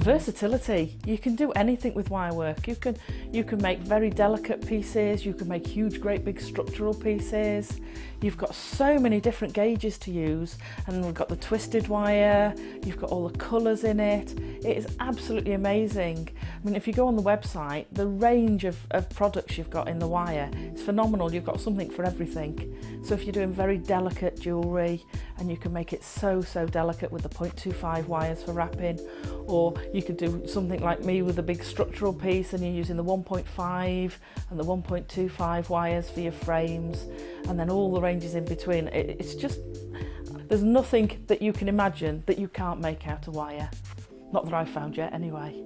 Versatility. You can do anything with wire work. You can make very delicate pieces, you can make huge, great big structural pieces. You've got so many different gauges to use, and we've got the twisted wire, you've got all the colours in it. It is absolutely amazing. I mean, if you go on the website, the range of products you've got in the wire is phenomenal. You've got something for everything. So if you're doing very delicate jewellery, and you can make it so delicate with the 0.25 wires for wrapping, or you could do something like me with a big structural piece and you're using the 1.5 and the 1.25 wires for your frames, and then all the ranges in between. It's just, there's nothing that you can imagine that you can't make out of wire. Not that I've found yet, anyway.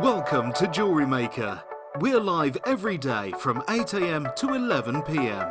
Welcome to Jewellery Maker. We're live every day from 8 AM to 11 PM.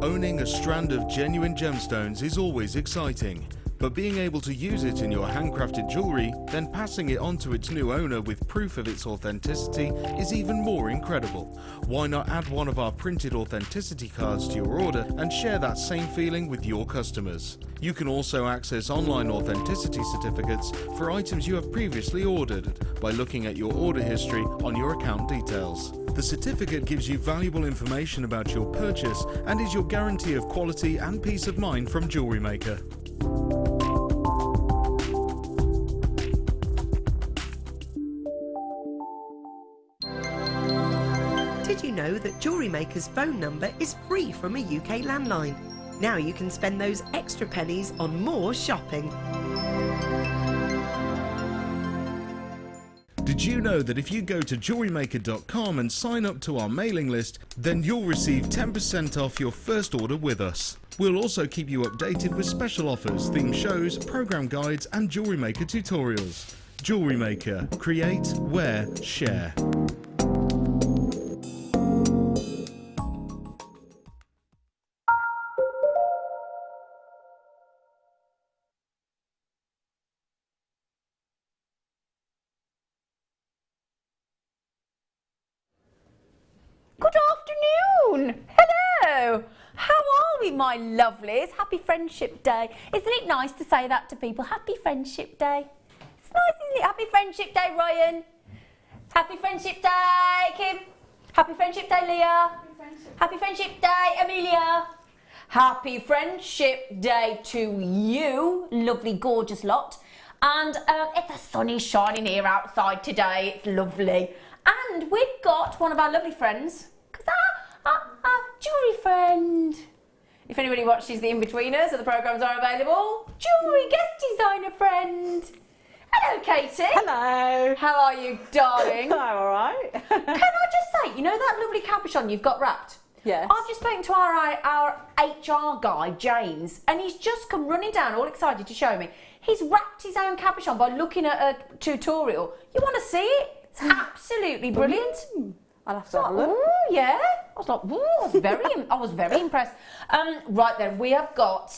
Owning a strand of genuine gemstones is always exciting, but being able to use it in your handcrafted jewellery, then passing it on to its new owner with proof of its authenticity is even more incredible. Why not add one of our printed authenticity cards to your order and share that same feeling with your customers? You can also access online authenticity certificates for items you have previously ordered by looking at your order history on your account details. The certificate gives you valuable information about your purchase and is your guarantee of quality and peace of mind from Jewellery Maker. Did you know that Jewellery Maker's phone number is free from a UK landline? Now you can spend those extra pennies on more shopping. Did you know that if you go to JewelleryMaker.com and sign up to our mailing list, then you'll receive 10% off your first order with us. We'll also keep you updated with special offers, theme shows, program guides and Jewellery Maker tutorials. Jewellery Maker. Create, wear, share. Good afternoon. Hello. How are we, my lovelies? Happy Friendship Day. Isn't it nice to say that to people? Happy Friendship Day. It's nice, isn't it? Happy Friendship Day, Ryan. Happy Friendship Day, Kim. Happy Friendship Day, Leah. Happy Friendship Day, Amelia. Happy Friendship Day to you, lovely, gorgeous lot. And the sun is shining here outside today. It's lovely. And we've got one of our lovely friends, because our jewellery friend. If anybody watches The In-Betweeners or the programmes are available, jewellery guest designer friend. Hello, Katie. Hello. How are you, darling? I'm all right. Can I just say, you know that lovely capuchon you've got wrapped? Yes. I've just spoken to our HR guy, James, and he's just come running down, all excited to show me. He's wrapped his own capuchon by looking at a tutorial. You want to see it? It's absolutely brilliant. I'll have to have a look. Oh, yeah. I was like, ooh, I was very impressed. Right then, we have got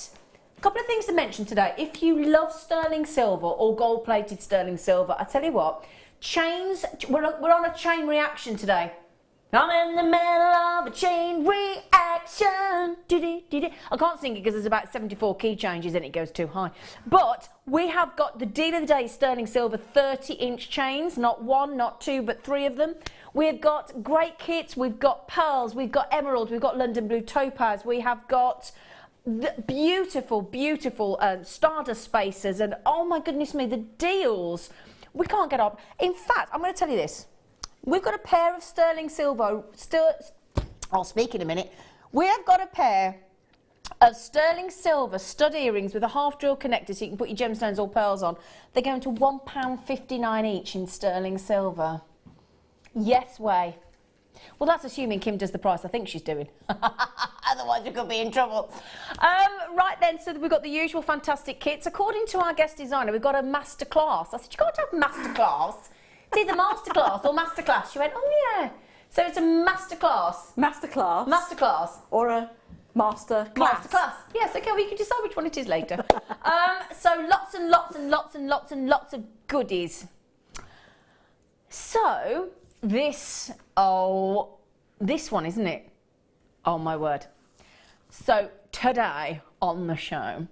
a couple of things to mention today. If you love sterling silver or gold-plated sterling silver, I tell you what, chains, we're on a chain reaction today. I'm in the middle of a chain reaction. I can't sing it because there's about 74 key changes and it goes too high. But we have got the deal of the day, sterling silver 30-inch chains. Not one, not two, but three of them. We've got great kits. We've got pearls. We've got emerald. We've got London blue topaz. We have got the beautiful, beautiful Stardust spacers. And oh my goodness me, the deals. We can't get up. In fact, I'm going to tell you this. We've got a pair of sterling silver, I'll speak in a minute. We have got a pair of sterling silver stud earrings with a half drill connector so you can put your gemstones or pearls on. They're going to £1.59 each in sterling silver. Yes way. Well, that's assuming Kim does the price I think she's doing. Otherwise we could be in trouble. Right then, so we've got the usual fantastic kits. According to our guest designer, we've got a masterclass. I said, you can't have masterclass. It's either masterclass or masterclass. She went, oh yeah. So it's a masterclass. Masterclass. Masterclass. Or a master class. Masterclass. Yes, okay, we can decide which one it is later. So lots and lots and lots and lots and lots of goodies. So this one, isn't it? Oh my word. So today on the show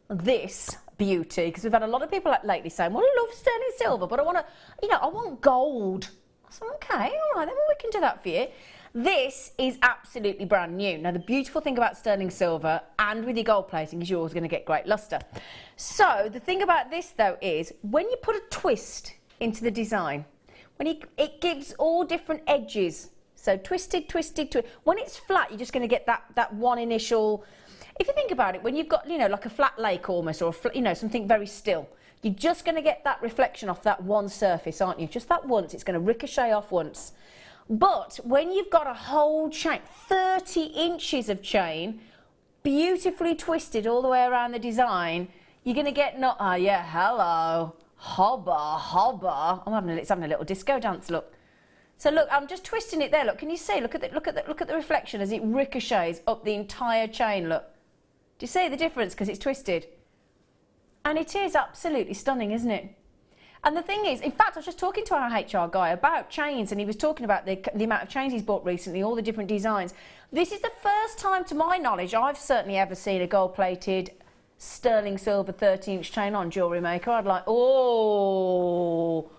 this beauty, because we've had a lot of people lately saying, well, I love sterling silver, but I want to, you know, I want gold. I said, okay, all right, then we can do that for you. This is absolutely brand new. Now, the beautiful thing about sterling silver and with your gold plating is you're always going to get great luster. So the thing about this, though, is when you put a twist into the design, it gives all different edges. So twisted, twisted, twisted. When it's flat, you're just going to get that one initial. If you think about it, when you've got, you know, like a flat lake almost, or you know, something very still, you're just going to get that reflection off that one surface, aren't you? Just that once. It's going to ricochet off once. But when you've got a whole chain, 30 inches of chain, beautifully twisted all the way around the design, you're going to get oh yeah, hello, hobba, hobba. It's having a little disco dance, look. So look, I'm just twisting it there. Look, can you see? Look at the reflection as it ricochets up the entire chain. Look, do you see the difference? Because it's twisted, and it is absolutely stunning, isn't it? And the thing is, in fact, I was just talking to our HR guy about chains, and he was talking about the amount of chains he's bought recently, all the different designs. This is the first time, to my knowledge, I've certainly ever seen a gold-plated sterling silver 30-inch chain on Jewellery Maker. I'd like, oh,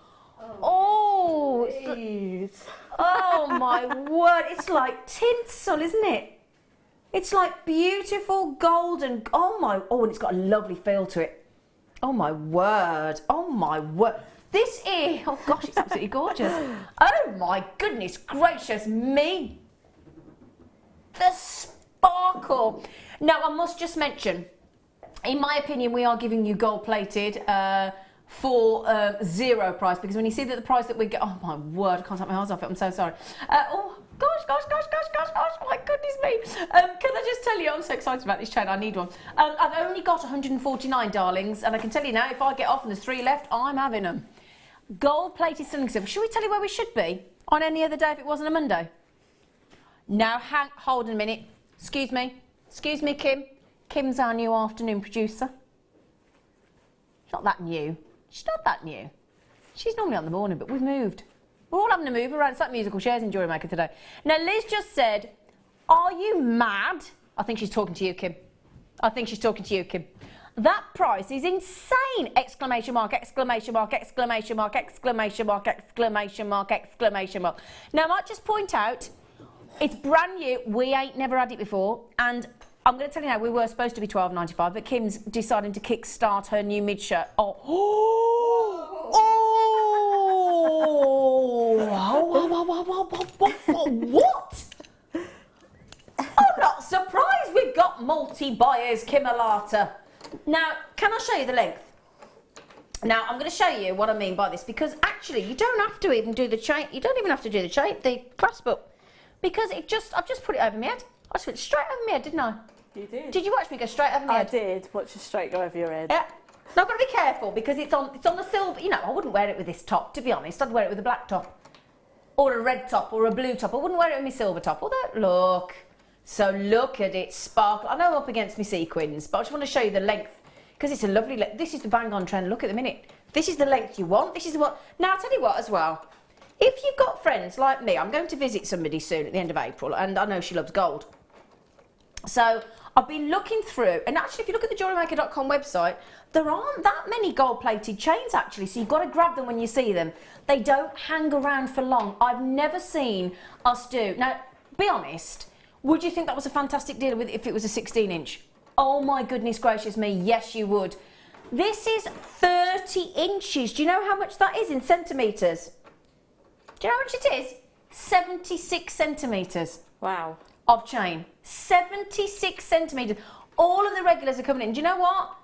oh my word! It's like tinsel, isn't it? It's like beautiful golden. And it's got a lovely feel to it. Oh my word, oh my word. This is, oh gosh, it's absolutely gorgeous. Oh my goodness gracious me. The sparkle. Now I must just mention, in my opinion, we are giving you gold plated for zero price, because when you see that the price that we get, oh my word, I can't take my eyes off it, I'm so sorry. Oh gosh, my goodness me. Can I just tell you, I'm so excited about this chain, I need one. I've only got 149, darlings, and I can tell you now, if I get off and there's 3 left, I'm having them. Gold plated sterling silver. Should we tell you where we should be on any other day if it wasn't a Monday? Now, hold on a minute. Excuse me, Kim. Kim's our new afternoon producer. She's not that new. She's not that new. She's normally on the morning, but we've moved. We're all having to move around. It's like musical chairs in Jewellery Maker today. Now, Liz just said, are you mad? I think she's talking to you, Kim. I think she's talking to you, Kim. That price is insane! Exclamation mark, exclamation mark, exclamation mark, exclamation mark, exclamation mark, exclamation mark. Now, I might just point out, it's brand new. We ain't never had it before. And I'm going to tell you now, we were supposed to be $12.95, but Kim's deciding to kickstart her new mid-shirt. What? I'm not surprised we've got multi-buyers, Kim Alata. Now, can I show you the length? Now, I'm going to show you what I mean by this, because actually, you don't have to even do the chain. You don't even have to do the clasp up, because I've just put it over my head. I just went straight over my head, didn't I? You did. Did you watch me go straight over my head? I did. Watch you straight go over your head. Yeah. Now, I've got to be careful, because it's on the silver. You know, I wouldn't wear it with this top, to be honest. I'd wear it with a black top, or a red top, or a blue top. I wouldn't wear it with my silver top. Although, look. So look at it sparkle. I know I'm up against my sequins, but I just want to show you the length, because it's a lovely length. This is the bang on trend. Look at the minute. This is the length you want. This is what. Now, I'll tell you what as well. If you've got friends like me, I'm going to visit somebody soon at the end of April, and I know she loves gold. So I've been looking through, and actually, if you look at the JewelleryMaker.com website, there aren't that many gold-plated chains, actually, so you've got to grab them when you see them. They don't hang around for long. I've never seen us do. Now, be honest, would you think that was a fantastic deal if it was a 16-inch? Oh, my goodness gracious me, yes, you would. This is 30 inches. Do you know how much that is in centimetres? Do you know how much it is? 76 centimetres. Wow. Of chain. 76 centimetres. All of the regulars are coming in. Do you know what?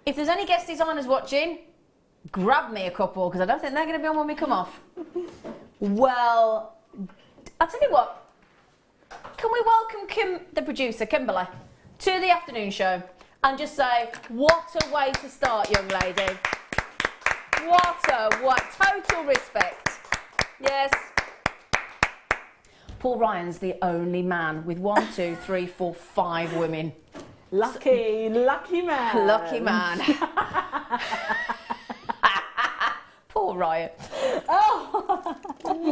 If there's any guest designers watching, grab me a couple, because I don't think they're going to be on when we come off. Well, I'll tell you what. Can we welcome Kim, the producer, Kimberly, to the afternoon show and just say, what a way to start, young lady. What total respect. Yes. Paul Ryan's the only man with 1, 2, 3, 4, 5 women. Lucky man. Lucky man. Poor Ryan. Oh.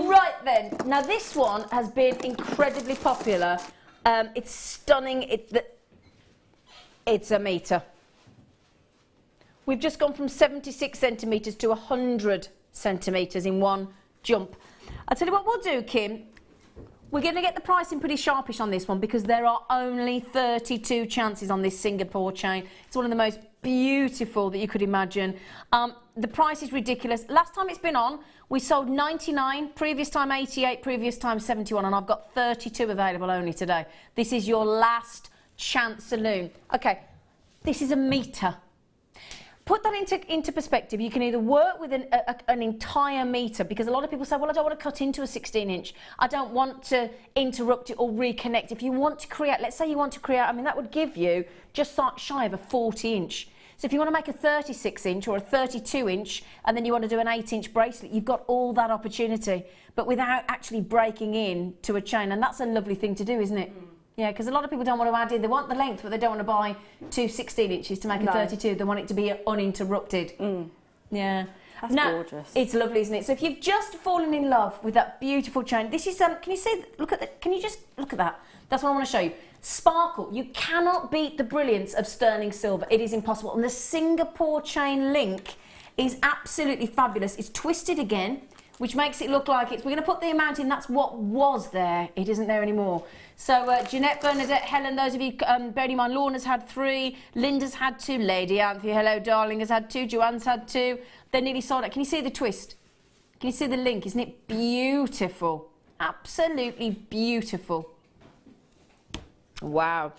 Right then. Now this one has been incredibly popular. It's stunning. It's a metre. We've just gone from 76 centimetres to 100 centimetres in one jump. I'll tell you what we'll do, Kim. We're going to get the pricing pretty sharpish on this one because there are only 32 chances on this Singapore chain. It's one of the most beautiful that you could imagine. The price is ridiculous. Last time it's been on, we sold 99, previous time 88, previous time 71, and I've got 32 available only today. This is your last chance saloon. Okay, this is a metre. Put that into perspective. You can either work with an entire metre, because a lot of people say, well, I don't want to cut into a 16-inch. I don't want to interrupt it or reconnect. If you want to create, let's say you want to create, I mean, that would give you just shy of a 40-inch. So if you want to make a 36-inch or a 32-inch, and then you want to do an 8-inch bracelet, you've got all that opportunity, but without actually breaking in to a chain. And that's a lovely thing to do, isn't it? Yeah, because a lot of people don't want to add in, they want the length, but they don't want to buy two 16 inches to make a 32. They want it to be uninterrupted. Yeah. That's gorgeous. It's lovely, isn't it? So if you've just fallen in love with that beautiful chain, this is, can you see, can you just look at that? That's what I want to show you. Sparkle. You cannot beat the brilliance of sterling silver. It is impossible. And the Singapore chain link is absolutely fabulous. It's twisted again, which makes it look like it's, we're going to put the amount in, that's what was there. It isn't there anymore. So Jeanette, Bernadette, Helen, those of you, bearing in mind, Lorna's had 3, Linda's had 2, Lady Anthony, hello darling, has had 2, Joanne's had 2. They're nearly sold out. Can you see the twist? Can you see the link? Isn't it beautiful? Absolutely beautiful. Wow.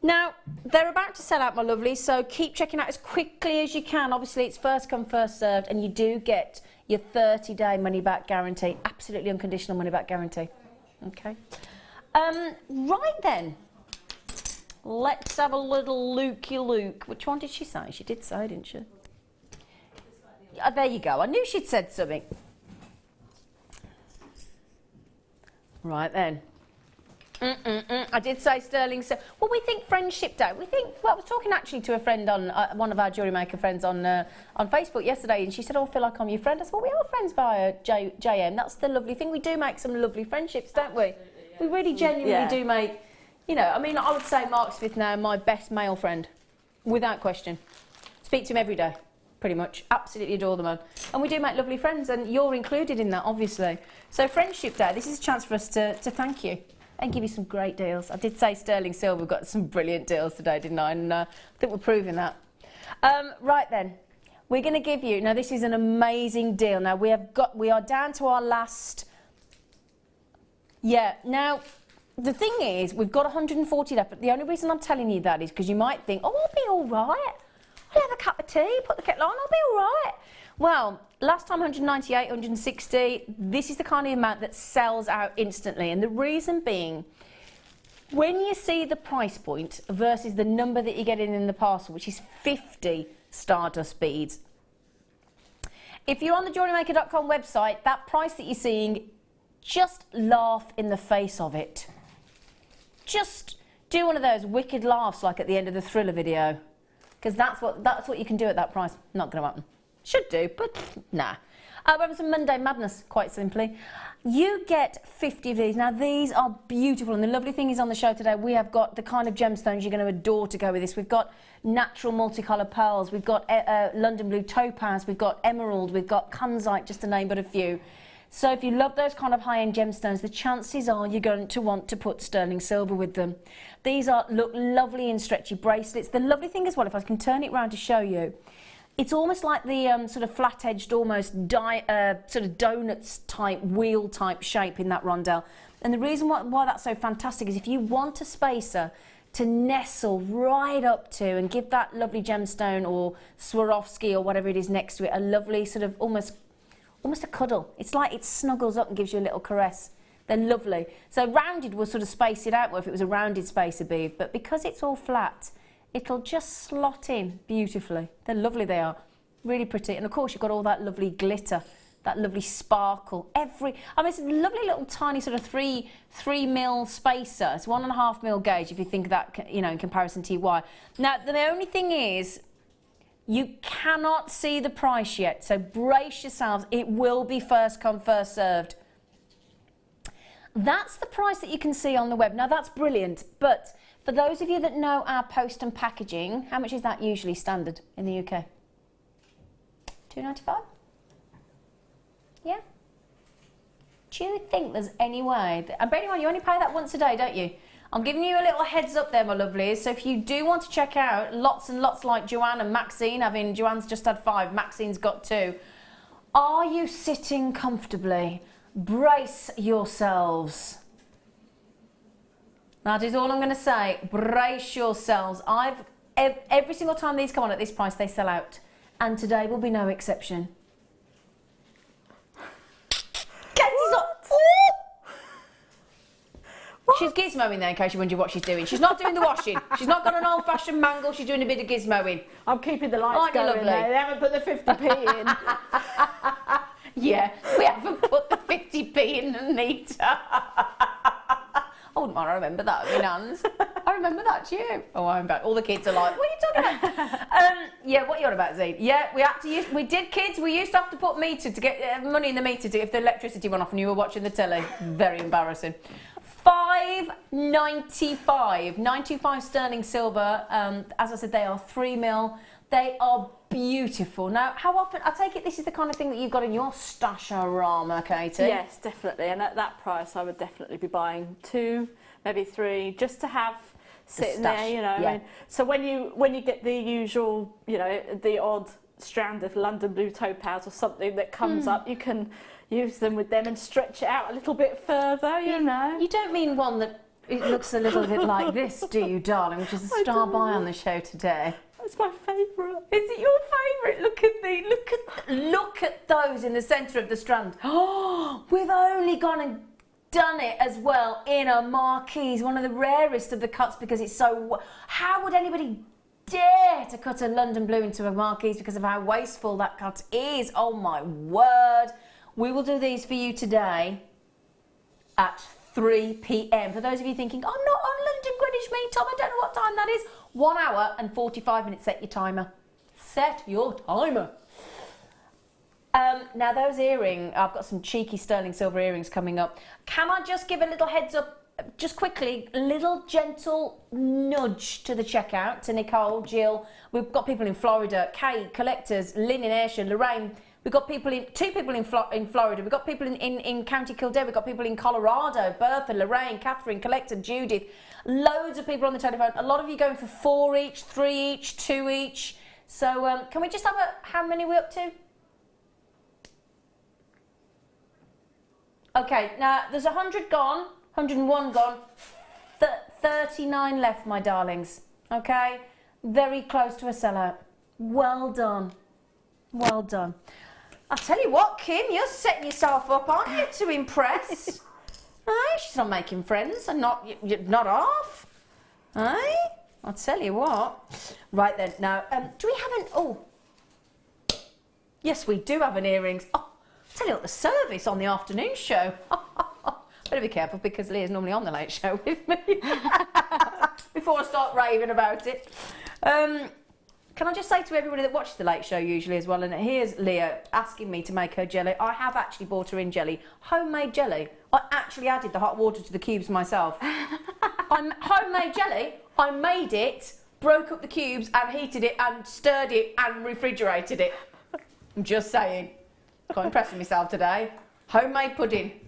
Now, they're about to sell out, my lovely, so keep checking out as quickly as you can. Obviously, it's first come, first served, and you do get your 30-day money-back guarantee, absolutely unconditional money-back guarantee. Okay. Right then, let's have a little looky-look. Which one did she say? She did say, didn't she? There you go. I knew she'd said something. Right then. I did say sterling. So, well, we think Friendship Day. We think. Well, I was talking actually to a friend on one of our Jewellery Maker friends on Facebook yesterday, and she said, "Oh, I feel like I'm your friend." I said, "Well, we are friends via JM. That's the lovely thing. We do make some lovely friendships, don't we? We really genuinely do make. You know, I mean, I would say Mark Smith now my best male friend, without question. Speak to him every day, pretty much. Absolutely adore the man. And we do make lovely friends, and you're included in that, obviously. So Friendship Day. This is a chance for us to thank you. And give you some great deals. I did say sterling silver, we've got some brilliant deals today, didn't I? And I think we're proving that. Right then, we're going to give you, now this is an amazing deal. Now we are down to our last, now the thing is, we've got 140 left, but the only reason I'm telling you that is because you might think, oh, I'll be all right. I'll have a cup of tea, put the kettle on, I'll be all right. Well, last time 198, 160, this is the kind of amount that sells out instantly. And the reason being, when you see the price point versus the number that you're getting in the parcel, which is 50 Stardust beads, if you're on the JewelleryMaker.com website, that price that you're seeing, just laugh in the face of it. Just do one of those wicked laughs like at the end of the Thriller video. Because that's what you can do at that price. Not going to happen. Should do, but nah. We're having some Monday madness, quite simply. You get 50 of these. Now, these are beautiful, and the lovely thing is on the show today, we have got the kind of gemstones you're going to adore to go with this. We've got natural multicolour pearls, we've got London blue topaz, we've got emerald, we've got kunzite, just to name but a few. So if you love those kind of high-end gemstones, the chances are you're going to want to put sterling silver with them. These look lovely in stretchy bracelets. The lovely thing as well, if I can turn it round to show you, it's almost like the sort of flat-edged, almost sort of donuts type, wheel type shape in that rondelle. And the reason why that's so fantastic is if you want a spacer to nestle right up to and give that lovely gemstone or Swarovski or whatever it is next to it a lovely sort of almost a cuddle. It's like it snuggles up and gives you a little caress. They're lovely. So rounded will sort of space it out more if it was a rounded spacer bead, but because it's all flat, it'll just slot in beautifully. They're lovely, they are. Really pretty. And of course, you've got all that lovely glitter, that lovely sparkle. I mean, it's a lovely little tiny sort of 3 mil spacer. It's 1.5 mil gauge if you think of that, you know, in comparison to your wire. Now, the only thing is, you cannot see the price yet, so brace yourselves. It will be first come, first served. That's the price that you can see on the web. Now that's brilliant, but for those of you that know our post and packaging, how much is that usually standard in the UK? £2.95? Yeah? Do you think there's any way that, and bear in mind you only pay that once a day, don't you? I'm giving you a little heads up there, my lovelies. So if you do want to check out lots and lots like Joanne and Maxine, Joanne's just had 5, Maxine's got 2. Are you sitting comfortably? Brace yourselves. That is all I'm going to say. Brace yourselves. Every single time these come on at this price, they sell out. And today will be no exception. Katie's not... She's gizmoing there in case you wonder what she's doing. She's not doing the washing. She's not got an old-fashioned mangle. She's doing a bit of gizmoing. I'm keeping the lights going there. They haven't put the 50p in. Yeah, we haven't put the 50p in the meter. Oh, I remember that with my hands. I remember that too. Oh, I'm back. All the kids are like, what are you talking about? Yeah, what are you on about, Zena? Yeah, we had to use, we did, kids, we used to have to put meter to get money in the meter to, if the electricity went off and you were watching the telly. Very embarrassing. £5.95, 925 sterling silver. As I said, they are 3mm. They are beautiful. Now, how often, I take it this is the kind of thing that you've got in your stash-a-rama, Katie? Yes, definitely. And at that price, I would definitely be buying 2, maybe 3, just to have sitting there, you know. Yeah. I mean, so when you get the usual, you know, the odd strand of London blue topaz or something that comes up, you can use them with them and stretch it out a little bit further, you know. You don't mean one that it looks a little bit like this, do you, darling? Which is a star buy on the show today. That's my favourite. Is it your favourite? Look at those in the centre of the strand. Oh, we've only gone and done it as well in a marquise, one of the rarest of the cuts because it's so... How would anybody dare to cut a London blue into a marquise because of how wasteful that cut is? Oh my word. We will do these for you today at 3 p.m. For those of you thinking, I'm not on London Greenwich Mean Time, I don't know what time that is. 1 hour and 45 minutes, set your timer. Set your timer. Now those earrings, I've got some cheeky sterling silver earrings coming up. Can I just give a little heads up, just quickly, a little gentle nudge to the checkout, to Nicole, Jill. We've got people in Florida, Kay, Collectors, Lynn in Ayrshire, Lorraine. We've got people in, 2 people in Florida. We've got people in County Kildare. We've got people in Colorado, Bertha, Lorraine, Catherine, Collector, Judith. Loads of people on the telephone. A lot of you going for 4 each, 3 each, 2 each. So can we just have how many are we up to? Okay, now there's 100 gone, 101 gone, 39 left, my darlings. Okay, very close to a sellout. Well done. Well done. I'll tell you what, Kim, you're setting yourself up, aren't you, to impress? Aye, she's not making friends, and not half. Aye, I'll tell you what. Right then, now, do we have an... Oh, yes, we do have an earrings. Oh, I'll tell you what, the service on the afternoon show. Better be careful, because Leah's normally on the late show with me. Before I start raving about it. Can I just say to everybody that watches the late show usually as well, and here's Leah asking me to make her jelly. I have actually bought her in jelly, homemade jelly. I actually added the hot water to the cubes myself. Homemade jelly, I made it, broke up the cubes and heated it and stirred it and refrigerated it. I'm just saying. Quite impressed with myself today. Homemade pudding.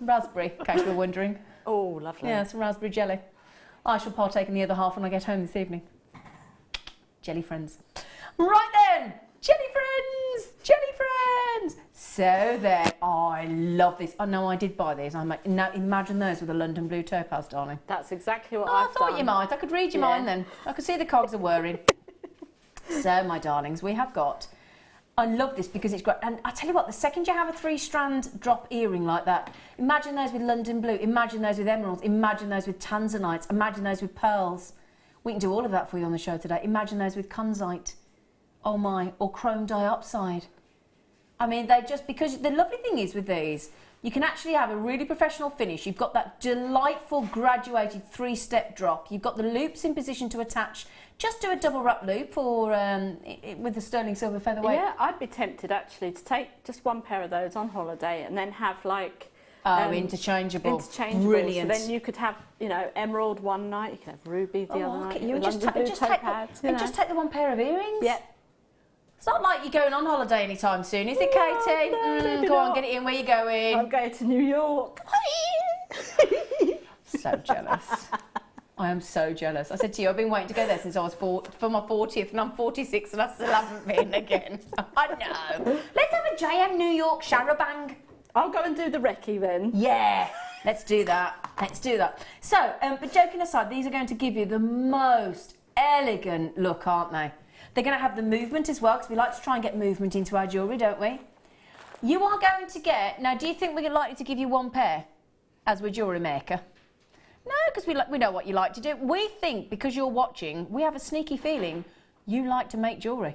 Raspberry, in case we're wondering. Oh, lovely. Yeah, some raspberry jelly. I shall partake in the other half when I get home this evening. Jelly friends. Right then, jelly friends, jelly friends. So there, oh, I love this. Oh no, I did buy these. Now imagine those with a London blue topaz, darling. That's exactly what I I've thought done. you might. I could read your mind then. I could see the cogs are whirring. So my darlings, we have got. I love this because it's great. And I tell you what, the second you have a 3-strand drop earring like that, imagine those with London blue, imagine those with emeralds, imagine those with tanzanite, imagine those with pearls. We can do all of that for you on the show today. Imagine those with kunzite, oh my, or chrome dioxide. I mean, they just, because the lovely thing is with these, you can actually have a really professional finish. You've got that delightful graduated 3-step drop. You've got the loops in position to attach. Just do a double wrap loop or with the sterling silver featherweight. Yeah, I'd be tempted actually to take just one pair of those on holiday and then have like interchangeable. Brilliant. So then you could have, you know, emerald one night, you could have ruby the other night. You just take the one pair of earrings. Yeah. It's not like you're going on holiday anytime soon, is it, Katie? No, go on, get it in. Where you going? I'm going to New York. So jealous. I am so jealous. I said to you, I've been waiting to go there since I was for my 40th, and I'm 46 and I still haven't been again. I know. Let's have a JM New York charabang. I'll go and do the recce then. Yeah, let's do that. Let's do that. So, but joking aside, these are going to give you the most elegant look, aren't they? They're going to have the movement as well, because we like to try and get movement into our jewellery, don't we? You are going to get... Now, do you think we're likely to give you one pair as we're Jewellery Maker? No, because we know what you like to do. We think, because you're watching, we have a sneaky feeling you like to make jewellery.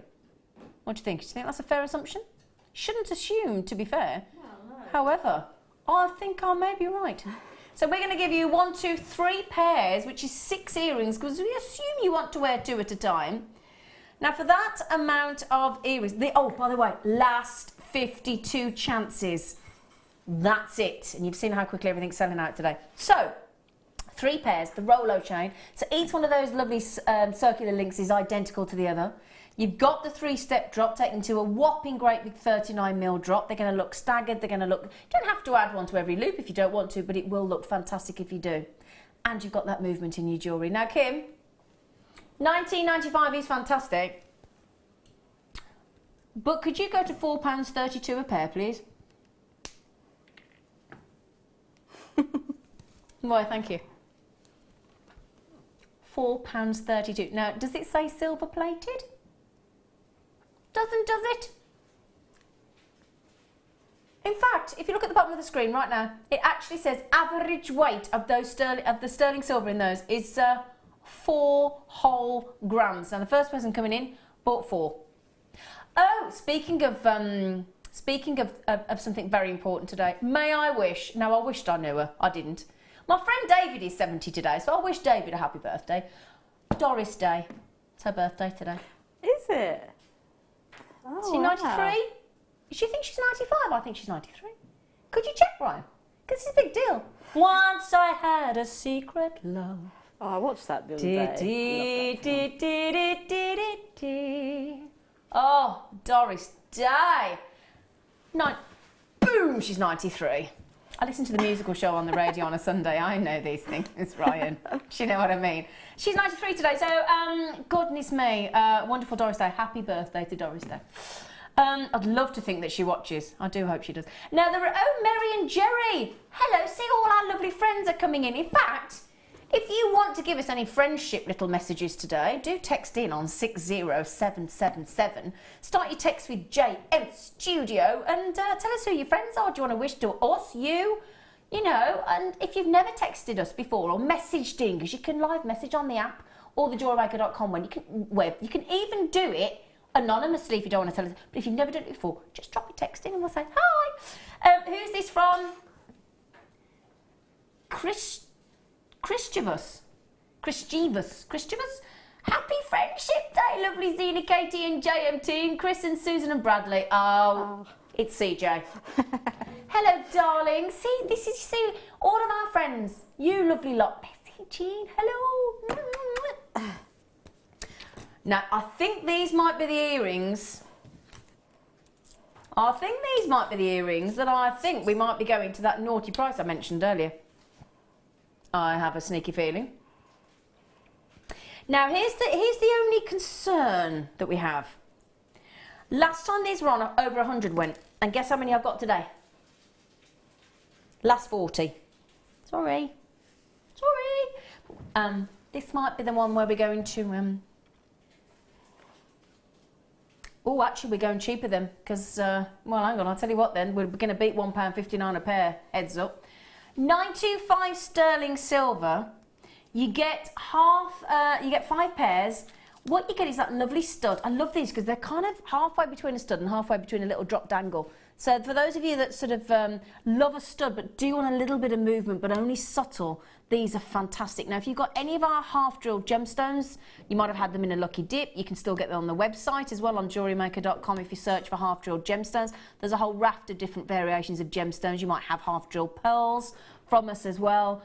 What do you think? Do you think that's a fair assumption? Shouldn't assume, to be fair. No. However, I think I may be right. So we're going to give you 1, 2, 3 pairs, which is 6 earrings, because we assume you want to wear 2 at a time. Now, for that amount of earrings, oh, by the way, last 52 chances. That's it. And you've seen how quickly everything's selling out today. So, 3 pairs, the Rolo chain. So each one of those lovely circular links is identical to the other. You've got the 3-step drop taken to a whopping great big 39mm drop. They're going to look staggered. They're going to look... You don't have to add one to every loop if you don't want to, but it will look fantastic if you do. And you've got that movement in your jewellery. Now, Kim... $19.95 is fantastic, but could you go to £4.32 a pair, please? Why, thank you. £4.32. Now, does it say silver plated? Does it? In fact, if you look at the bottom of the screen right now, it actually says average weight of the sterling silver in those is 4 whole grams. Now, the first person coming in bought 4. Oh, speaking of something very important today, may I wish, now I wished I knew her, I didn't. My friend David is 70 today, so I wish David a happy birthday. Doris Day. It's her birthday today. Is it? Oh, is she 93? Wow. She thinks she's 95? I think she's 93. Could you check, Brian? Because it's a big deal. Once I had a secret love. Oh, I watched that the other day. Oh, Doris Day. Boom, she's 93. I listen to the musical show on the radio on a Sunday. I know these things, Ryan. Do you know what I mean? She's 93 today, so goodness me. Wonderful Doris Day. Happy birthday to Doris Day. I'd love to think that she watches. I do hope she does. Now, there are... Oh, Mary and Jerry. Hello, see, all our lovely friends are coming in. In fact... If you want to give us any friendship little messages today, do text in on 60777. Start your text with JM Studio and tell us who your friends are. Do you want to wish to us, you know, and if you've never texted us before or messaged in, because you can live message on the app or the JewelleryMaker.com web. You can even do it anonymously if you don't want to tell us. But if you've never done it before, just drop your text in and we'll say hi. Who's this from? Christivus. Happy Friendship Day, lovely Zena, Katie and JM team, Chris and Susan and Bradley. Oh. It's CJ. Hello, darling. See, all of our friends. You lovely lot. Bessie, Jean, hello. Now, I think these might be the earrings. that I think we might be going to that naughty price I mentioned earlier. I have a sneaky feeling. Now, here's the only concern that we have. Last time these were on, over 100 went. And guess how many I've got today? Last 40. Sorry. This might be the one where we're going to... Oh, actually, we're going cheaper then. Because, well, hang on, I'll tell you what then. We're going to beat £1.59 a pair. Heads up. 925 sterling silver. You get 5 pairs what you get is that lovely stud. I love these because they're kind of halfway between a stud and halfway between a little drop dangle. So for those of you that sort of love a stud but do want a little bit of movement but only subtle, these are fantastic. Now if you've got any of our half drilled gemstones, you might have had them in a lucky dip. You can still get them on the website as well, on JewelleryMaker.com. If you search for half drilled gemstones, there's a whole raft of different variations of gemstones. You might have half drilled pearls from us as well.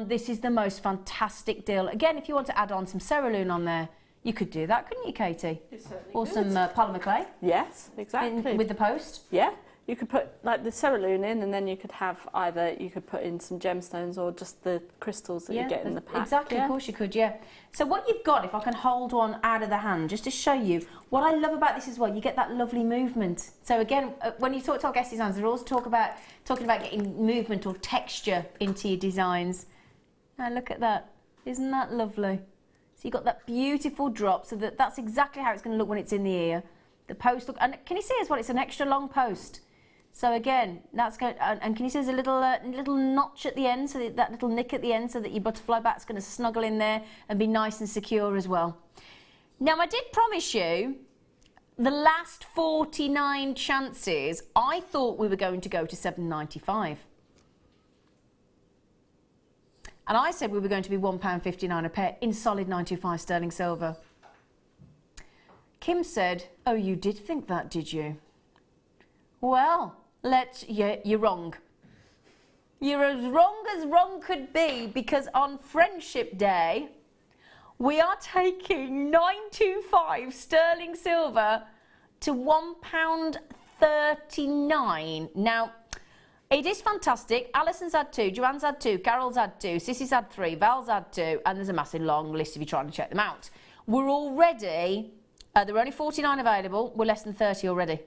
This is the most fantastic deal. Again, if you want to add on some cerulean on there, you could do that, couldn't you, Katie? You certainly or could. some polymer clay. Yes, exactly. With the post. Yeah, you could put like the cerulean in, and then you could have either you could put in some gemstones or just the crystals that you get in the pack. Exactly, of course you could, yeah. So what you've got, if I can hold one out of the hand, just to show you, what I love about this as well, you get that lovely movement. So again, when you talk to our guest designers, they're always talking about getting movement or texture into your designs. Now look at that, isn't that lovely? So you've got that beautiful drop, so that's exactly how it's going to look when it's in the ear. The post look, and can you see as well, it's an extra long post. So again, that's going, and can you see there's a little notch at the end, so that little nick at the end, so that your butterfly bat's going to snuggle in there and be nice and secure as well. Now I did promise you, the last 49 chances, I thought we were going to go to £7.95. And I said we were going to be £1.59 a pair in solid 925 sterling silver. Kim said, oh, you did think that, did you? Well, yeah, you're wrong. You're as wrong could be, because on Friendship Day, we are taking 925 sterling silver to £1.39. Now, it is fantastic. Alison's had 2, Joanne's had 2, Carol's had 2, Sissy's had 3, Val's had 2, and there's a massive long list if you're trying to check them out. We're already, there are only 49 available, we're less than 30 already.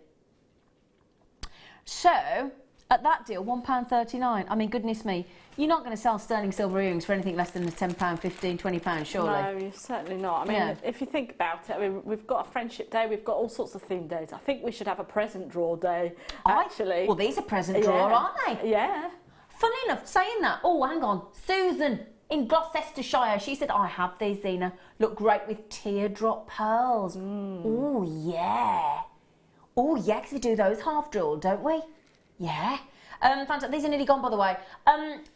So, at that deal, £1.39, I mean, goodness me, you're not going to sell sterling silver earrings for anything less than £10, £15, £20, surely? No, you're certainly not. I mean, if you think about it, I mean, we've got a Friendship Day, we've got all sorts of theme days. I think we should have a present drawer day, actually. Well, these are present drawer, aren't they? Yeah. Funny enough, saying that, oh, hang on, Susan in Gloucestershire, she said, I have these, Zena, look great with teardrop pearls. Oh, yeah. Oh, yeah, because we do those half-drilled, don't we? Yeah. Fantastic. These are nearly gone, by the way.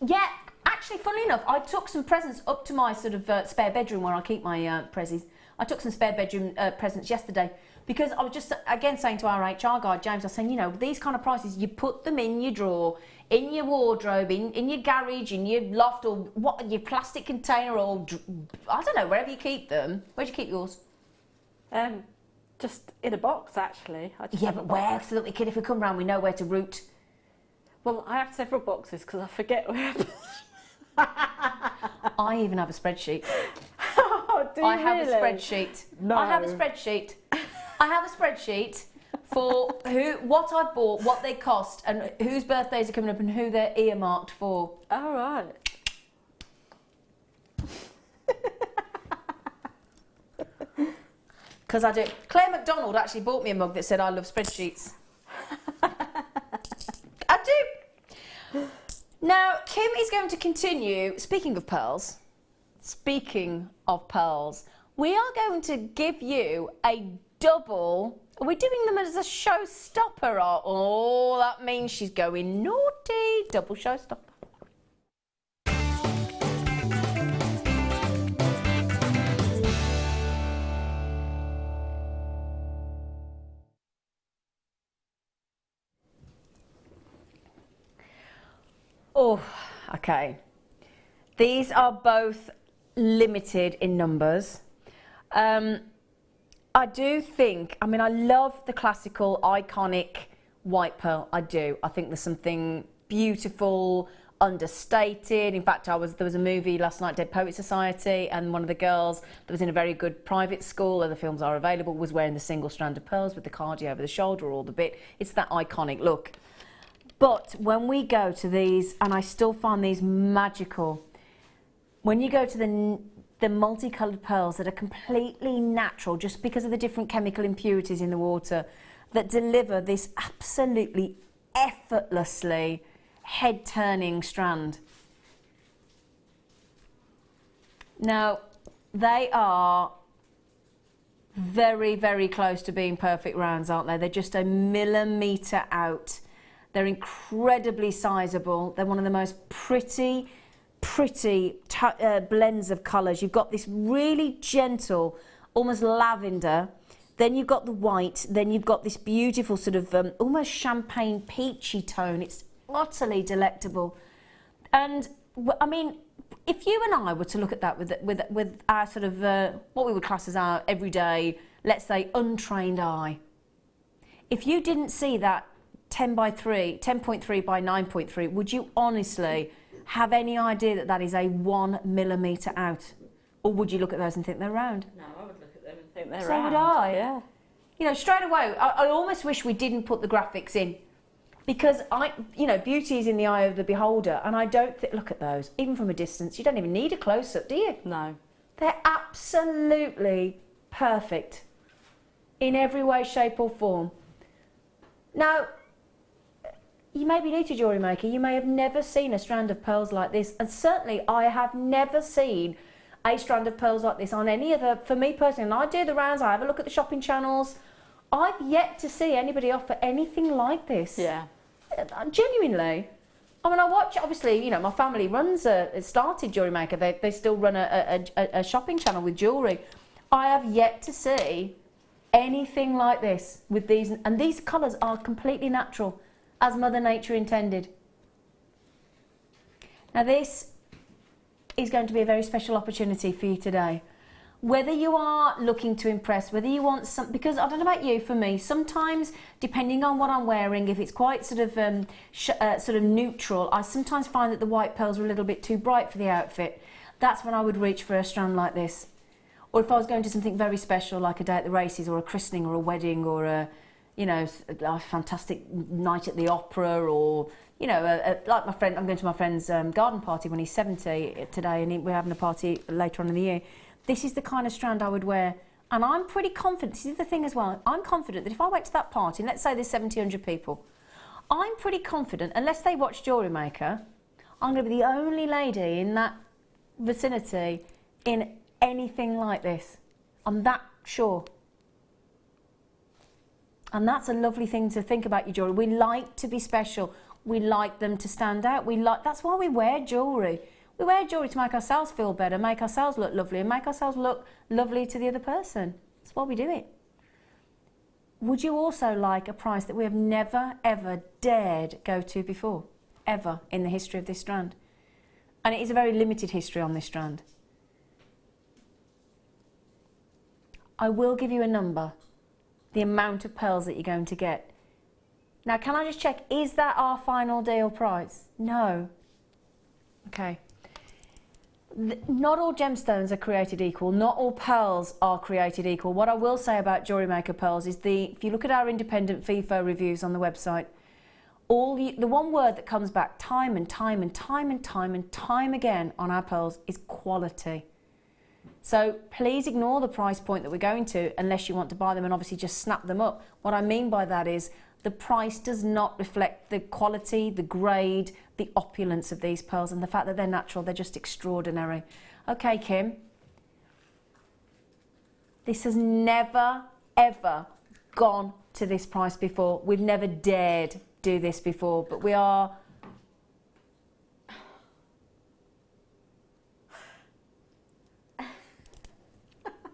Yeah, actually, funnily enough, I took some presents up to my sort of spare bedroom where I keep my prezzies. I took some spare bedroom presents yesterday because I was just, again, saying to our HR guy, James, I was saying, you know, these kind of prices, you put them in your drawer, in your wardrobe, in your garage, in your loft, or what, your plastic container, or, I don't know, wherever you keep them. Where do you keep yours? Just in a box, actually. Yeah, but where? So that we can, if we come round, we know where to route. Well, I have several boxes because I forget where. I even have a spreadsheet. Oh, do you I have really? a spreadsheet. No. I have a spreadsheet. I have a spreadsheet for what I've bought, what they cost, and whose birthdays are coming up and who they're earmarked for. All right. Because I do. Claire McDonald actually bought me a mug that said I love spreadsheets. I do. Now, Kim is going to continue, speaking of pearls, we are going to give you a double. Are we doing them as a showstopper? Oh, that means she's going naughty. Double showstopper. Oh, okay. These are both limited in numbers. I do think, I mean, I love the classical, iconic white pearl. I do. I think there's something beautiful, understated. In fact, there was a movie last night, Dead Poets Society, and one of the girls that was in a very good private school, other films are available, was wearing the single strand of pearls with the cardi over the shoulder, all the bit. It's that iconic look. But when we go to these, and I still find these magical, when you go to the multicoloured pearls that are completely natural just because of the different chemical impurities in the water that deliver this absolutely effortlessly head-turning strand. Now, they are very, very close to being perfect rounds, aren't they? They're just a millimetre out. They're incredibly sizable. They're one of the most pretty blends of colours. You've got this really gentle, almost lavender. Then you've got the white. Then you've got this beautiful sort of almost champagne peachy tone. It's utterly delectable. And I mean, if you and I were to look at that with our sort of what we would class as our everyday, let's say, untrained eye, if you didn't see that 10.3 by 9.3, would you honestly have any idea that that is a 1 millimetre out? Or would you look at those and think they're round? No, I would look at them and think they're So round. would I. Yeah. You know, straight away, I almost wish we didn't put the graphics in. Because beauty is in the eye of the beholder, and I don't think, look at those, even from a distance, you don't even need a close-up, do you? No. They're absolutely perfect in every way, shape or form. Now, you may be new to Jewellery Maker, you may have never seen a strand of pearls like this, and certainly I have never seen a strand of pearls like this on any other, for me personally, and I do the rounds, I have a look at the shopping channels, I've yet to see anybody offer anything like this. Yeah. Genuinely. I mean, I watch, obviously, you know, my family runs started Jewellery Maker. They still run a shopping channel with jewellery. I have yet to see anything like this with these, and these colours are completely natural, as Mother Nature intended. Now this is going to be a very special opportunity for you today. Whether you are looking to impress, whether you want some, because I don't know about you, for me, sometimes depending on what I'm wearing, if it's quite sort of neutral, I sometimes find that the white pearls are a little bit too bright for the outfit. That's when I would reach for a strand like this. Or if I was going to something very special, like a day at the races, or a christening, or a wedding, or a fantastic night at the opera, or like my friend, I'm going to my friend's garden party when he's 70 today, and we're having a party later on in the year. This is the kind of strand I would wear, and I'm pretty confident, this is the thing as well, I'm confident that if I went to that party, and let's say there's 1,700 people, I'm pretty confident, unless they watch Jewellery Maker, I'm going to be the only lady in that vicinity in anything like this. I'm that sure. And that's a lovely thing to think about your jewellery. We like to be special. We like them to stand out. That's why we wear jewellery. We wear jewellery to make ourselves feel better, make ourselves look lovely, and make ourselves look lovely to the other person. That's why we do it. Would you also like a price that we have never, ever dared go to before? Ever in the history of this strand? And it is a very limited history on this strand. I will give you a number, the amount of pearls that you're going to get. Now, can I just check, is that our final deal price? No. Okay. Not all gemstones are created equal. Not all pearls are created equal. What I will say about Jewellery Maker pearls is if you look at our independent FIFO reviews on the website, the one word that comes back time and time and time and time and time again on our pearls is quality. So please ignore the price point that we're going to unless you want to buy them and obviously just snap them up. What I mean by that is the price does not reflect the quality, the grade, the opulence of these pearls, and the fact that they're natural, they're just extraordinary. Okay, Kim. This has never, ever gone to this price before. We've never dared do this before, but we are...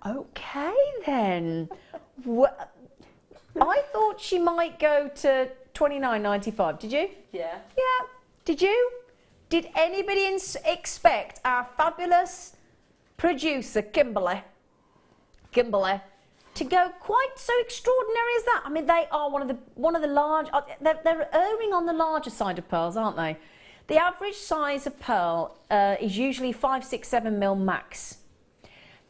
Okay, then. I thought she might go to $29.95. Did you? Yeah. Yeah. Did you? Did anybody expect our fabulous producer, Kimberly, to go quite so extraordinary as that? I mean, they are one of the large. They're erring on the larger side of pearls, aren't they? The average size of pearl is usually 5, 6, 7 mil max.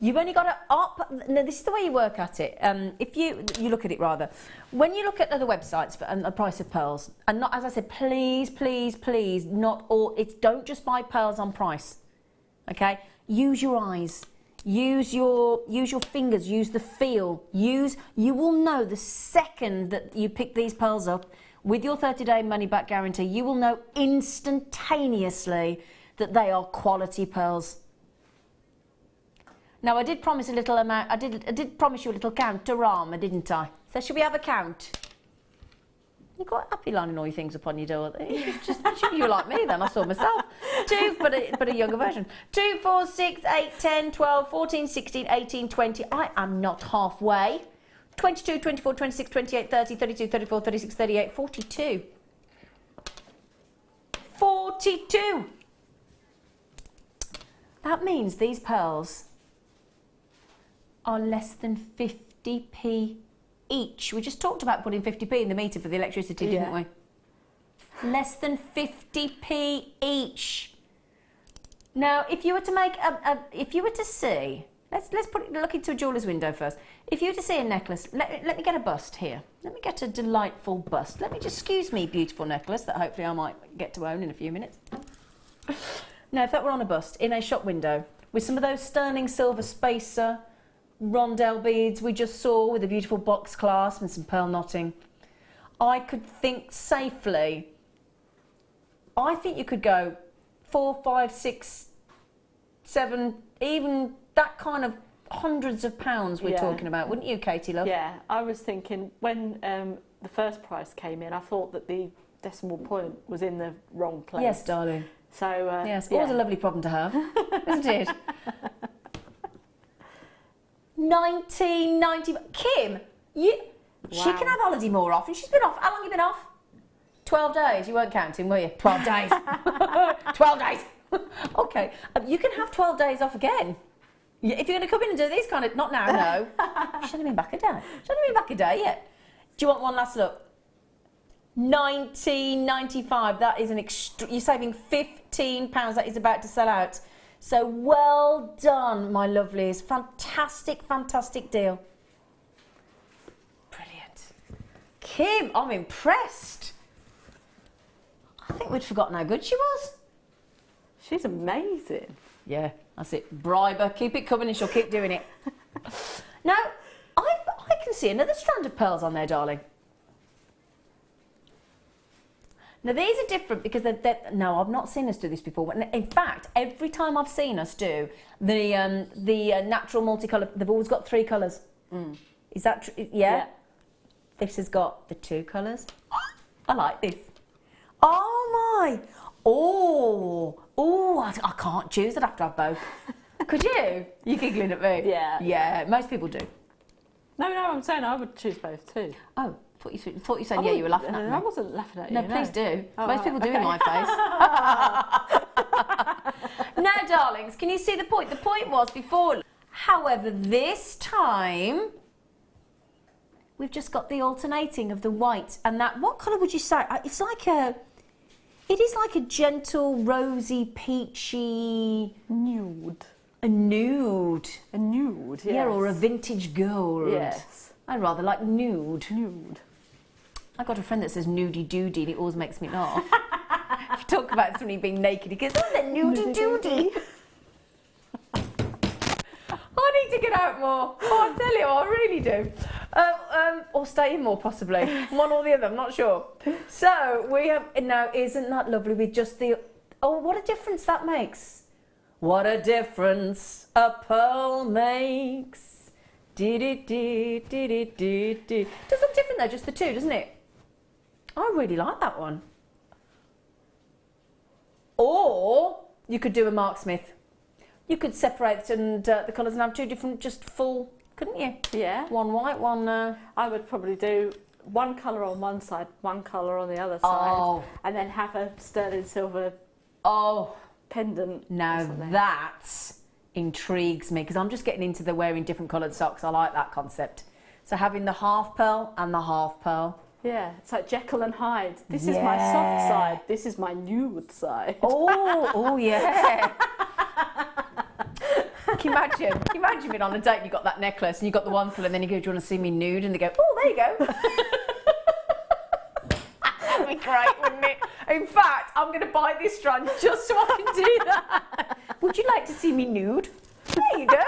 You've only got to up. No, this is the way you work at it. If you look at it rather, when you look at other websites for the price of pearls, and not, as I said, please, please, please, not all. Don't just buy pearls on price. Okay, use your eyes, use your fingers, use the feel. You will know the second that you pick these pearls up with your 30-day money-back guarantee. You will know instantaneously that they are quality pearls. Now, I did promise a little amount, I did promise you a little counterarm, didn't I? So should we have a count? You're quite happy lining all your things upon your door. You were like me then, I saw myself. 2, but a younger version. 2, 4, 6, 8, 10, 12, 14, 16, 18, 20. I am not halfway. 22, 24, 26, 28, 30, 32, 34, 36, 38, 42. 42. That means these pearls are less than 50p each. We just talked about putting 50p in the meter for the electricity, didn't we? Less than 50p each. Now, if you were to make if you were to see, let's look into a jeweller's window first. If you were to see a necklace, let me get a bust here. Let me get a delightful bust. Let me just, excuse me, beautiful necklace that hopefully I might get to own in a few minutes. Now, if that were on a bust in a shop window with some of those sterling silver spacer rondelle beads we just saw with a beautiful box clasp and some pearl knotting, I could think safely, I think you could go 4, 5, 6, 7, even that kind of hundreds of pounds we're talking about, wouldn't you, Katie, love? Yeah, I was thinking when the first price came in, I thought that the decimal point was in the wrong place. Yes, darling. So yes, always a lovely problem to have, isn't it? 1990. Kim, she can have holiday more often. She's been off. How long have you been off? 12 days. You weren't counting, were you? 12 days. 12 days. Okay. You can have 12 days off again. If you're going to come in and do these kind of... Not now, no. She hasn't been back a day. She hasn't been back a day yet. Do you want one last look? 1995. That is you're saving £15. That is about to sell out. So well done, my lovelies. Fantastic, fantastic deal. Brilliant. Kim, I'm impressed. I think we'd forgotten how good she was. She's amazing. Yeah, that's it. Bribe her, keep it coming and she'll keep doing it. Now, I can see another strand of pearls on there, darling. Now, these are different because no, I've not seen us do this before. In fact, every time I've seen us do the natural multicolour, they've always got 3 colours. Mm. Is that true? Yeah? This has got the 2 colours. I like this. Oh, my. Oh, I can't choose. I'd have to have both. Could you? You're giggling at me? Yeah. Yeah, most people do. No, I'm saying I would choose both too. Oh. Thought you said you were laughing at me. I wasn't laughing at you. No, please do. Oh, most people do in my face. Now, darlings, can you see the point? The point was before. However, this time we've just got the alternating of the white and that. What colour would you say? It is like a gentle, rosy, peachy nude. A nude. A nude. Yes. Yeah, or a vintage gold. Yes. I rather like nude. Nude. I've got a friend that says nudie doodie and it always makes me laugh. If you talk about somebody being naked, he goes, oh, they're nudie doodie. I need to get out more. Oh, I tell you, I really do. Or stay in more, possibly. One or the other, I'm not sure. So, we have, now, isn't that lovely with just the, oh, what a difference that makes. What a difference a pearl makes. Does look different though, just the 2, doesn't it? I really like that one. Or you could do a Mark Smith. You could separate and the colours and have 2 different, just full, couldn't you? Yeah. One white, one... I would probably do one colour on one side, one colour on the other side, and then have a sterling silver pendant. Now that intrigues me because I'm just getting into the wearing different coloured socks. I like that concept. So having the half pearl and the half pearl. Yeah, it's like Jekyll and Hyde. This is my soft side. This is my nude side. Oh, yeah. Can you imagine being on a date and you got that necklace and you got the one colour and then you go, do you want to see me nude? And they go, oh, there you go. That'd be great, wouldn't it? In fact, I'm going to buy this strand just so I can do that. Would you like to see me nude? There you go.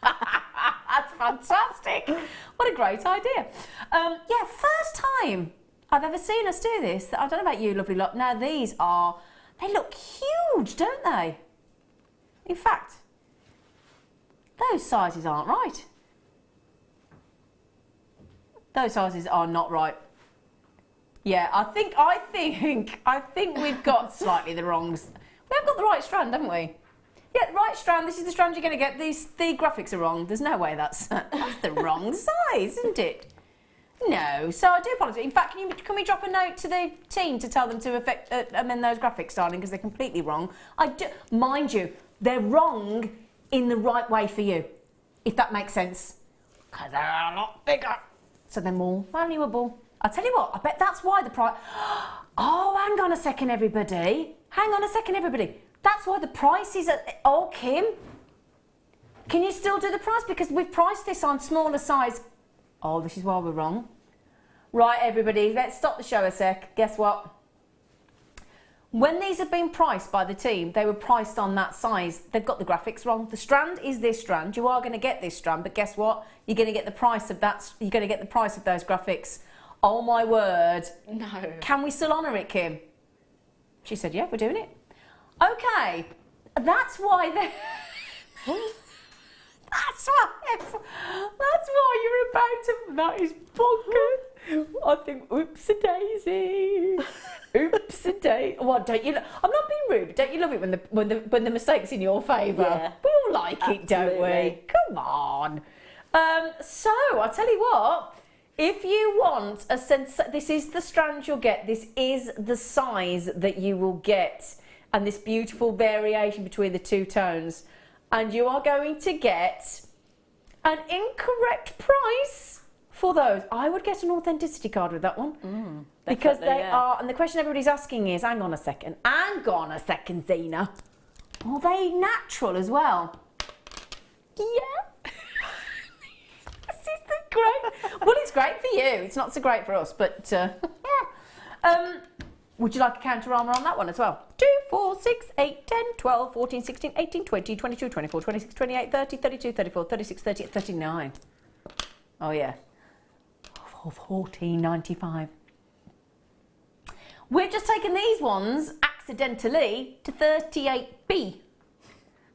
That's fantastic. What a great idea. Yeah, first time I've ever seen us do this. I don't know about you, lovely lot. Now, they look huge, don't they? In fact, Those sizes aren't right. Those sizes are not right. Yeah, I think we've got slightly the wrongs. We have got the right strand, haven't we? Yeah, right strand. This is the strand you're going to get. The graphics are wrong. There's no way that's the wrong size, isn't it? No. So I do apologise. In fact, can we drop a note to the team to tell them to amend those graphics, darling, because they're completely wrong. Mind you, they're wrong in the right way for you, if that makes sense. Because they're a lot bigger, so they're more valuable. I'll tell you what. I bet that's why the price. Oh, hang on a second, everybody. Hang on a second, everybody. That's why the price is at... Oh, Kim, can you still do the price? Because we've priced this on smaller size. Oh, this is why we're wrong. Right, everybody, let's stop the show a sec. Guess what? When these have been priced by the team, they were priced on that size. They've got the graphics wrong. The strand is this strand. You are going to get this strand, but guess what? You're going to get the price of that. You're going to get the price of those graphics. Oh, my word. No. Can we still honour it, Kim? She said, yeah, we're doing it. Okay, that's why they... That's why you're about to... That is bonkers. I think, oops-a-daisy. Oops-a-daisy. What, don't you... I'm not being rude, but don't you love it when the mistake's in your favour? Yeah. We all like it, don't we? Come on. So, I'll tell you what. If you want a sense... This is the strand you'll get. This is the size that you will get. And this beautiful variation between the two tones. And you are going to get an incorrect price for those. I would get an authenticity card with that one. Because they are, and the question everybody's asking is, hang on a second, Zena. Are they natural as well? Yeah. This is the great. Well, it's great for you. It's not so great for us, but would you like a counter armour on that one as well? 2, 4, 6, 8, 10, 12, 14, 16, 18, 20, 22, 24, 26, 28, 30, 32, 34, 36, 38, 39. Oh, yeah. $14.95. We've just taken these ones accidentally to 38B.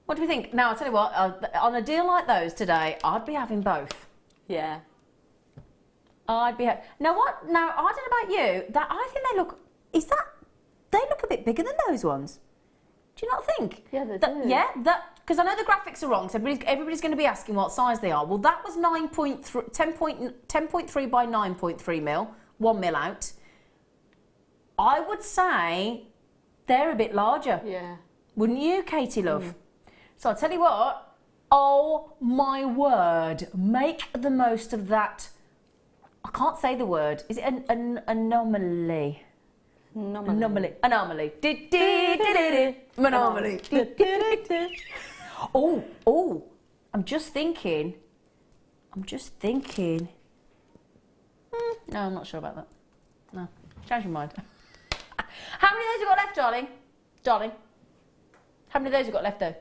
What do we think? Now, I'll tell you what, on a deal like those today, I'd be having both. Yeah. I'd be... Now, what? Now, I don't know about you. I think they look... They look a bit bigger than those ones. Do you not think? Yeah, they do. Yeah, because I know the graphics are wrong, so everybody's going to be asking what size they are. Well, that was 10.3 by 9.3 mil, 1 mil out. I would say they're a bit larger. Yeah. Wouldn't you, Katie, love? So I'll tell you what, oh my word, make the most of that. I can't say the word. Is it an anomaly? Anomaly. Anomaly. Anomaly. Oh, I'm just thinking. No, I'm not sure about that. No, change your mind. How many of those have you got left, darling? Darling? How many of those have you got left, though?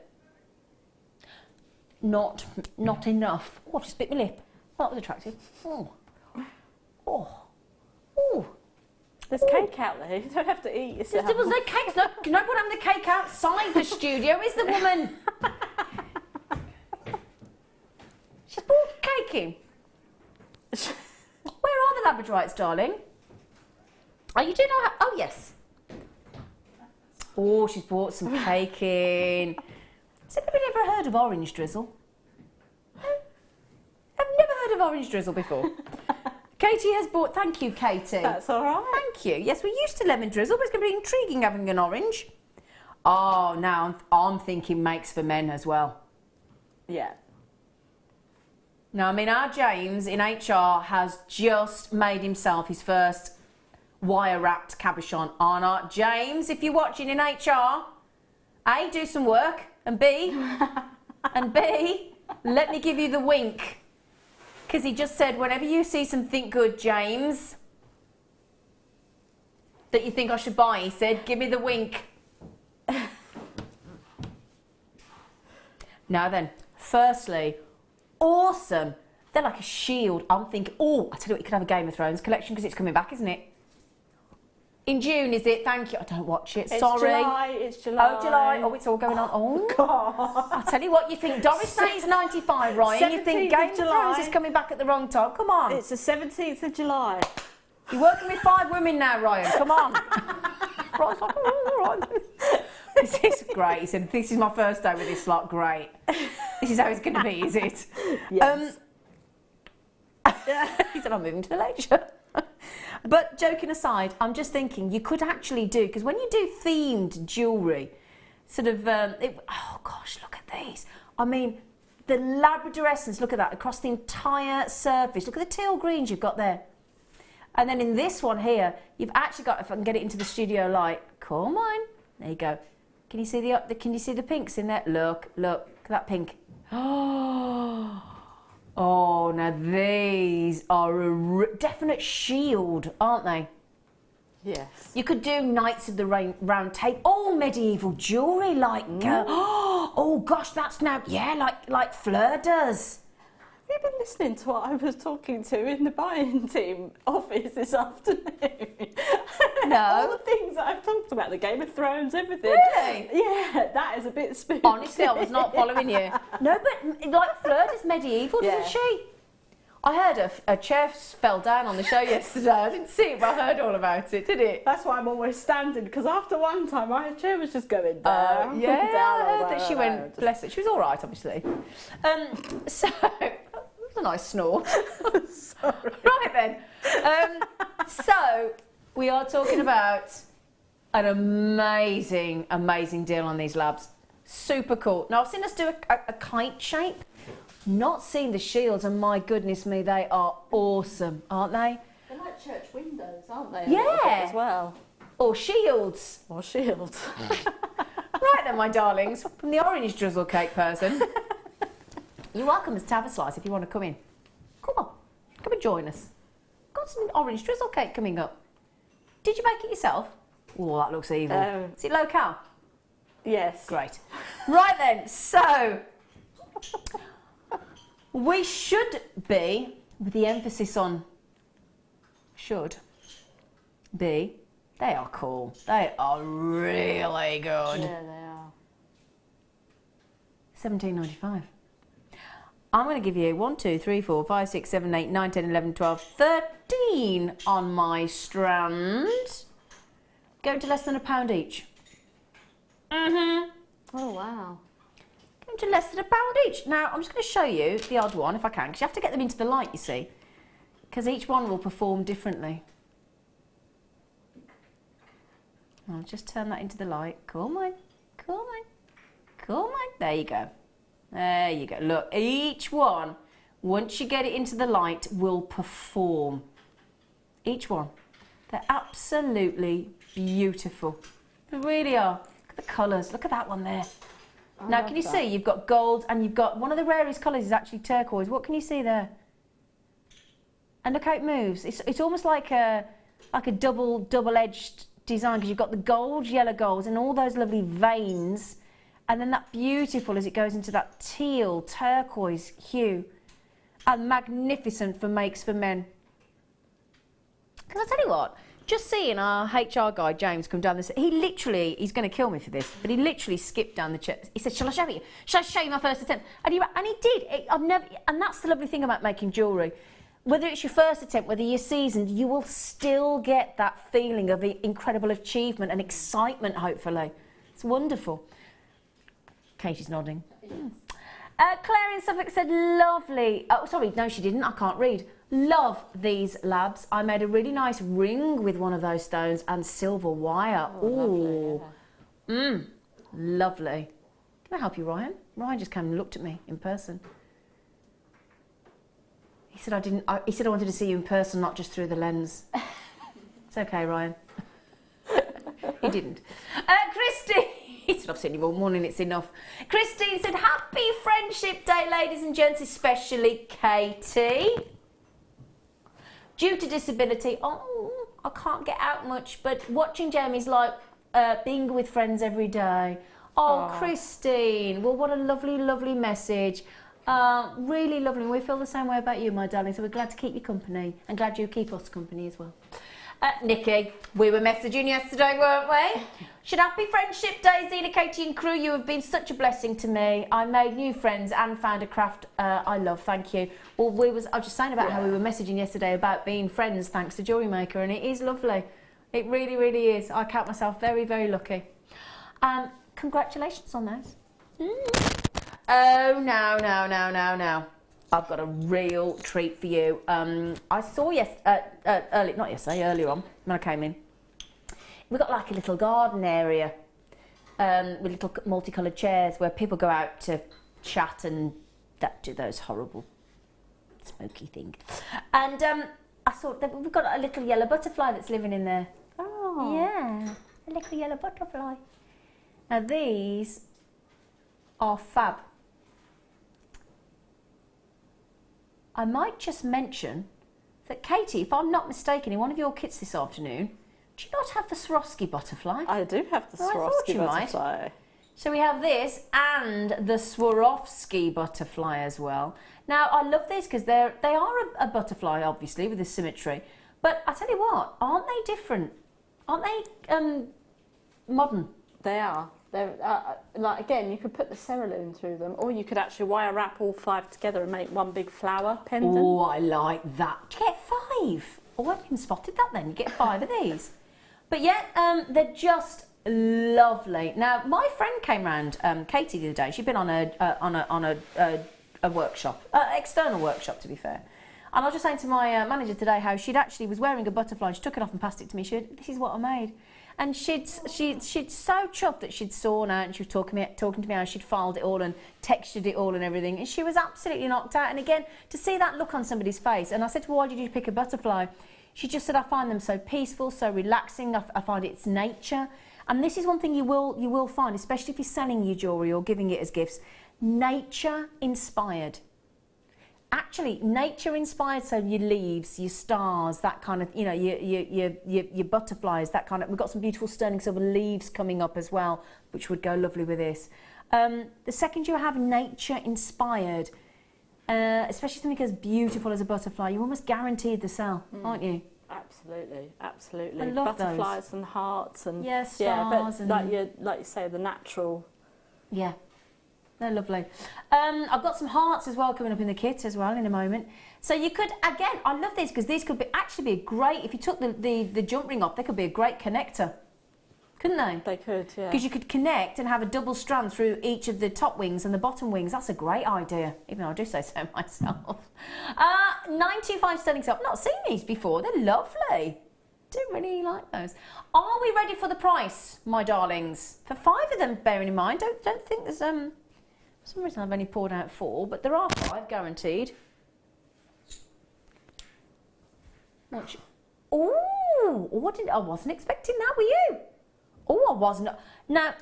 Not enough. Oh, I've just bit my lip. Well, that was attractive. Oh. There's cake out there. You don't have to eat yourself. There was no cake. No one having the cake outside the studio. Is the woman? She's brought cake in. Where are the Labradorites, darling? Oh, you do know how... Oh, yes. Oh, she's brought some cake in. Has anybody ever heard of orange drizzle? I've never heard of orange drizzle before. Katie has bought... Thank you, Katie. That's all right. Thank you. Yes, we're used to lemon drizzle, but it's going to be intriguing having an orange. Oh, now I'm thinking makes for men as well. Yeah. Now, I mean, our James in HR has just made himself his first wire-wrapped cabochon on our... James, if you're watching in HR, A, do some work, and B, let me give you the wink. Because he just said, whenever you see something good, James, that you think I should buy, he said, give me the wink. Now then, firstly, awesome. They're like a shield. I'm thinking, oh, I tell you what, you could have a Game of Thrones collection because it's coming back, isn't it? In June, is it? Thank you. I don't watch it. It's Sorry. July. It's July. Oh, July. Oh, it's all going on. Oh, God. I'll tell you what, you think Doris Day is 95, Ryan. You think 17th Game of of Thrones July. is coming back at the wrong time. Come on. It's the 17th of July. You're working with 5 women now, Ryan. Come on. Right, like, oh, all right. This is great. He said, this is my first day with this lot. Great. This is how it's going to be, is it? Yes. He said, I'm moving to the lecture. But joking aside, I'm just thinking you could actually do, because when you do themed jewellery, sort of, oh gosh, look at these. I mean, the Labrador essence, look at that, across the entire surface. Look at the teal greens you've got there. And then in this one here, you've actually got, if I can get it into the studio light, come on, there you go. Can you see the pinks in there? Look at that pink. Oh, now these are a definite shield, aren't they? Yes. You could do Knights of the Round Table, all medieval jewellery, like, oh gosh, that's now, yeah, like Fleur does. Have you been listening to what I was talking to in the buying team office this afternoon? No. All the things that I've talked about, the Game of Thrones, everything. Really? Yeah, that is a bit spooky. Honestly, I was not following you. No, but like Fleur does medieval, doesn't she? I heard a chair fell down on the show yesterday. I didn't see it, but I heard all about it, did it? That's why I'm always standing, because after one time my chair was just going down. Yeah, down, I heard that she went, just... bless her. She was all right, obviously. So, that was a nice snort. Sorry. Right then. So, we are talking about an amazing, amazing deal on these labs. Super cool. Now, I've seen us do a kite shape. Not seen the shields, and my goodness me, they are awesome, aren't they? They're like church windows, aren't they? Yeah. As well. Or shields. Or shields. Right then, my darlings, from the orange drizzle cake person. You're welcome to have a slice if you want to come in. Come on, come and join us. Got some orange drizzle cake coming up. Did you make it yourself? Oh, that looks evil. Is it low-cal? Yes. Great. Right then, so we should be, with the emphasis on should be, they are cool. They are really good. Yeah, they are. $17.95. I'm going to give you 1, 2, 3, 4, 5, 6, 7, 8, 9, 10, 11, 12, 13 on my strand. Going to less than £1 each. Oh, wow. Going to less than £1 each. Now, I'm just going to show you the odd one, if I can, because you have to get them into the light, you see, because each one will perform differently. I'll just turn that into the light. Come on, come on, come on. There you go. There you go. Look, each one, once you get it into the light, will perform. Each one. They're absolutely beautiful. They really are. Look at the colours. Look at that one there. Now, can you see? You've got gold, and you've got one of the rarest colours is actually turquoise. What can you see there? And look how it moves. It's almost like a double-edged design, because you've got the gold, yellow gold, and all those lovely veins. And then that beautiful as it goes into that teal, turquoise hue. And magnificent for makes for men. Because I tell you what, just seeing our HR guy, James, come down this, he's going to kill me for this, but he literally skipped down the chair. He said, shall I show you? Shall I show you my first attempt? And he did. And that's the lovely thing about making jewellery. Whether it's your first attempt, whether you're seasoned, you will still get that feeling of incredible achievement and excitement, hopefully. It's wonderful. Katie's nodding. Claire in Suffolk said, lovely. Oh, sorry, no, she didn't. I can't read. Love these labs. I made a really nice ring with one of those stones and silver wire. Oh, ooh. Lovely, Lovely. Can I help you, Ryan? Ryan just came and looked at me in person. He said he said I wanted to see you in person, not just through the lens. It's okay, Ryan. He didn't. Christy. He said, I've seen you all morning, it's enough. Christine said, happy Friendship Day, ladies and gents, especially Katie. Due to disability, I can't get out much, but watching Jamie's like being with friends every day. Oh, Christine, well, what a lovely, lovely message. Really lovely. We feel the same way about you, my darling, so we're glad to keep you company and glad you keep us company as well. Nikki, we were messaging yesterday, weren't we? Should happy Friendship Day, Zena, Katie and crew. You have been such a blessing to me. I made new friends and found a craft I love. Thank you. Well, I was just saying about how we were messaging yesterday about being friends thanks to Jewellery Maker, and it is lovely. It really, really is. I count myself very, very lucky. Congratulations on those. Oh, no. I've got a real treat for you. I saw earlier on when I came in. We've got like a little garden area with little multicoloured chairs where people go out to chat and do those horrible smoky things. And I saw that we've got a little yellow butterfly that's living in there. Oh. Yeah, a little yellow butterfly. Now these are fab. I might just mention that Katie, if I'm not mistaken, in one of your kits this afternoon, do you not have the Swarovski butterfly? I do have the Swarovski butterfly. Might. So we have this and the Swarovski butterfly as well. Now I love these because they are a butterfly, obviously, with the symmetry. But I tell you what, aren't they different? Aren't they modern? They are. They're like, again, you could put the cerulean through them, or you could actually wire wrap all 5 together and make one big flower pendant. Oh, I like that. Do you get 5? Oh, I hadn't even spotted that then. You get 5 of these. But yeah, they're just lovely. Now, my friend came round, Katie, the other day. She'd been on a workshop, external workshop, to be fair. And I was just saying to my manager today how she'd actually was wearing a butterfly. She took it off and passed it to me. She said, "This is what I made." And she'd so chuffed that she'd sawn out, and she was talking to me how she'd filed it all and textured it all and everything. And she was absolutely knocked out. And again, to see that look on somebody's face. And I said to her, "Why did you pick a butterfly?" She just said, "I find them so peaceful, so relaxing. I find it's nature." And this is one thing you will find, especially if you're selling your jewellery or giving it as gifts, nature inspired. Actually, nature inspired, so your leaves, your stars, that kind of, you know, your butterflies, that kind of. We've got some beautiful sterling silver leaves coming up as well, which would go lovely with this. The second you have nature inspired, especially something as beautiful as a butterfly, you're almost guaranteed the sell, aren't you? Absolutely. I love butterflies those. And hearts and stars, but and like you say, the natural. Yeah. They're lovely. I've got some hearts as well coming up in the kit as well in a moment. So you could, again, I love these because these could actually be a great, if you took the jump ring off, they could be a great connector. Couldn't they? They could, yeah. Because you could connect and have a double strand through each of the top wings and the bottom wings. That's a great idea, even though I do say so myself. 925 sterling silver. I've not seen these before. They're lovely. Do really like those. Are we ready for the price, my darlings? For 5 of them, bearing in mind, don't think there's for some reason I've only poured out 4, but there are 5 guaranteed. Oh, I wasn't expecting that, were you? Oh, I wasn't. Now,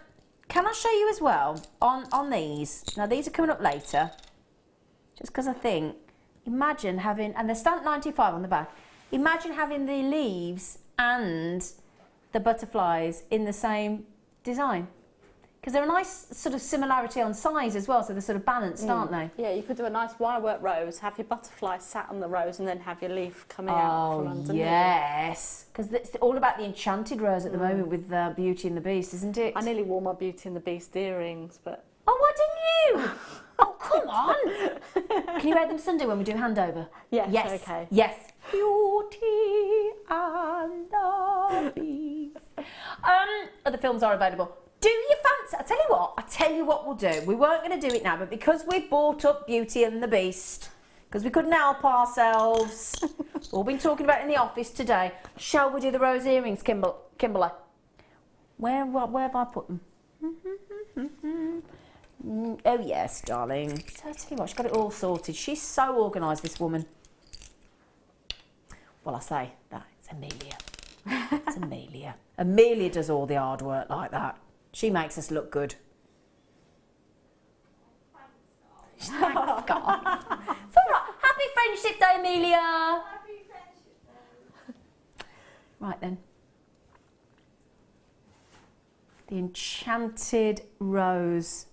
can I show you as well on these? Now, these are coming up later, just because I think, imagine having, and they're stamped 95 on the back, imagine having the leaves and the butterflies in the same design. Because they're a nice sort of similarity on size as well, so they're sort of balanced, aren't they? Yeah, you could do a nice wirework rose, have your butterfly sat on the rose, and then have your leaf coming out from underneath. Yes, because it's all about the Enchanted rose at the moment with Beauty and the Beast, isn't it? I nearly wore my Beauty and the Beast earrings, but... Oh, why didn't you? Oh, come on! Can you wear them Sunday when we do handover? Yes, okay. Yes. Beauty and the Beast. Other films are available. Do you fancy? I tell you what we'll do. We weren't going to do it now, but because we've bought up Beauty and the Beast, because we couldn't help ourselves, all been talking about it in the office today, shall we do the rose earrings, Kimberly? Where have I put them? Oh yes, darling. So I tell you what, she's got it all sorted. She's so organised, this woman. Well, I say that, it's Amelia. It's Amelia. Amelia does all the hard work like that. She makes us look good. Thanks, God. It's all right. Happy Friendship Day, Amelia. Happy Friendship Day. Right then. The Enchanted Rose.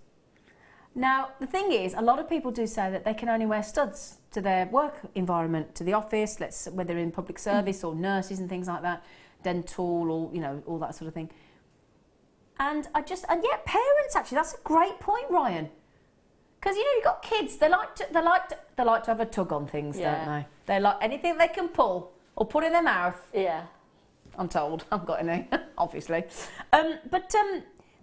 Now, the thing is, a lot of people do say that they can only wear studs to their work environment, to the office, whether in public service or nurses and things like that, dental or, you know, all that sort of thing. And yeah, parents actually, that's a great point, Ryan. Because, you know, you've got kids, they like to have a tug on things, don't they? They like anything they can pull or put in their mouth. Yeah. I'm told. I haven't got any, obviously. But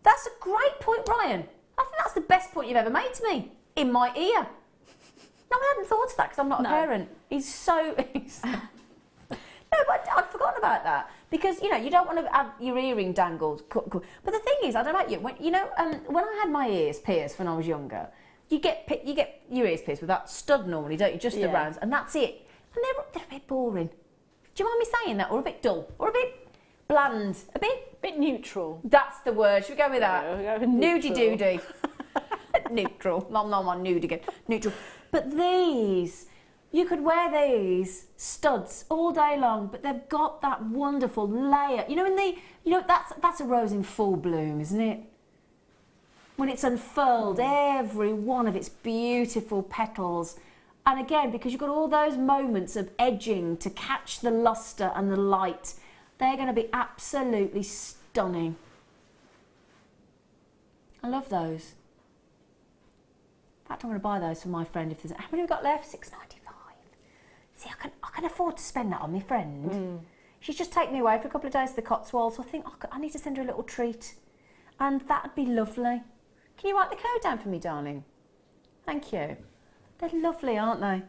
that's a great point, Ryan. I think that's the best point you've ever made to me, in my ear. No, I hadn't thought of that because I'm not a parent. He's so... No, but I'd forgotten about that. Because, you know, you don't want to have your earring dangled. But the thing is, I don't know about you, when I had my ears pierced when I was younger, you get your ears pierced with that stud normally, don't you? Just the rounds, and that's it. And they're a bit boring. Do you mind me saying that? Or a bit dull? Or a bit bland? A bit neutral. That's the word. Should we go with that? Yeah, Nudie-doody. Neutral. I'm not on nude again. Neutral. But these... You could wear these studs all day long, but they've got that wonderful layer. You know, that's a rose in full bloom, isn't it? When it's unfurled, every one of its beautiful petals. And again, because you've got all those moments of edging to catch the luster and the light, they're going to be absolutely stunning. I love those. In fact, I'm going to buy those for my friend. If there's how many have we got left? $6.95. See, I can afford to spend that on my friend. She's just taken me away for a couple of days to the Cotswolds, so I think I need to send her a little treat. And that'd be lovely. Can you write the code down for me, darling? Thank you. They're lovely, aren't they?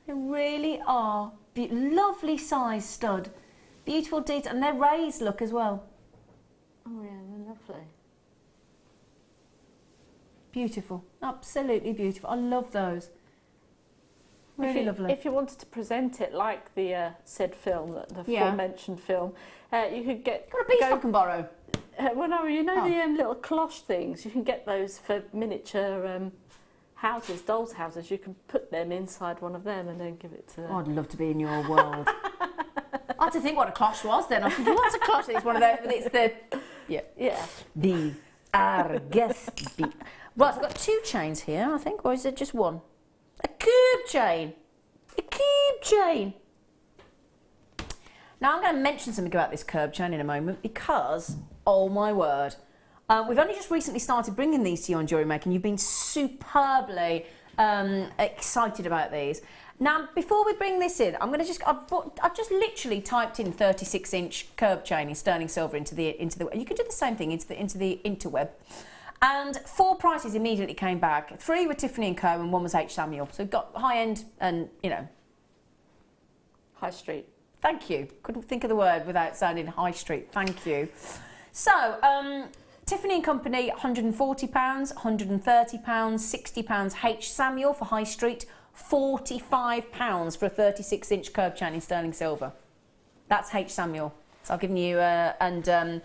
They really are. Lovely size stud. Beautiful detail. And they're raised look as well. Oh, yeah, they're lovely. Beautiful. Absolutely beautiful. I love those. Really lovely. If you wanted to present it like the said film, the aforementioned film, you could get... Got a piece I can borrow? Well, no, you know the little cloche things? You can get those for miniature houses, dolls' houses. You can put them inside one of them and then give it to... Oh, I'd love to be in your world. I had to think what a cloche was then. I was thinking, what's a cloche? It's one of those... It's the... Yeah. The Argus bead. Right, I've got 2 chains here, I think, or is it just one? A curb chain. A curb chain. Now I'm going to mention something about this curb chain in a moment because, oh my word, we've only just recently started bringing these to you on Jewellery Maker and you've been superbly excited about these. Now, before we bring this in, I've just literally typed in 36-inch curb chain in sterling silver into the. You can do the same thing into the interweb. And 4 prices immediately came back. 3 were Tiffany & Co. and 1 was H. Samuel. So we've got high end and, you know. High street. Thank you. Couldn't think of the word without sounding high street. Thank you. So, Tiffany & Company, £140, £130, £60. H. Samuel for high street, £45 for a 36-inch curb chain in sterling silver. That's H. Samuel. So I've given you, and there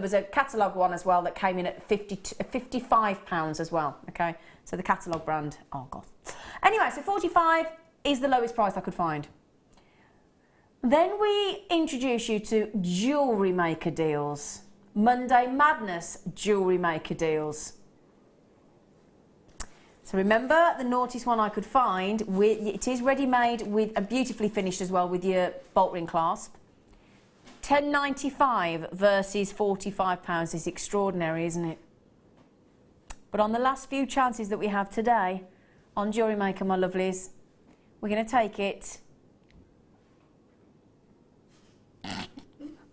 was a catalogue one as well that came in at £55 as well, okay? So the catalogue brand, oh God. Anyway, so 45 is the lowest price I could find. Then we introduce you to Jewellery Maker deals. Monday Madness Jewellery Maker deals. So remember, the naughtiest one I could find, it is ready-made with and beautifully finished as well with your bolt ring clasp. £10.95 versus £45 is extraordinary, isn't it? But on the last few chances that we have today on Jewellery Maker, my lovelies, we're going to take it.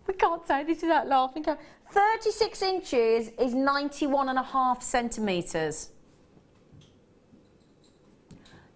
We can't say this without laughing. 36 inches is 91.5 centimetres.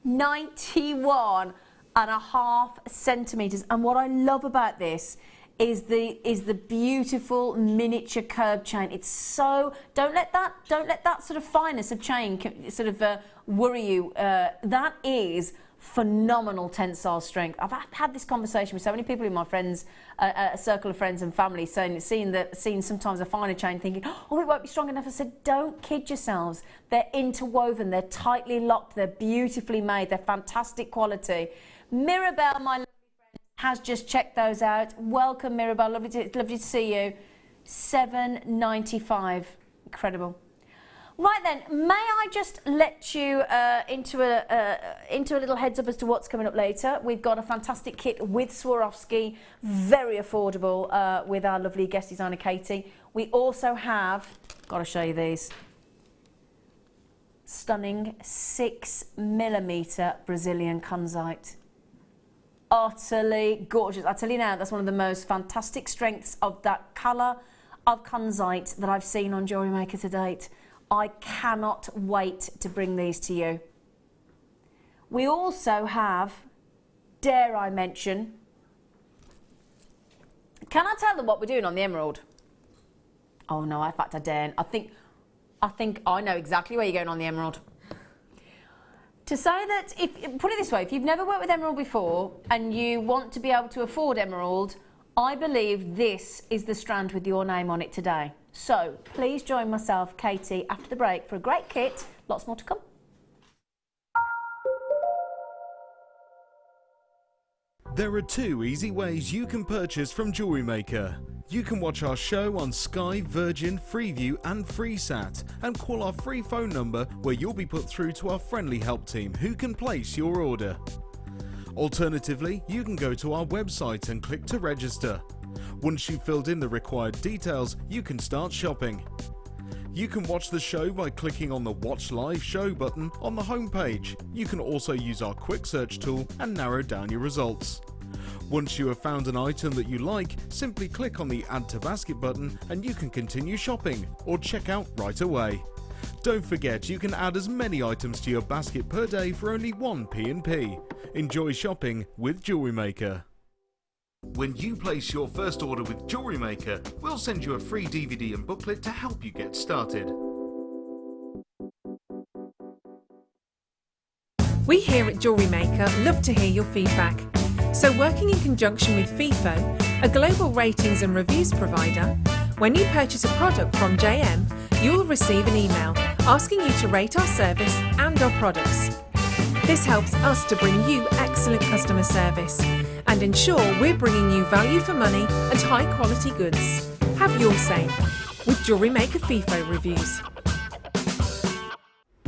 91.5 centimetres. And what I love about this is the beautiful miniature curb chain. It's so don't let that sort of fineness of chain sort of worry you. That is phenomenal tensile strength. I've had this conversation with so many people in my friends, a circle of friends and family, seeing sometimes a finer chain, thinking, oh, it won't be strong enough. I said, don't kid yourselves. They're interwoven. They're tightly locked. They're beautifully made. They're fantastic quality. Mirabelle, my lovely friend, has just checked those out. Welcome, Mirabelle. Lovely to see you. £7.95. Incredible. Right then, may I just let you into a little heads up as to what's coming up later. We've got a fantastic kit with Swarovski, very affordable, with our lovely guest designer Katie. We also have, got to show you these, stunning 6mm Brazilian kunzite. Utterly gorgeous. I tell you now, that's one of the most fantastic strengths of that colour of kunzite that I've seen on Jewellery Maker to date. I cannot wait to bring these to you. We also have, dare I mention, can I tell them what we're doing on the emerald? Oh no, in fact I daren't. I think I know exactly where you're going on the emerald. To say that, put it this way, if you've never worked with emerald before and you want to be able to afford emerald, I believe this is the strand with your name on it today. So please join myself, Katie, after the break for a great kit. Lots more to come. There are 2 easy ways you can purchase from Jewellery Maker. You can watch our show on Sky, Virgin, Freeview and FreeSat and call our free phone number where you'll be put through to our friendly help team who can place your order. Alternatively, you can go to our website and click to register. Once you've filled in the required details, you can start shopping. You can watch the show by clicking on the Watch Live Show button on the homepage. You can also use our quick search tool and narrow down your results. Once you have found an item that you like, simply click on the Add to Basket button and you can continue shopping or check out right away. Don't forget, you can add as many items to your basket per day for only 1 P&P. Enjoy shopping with Jewellery Maker. When you place your first order with Jewellery Maker, we'll send you a free DVD and booklet to help you get started. We here at Jewellery Maker love to hear your feedback. So working in conjunction with FIFO, a global ratings and reviews provider, when you purchase a product from JM, you'll receive an email asking you to rate our service and our products. This helps us to bring you excellent customer service and ensure we're bringing you value for money and high quality goods. Have your say with Jewellery Maker FIFO reviews.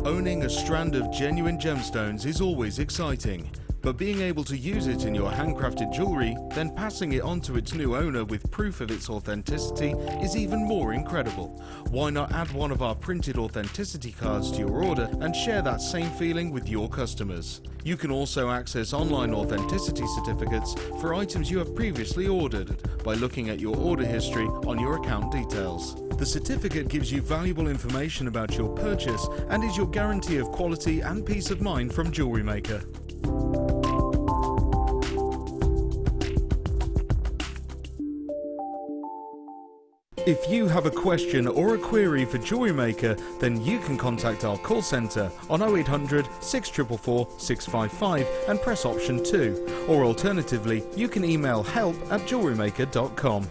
Owning a strand of genuine gemstones is always exciting, but being able to use it in your handcrafted jewellery, then passing it on to its new owner with proof of its authenticity is even more incredible. Why not add one of our printed authenticity cards to your order and share that same feeling with your customers? You can also access online authenticity certificates for items you have previously ordered by looking at your order history on your account details. The certificate gives you valuable information about your purchase and is your guarantee of quality and peace of mind from Jewellery Maker. If you have a question or a query for Jewellery Maker, then you can contact our call centre on 0800 644 655 and press option 2, or alternatively you can email help@jewellerymaker.com.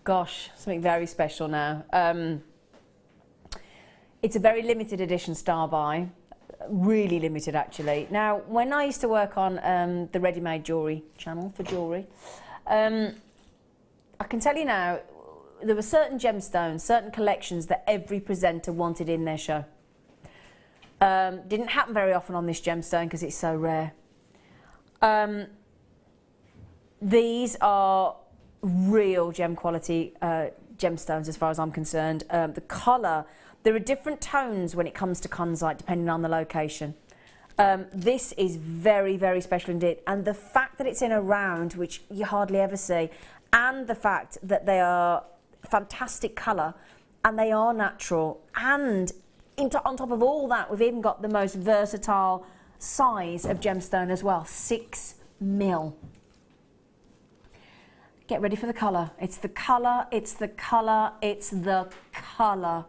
Gosh, something very special now. It's a very limited edition star buy, really limited actually. Now, when I used to work on the ready-made jewellery channel for jewellery, I can tell you now, there were certain gemstones, certain collections that every presenter wanted in their show. Didn't happen very often on this gemstone because it's so rare. These are real gem quality gemstones as far as I'm concerned. The colour, there are different tones when it comes to kunzite depending on the location. This is very, very special indeed. And the fact that it's in a round, which you hardly ever see, and the fact that they are fantastic colour and they are natural, and on top of all that, we've even got the most versatile size of gemstone as well, 6mm. Get ready for the colour. It's the colour, it's the colour, it's the colour.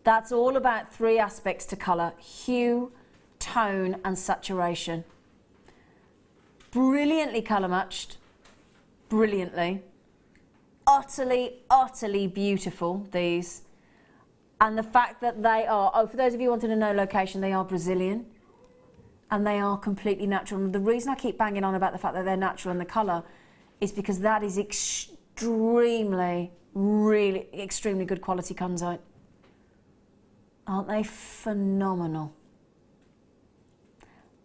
That's all about 3 aspects to colour: hue, tone and saturation. Brilliantly colour matched, brilliantly. Utterly, utterly beautiful, these. And the fact that they are, oh, for those of you wanting to know location, they are Brazilian and they are completely natural. And the reason I keep banging on about the fact that they're natural and the colour is because that is extremely, really extremely good quality kunzite. Aren't they phenomenal?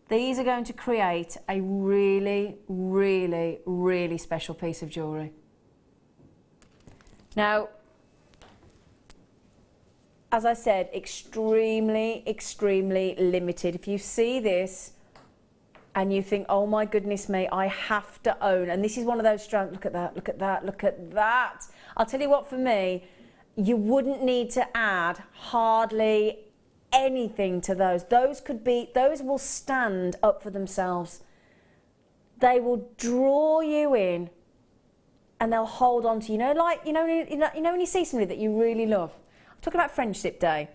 These are going to create a really, really, really special piece of jewellery. Now, as I said, extremely, extremely limited. If you see this and you think, oh my goodness me, I have to own, and this is one of those strands, look at that, look at that, look at that. I'll tell you what, for me, you wouldn't need to add hardly anything to those. Those will stand up for themselves. They will draw you in and they'll hold on to you. Like, you know when you see somebody that you really love. Talking about Friendship Day.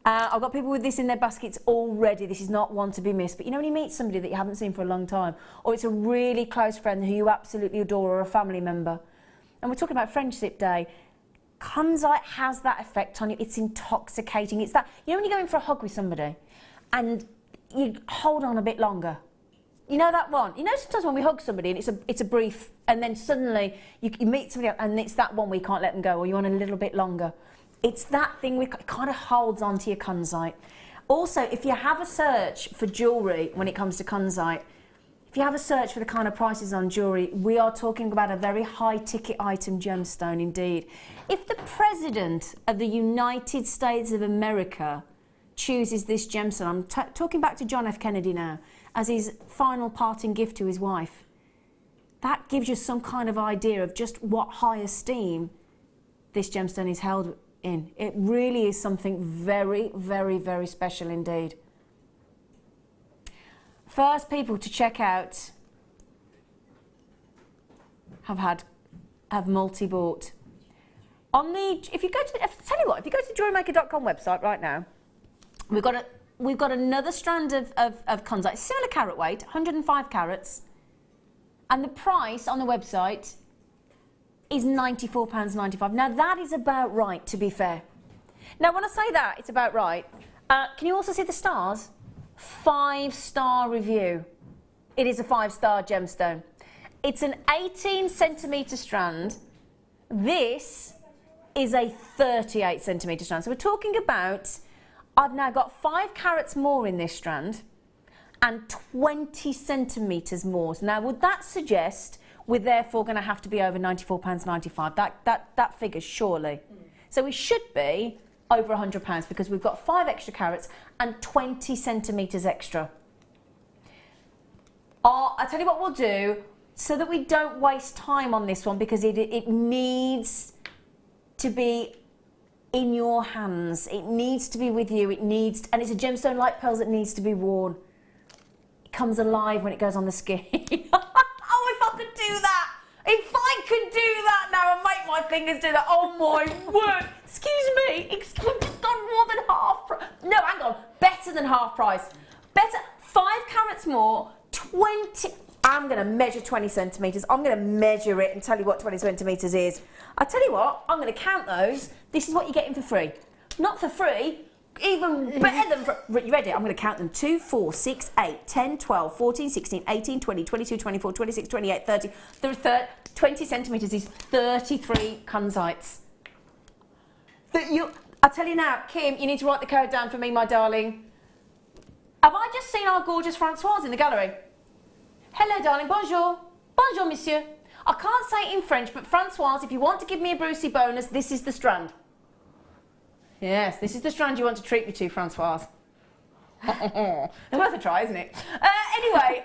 I've got people with this in their baskets already. This is not one to be missed. But you know when you meet somebody that you haven't seen for a long time, or it's a really close friend who you absolutely adore, or a family member, and we're talking about Friendship Day, kunzite has that effect on you. It's intoxicating. It's that, you know when you go in for a hug with somebody and you hold on a bit longer. You know that one? You know sometimes when we hug somebody and it's a brief, and then suddenly you meet somebody else and it's that one we can't let them go, or you want a little bit longer. It's that thing, it kind of holds on to your kunzite. Also, if you have a search for jewellery when it comes to kunzite, if you have a search for the kind of prices on jewellery, we are talking about a very high ticket item gemstone indeed. If the President of the United States of America chooses this gemstone, I'm talking back to John F. Kennedy now, as his final parting gift to his wife, that gives you some kind of idea of just what high esteem this gemstone is held in. It really is something very, very, very special indeed. First people to check out have multi-bought. If you go to the JewelleryMaker.com website right now, we've got another strand of kunzite, similar carat weight, 105 carats, and the price on the website is £94.95. Now that is about right, to be fair. Now when I say that it's about right, can you also see the stars? 5-star review. It is a 5-star gemstone. It's an 18 centimetre strand. This is a 38 centimetre strand. So we're talking about, I've now got 5 carats more in this strand and 20 centimetres more. Now would that suggest we're therefore going to have to be over £94.95? That figure, surely. So we should be over £100 because we've got 5 extra carats and 20 centimetres extra. I'll tell you what we'll do, so that we don't waste time on this one, because it needs to be in your hands. It needs to be with you. And it's a gemstone like pearls that needs to be worn. It comes alive when it goes on the skin. Oh, if I could do that! If I could do that now and make my fingers do that, oh my word! Excuse me, we've just gone more than half price. No, hang on, better than half price. Better, 5 carats more, 20. I'm going to measure 20 centimetres. I'm going to measure it and tell you what 20 centimetres is. I tell you what, I'm going to count those. This is what you're getting for free. Not for free, even better than for... You ready? I'm going to count them. 2, 4, 6, 8, 10, 12, 14, 16, 18, 20, 22, 24, 26, 28, 30. 20 centimetres is 33 kunzites. I'll tell you now, Kim, you need to write the code down for me, my darling. Have I just seen our gorgeous Francoise in the gallery? Hello, darling. Bonjour. Bonjour, monsieur. I can't say it in French, but Francoise, if you want to give me a Brucey bonus, this is the strand. Yes, this is the strand you want to treat me to, Francoise. It's worth a try, isn't it? Anyway,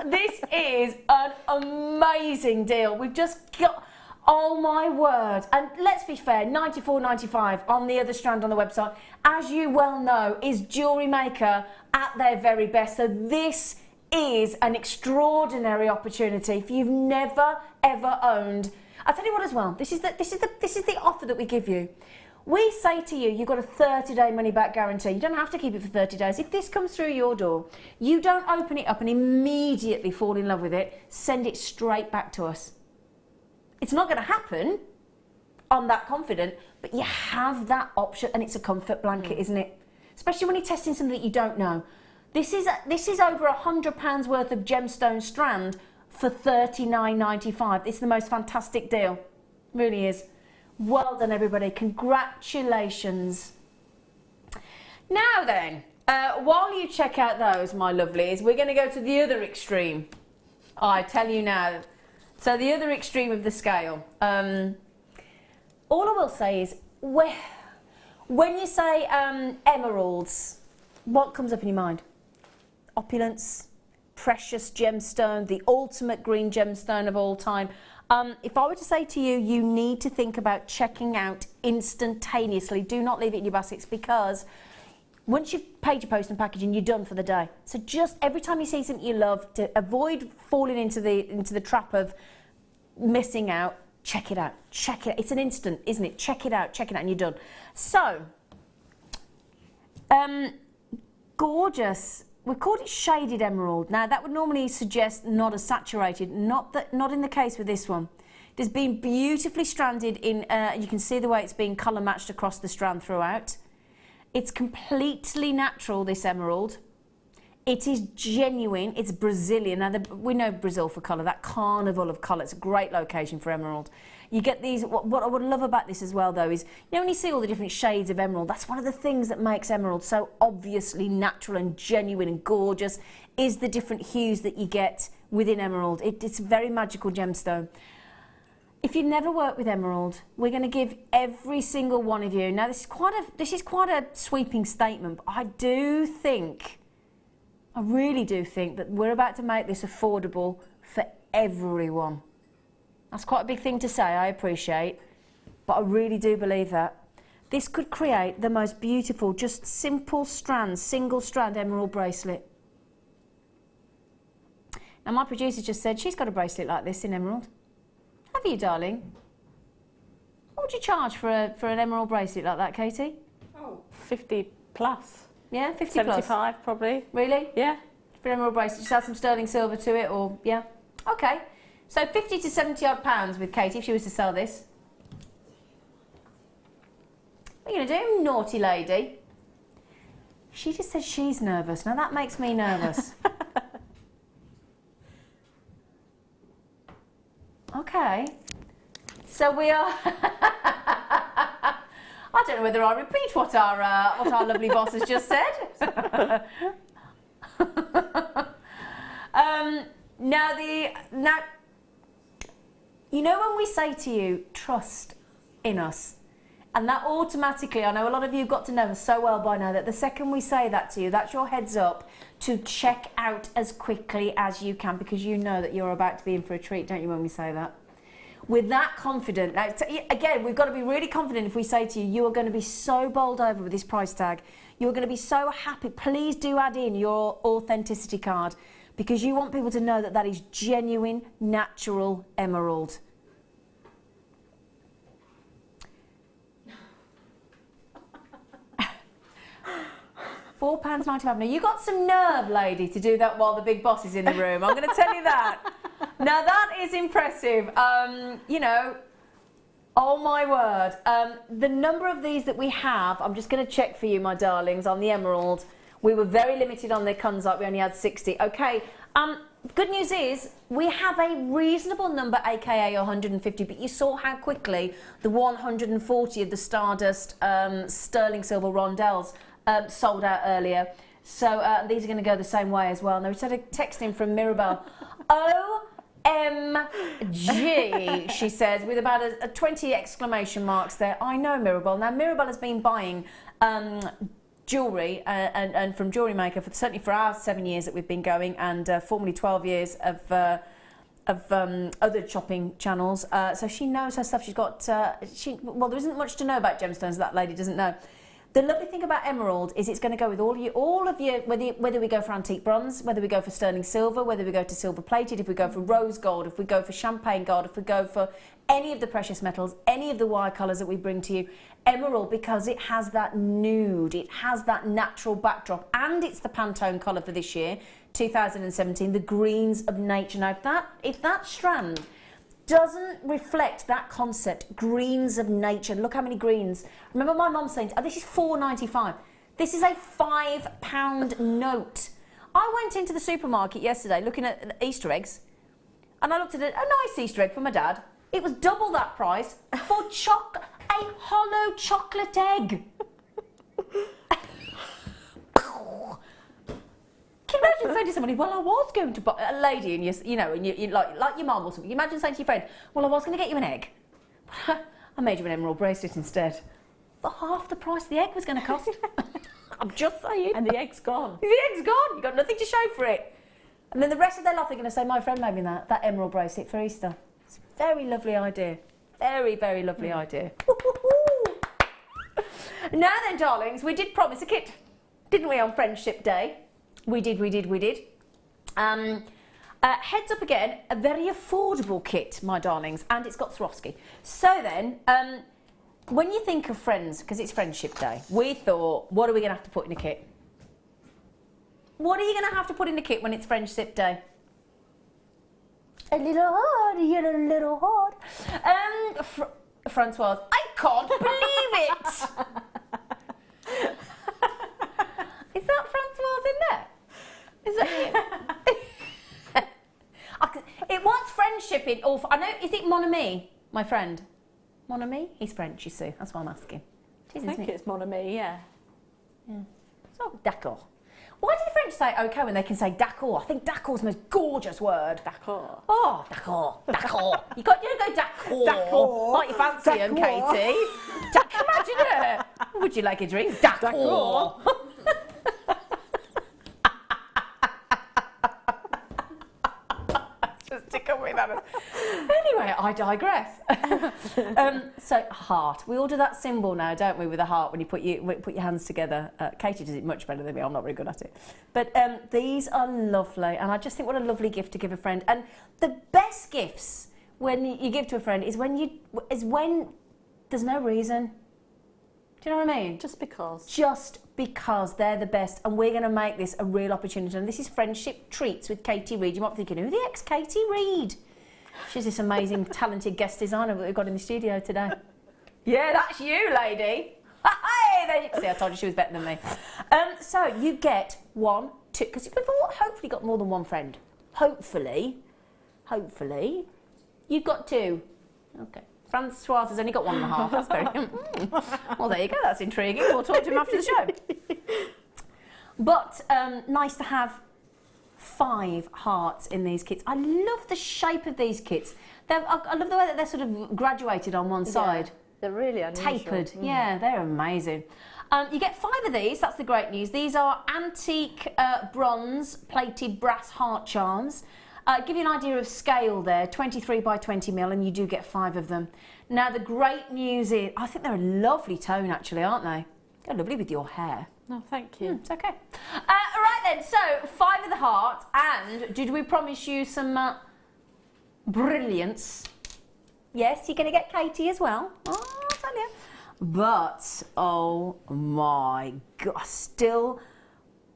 this is an amazing deal. We've just got, oh my word. And let's be fair, $94.95 on the other strand on the website, as you well know, is Jewellery Maker at their very best. So this is an extraordinary opportunity. If you've never ever owned, I'll tell you what as well, this is the offer that we give you. We say to you, you've got a 30-day money-back guarantee. You don't have to keep it for 30 days. If this comes through your door, you don't open it up and immediately fall in love with it. Send it straight back to us. It's not going to happen. I'm that confident, but you have that option, and it's a comfort blanket, isn't it? Especially when you're testing something that you don't know. This is over £100 worth of gemstone strand for $39.95. It's the most fantastic deal. It really is. Well done, everybody. Congratulations. Now then, while you check out those, my lovelies, we're going to go to the other extreme. I tell you now. So the other extreme of the scale. All I will say is, when you say emeralds, what comes up in your mind? Opulence, precious gemstone, the ultimate green gemstone of all time. If I were to say to you, you need to think about checking out instantaneously. Do not leave it in your baskets, because once you've paid your post and packaging, you're done for the day. So just every time you see something you love, to avoid falling into the trap of missing out, check it out. Check it out. It's an instant, isn't it? Check it out, and you're done. So, gorgeous. We've called it shaded emerald. Now that would normally suggest not as saturated, not in the case with this one. It has been beautifully stranded in, you can see the way it's been colour matched across the strand throughout. It's completely natural, this emerald. It is genuine, it's Brazilian. Now we know Brazil for colour, that carnival of colour, it's a great location for emerald. You get these, what I would love about this as well though is, you know, when you see all the different shades of emerald, that's one of the things that makes emerald so obviously natural and genuine and gorgeous, is the different hues that you get within emerald. It's a very magical gemstone. If you've never worked with emerald, we're going to give every single one of you, now this is quite a sweeping statement, but I really do think that we're about to make this affordable for everyone. That's quite a big thing to say, I appreciate, but I really do believe that. This could create the most beautiful, just simple strand, single strand emerald bracelet. Now my producer just said she's got a bracelet like this in emerald. Have you, darling? What would you charge for an emerald bracelet like that, Katie? Oh, 50 plus. Yeah, 50 75 plus? probably. Really? Yeah. For an emerald bracelet, just add some sterling silver to it, or, yeah? Okay. So 50 to 70 odd pounds with Katie if she was to sell this. What are you going to do, naughty lady? She just said she's nervous. Now that makes me nervous. Okay. So we are... I don't know whether I'll repeat what our lovely boss has just said. Now, you know when we say to you, trust in us, and that automatically, I know a lot of you have got to know us so well by now that the second we say that to you, that's your heads up to check out as quickly as you can, because you know that you're about to be in for a treat, don't you, when we say that? We're that confident. Now, again, we've got to be really confident if we say to you, you are going to be so bowled over with this price tag. You're going to be so happy. Please do add in your authenticity card, because you want people to know that that is genuine, natural emerald. £4.95. Now, you got some nerve, lady, to do that while the big boss is in the room. I'm going to tell you that. Now, that is impressive. You know, oh my word. The number of these that we have, I'm just going to check for you, my darlings, on the emerald. We were very limited on the kunzite. We only had 60. Okay. Good news is we have a reasonable number, aka 150, but you saw how quickly the 140 of the Stardust sterling silver rondelles sold out earlier. So these are going to go the same way as well. Now we just had a text in from Mirabelle. OMG, she says, with about a 20 exclamation marks there. I know, Mirabelle. Now Mirabelle has been buying jewellery and from Jewellery Maker, certainly for our 7 years that we've been going, and formerly 12 years of other shopping channels. So she knows her stuff. She's got, well, there isn't much to know about gemstones that lady doesn't know. The lovely thing about emerald is it's going to go with all of your, whether we go for antique bronze, whether we go for sterling silver, whether we go to silver plated, if we go for rose gold, if we go for champagne gold, if we go for any of the precious metals, any of the wire colours that we bring to you, emerald, because it has that nude, it has that natural backdrop, and it's the Pantone colour for this year, 2017, the greens of nature. Now, if that strand doesn't reflect that concept, greens of nature. Look how many greens. Remember my mum saying, oh, this is $4.95. This is a £5 note. I went into the supermarket yesterday looking at Easter eggs, and I looked at a nice Easter egg for my dad. It was double that price for a hollow chocolate egg. Can you imagine saying to somebody, well, I was going to buy a lady, and you know, and you like your mum or something. You imagine saying to your friend, well, I was going to get you an egg, but I made you an emerald bracelet instead. For half the price the egg was going to cost. I'm just saying. And the egg's gone. The egg's gone. You've got nothing to show for it. And then the rest of their life they're going to say, my friend made me that emerald bracelet for Easter. It's a very lovely idea. Very, very lovely idea. Now then, darlings, we did promise a kit, didn't we, on Friendship Day? We did. Heads up again, a very affordable kit, my darlings, and it's got Swarovski. So then, when you think of friends, because it's Friendship Day, we thought, what are we going to have to put in a kit? What are you going to have to put in a kit when it's Friendship Day? A little hard, you're a little hard. Francoise, I can't believe it! Is that Francoise in there? Is that you? It was friendship in all. I know. Is it mon ami, my friend? Mon ami? He's French, you see. That's why I'm asking. I think it's mon ami, yeah. So d'accord. Why do the French say okay when they can say d'accord? I think d'accord's the most gorgeous word. D'accord. Oh, d'accord, d'accord. You don't go d'accord. D'accord. Like you fancy him, Katie. Imagine her. Would you like a drink? D'accord. Just tickle me that. Anyway, I digress. So heart. We all do that symbol now, don't we, with a heart when you put your hands together. Katie does it much better than me. I'm not very good at it. But these are lovely, and I just think what a lovely gift to give a friend. And the best gifts when you give to a friend is when there's no reason. Do you know what I mean? Just because. Just because they're the best, and we're going to make this a real opportunity. And this is Friendship Treats with Katie Reid. You might be thinking, who the ex Katie Reid? She's this amazing, talented guest designer that we've got in the studio today. Yeah, that's you, lady. Hey, there you can see. I told you she was better than me. So you get 1, 2, because we've all hopefully got more than one friend. Hopefully, you've got 2. Okay. Francoise has only got 1.5. That's very. Well, there you go. That's intriguing. We'll talk to him after the show. But nice to have 5 hearts in these kits. I love the shape of these kits. I love the way that they're sort of graduated on one side. They're really unusual. Tapered. Yeah, they're amazing. You get 5 of these. That's the great news. These are antique bronze plated brass heart charms. Give you an idea of scale there, 23 by 20 mil, and you do get 5 of them. Now, the great news is, I think they're a lovely tone, actually, aren't they? They're lovely with your hair. No, thank you. It's okay. Right then, so 5 of the heart, and did we promise you some brilliance? Yes, you're going to get Katie as well. Oh, I'll tell you. But, oh my God,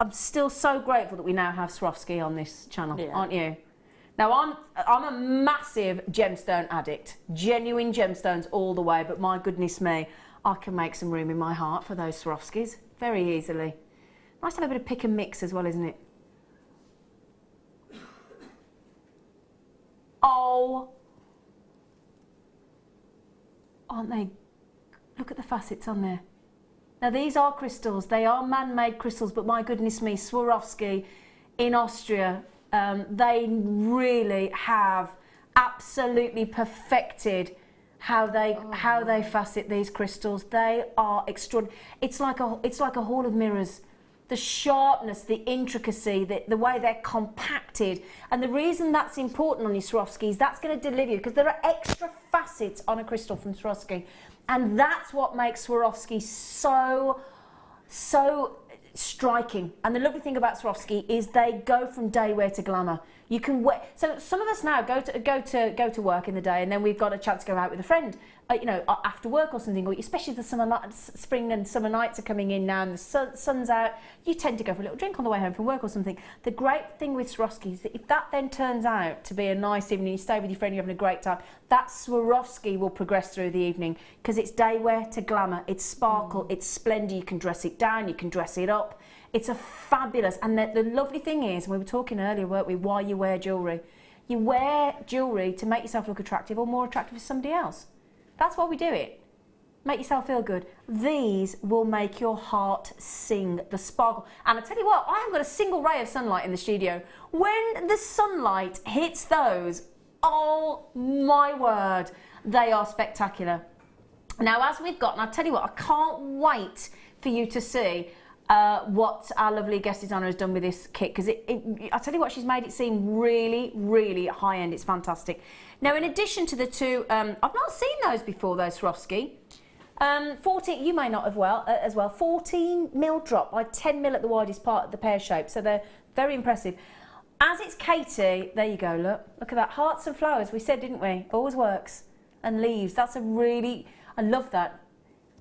I'm still so grateful that we now have Swarovski on this channel, aren't you? Now, I'm a massive gemstone addict, genuine gemstones all the way, but my goodness me, I can make some room in my heart for those Swarovskis very easily. Nice to have a bit of pick and mix as well, isn't it? Oh, aren't they? Look at the facets on there. Now, these are crystals. They are man-made crystals, but my goodness me, Swarovski in Austria, they really have absolutely perfected how they facet these crystals. They are extraordinary. It's like a hall of mirrors. The sharpness, the intricacy, the way they're compacted. And the reason that's important on your Swarovski is that's going to deliver you, because there are extra facets on a crystal from Swarovski. And that's what makes Swarovski so striking. And the lovely thing about Swarovski is they go from day wear to glamour. You can wear, so some of us now go to work in the day, and then we've got a chance to go out with a friend, you know, after work or something, or especially the spring and summer nights are coming in now, and the sun's out. You tend to go for a little drink on the way home from work or something. The great thing with Swarovski is that if that then turns out to be a nice evening, you stay with your friend, you're having a great time, that Swarovski will progress through the evening, because it's day wear to glamour. It's sparkle, it's splendid. You can dress it down, you can dress it up. It's a fabulous, and the lovely thing is, we were talking earlier, weren't we, why you wear jewellery. You wear jewellery to make yourself look attractive or more attractive to somebody else. That's why we do it. Make yourself feel good. These will make your heart sing, the sparkle. And I tell you what, I haven't got a single ray of sunlight in the studio. When the sunlight hits those, oh my word, they are spectacular. Now, as we've got, and I tell you what, I can't wait for you to see what our lovely guest designer has done with this kit, because I tell you what, she's made it seem really, really high end. It's fantastic. Now, in addition to the two, I've not seen those before, those Swarovski. 14, you may not have as well. 14 mil drop by 10 mil at the widest part of the pear shape, so they're very impressive. As it's Katie, there you go. Look at that, hearts and flowers. We said, didn't we? Always works. And leaves. That's a really, I love that.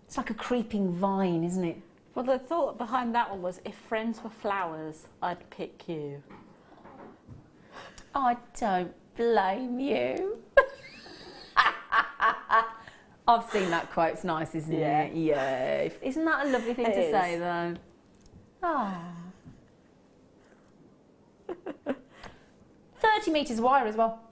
It's like a creeping vine, isn't it? Well, the thought behind that one was, if friends were flowers, I'd pick you. I don't blame you. I've seen that quote. It's nice, isn't it? Yeah. Isn't that a lovely thing to say, though? Ah. 30 metres wire as well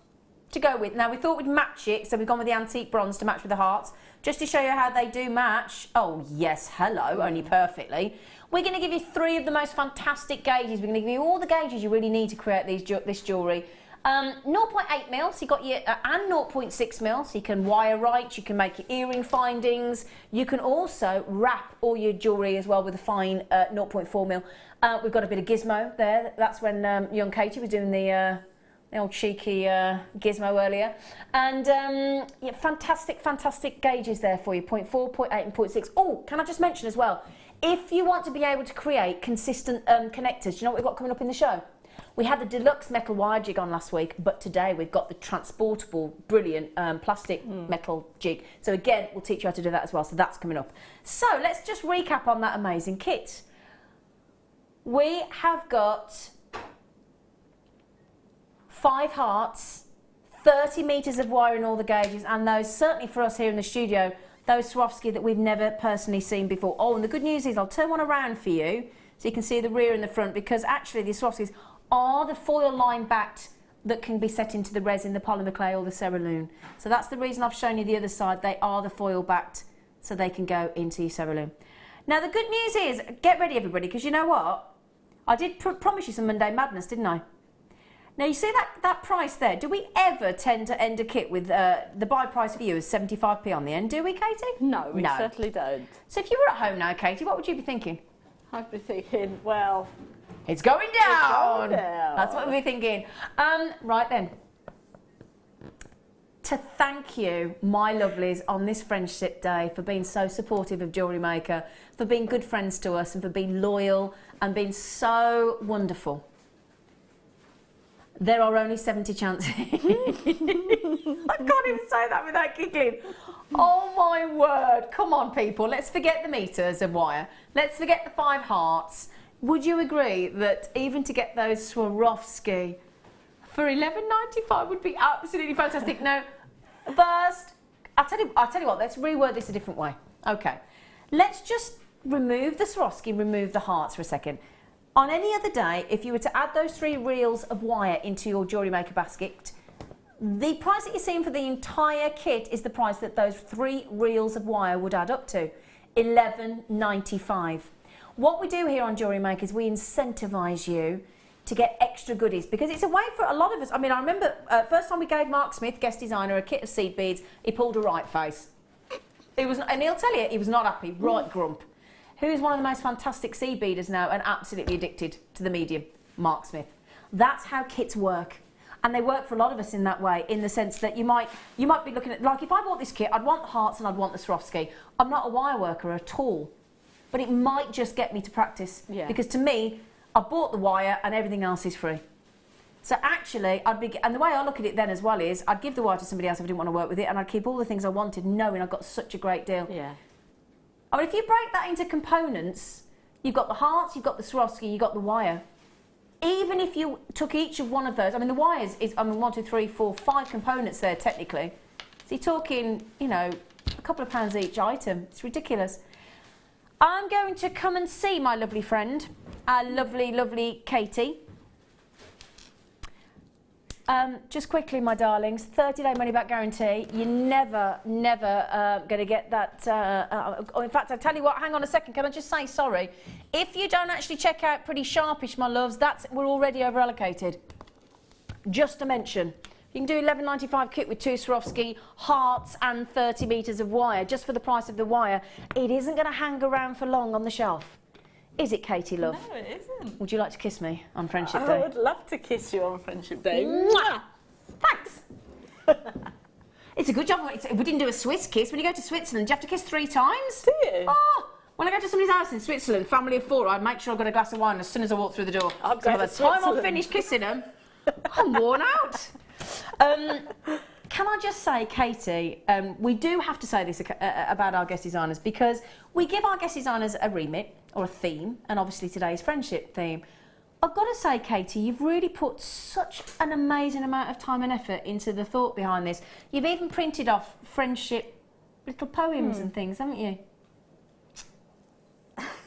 to go with. Now, we thought we'd match it, so we've gone with the antique bronze to match with the hearts. Just to show you how they do match. Oh, yes, hello, only perfectly. We're going to give you 3 of the most fantastic gauges. We're going to give you all the gauges you really need to create this jewellery. 0.8 mil, so you got your, and 0.6 mil, so you can wire right, you can make your earring findings. You can also wrap all your jewellery as well with a fine 0.4 mil. We've got a bit of gizmo there. That's when young Katie was doing the old cheeky gizmo earlier. And yeah, fantastic gauges there for you, 0.4, 0.8 and 0.6. Oh, can I just mention as well, if you want to be able to create consistent connectors, do you know what we've got coming up in the show? We had the deluxe metal wire jig on last week, but today we've got the transportable, brilliant plastic metal jig. So again, we'll teach you how to do that as well, so that's coming up. So let's just recap on that amazing kit. We have got 5 hearts, 30 metres of wire in all the gauges, and those, certainly for us here in the studio, those Swarovski that we've never personally seen before. Oh, and the good news is I'll turn one around for you so you can see the rear and the front, because actually these Swarovskis are the foil line backed that can be set into the resin, the polymer clay or the cerulean. So that's the reason I've shown you the other side. They are the foil backed, so they can go into your cerulean. Now the good news is, get ready everybody, because you know what? I did promise you some Monday madness, didn't I? Now you see that price there. Do we ever tend to end a kit with the buy price for you is 75p on the end, do we, Katie? No, we certainly don't. So if you were at home now, Katie, what would you be thinking? I'd be thinking, well, it's going down. It's going down. That's what we'd be thinking. Right then. To thank you, my lovelies, on this Friendship Day for being so supportive of Jewellery Maker, for being good friends to us and for being loyal and being so wonderful. There are only 70 chances. I can't even say that without giggling. Oh my word. Come on, people. Let's forget the meters of wire. Let's forget the 5 hearts. Would you agree that even to get those Swarovski for $11.95 would be absolutely fantastic? Now, first, I'll tell you what, let's reword this a different way. Okay. Let's just remove the Swarovski, remove the hearts for a second. On any other day, if you were to add those 3 reels of wire into your Jewellery Maker basket, the price that you're seeing for the entire kit is the price that those 3 reels of wire would add up to, $11.95. What we do here on Jewellery Maker is we incentivise you to get extra goodies, because it's a way for a lot of us. I mean, I remember first time we gave Mark Smith, guest designer, a kit of seed beads, he pulled a right face. And he'll tell you, he was not happy, right grump. Who is one of the most fantastic seed beaders now and absolutely addicted to the medium? Mark Smith. That's how kits work. And they work for a lot of us in that way, in the sense that you might be looking at, like if I bought this kit, I'd want the hearts and I'd want the Swarovski. I'm not a wire worker at all, but it might just get me to practice. Yeah. Because to me, I bought the wire and everything else is free. So actually, and the way I look at it then as well is, I'd give the wire to somebody else if I didn't want to work with it, and I'd keep all the things I wanted, knowing I got such a great deal. Yeah. I mean, if you break that into components, you've got the hearts, you've got the Swarovski, you've got the wire. Even if you took each of one of those, I mean, the wires is, 1, 2, 3, 4, 5 components there technically. So you're talking, you know, a couple of pounds each item. It's ridiculous. I'm going to come and see my lovely friend, our lovely, lovely Katie. Just quickly, my darlings, 30-day money-back guarantee. You're never going to get that. In fact, I'll tell you what, hang on a second, can I just say sorry? If you don't actually check out Pretty Sharpish, my loves, we're already over-allocated. Just to mention. You can do £11.95 kit with 2 Swarovski, hearts and 30 metres of wire, just for the price of the wire. It isn't going to hang around for long on the shelf. Is it, Katie, love? No, it isn't. Would you like to kiss me on Friendship I Day? would love to kiss you on Friendship Day. Mwah! Thanks. It's a good job. We didn't do a Swiss kiss. When you go to Switzerland, do you have to kiss 3 times? Do you? Oh, when I go to somebody's house in Switzerland, family of 4, I'd make sure I got a glass of wine as soon as I walk through the door. I'll So go by to the time I Switzerland. finish kissing them, I'm worn out. Can I just say, Katie, we do have to say this about our guest designers, because we give our guest designers a remit or a theme, and obviously today's friendship theme. I've got to say, Katie, you've really put such an amazing amount of time and effort into the thought behind this. You've even printed off friendship little poems and things, haven't you?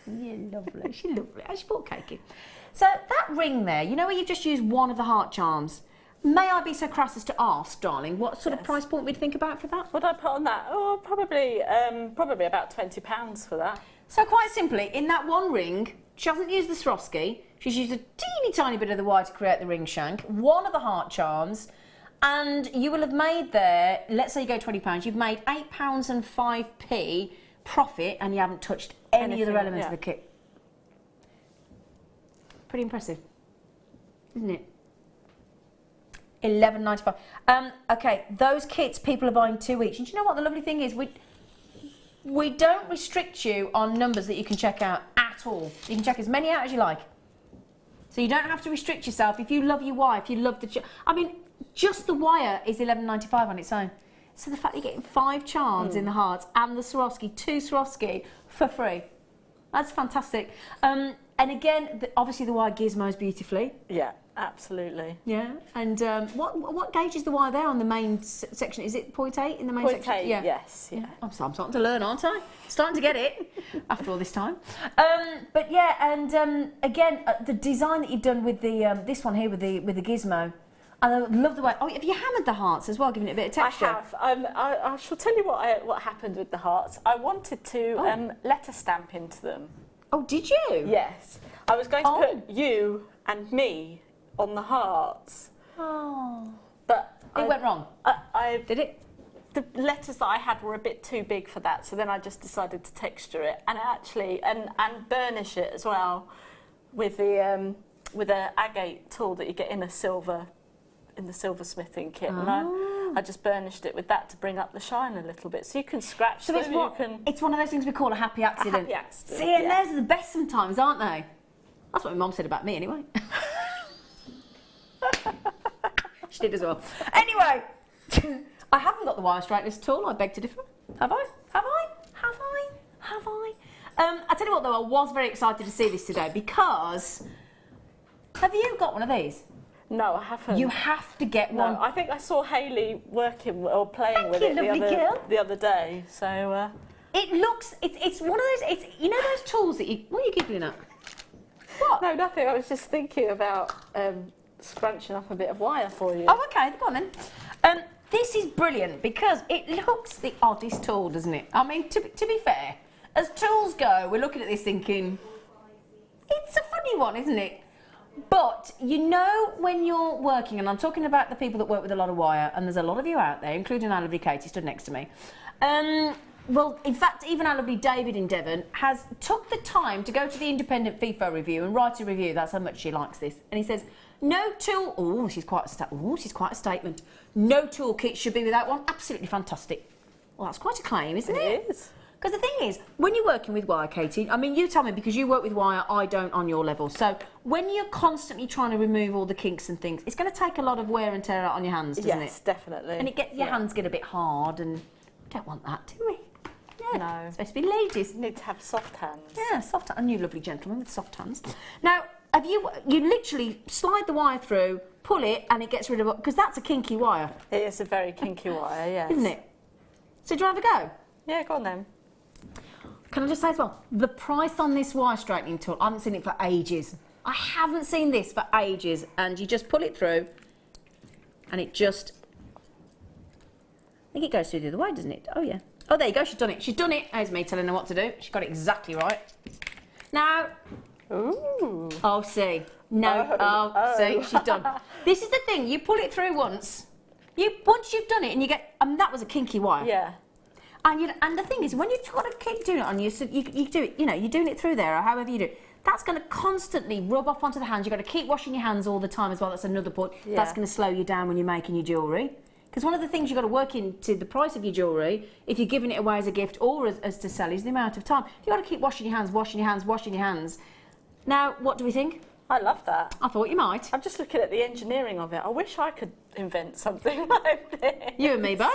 You're lovely. She's lovely. She bought cake in. So that ring there, you know where you've just used one of the heart charms? May I be so crass as to ask, darling, what sort of price point we'd think about for that? What would I put on that? Oh, probably about £20 for that. So quite simply, in that one ring, she hasn't used the Swarovski, she's used a teeny tiny bit of the wire to create the ring shank, one of the heart charms, and you will have made there, let's say you go £20, you've made £8 and 5p profit, and you haven't touched any other elements of the kit. Pretty impressive, isn't it? £11.95. Okay, those kits people are buying 2 each. And do you know what the lovely thing is? We don't restrict you on numbers that you can check out at all. You can check as many out as you like. So you don't have to restrict yourself. If you love your wire, if you love the... I mean, just the wire is £11.95 on its own. So the fact that you're getting 5 charms in the hearts and the Swarovski, 2 Swarovski for free. That's fantastic. And again, obviously the wire gizmos beautifully. Yeah, absolutely. Yeah, and what gauge is the wire there on the main section? Is it 0.8 in the main section? 0.8, yes. Yeah. I'm starting to learn, aren't I? Starting to get it after all this time. But yeah, and again, the design that you've done with the this one here with the gizmo, and I love the way. Oh, have you hammered the hearts as well, giving it a bit of texture? I have. I shall tell you what happened with the hearts. I wanted to letter stamp into them. Oh, did you? Yes. I was going to put you and me on the hearts. Oh. But it went wrong. Did it? The letters that I had were a bit too big for that, so then I just decided to texture it and actually and burnish it as well with the agate tool that you get in the silversmithing kit. Oh. And I just burnished it with that to bring up the shine a little bit, so you can scratch So them. it's one of those things we call a happy accident. A happy accident. See, and those are the best sometimes, aren't they? That's what my mum said about me, anyway. She did as well. Anyway, I haven't got the wire straightness tool. I beg to differ. Have I? I tell you what, though, I was very excited to see this today because have you got one of these? No, I haven't. You have to get one. No, I think I saw Hayley working or playing with it the other day. So it looks. It's one of those. It's you know those tools that you. What are you giggling at? What? No, nothing. I was just thinking about scrunching up a bit of wire for you. Oh, okay. Go on then. This is brilliant because it looks the oddest tool, doesn't it? I mean, to be fair, as tools go, we're looking at this thinking, it's a funny one, isn't it? But you know when you're working, and I'm talking about the people that work with a lot of wire, and there's a lot of you out there, including our lovely Katie stood next to me. Well, in fact, even our lovely David in Devon has took the time to go to the independent FIFO review and write a review. That's how much she likes this. And he says, no tool... Oh, she's quite a statement. No toolkit should be without one. Absolutely fantastic. Well, that's quite a claim, isn't it? It is. Because the thing is, when you're working with wire, Katie, I mean, you tell me, because you work with wire, I don't on your level. So when you're constantly trying to remove all the kinks and things, it's going to take a lot of wear and tear out on your hands, doesn't it? Yes, definitely. And your hands get a bit hard, and we don't want that, do we? No. It's supposed to be ladies. You need to have soft hands. Yeah, soft hands. And you lovely gentleman with soft hands. Now, you literally slide the wire through, pull it, and it gets rid of it, because that's a kinky wire. It is a very kinky wire, yes. Isn't it? So do you want to have a go? Yeah, go on then. Can I just say as well, the price on this wire straightening tool, I haven't seen it for ages. I haven't seen this for ages. And you just pull it through, and it just... I think it goes through the other way, doesn't it? Oh, yeah. Oh, there you go, she's done it. She's done it. There's me telling her what to do. She got it exactly right. Now... Ooh. Oh, see. No, see, she's done. This is the thing, you pull it through once. Once you've done it, and you get... that was a kinky wire. Yeah. And the thing is, when you've got to keep doing it on you, so you do it, you're doing it through there, or however you do it, that's going to constantly rub off onto the hands. You've got to keep washing your hands all the time as well. That's another point. Yeah. That's going to slow you down when you're making your jewellery. Because one of the things you've got to work into the price of your jewellery, if you're giving it away as a gift or as to sell, is the amount of time. You've got to keep washing your hands, washing your hands, washing your hands. Now, what do we think? I love that. I thought you might. I'm just looking at the engineering of it. I wish I could invent something like this. You and me both.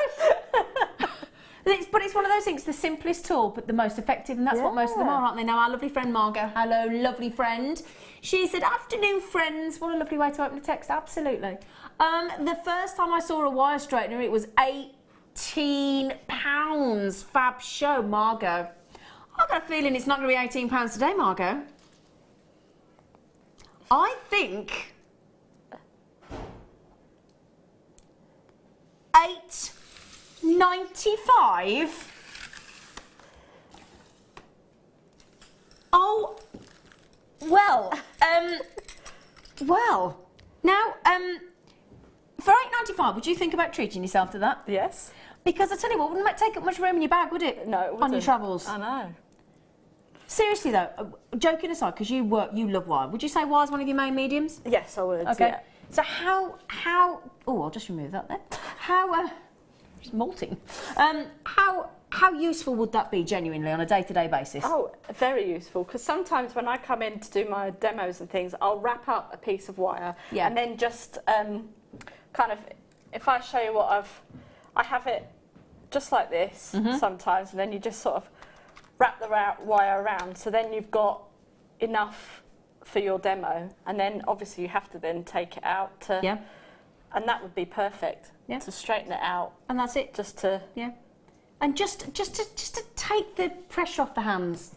But it's one of those things, the simplest tool, but the most effective, and that's what most of them are, aren't they? Now, our lovely friend Margot, hello, lovely friend. She said, afternoon, friends. What a lovely way to open a text, absolutely. The first time I saw a wire straightener, it was £18. Fab show, Margot. I've got a feeling it's not going to be £18 today, Margot. I think... £8.95. Oh, well, now, for £8.95, would you think about treating yourself to that? Yes. Because I tell you what, wouldn't that take up much room in your bag, would it? No, it wouldn't. On your travels. I know. Seriously though, joking aside, because you love wire, would you say wire's one of your main mediums? Yes, I would. Okay. Yeah. So how? Oh, I'll just remove that then. How? It's molting. How useful would that be genuinely on a day-to-day basis? Oh, very useful, because sometimes when I come in to do my demos and things, I'll wrap up a piece of wire and then just kind of, if I show you what I have it just like this sometimes, and then you just sort of wrap the wire around, so then you've got enough for your demo, and then obviously you have to then take it out to, and that would be perfect to straighten it out, and that's it. Just to and just to take the pressure off the hands,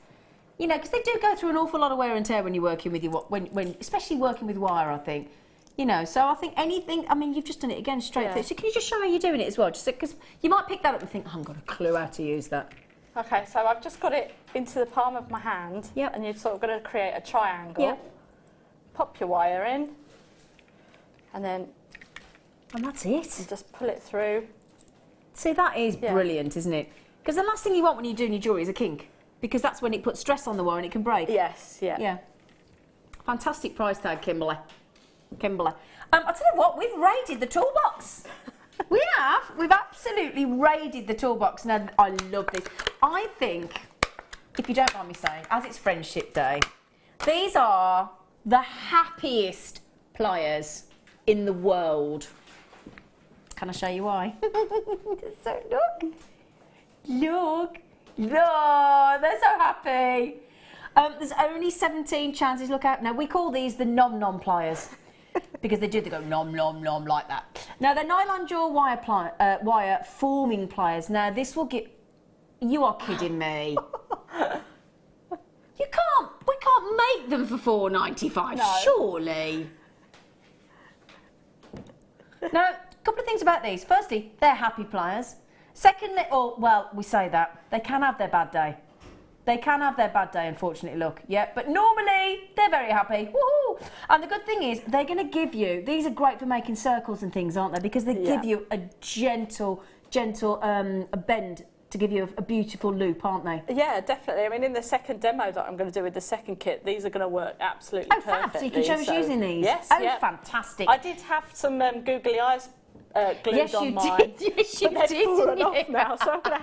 you know, because they do go through an awful lot of wear and tear when you're working with when especially working with wire, I think. You know, so I think anything, I mean, you've just done it again straight through. So can you just show how you're doing it as well? Just because you might pick that up and think, I haven't got a clue how to use that. Okay, so I've just got it into the palm of my hand, and you're sort of going to create a triangle. Pop your wire in, and then... And that's it. And just pull it through. See, that is brilliant, isn't it? Because the last thing you want when you're doing your jewellery is a kink, because that's when it puts stress on the wire and it can break. Yes, yeah. Fantastic price tag, Kimberly. I'll tell you what, we've raided the toolbox. We have. We've absolutely raided the toolbox. Now, I love this. I think, if you don't mind me saying, as it's Friendship Day, these are the happiest pliers in the world. Can I show you why? So look, they're so happy. There's only 17 chances. Look out. Now, we call these the nom-nom pliers because they go nom-nom-nom like that. Now, they're nylon jaw wire forming pliers. Now, this will get... You are kidding me. We can't make them for £4.95, surely. Now, a couple of things about these. Firstly, they're happy pliers. Secondly, we say that. They can have their bad day. They can have their bad day, unfortunately, look. Yeah, but normally they're very happy. Woohoo! And the good thing is they're going to give you, these are great for making circles and things, aren't they? Because they give you a gentle a bend to give you a beautiful loop, aren't they? Yeah, definitely. I mean, in the second demo that I'm going to do with the second kit, these are going to work absolutely perfectly. Fab, so you can show us using these? Yes. Oh, fantastic. I did have some googly eyes glued on mine. Yes, you but did. They've fallen off now, so I'm going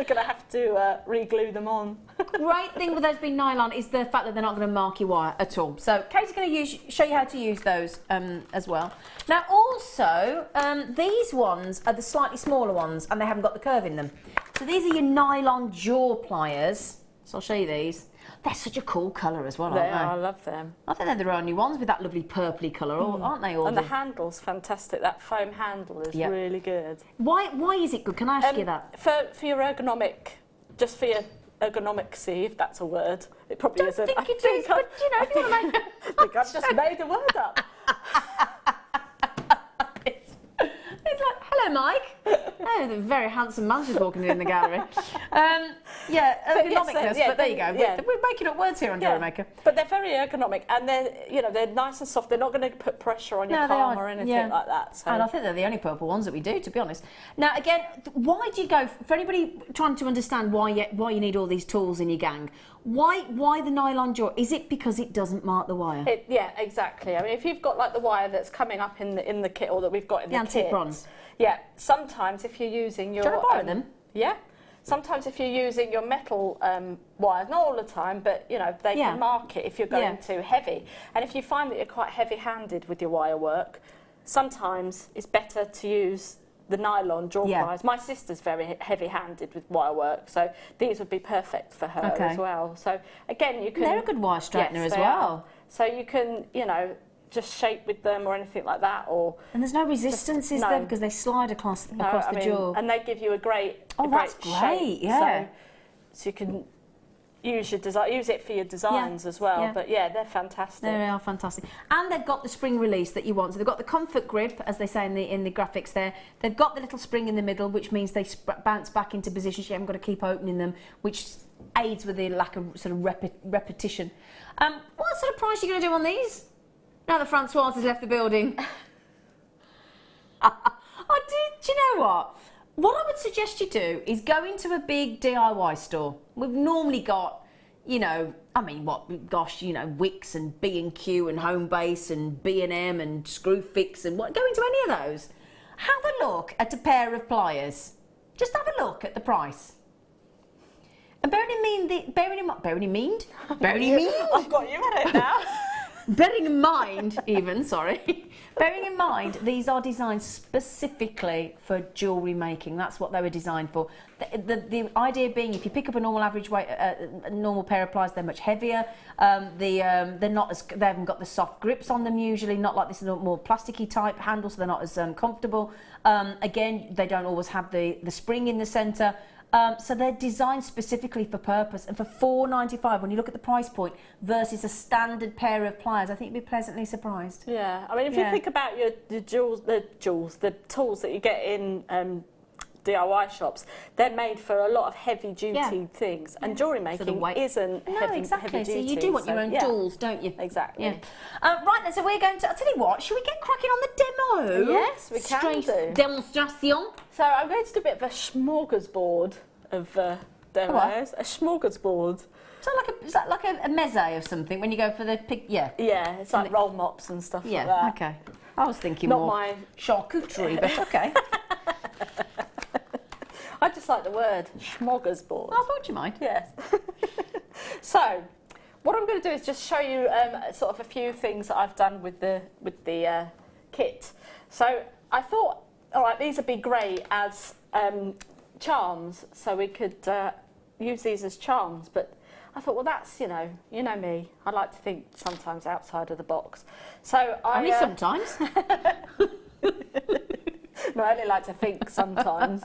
to have to re-glue them on. Great thing with those being nylon is the fact that they're not going to mark your wire at all. So Katie's going to show you how to use those as well. Now also, these ones are the slightly smaller ones and they haven't got the curve in them. So these are your nylon jaw pliers. So I'll show you these. They're such a cool colour as well, aren't they? I love them. I think they're the only ones with that lovely purpley colour, aren't they? All and the handle's fantastic. That foam handle is really good. Why is it good? Can I ask you that? For your ergonomic, just for your ergonomicsy, if that's a word. It probably isn't. I think it is, but you know, if you want to make... I think I've just made a word up. It's like, hello, Mike. Oh, the very handsome man just walking in the gallery. Ergonomicness, but there you go. We're making up words here on Jewellery Maker. But they're very ergonomic and they're nice and soft. They're not going to put pressure on your palm or anything like that. So. And I think they're the only purple ones that we do, to be honest. Now, again, why do you go, for anybody trying to understand why you need all these tools in your gang, why the nylon jaw? Is it because it doesn't mark the wire? Yeah, exactly. I mean, if you've got like the wire that's coming up in the kit or that we've got in the antique kit. bronze. Yeah, sometimes if you're using your... Do you want to borrow them? Yeah. Sometimes if you're using your metal wires, not all the time, but, you know, they can mark it if you're going too heavy. And if you find that you're quite heavy-handed with your wire work, sometimes it's better to use the nylon jaw pliers. My sister's very heavy-handed with wire work, so these would be perfect for her as well. So, again, you can... They're a good wire straightener as well. So you can, you know, just shape with them or anything like that, or... And there's no resistance, is there? Because they slide across the jaw. And they give you a great great, shape. So you can use it for your designs as well. Yeah. But yeah, they're fantastic. They are fantastic. And they've got the spring release that you want. So they've got the comfort grip, as they say in the graphics there. They've got the little spring in the middle, which means they bounce back into position. So you haven't got to keep opening them, which aids with the lack of sort of repetition. What sort of price are you going to do on these? Now that Francoise has left the building. Do you know what? What I would suggest you do is go into a big DIY store. We've normally got, you know, I mean, Wix and B&Q and Homebase and B&M and Screwfix and what. Go into any of those. Have a look at a pair of pliers. Just have a look at the price. And bearing in mind, bearing in mind. I've got you at it now. Bearing in mind, bearing in mind, these are designed specifically for jewellery making. That's what they were designed for. The idea being, if you pick up a normal average weight, a normal pair of pliers, they're much heavier. They haven't got the soft grips on them usually, not like this more plasticky type handle, so they're not as comfortable. Again, they don't always have the spring in the centre. So they're designed specifically for purpose, and for $4.95, when you look at the price point versus a standard pair of pliers, I think you'd be pleasantly surprised. Yeah, I mean, if you think about the tools that you get in DIY shops, they're made for a lot of heavy-duty things, and jewellery making isn't heavy-duty. So you do want your own tools, don't you? Exactly. Yeah. Right then, so we're going to, I'll tell you what, should we get cracking on the demo? Yes, we can do. Demonstration. So I'm going to do a bit of a smorgasbord of demos. A smorgasbord. Is that like a meze of something when you go for the pig? Yeah. Yeah, it's like roll mops and stuff like that. Okay. I was thinking more charcuterie, but okay. I just like the word smorgasbord. I thought you might. Yes. So, what I'm going to do is just show you sort of a few things that I've done with the kit. So I thought, all right, these would be great as charms, so we could use these as charms. But I thought, well, that's you know me. I like to think sometimes outside of the box. So only sometimes. No, I only like to think sometimes.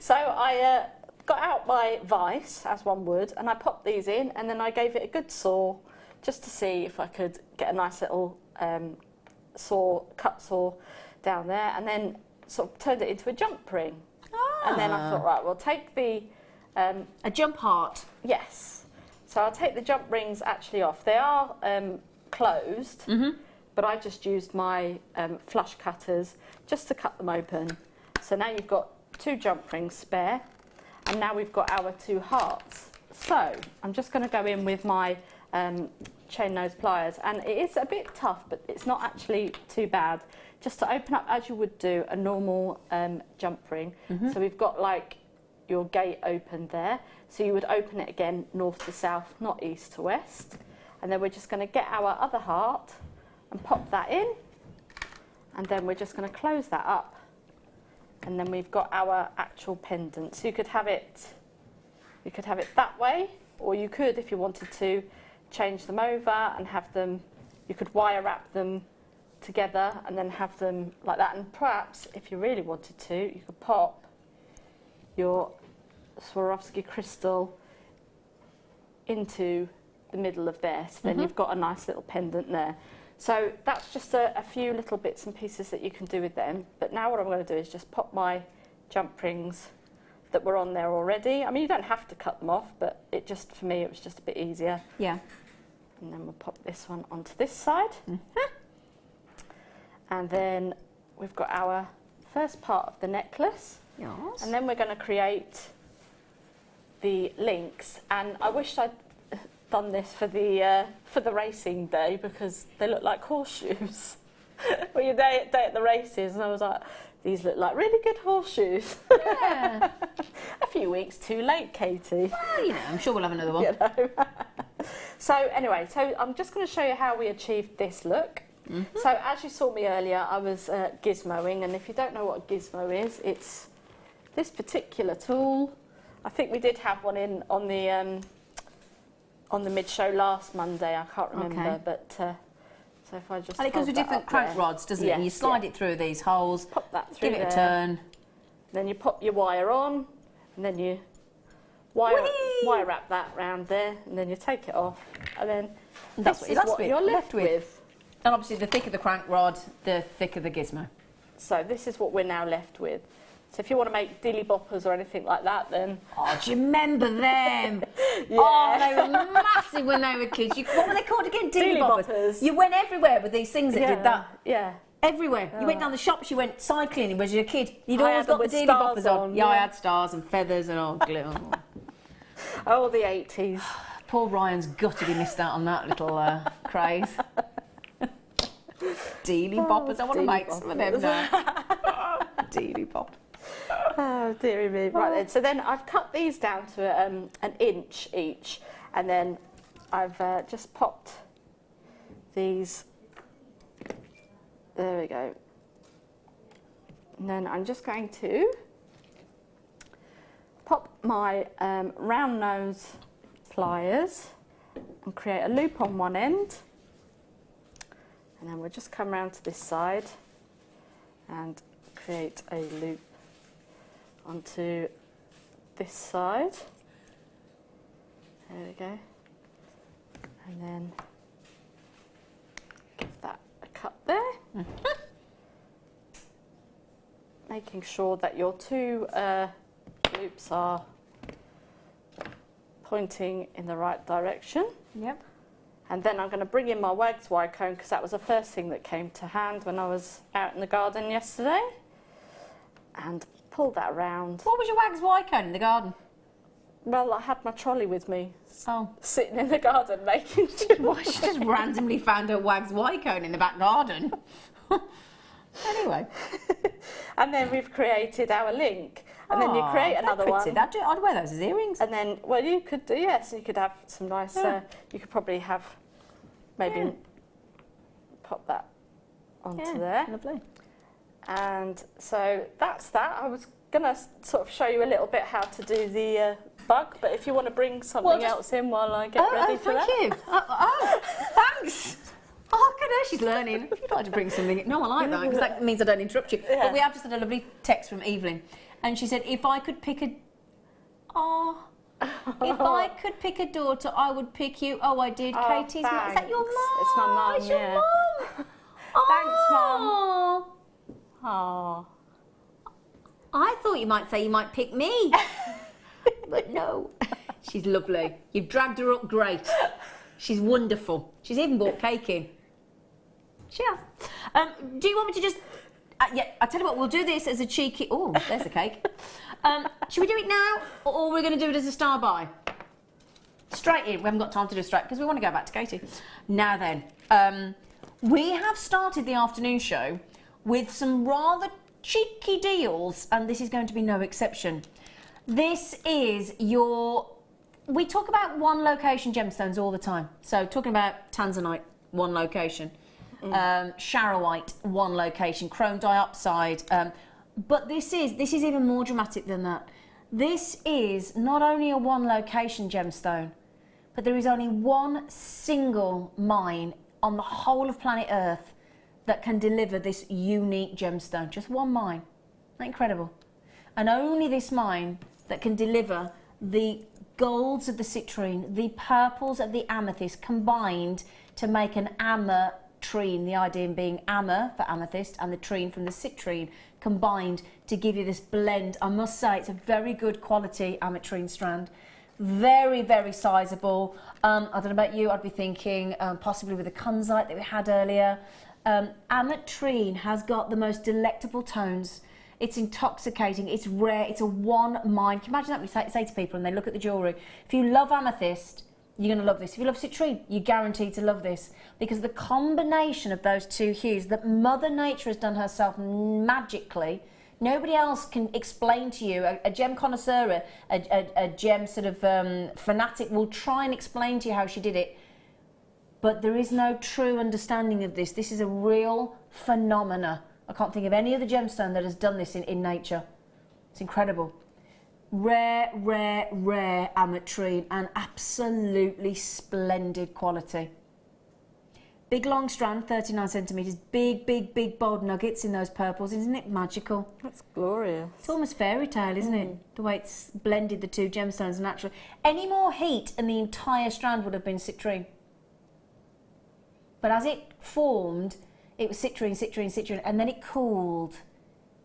So I got out my vise, as one would, and I popped these in, and then I gave it a good saw, just to see if I could get a nice little cut saw down there, and then sort of turned it into a jump ring. And then I thought, right, we'll take the A jump heart. Yes. So I'll take the jump rings actually off. They are closed, but I just used my flush cutters just to cut them open. So now you've got 2 jump rings spare, and now we've got our 2 hearts. So I'm just going to go in with my chain nose pliers, and it is a bit tough, but it's not actually too bad. Just to open up as you would do a normal jump ring. So we've got like your gate open there. So you would open it again north to south, not east to west. And then we're just going to get our other heart and pop that in. And then we're just going to close that up. And then we've got our actual pendant. So you could have it that way, or you could, if you wanted to, change them over and have them, you could wire wrap them together and then have them like that. And perhaps, if you really wanted to, you could pop your Swarovski crystal into the middle of there. So then you've got a nice little pendant there. So that's just a few little bits and pieces that you can do with them. But now what I'm going to do is just pop my jump rings that were on there already. I mean, you don't have to cut them off, but it just, for me, it was just a bit easier. Yeah. And then we'll pop this one onto this side. And then we've got our first part of the necklace. Yes. And then we're going to create the links. And I wish I'd done this for the racing day, because they look like horseshoes. Well, your day at the races, and I was like, these look like really good horseshoes. Yeah. A few weeks too late, Katie. Well, you know, I'm sure we'll have another one. You know. So anyway, so I'm just going to show you how we achieved this look. So as you saw me earlier, I was gizmoing, and if you don't know what a gizmo is, it's this particular tool. I think we did have one in on the mid-show last Monday. I can't remember, but so if I just and it comes with different crank rods, doesn't it? And you slide it through these holes, pop that through, give it a turn. Then you pop your wire on, and then you wire wrap that round there, and then you take it off, and then this is what you're left with. And obviously, the thicker the crank rod, the thicker the gizmo. So this is what we're now left with. So if you want to make dilly boppers or anything like that, then... Oh, do you remember them? Yeah. Oh, they were massive when they were kids. What were they called again? Dilly boppers. You went everywhere with these things that did that. Yeah. Everywhere. You went down the shops, you went cycling when you were a kid. You'd always got the dilly boppers on. Yeah, I had stars and feathers and all glitter. Oh, the 80s. Poor Ryan's gutted he missed out on that little craze. Dealy boppers. I want to make some of them now. Dealy boppers. Oh, dearie me. Right then, so then I've cut these down to an inch each, and then I've just popped these. There we go. And then I'm just going to pop my round nose pliers and create a loop on one end. And then we'll just come round to this side and create a loop onto this side. There we go. And then give that a cut there. Making sure that your 2 loops are pointing in the right direction. Yep. And then I'm going to bring in my wags wire comb, because that was the first thing that came to hand when I was out in the garden yesterday. And pull that around. What was your wags wire cone in the garden? Well, I had my trolley with me. Oh. Sitting in the garden making Why, she just randomly found her wags wire cone in the back garden. Anyway. And then we've created our link. And then you create another one. I'd wear those as earrings. And then, well, you could do, yes, you could have some nice, you could probably have, maybe pop that onto there. Lovely. And so that's that. I was going to sort of show you a little bit how to do the bug, but if you want to bring something else in while I get ready for that. Thank you. Thanks. Oh, look at her, she's learning. If you'd like to bring something... No, I like that, because that means I don't interrupt you. Yeah. But we have just had a lovely text from Evelyn, and she said, if I could pick a... Oh... If I could pick a daughter, I would pick you. Oh, I did. Oh, Katie's mum. Is that your mum? It's my mum, It's your mum. Thanks, Mum. Oh. I thought you might say you might pick me. But no, she's lovely. You've dragged her up great. She's wonderful. She's even brought cake in. She has. Do you want me to just... yeah, I'll tell you what, we'll do this as a cheeky... Oh, there's the cake. Should we do it now, or we're going to do it as a star by? Straight in. We haven't got time to do straight, because we want to go back to Katie. Now then, we have started the afternoon show with some rather cheeky deals, and this is going to be no exception. This is your... We talk about one location gemstones all the time. So talking about Tanzanite, one location. Charoite, one location. Chrome diopside. But this is even more dramatic than that. This is not only a one location gemstone, but there is only one single mine on the whole of planet Earth that can deliver this unique gemstone. Just one mine. Isn't that incredible? And only this mine that can deliver the golds of the citrine, the purples of the amethyst combined to make an Ametrine, the idea being Ame for amethyst and the trine from the citrine combined to give you this blend. I must say it's a very good quality Ametrine strand. Very, very sizable. I don't know about you, I'd be thinking possibly with the kunzite that we had earlier. Ametrine has got the most delectable tones. It's intoxicating, it's rare, it's a one mine. Can you imagine that? We say to people and they look at the jewellery. If you love amethyst, you're going to love this. If you love citrine, you're guaranteed to love this. Because the combination of those two hues that Mother Nature has done herself magically, nobody else can explain to you. A gem connoisseur, a gem sort of fanatic will try and explain to you how she did it. But there is no true understanding of this. This is a real phenomena. I can't think of any other gemstone that has done this in nature. It's incredible. Rare, rare, rare Ametrine and absolutely splendid quality. Big long strand, 39 centimetres, big, big, big bold nuggets in those purples. Isn't it magical? That's glorious. It's almost fairy tale, isn't it? The way it's blended the two gemstones naturally. Any more heat and the entire strand would have been citrine. But as it formed, it was citrine, citrine, citrine, and then it cooled,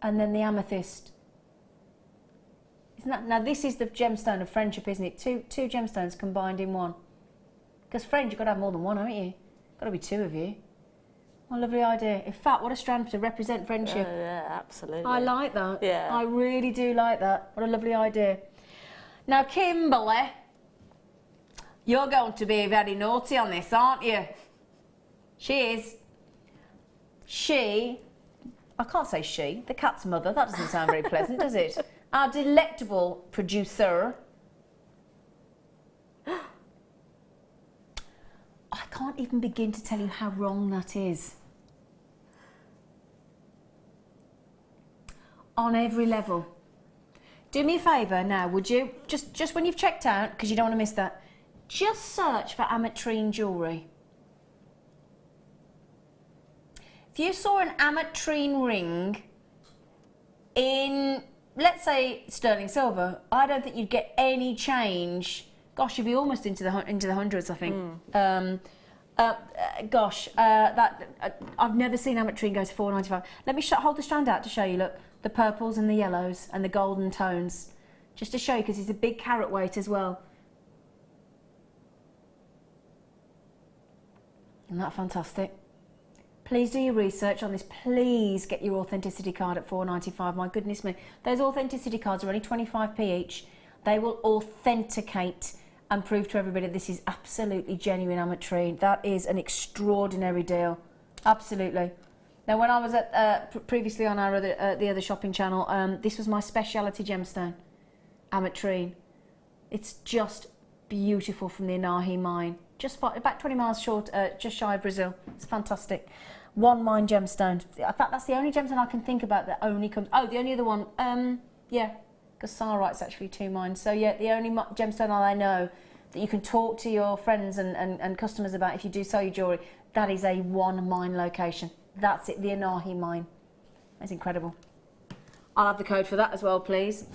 and then the amethyst. Isn't that, now this is the gemstone of friendship, isn't it? Two gemstones combined in one. Because friends, you've got to have more than one, haven't you? Got to be two of you. What a lovely idea. In fact, what a strand to represent friendship. Yeah, absolutely. I like that. Yeah. I really do like that. What a lovely idea. Now, Kimberly, you're going to be very naughty on this, aren't you? She is. She, I can't say she, the cat's mother, that doesn't sound very pleasant, does it? Our delectable producer. I can't even begin to tell you how wrong that is. On every level. Do me a favour now, would you? Just when you've checked out, because you don't want to miss that, just search for Ametrine jewellery. If you saw an Ametrine ring in, let's say, sterling silver, I don't think you'd get any change. Gosh, you'd be almost into the hundreds, I think. I've never seen Ametrine go to $4.95. Let me hold the strand out to show you. Look, the purples and the yellows and the golden tones, just to show you, because it's a big carat weight as well. Isn't that fantastic? Please do your research on this. Please get your authenticity card at $4.95. My goodness me. Those authenticity cards are only 25p each. They will authenticate and prove to everybody this is absolutely genuine Ametrine. That is an extraordinary deal. Absolutely. Now, when I was at previously on our the other shopping channel, this was my speciality gemstone, Ametrine. It's just beautiful from the Anahi mine. Just about 20 miles short, just shy of Brazil. It's fantastic. One mine gemstone. In fact, that's the only gemstone I can think about that only comes... Oh, the only other one, yeah, because Sarite's actually 2 mines. So, yeah, the only gemstone I know that you can talk to your friends and customers about if you do sell your jewellery, that is a 1 mine location. That's it, the Anahi mine. That's incredible. I'll have the code for that as well, please.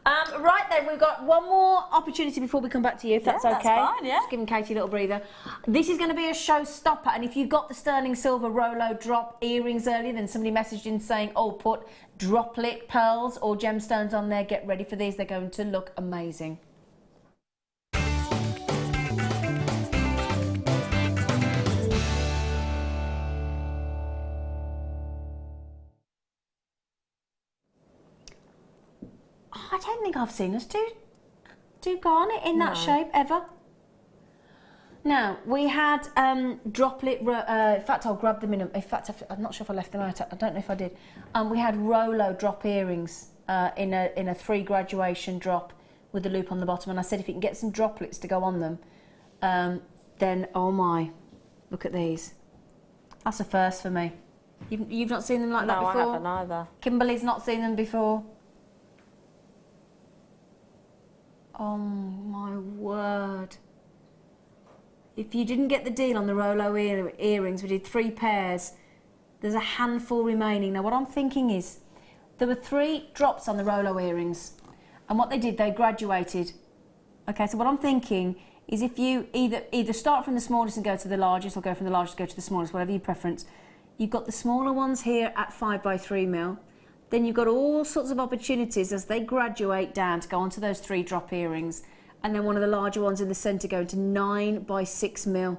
Right then, we've got one more opportunity before we come back to you, if that's okay. That's fine, yeah. Just giving Katie a little breather. This is going to be a showstopper, and if you got the sterling silver Rolo drop earrings earlier, then somebody messaged in saying, oh, put droplet pearls or gemstones on there, get ready for these. They're going to look amazing. I don't think I've seen us do garnet in that shape ever. Now, we had droplet, in fact I'll grab them in fact I'm not sure if I left them out, I don't know if I did. We had Rolo drop earrings in a 3 graduation drop with the loop on the bottom, and I said if you can get some droplets to go on them, then oh my, look at these. That's a first for me. You've not seen them like that before? No, I haven't either. Kimberly's not seen them before. Oh my word. If you didn't get the deal on the Rolo earrings, we did 3 pairs. There's a handful remaining. Now what I'm thinking is, there were 3 drops on the Rolo earrings, and what they did, they graduated. Okay, so what I'm thinking is if you either start from the smallest and go to the largest, or go from the largest and go to the smallest, whatever your preference. You've got the smaller ones here at 5x3mm. Then you've got all sorts of opportunities as they graduate down to go onto those 3 drop earrings, and then one of the larger ones in the centre going to 9x6mm.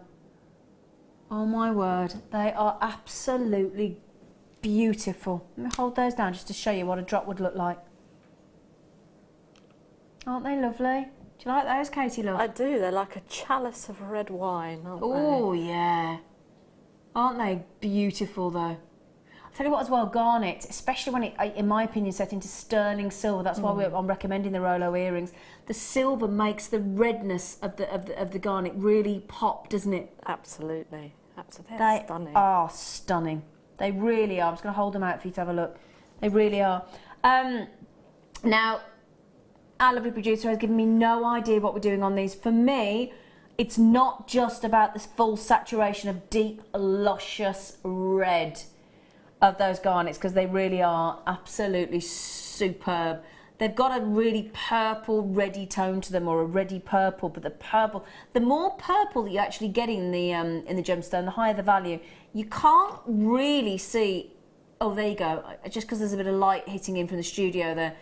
Oh my word, they are absolutely beautiful. Let me hold those down just to show you what a drop would look like. Aren't they lovely? Do you like those, Katie, love? I do, they're like a chalice of red wine, aren't they? Oh yeah. Aren't they beautiful though? Tell you what as well, garnet, especially when it, in my opinion, set into sterling silver. That's why I'm recommending the Rolo earrings. The silver makes the redness of the garnet really pop, doesn't it? Absolutely, absolutely. They Stunning. are stunning. They really are. I'm just going to hold them out for you to have a look. They really are. Now, our lovely producer has given me no idea what we're doing on these. For me, it's not just about this full saturation of deep, luscious red of those garnets, because they really are absolutely superb. They've got a really purple reddy tone to them, or a reddy purple, but the more purple that you actually get in the gemstone, the higher the value. You can't really see, oh there you go, just because there's a bit of light hitting in from the studio there.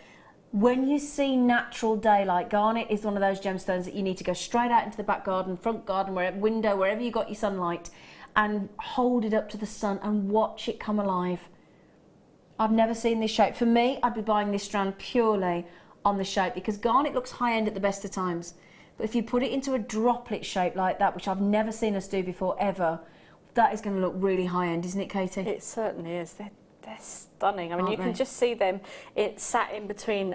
When you see natural daylight, garnet is one of those gemstones that you need to go straight out into the back garden, front garden, wherever you got your sunlight, and hold it up to the sun and watch it come alive. I've never seen this shape. For me, I'd be buying this strand purely on the shape, because garnet looks high-end at the best of times. But if you put it into a droplet shape like that, which I've never seen us do before ever, that is going to look really high-end, isn't it, Katie? It certainly is. They're stunning. I mean, Aren't you can they? just see them. It sat in between.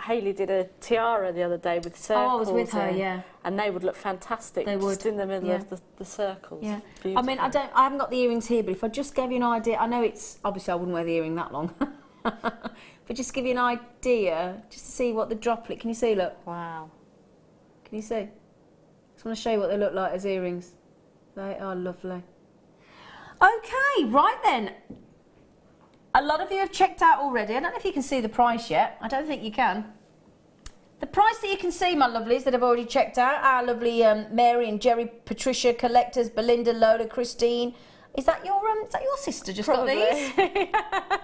Hayley did a tiara the other day with circles. Oh, I was with her, in, yeah. And they would look fantastic. They would. Just in the middle Yeah. of the circles. Yeah. Beautiful. I mean, I haven't got the earrings here, but if I just gave you an idea, I know it's, obviously I wouldn't wear the earring that long, but just give you an idea, just to see what the droplet, can you see, look? Wow. Can you see? Just want to show you what they look like as earrings. They are lovely. Okay, right then. A lot of you have checked out already. I don't know if you can see the price yet. I don't think you can. The price that you can see, my lovelies, that have already checked out, our lovely Mary and Jerry, Patricia, collectors, Belinda, Lola, Christine. Is that your sister just Probably. got these?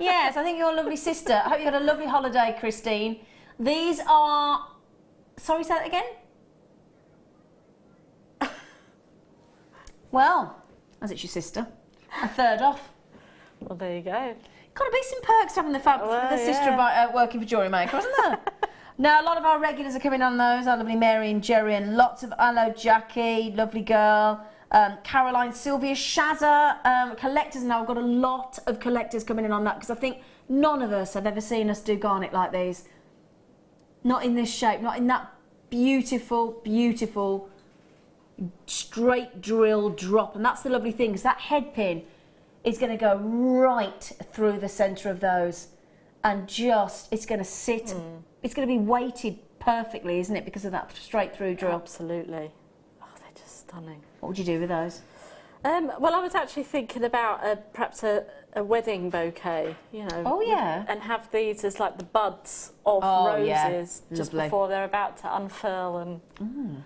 Yes, I think your lovely sister. I hope you had a lovely holiday, Christine. These are, sorry, say that again? Well, as it's your sister, a third off. Well, there you go. Got to be some perks having the sister working for Jewellery Maker, isn't there? Now, a lot of our regulars are coming on those. Our lovely Mary and Jerry, and lots of hello Jackie, lovely girl, Caroline, Sylvia, Shazza, collectors. Now, I've got a lot of collectors coming in on that, because I think none of us have ever seen us do garnet like these. Not in this shape, not in that beautiful, beautiful straight drill drop. And that's the lovely thing, because that head pin is going to go right through the centre of those, and just, it's going to sit, it's going to be weighted perfectly, isn't it, because of that straight through drill? Absolutely. Oh, they're just stunning. What would you do with those? Well, I was actually thinking about perhaps a wedding bouquet, you know. Oh, yeah. And have these as like the buds of roses just before they're about to unfurl and...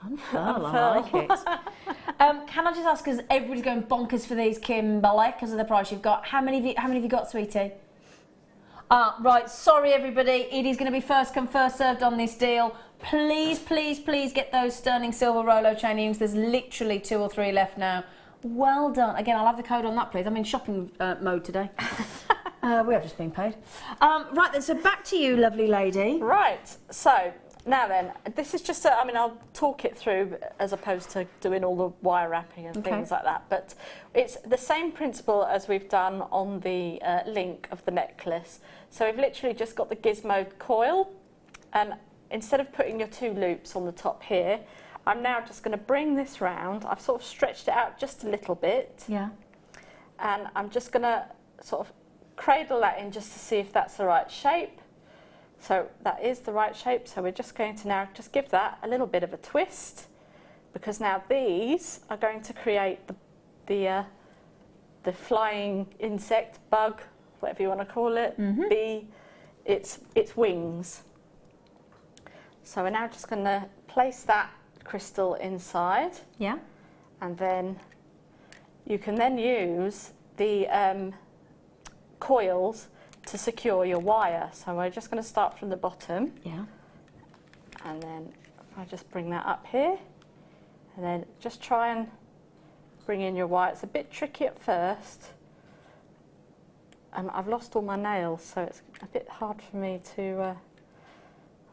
Unfurl, I like it. Can I just ask, because everybody's going bonkers for these, Kimberly, because of the price you've got. How many have you got, sweetie? Right, sorry everybody, it is going to be first come, first served on this deal. Please, please, please get those sterling silver Rolo chain earrings. There's literally 2 or 3 left now. Well done. Again, I'll have the code on that, please. I'm in shopping mode today. We have just been paid. Right then, so back to you, lovely lady. Right, so now then, this is just, I mean, I'll talk it through as opposed to doing all the wire wrapping and things like that, but it's the same principle as we've done on the link of the necklace. So we've literally just got the gizmo coil, and instead of putting your 2 loops on the top here, I'm now just going to bring this round. I've sort of stretched it out just a little bit. Yeah. And I'm just going to sort of cradle that in just to see if that's the right shape. So that is the right shape. So we're just going to now just give that a little bit of a twist, because now these are going to create the flying insect, bug, whatever you want to call it, bee, its wings. So we're now just going to place that crystal inside. Yeah. And then you can then use the coils to secure your wire. So we're just going to start from the bottom. Yeah. And then if I just bring that up here, and then just try and bring in your wire. It's a bit tricky at first. I've lost all my nails, so it's a bit hard for me to...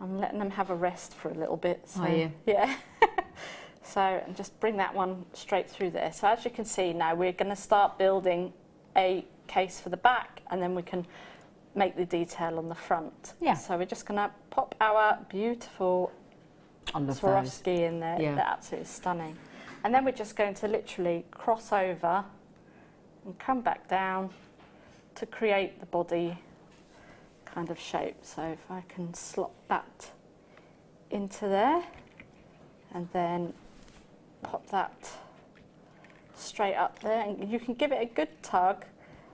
I'm letting them have a rest for a little bit. So, are you? Yeah. So, and just bring that one straight through there. So as you can see now, we're going to start building a case for the back, and then we can make the detail on the front. Yeah. So we're just going to pop our beautiful Swarovski in there. Yeah. They're absolutely stunning. And then we're just going to literally cross over and come back down to create the body kind of shape. So if I can slot that into there and then pop that straight up there, and you can give it a good tug,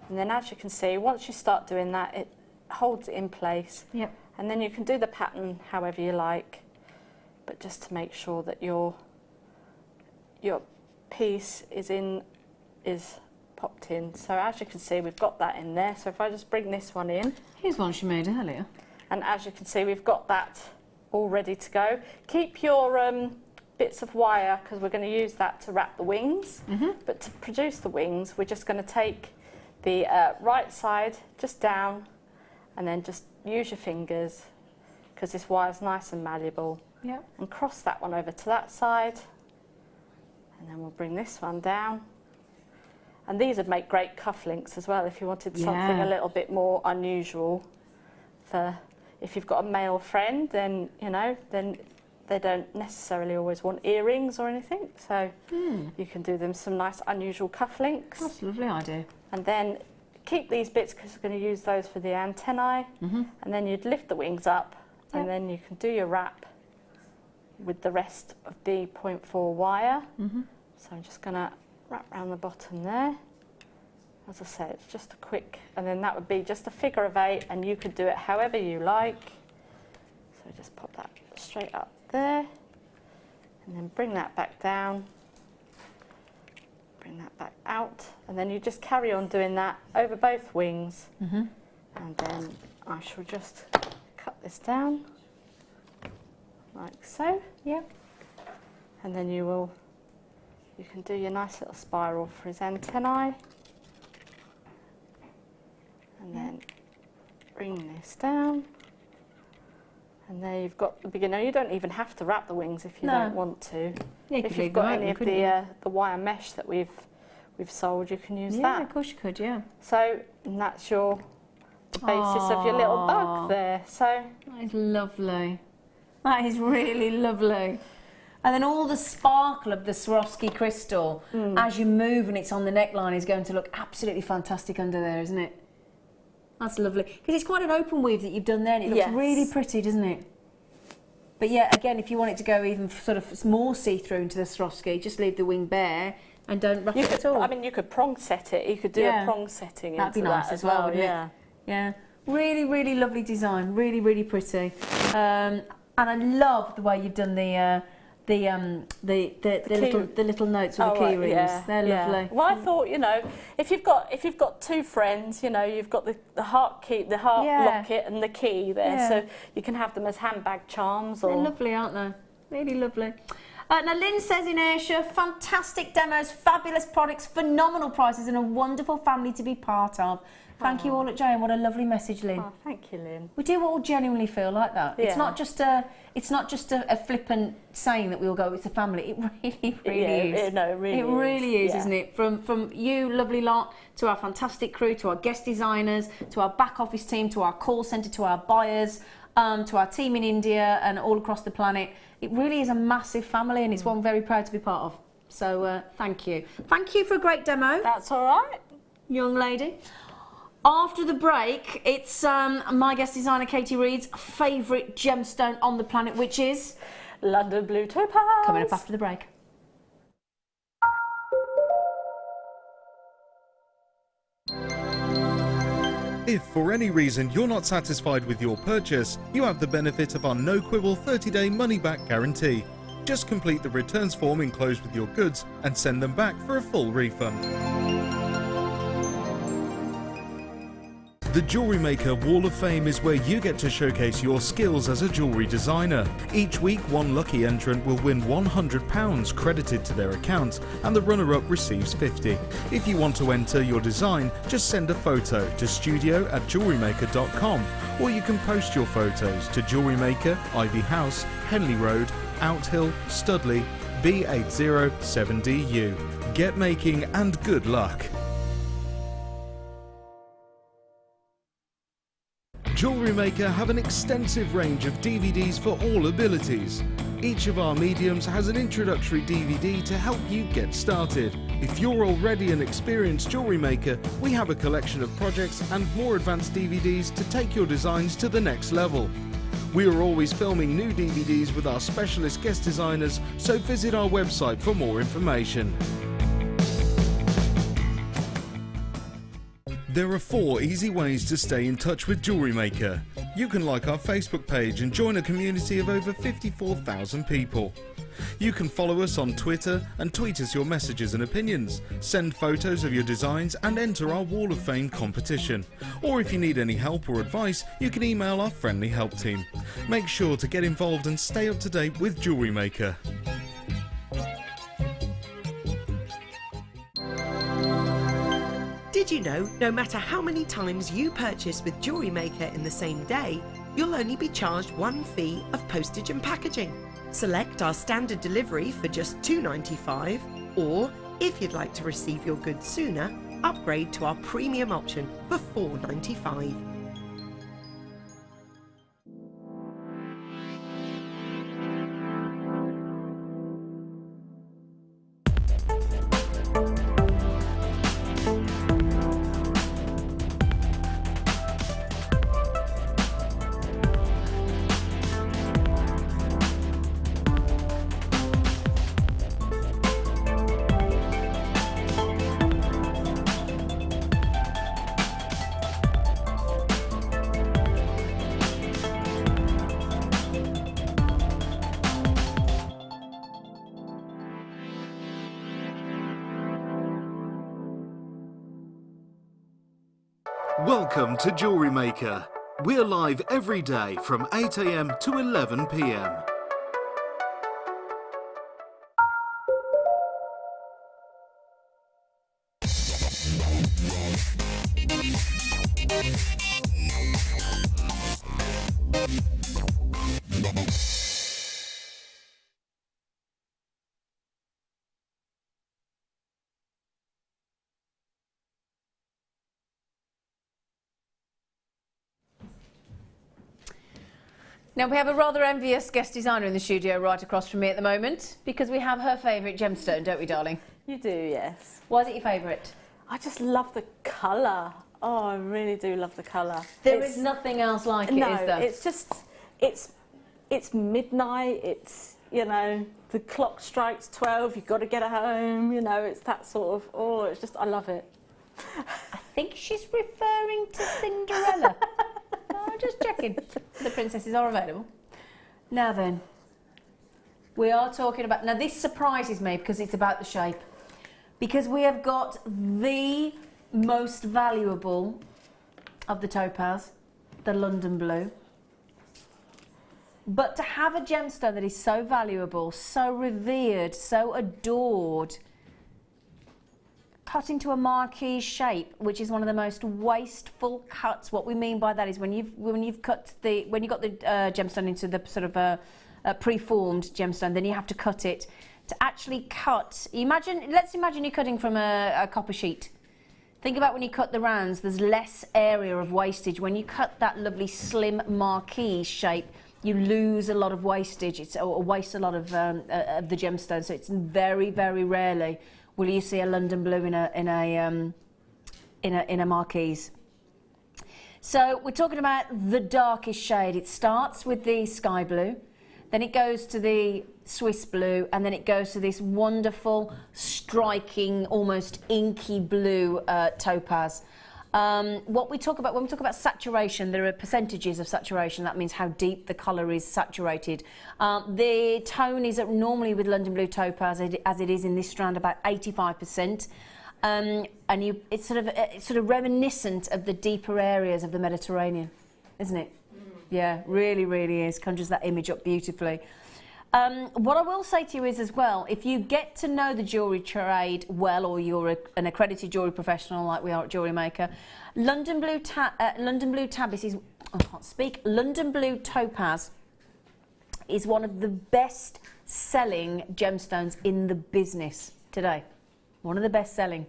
and then as you can see, once you start doing that, it holds it in place. Yep. And then you can do the pattern however you like, but just to make sure that your piece is popped in. So as you can see, we've got that in there. So if I just bring this one in. Here's one she made earlier. And as you can see, we've got that all ready to go. Keep your bits of wire, because we're going to use that to wrap the wings. But to produce the wings, we're just going to take the right side just down, and then just use your fingers, because this wire is nice and malleable. Yep. And cross that one over to that side. And then we'll bring this one down. And these would make great cufflinks as well if you wanted something a little bit more unusual. For if you've got a male friend, then then they don't necessarily always want earrings or anything. So you can do them some nice unusual cufflinks. That's a lovely idea. And then keep these bits, because we're going to use those for the antennae. And then you'd lift the wings up, and then you can do your wrap with the rest of the 0.4 wire. So I'm just going to wrap around the bottom there. As I say, it's just a quick, and then that would be just a figure of 8, and you could do it however you like. So just pop that straight up there, and then bring that back down, bring that back out, and then you just carry on doing that over both wings. And then I shall just cut this down like so. And then you can do your nice little spiral for his antennae, and then bring this down, and there you've got the beginner. You don't even have to wrap the wings if you don't want to. If you've got any of the wire mesh that we've sold, you can use that. Yeah, of course you could, yeah. So, and that's the basis of your little bug there. So that is lovely. That is really lovely. And then all the sparkle of the Swarovski crystal, as you move and it's on the neckline, is going to look absolutely fantastic under there, isn't it? That's lovely. Because it's quite an open weave that you've done there, and it looks really pretty, doesn't it? But yeah, again, if you want it to go even sort of more see-through into the Swarovski, just leave the wing bare, and don't wrap it at all. I mean, you could prong set it. You could do a prong setting. That'd be nice as well, wouldn't it? Yeah. Really, really lovely design. Really, really pretty. And I love the way you've done the little notes with the key rings. Yeah, they're lovely. Well, I thought, you know, if you've got two friends, you know, you've got the heart key, the heart locket, and the key there, so you can have them as handbag charms. Or... They're lovely, aren't they? Really lovely. Now, Lynn says in Ayrshire, fantastic demos, fabulous products, phenomenal prices, and a wonderful family to be part of. Thank you all at JM. What a lovely message, Lynn. Oh, thank you, Lynn. We do all genuinely feel like that. Yeah. It's not just a flippant saying that we all go, it's a family. It really is. No, it really is, isn't it? From you, lovely lot, to our fantastic crew, to our guest designers, to our back office team, to our call centre, to our buyers, to our team in India and all across the planet. It really is a massive family, and it's one I'm very proud to be part of. So thank you. Thank you for a great demo. That's all right. Young lady. After the break, it's my guest designer Katie Reid's favourite gemstone on the planet, which is London Blue Topaz. Coming up after the break. If for any reason you're not satisfied with your purchase, you have the benefit of our no-quibble 30-day money-back guarantee. Just complete the returns form enclosed with your goods and send them back for a full refund. The Jewellery Maker Wall of Fame is where you get to showcase your skills as a jewellery designer. Each week, one lucky entrant will win £100 credited to their account, and the runner-up receives £50. If you want to enter your design, just send a photo to studio@jewellerymaker.com, or you can post your photos to Jewellery Maker, Ivy House, Henley Road, Outhill, Studley, B807DU. Get making and good luck. Jewellery Maker have an extensive range of DVDs for all abilities. Each of our mediums has an introductory DVD to help you get started. If you're already an experienced jewellery maker, we have a collection of projects and more advanced DVDs to take your designs to the next level. We are always filming new DVDs with our specialist guest designers, so visit our website for more information. There are 4 easy ways to stay in touch with Jewellery Maker. You can like our Facebook page and join a community of over 54,000 people. You can follow us on Twitter and tweet us your messages and opinions, send photos of your designs and enter our Wall of Fame competition. Or if you need any help or advice, you can email our friendly help team. Make sure to get involved and stay up to date with Jewellery Maker. Did you know, no matter how many times you purchase with Jewellery Maker in the same day, you'll only be charged one fee of postage and packaging. Select our standard delivery for just $2.95, or if you'd like to receive your goods sooner, upgrade to our premium option for $4.95. Welcome to Jewellery Maker. We're live every day from 8 AM to 11 PM. Now, we have a rather envious guest designer in the studio right across from me at the moment, because we have her favourite gemstone, don't we, darling? You do, yes. Why is it your favourite? I just love the colour. Oh, I really do love the colour. There is nothing else like it, no, is there? it's just, it's midnight, it's you know, the clock strikes 12, you've got to get home, you know, it's that sort of, oh, it's just, I love it. I think she's referring to Cinderella. I'm just checking. The princesses are available. Now then, we are talking about, now this surprises me because it's about the shape. Because we have got the most valuable of the topaz, the London blue. But to have a gemstone that is so valuable, so revered, so adored, cut into a marquee shape, which is one of the most wasteful cuts. What we mean by that is when you've got the gemstone into the sort of a preformed gemstone, then you have to cut it. To actually cut, let's imagine you're cutting from a copper sheet. Think about when you cut the rounds, there's less area of wastage. When you cut that lovely slim marquee shape, you lose a lot of wastage, or waste a lot of the gemstone. So it's very, very rarely will you see a London blue in a marquise. So we're talking about the darkest shade. It starts with the sky blue, then it goes to the Swiss blue, and then it goes to this wonderful, striking, almost inky blue topaz. What we talk about when we talk about saturation, there are percentages of saturation. That means how deep the colour is saturated. The tone is normally with London blue topaz, as it is in this strand, about 85%. And it's sort of reminiscent of the deeper areas of the Mediterranean, isn't it? Yeah, really, really is. Conjures that image up beautifully. What I will say to you is as well, if you get to know the jewellery trade well, or you're an accredited jewellery professional like we are at Jewellery Maker, London blue topaz is one of the best selling gemstones in the business today. One of the best selling.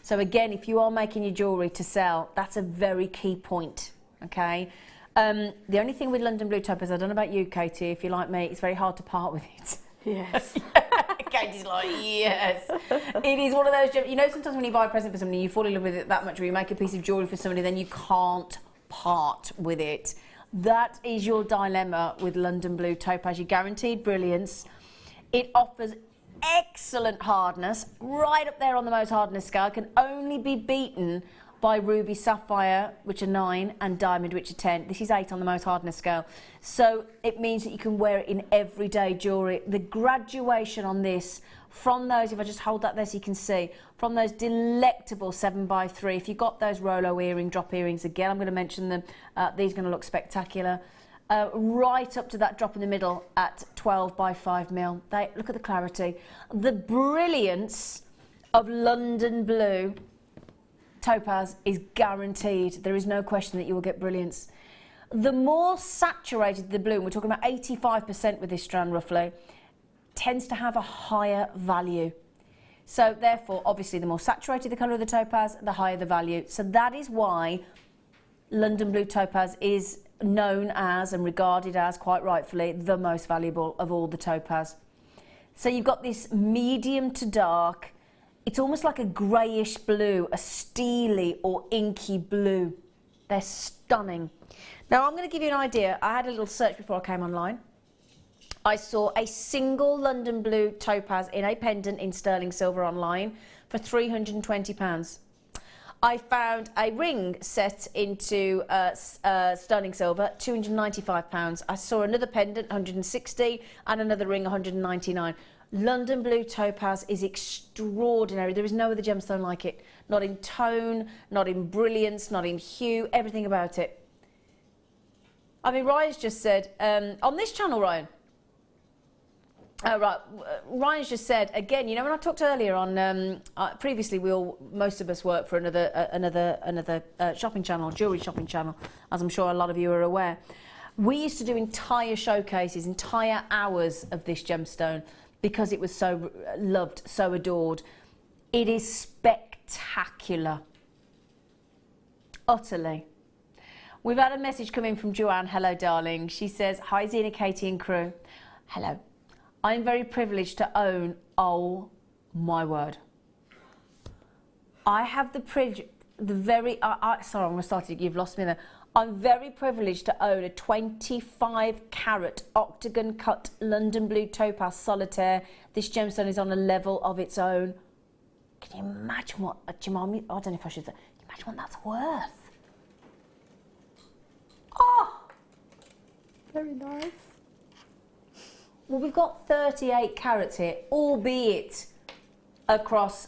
So again, if you are making your jewellery to sell, that's a very key point, okay? The only thing with London blue topaz, I don't know about you, Katie, if you're like me, it's very hard to part with it. Yes. Katie's like, yes. It is one of those, you know, sometimes when you buy a present for somebody, you fall in love with it that much, or you make a piece of jewellery for somebody, then you can't part with it. That is your dilemma with London blue topaz. You're guaranteed brilliance. It offers excellent hardness, right up there on the most hardness scale, can only be beaten by ruby sapphire, which are 9, and diamond, which are 10. This is 8 on the most hardness scale. So it means that you can wear it in everyday jewellery. The graduation on this, from those, if I just hold that there so you can see, from those delectable 7x3, if you've got those Rolo earring, drop earrings, again, I'm going to mention them, these are going to look spectacular. Right up to that drop in the middle at 12x5mm. Look at the clarity. The brilliance of London blue topaz is guaranteed. There is no question that you will get brilliance. The more saturated the blue, and we're talking about 85% with this strand roughly, tends to have a higher value. So therefore, obviously, the more saturated the colour of the topaz, the higher the value. So that is why London blue topaz is known as, and regarded as, quite rightfully, the most valuable of all the topaz. So you've got this medium to dark. It's almost like a greyish blue, a steely or inky blue. They're stunning. Now I'm going to give you an idea. I had a little search before I came online. I saw a single London blue topaz in a pendant in sterling silver online for £320. I found a ring set into sterling silver, £295. I saw another pendant, £160, and another ring, £199. London blue topaz is extraordinary. There is no other gemstone like it. Not in tone, not in brilliance, not in hue, everything about it. I mean, Ryan's just said, on this channel, Ryan. Ryan's just said, again, you know, when I talked earlier on, previously most of us work for another shopping channel, jewellery shopping channel, as I'm sure a lot of you are aware. We used to do entire showcases, entire hours of this gemstone, because it was so loved, so adored. It is spectacular. Utterly. We've had a message come in from Joanne. Hello, darling. She says, hi, Zena, Katie and crew. Hello. I'm very privileged to own, oh my word. I have the sorry, I'm going to start it. You've lost me there. I'm very privileged to own a 25 carat octagon cut London blue topaz solitaire. This gemstone is on a level of its own. Can you imagine what, I don't know if I should say, can you imagine what that's worth? Oh! Very nice. Well, we've got 38 carats here, albeit across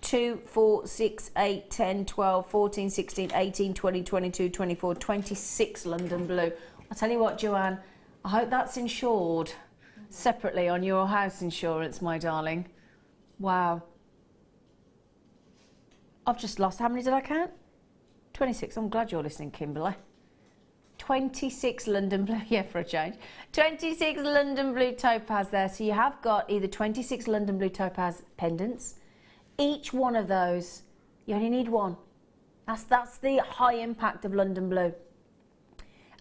2, 4, 6, 8, 10, 12, 14, 16, 18, 20, 22, 24, 26 London blue. I'll tell you what, Joanne, I hope that's insured separately on your house insurance, my darling. Wow. I've just lost, how many did I count? 26, I'm glad you're listening, Kimberly. 26 London blue, yeah, for a change. 26 London blue topaz there. So you have got either 26 London blue topaz pendants. Each one of those, you only need one. That's the high impact of London blue.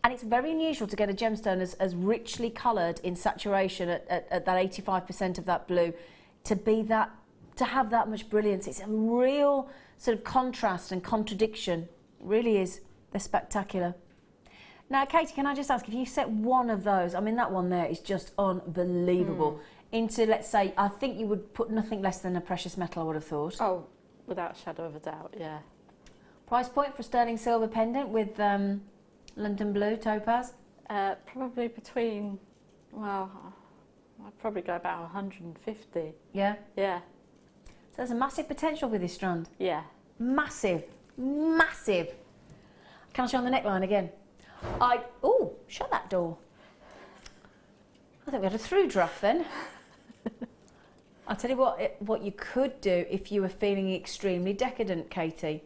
And it's very unusual to get a gemstone as richly coloured in saturation at that 85% of that blue to have that much brilliance. It's a real sort of contrast and contradiction. It really is. They're spectacular. Now, Katie, can I just ask, if you set one of those, I mean, that one there is just unbelievable, into, let's say, I think you would put nothing less than a precious metal, I would have thought. Oh, without a shadow of a doubt, yeah. Price point for sterling silver pendant with London blue topaz? Probably between, well, I'd probably go about 150. Yeah? Yeah. So there's a massive potential with this strand. Yeah. Massive. Massive. Can I show on the neckline again? Oh, shut that door. I think we had a through draft then. I'll tell you what you could do if you were feeling extremely decadent, Katie.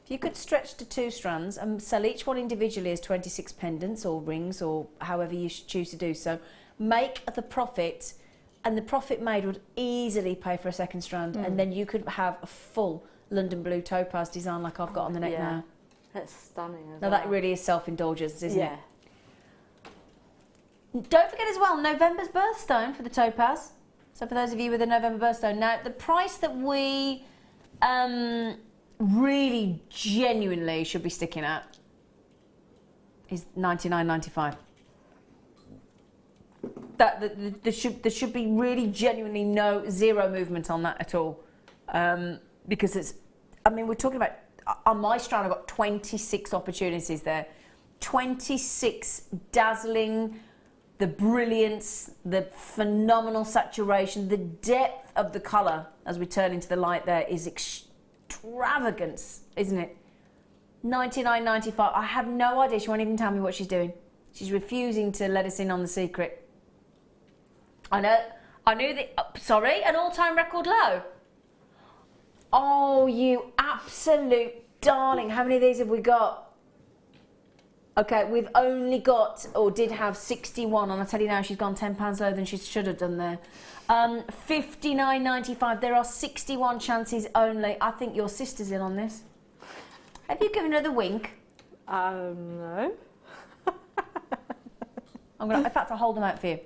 If you could stretch to 2 strands and sell each one individually as 26 pendants or rings or however you choose to do so, make the profit, and the profit made would easily pay for a second strand, and then you could have a full London blue topaz design like I've got on the neck now. That's stunning as Now well. that really is self-indulgence, isn't it? Yeah. Don't forget as well, November's birthstone for the topaz. So for those of you with a November birthstone, now the price that we really genuinely should be sticking at is $99.95. There should be really genuinely zero movement on that at all, because it's, I mean, we're talking about, on my strand I've got 26 opportunities there, 26 dazzling, the brilliance, the phenomenal saturation, the depth of the colour as we turn into the light there is extravagance, isn't it? $99.95. I have no idea. She won't even tell me what she's doing. She's refusing to let us in on the secret. I knew sorry, an all-time record low. Oh, you absolute darling. How many of these have we got? Okay, we've only got, or did have 61, and I'll tell you now, she's gone £10 lower than she should have done there. $59.95. There are 61 chances only. I think your sister's in on this. Have you given her the wink? No. In fact, I'll hold them out for you.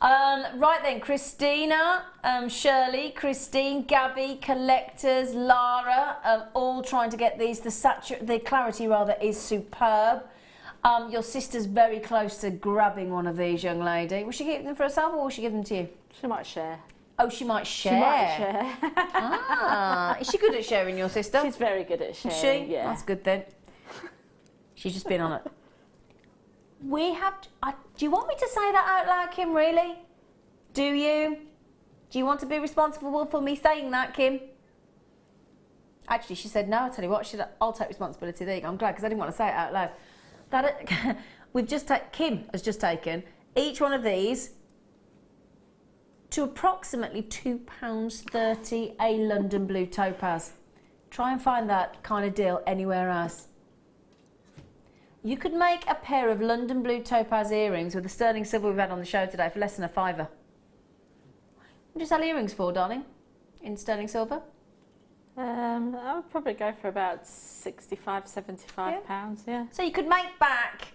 Right then, Christina, Shirley, Christine, Gabby, collectors, Lara, all trying to get these. The clarity rather is superb. Your sister's very close to grabbing one of these, young lady. Will she keep them for herself or will she give them to you? She might share. Oh, she might share. She might share. Is she good at sharing, your sister? She's very good at sharing. Is she? Yeah. That's good then. She's just been on it. We have. Do you want me to say that out loud, Kim? Really? Do you? Do you want to be responsible for me saying that, Kim? Actually, she said no. I'll tell you what. I'll take responsibility. There you go. I'm glad because I didn't want to say it out loud. Kim has just taken each one of these to approximately £2.30 a London blue topaz. Try and find that kind of deal anywhere else. You could make a pair of London blue topaz earrings with the sterling silver we've had on the show today for less than £5. What do you sell earrings for, darling, in sterling silver? I would probably go for about £65, £75, yeah. So you could make back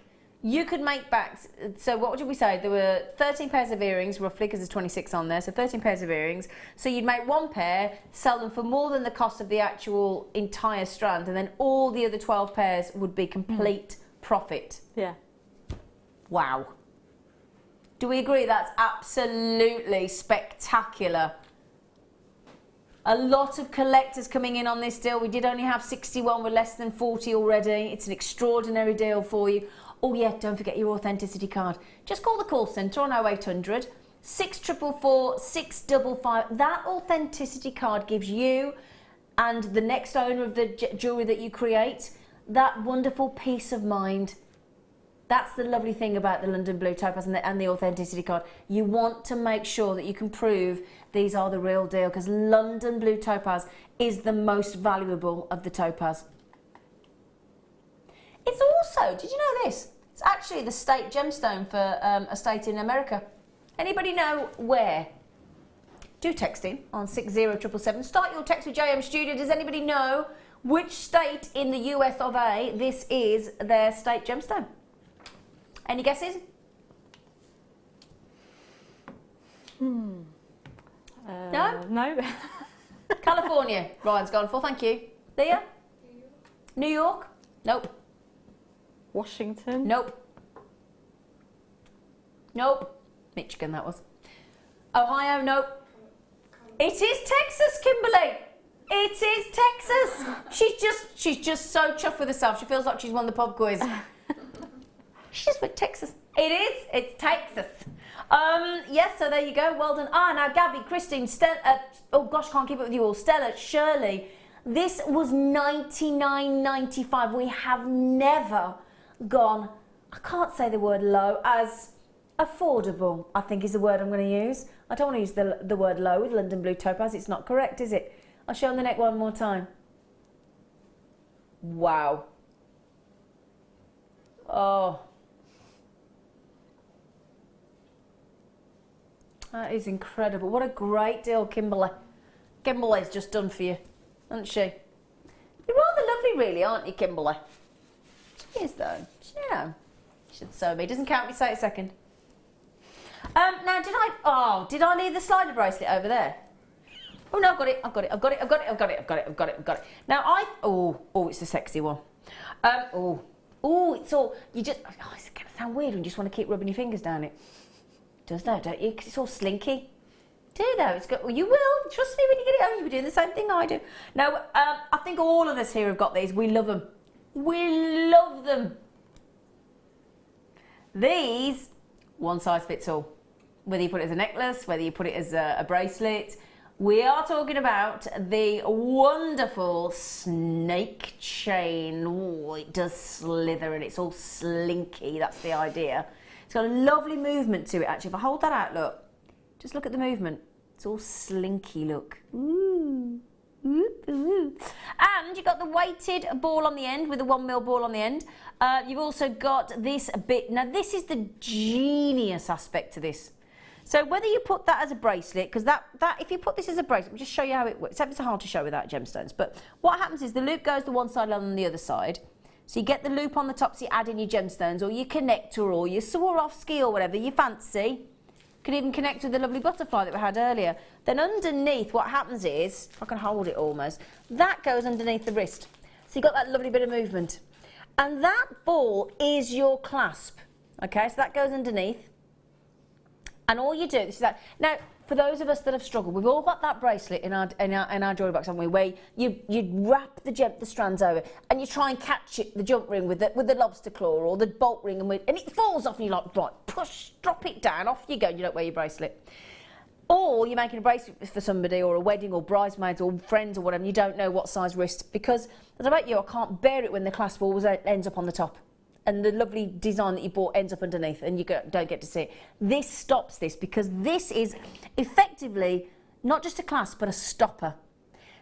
You could make back, so what would we say? There were 13 pairs of earrings, roughly, because there's 26 on there, so 13 pairs of earrings. So you'd make one pair, sell them for more than the cost of the actual entire strand, and then all the other 12 pairs would be complete profit. Yeah. Wow. Do we agree that's absolutely spectacular? A lot of collectors coming in on this deal. We did only have 61, we're less than 40 already. It's an extraordinary deal for you. Oh yeah, don't forget your authenticity card. Just call the call centre on 0800 644 655. That authenticity card gives you and the next owner of the jewellery that you create that wonderful peace of mind. That's the lovely thing about the London Blue Topaz and the authenticity card. You want to make sure that you can prove these are the real deal, because London Blue Topaz is the most valuable of the topaz. It's also, did you know this? It's actually the state gemstone for a state in America. Anybody know where? Do text in on 60777. Start your text with JM Studio. Does anybody know which state in the US of A this is their state gemstone? Any guesses? No? No. California. Ryan's gone for, thank you. Leah? New York? Nope. Washington? Nope. Nope. Michigan, that was. Ohio? Nope. It is Texas, Kimberly. It is Texas. She's just so chuffed with herself. She feels like she's won the pub quiz. She just went Texas. It is. It's Texas. Yes, so there you go. Well done. Now Gabby, Christine, Stella, oh gosh, can't keep up with you all. Stella, Shirley. This was $99.95. We have never gone, I can't say the word low, as affordable, I think is the word I'm going to use. I don't want to use the word low with London Blue Topaz. It's not correct, is it? I'll show on the neck one more time. Wow. Oh. That is incredible. What a great deal, Kimberly. Kimberly's just done for you, hasn't she? You're rather lovely, really, aren't you, Kimberly? She is, though. Yeah. Should sew me. Doesn't count if you say it a second. Now, did I leave the slider bracelet over there? Oh, no, I've got it. Now, it's a sexy one. It's all, it's going to sound weird when you just want to keep rubbing your fingers down it. Does though, don't you? Because it's all slinky. Do though, it's good. Well, you will. Trust me, when you get it home, you'll be doing the same thing I do. Now, I think all of us here have got these. We love them. We love them. These, one size fits all. Whether you put it as a necklace, whether you put it as a bracelet. We are talking about the wonderful snake chain. Oh, it does slither and it's all slinky. That's the idea. It's got a lovely movement to it, actually. If I hold that out, look. Just look at the movement. It's all slinky, look. Ooh. Ooh, ooh. And you've got the weighted ball on the end with the 1mm ball on the end. You've also got this bit. Now, this is the genius aspect to this. So whether you put that as a bracelet, because that if you put this as a bracelet, I'll just show you how it works. It's hard to show without gemstones. But what happens is the loop goes to one side and on the other side. So you get the loop on the top, so you add in your gemstones or your connector or your Swarovski or whatever you fancy. You can even connect with the lovely butterfly that we had earlier. Then underneath, what happens is, if I can hold it almost, that goes underneath the wrist. So you've got that lovely bit of movement. And that ball is your clasp. Okay, so that goes underneath. And all you do, this is that. Now, for those of us that have struggled, we've all got that bracelet in our jewellery box, haven't we? Where you wrap the strands over and you try and catch it, the jump ring with the lobster claw or the bolt ring, and it falls off, and you're like, right, push, drop it down, off you go. You don't wear your bracelet. Or you're making a bracelet for somebody, or a wedding, or bridesmaids, or friends, or whatever. And you don't know what size wrist, because as I bet you, I can't bear it when the clasp always ends up on the top. And the lovely design that you bought ends up underneath and you don't get to see it. This stops this, because this is effectively not just a clasp but a stopper.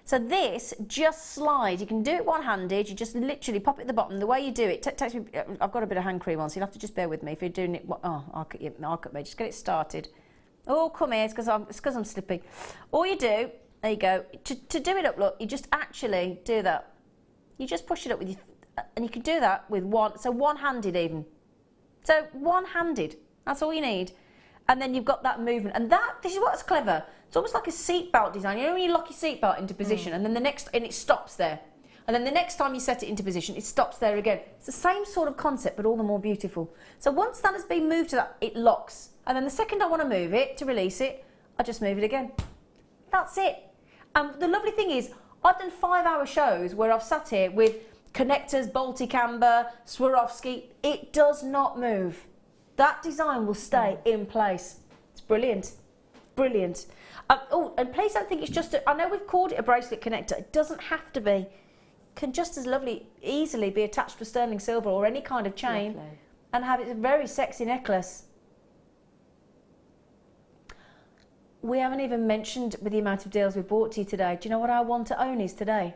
So this just slides. You can do it one-handed. You just literally pop it at the bottom. The way you do it takes me. I've got a bit of hand cream on, so you'll have to just bear with me if you're doing it. Oh, I'll cut me. Just get it started. Oh, come here. It's because I'm slipping. All you do, there you go. To do it up, look, you just actually do that. You just push it up with your. And you can do that with one-handed even. So one-handed, that's all you need. And then you've got that movement. And this is what's clever. It's almost like a seatbelt design. You know when you lock your seatbelt into position and then it stops there. And then the next time you set it into position, it stops there again. It's the same sort of concept, but all the more beautiful. So once that has been moved to that, it locks. And then the second I want to move it, to release it, I just move it again. That's it. And the lovely thing is, I've done 5-hour shows where I've sat here with connectors, Baltic Amber, Swarovski. It does not move. That design will stay in place. It's brilliant. Brilliant. Oh, and please don't think it's just I know we've called it a bracelet connector. It doesn't have to be. Can just as easily be attached to sterling silver or any kind of chain and have it a very sexy necklace. We haven't even mentioned with the amount of deals we've bought to you today. Do you know what our want to own is today?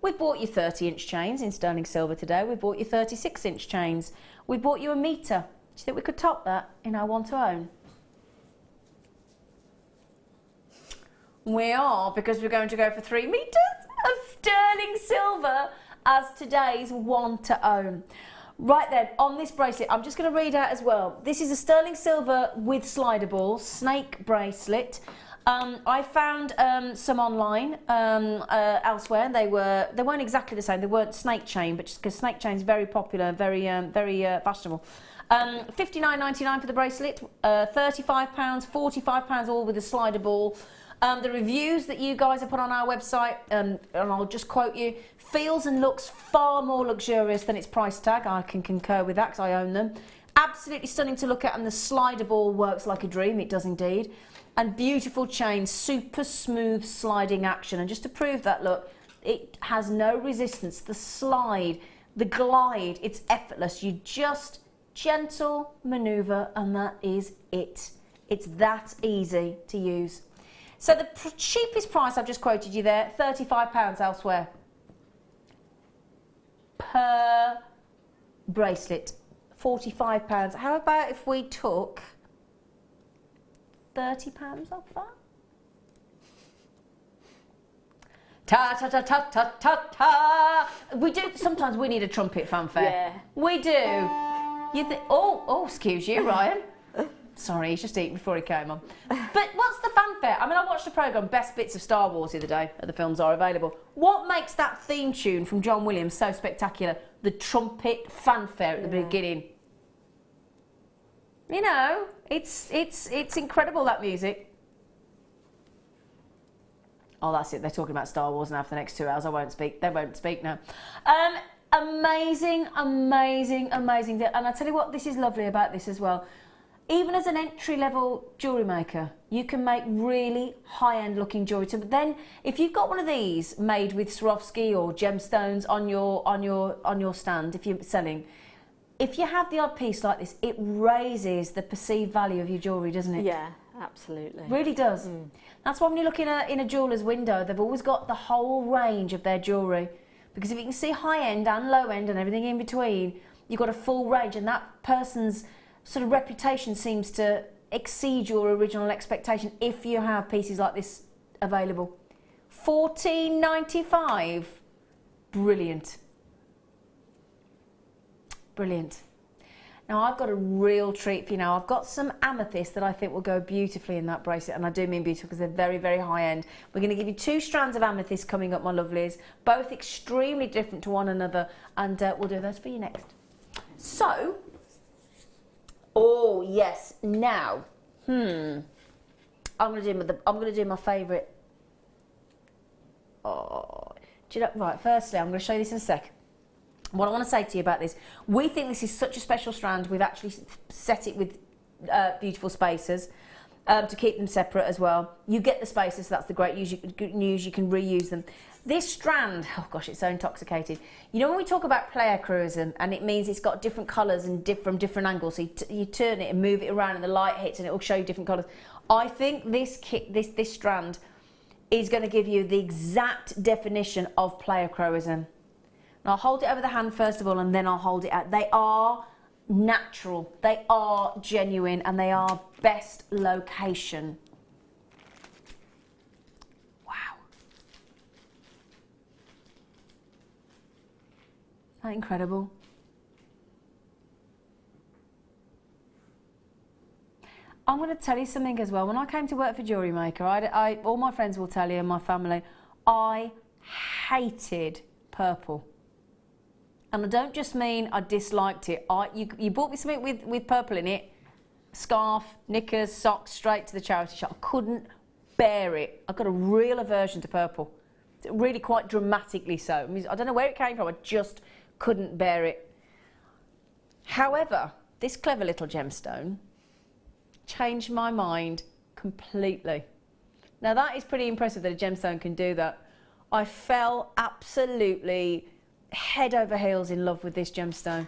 We've bought you 30-inch chains in sterling silver today. We've bought you 36-inch chains. We bought you a metre. Do you think we could top that in our want to own? We are, because we're going to go for 3 metres of sterling silver as today's want to own. Right then, on this bracelet, I'm just going to read out as well. This is a sterling silver with slider ball snake bracelet. I found some online elsewhere. They weren't exactly the same. They weren't snake chain, but just because snake chain is very popular, very fashionable. $59.99 for the bracelet. £35, £45 all with a slider ball. The reviews that you guys have put on our website, and I'll just quote you, feels and looks far more luxurious than its price tag. I can concur with that because I own them. Absolutely stunning to look at, and the slider ball works like a dream. It does indeed. And beautiful chain, super smooth sliding action. And just to prove that, look, it has no resistance. The slide, the glide, it's effortless. You just gentle manoeuvre and that is it. It's that easy to use. So the cheapest price I've just quoted you there, £35 elsewhere per bracelet, £45. How about if we took £30 off that? Ta ta ta ta ta ta ta. We do. Sometimes we need a trumpet fanfare. Yeah. We do. You think? Oh, excuse you, Ryan. Sorry, he's just eating before he came on. But what's the fanfare? I mean, I watched the programme Best Bits of Star Wars the other day. The films are available. What makes that theme tune from John Williams so spectacular? The trumpet fanfare at the beginning. You know, it's incredible, that music. Oh, that's it. They're talking about Star Wars now for the next 2 hours. I won't speak. They won't speak now. Amazing, amazing, amazing. And I tell you what, this is lovely about this as well. Even as an entry-level jewellery maker, you can make really high-end looking jewellery. But then, if you've got one of these made with Swarovski or gemstones on your stand, if you're selling, if you have the odd piece like this, it raises the perceived value of your jewellery, doesn't it? Yeah, absolutely. Really does. That's why when you look in a jeweller's window, they've always got the whole range of their jewellery. Because if you can see high-end and low-end and everything in between, you've got a full range, and that person's sort of reputation seems to exceed your original expectation if you have pieces like this available. $14.95. Brilliant. Brilliant. Now I've got a real treat for you now. I've got some amethyst that I think will go beautifully in that bracelet, and I do mean beautiful because they're very, very high end. We're going to give you 2 strands of amethyst coming up, my lovelies, both extremely different to one another, and we'll do those for you next. So, oh yes, now, I'm going to do my favourite. Oh, do you know? Right. Firstly, I'm going to show you this in a sec. What I want to say to you about this, we think this is such a special strand. We've actually set it with beautiful spacers to keep them separate as well. You get the spacers, so that's the great news. You can reuse them. This strand, oh gosh, it's so intoxicating. You know when we talk about pleiochroism, and it means it's got different colours and from different angles. So you turn it and move it around, and the light hits, and it will show you different colours. I think this strand is going to give you the exact definition of pleiochroism. Now, I'll hold it over the hand first of all, and then I'll hold it out. They are natural, they are genuine, and they are best location. Wow. Isn't that incredible? I'm going to tell you something as well. When I came to work for Jewellery Maker, all my friends will tell you, and my family, I hated purple. And I don't just mean I disliked it. You bought me something with purple in it, scarf, knickers, socks, straight to the charity shop. I couldn't bear it. I've got a real aversion to purple. Really quite dramatically so. I mean, I don't know where it came from, I just couldn't bear it. However, this clever little gemstone changed my mind completely. Now that is pretty impressive that a gemstone can do that. I fell absolutely head over heels in love with this gemstone.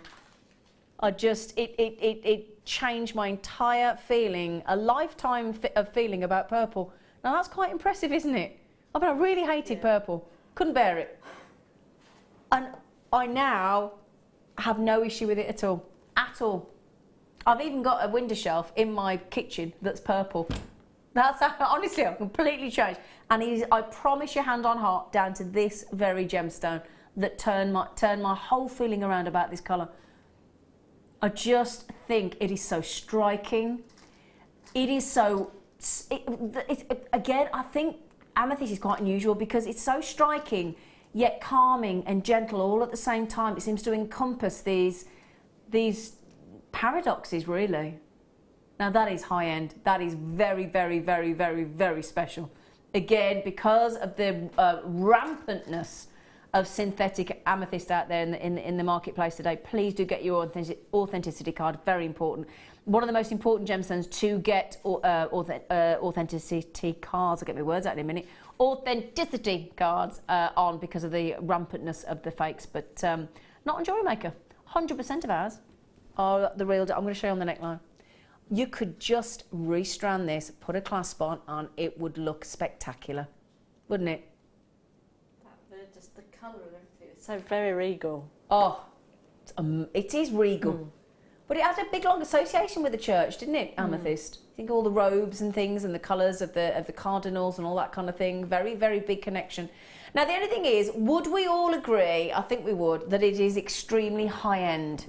It changed my entire feeling, a lifetime of feeling about purple. Now that's quite impressive, isn't it? I mean, I really hated purple, couldn't bear it. And I now have no issue with it at all, at all. I've even got a window shelf in my kitchen that's purple. That's how, honestly, I've completely changed. And it is, I promise you, hand on heart, down to this very gemstone that turned my whole feeling around about this colour. I just think it is so striking. It is so, again, I think amethyst is quite unusual because it's so striking, yet calming and gentle all at the same time. It seems to encompass these paradoxes, really. Now that is high end. That is very, very, very, very, very special. Again, because of the rampantness of synthetic amethyst out there in the marketplace today, please do get your authenticity card. Very important. One of the most important gemstones to get authenticity cards. I'll get my words out in a minute. Authenticity cards on because of the rampantness of the fakes, but not on Jewellery Maker. 100% of ours are the real. I'm going to show you on the neckline. You could just restrand this, put a clasp on, it would look spectacular, wouldn't it? Just the colour of everything. It's so very regal. Oh, it is regal. But it had a big long association with the church, didn't it, Amethyst? I think all the robes and things and the colours of the cardinals and all that kind of thing. Very, very big connection. Now, the only thing is, would we all agree, I think we would, that it is extremely high-end?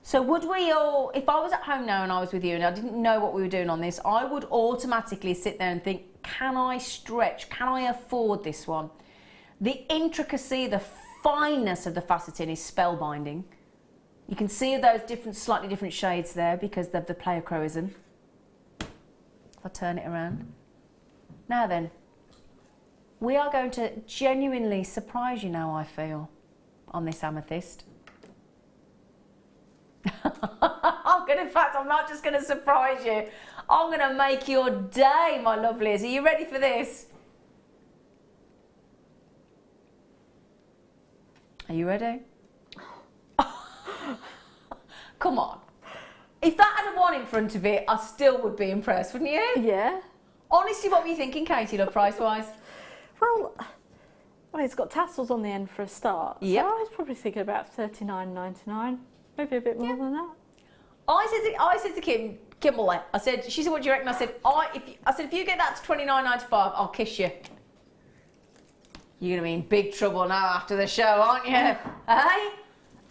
So would we all, if I was at home now and I was with you and I didn't know what we were doing on this, I would automatically sit there and think, can I stretch? Can I afford this one? The intricacy, the fineness of the faceting is spellbinding. You can see those slightly different shades there because of the pleochroism. If I turn it around. Now then, we are going to genuinely surprise you now, I feel, on this amethyst. In fact, I'm not just going to surprise you. I'm going to make your day, my lovelies. Are you ready for this? Are you ready? Come on. If that had a 1 in front of it, I still would be impressed, wouldn't you? Yeah. Honestly, what were you thinking, Katie, love, price-wise? Well, it's got tassels on the end for a start. Yep. So I was probably thinking about $39.99, maybe a bit more than that. I said to Kimberly, she said, what do you reckon? I said, if you get that to $29.95, I'll kiss you. You're going to be in big trouble now after the show, aren't you? Hey?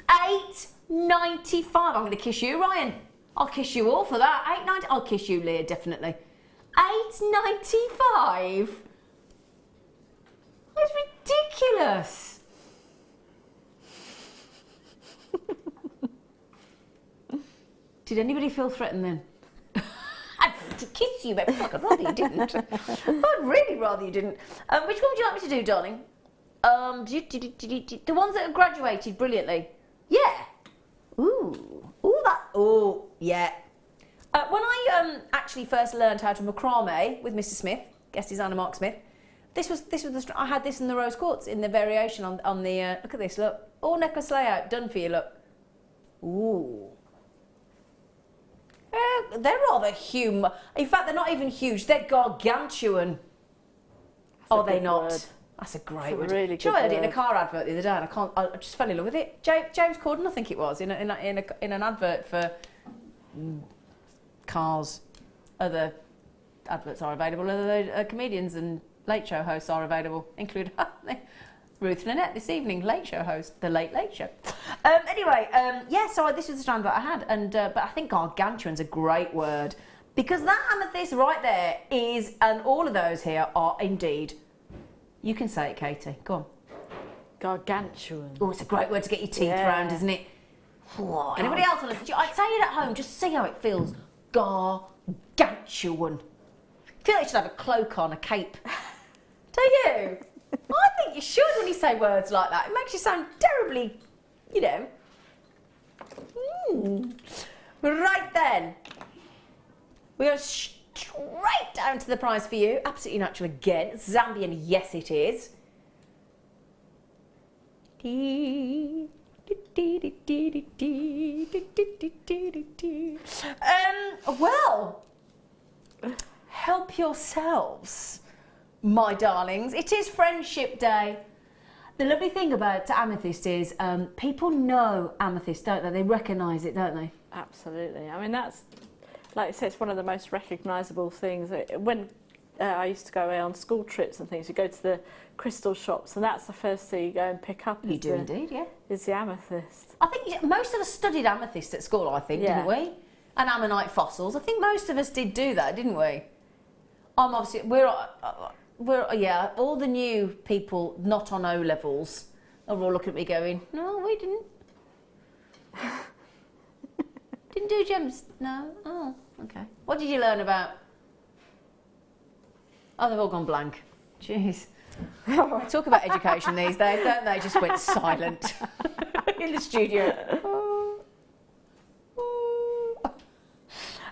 $8.95. I'm going to kiss you, Ryan. I'll kiss you all for that. $8.90. I'll kiss you, Leah, definitely. $8.95. That's ridiculous. Did anybody feel threatened then? I'd like to kiss you, but I'd rather you didn't. I'd really rather you didn't. Which one would you like me to do, darling? The ones that have graduated brilliantly. Yeah. Yeah. When I actually first learned how to macrame with Mr. Smith, guest designer Mark Smith, I had this in the rose quartz in the variation on the. Look at this. Look, all necklace layout done for you. Look. Ooh. They're rather huge. In fact, they're not even huge. They're gargantuan. Are they not? Word. That's a great word. Really good I heard it in a word. car advert the other day, and I just fell in love with it. James Corden, I think it was, in an advert for cars. Other adverts are available. Other comedians and late show hosts are available, including Ruth Lynette this evening, late show host, The Late Late Show. Anyway, so this was the strand that I had, and but I think gargantuan's a great word. Because that amethyst right there is, and all of those here are indeed, you can say it, Katie, go on. Gargantuan. Oh, it's a great word to get your teeth around, isn't it? Whoa. Anybody else want to, I'd say it at home, just see how it feels. Gargantuan. I feel like you should have a cloak on, a cape. Do you? I think you should when you say words like that. It makes you sound terribly, you know. Right then. We go straight down to the prize for you. Absolutely natural again. Zambian, yes it is. Well, help yourselves, my darlings. It is Friendship Day. The lovely thing about amethyst is people know amethyst, don't they? They recognise it, don't they? Absolutely. I mean, that's, like I said, it's one of the most recognisable things. When I used to go away on school trips and things, you go to the crystal shops, and that's the first thing you go and pick up. You do indeed, yeah. Is the amethyst. I think most of us studied amethyst at school, I think, didn't we? And ammonite fossils. I think most of us did do that, didn't we? Obviously, we're all the new people not on O levels are all looking at me going, no, we didn't. Didn't do gems. No. Oh, okay. What did you learn about? Oh, they've all gone blank. Jeez. Talk about education these days, don't they? Just went silent in the studio.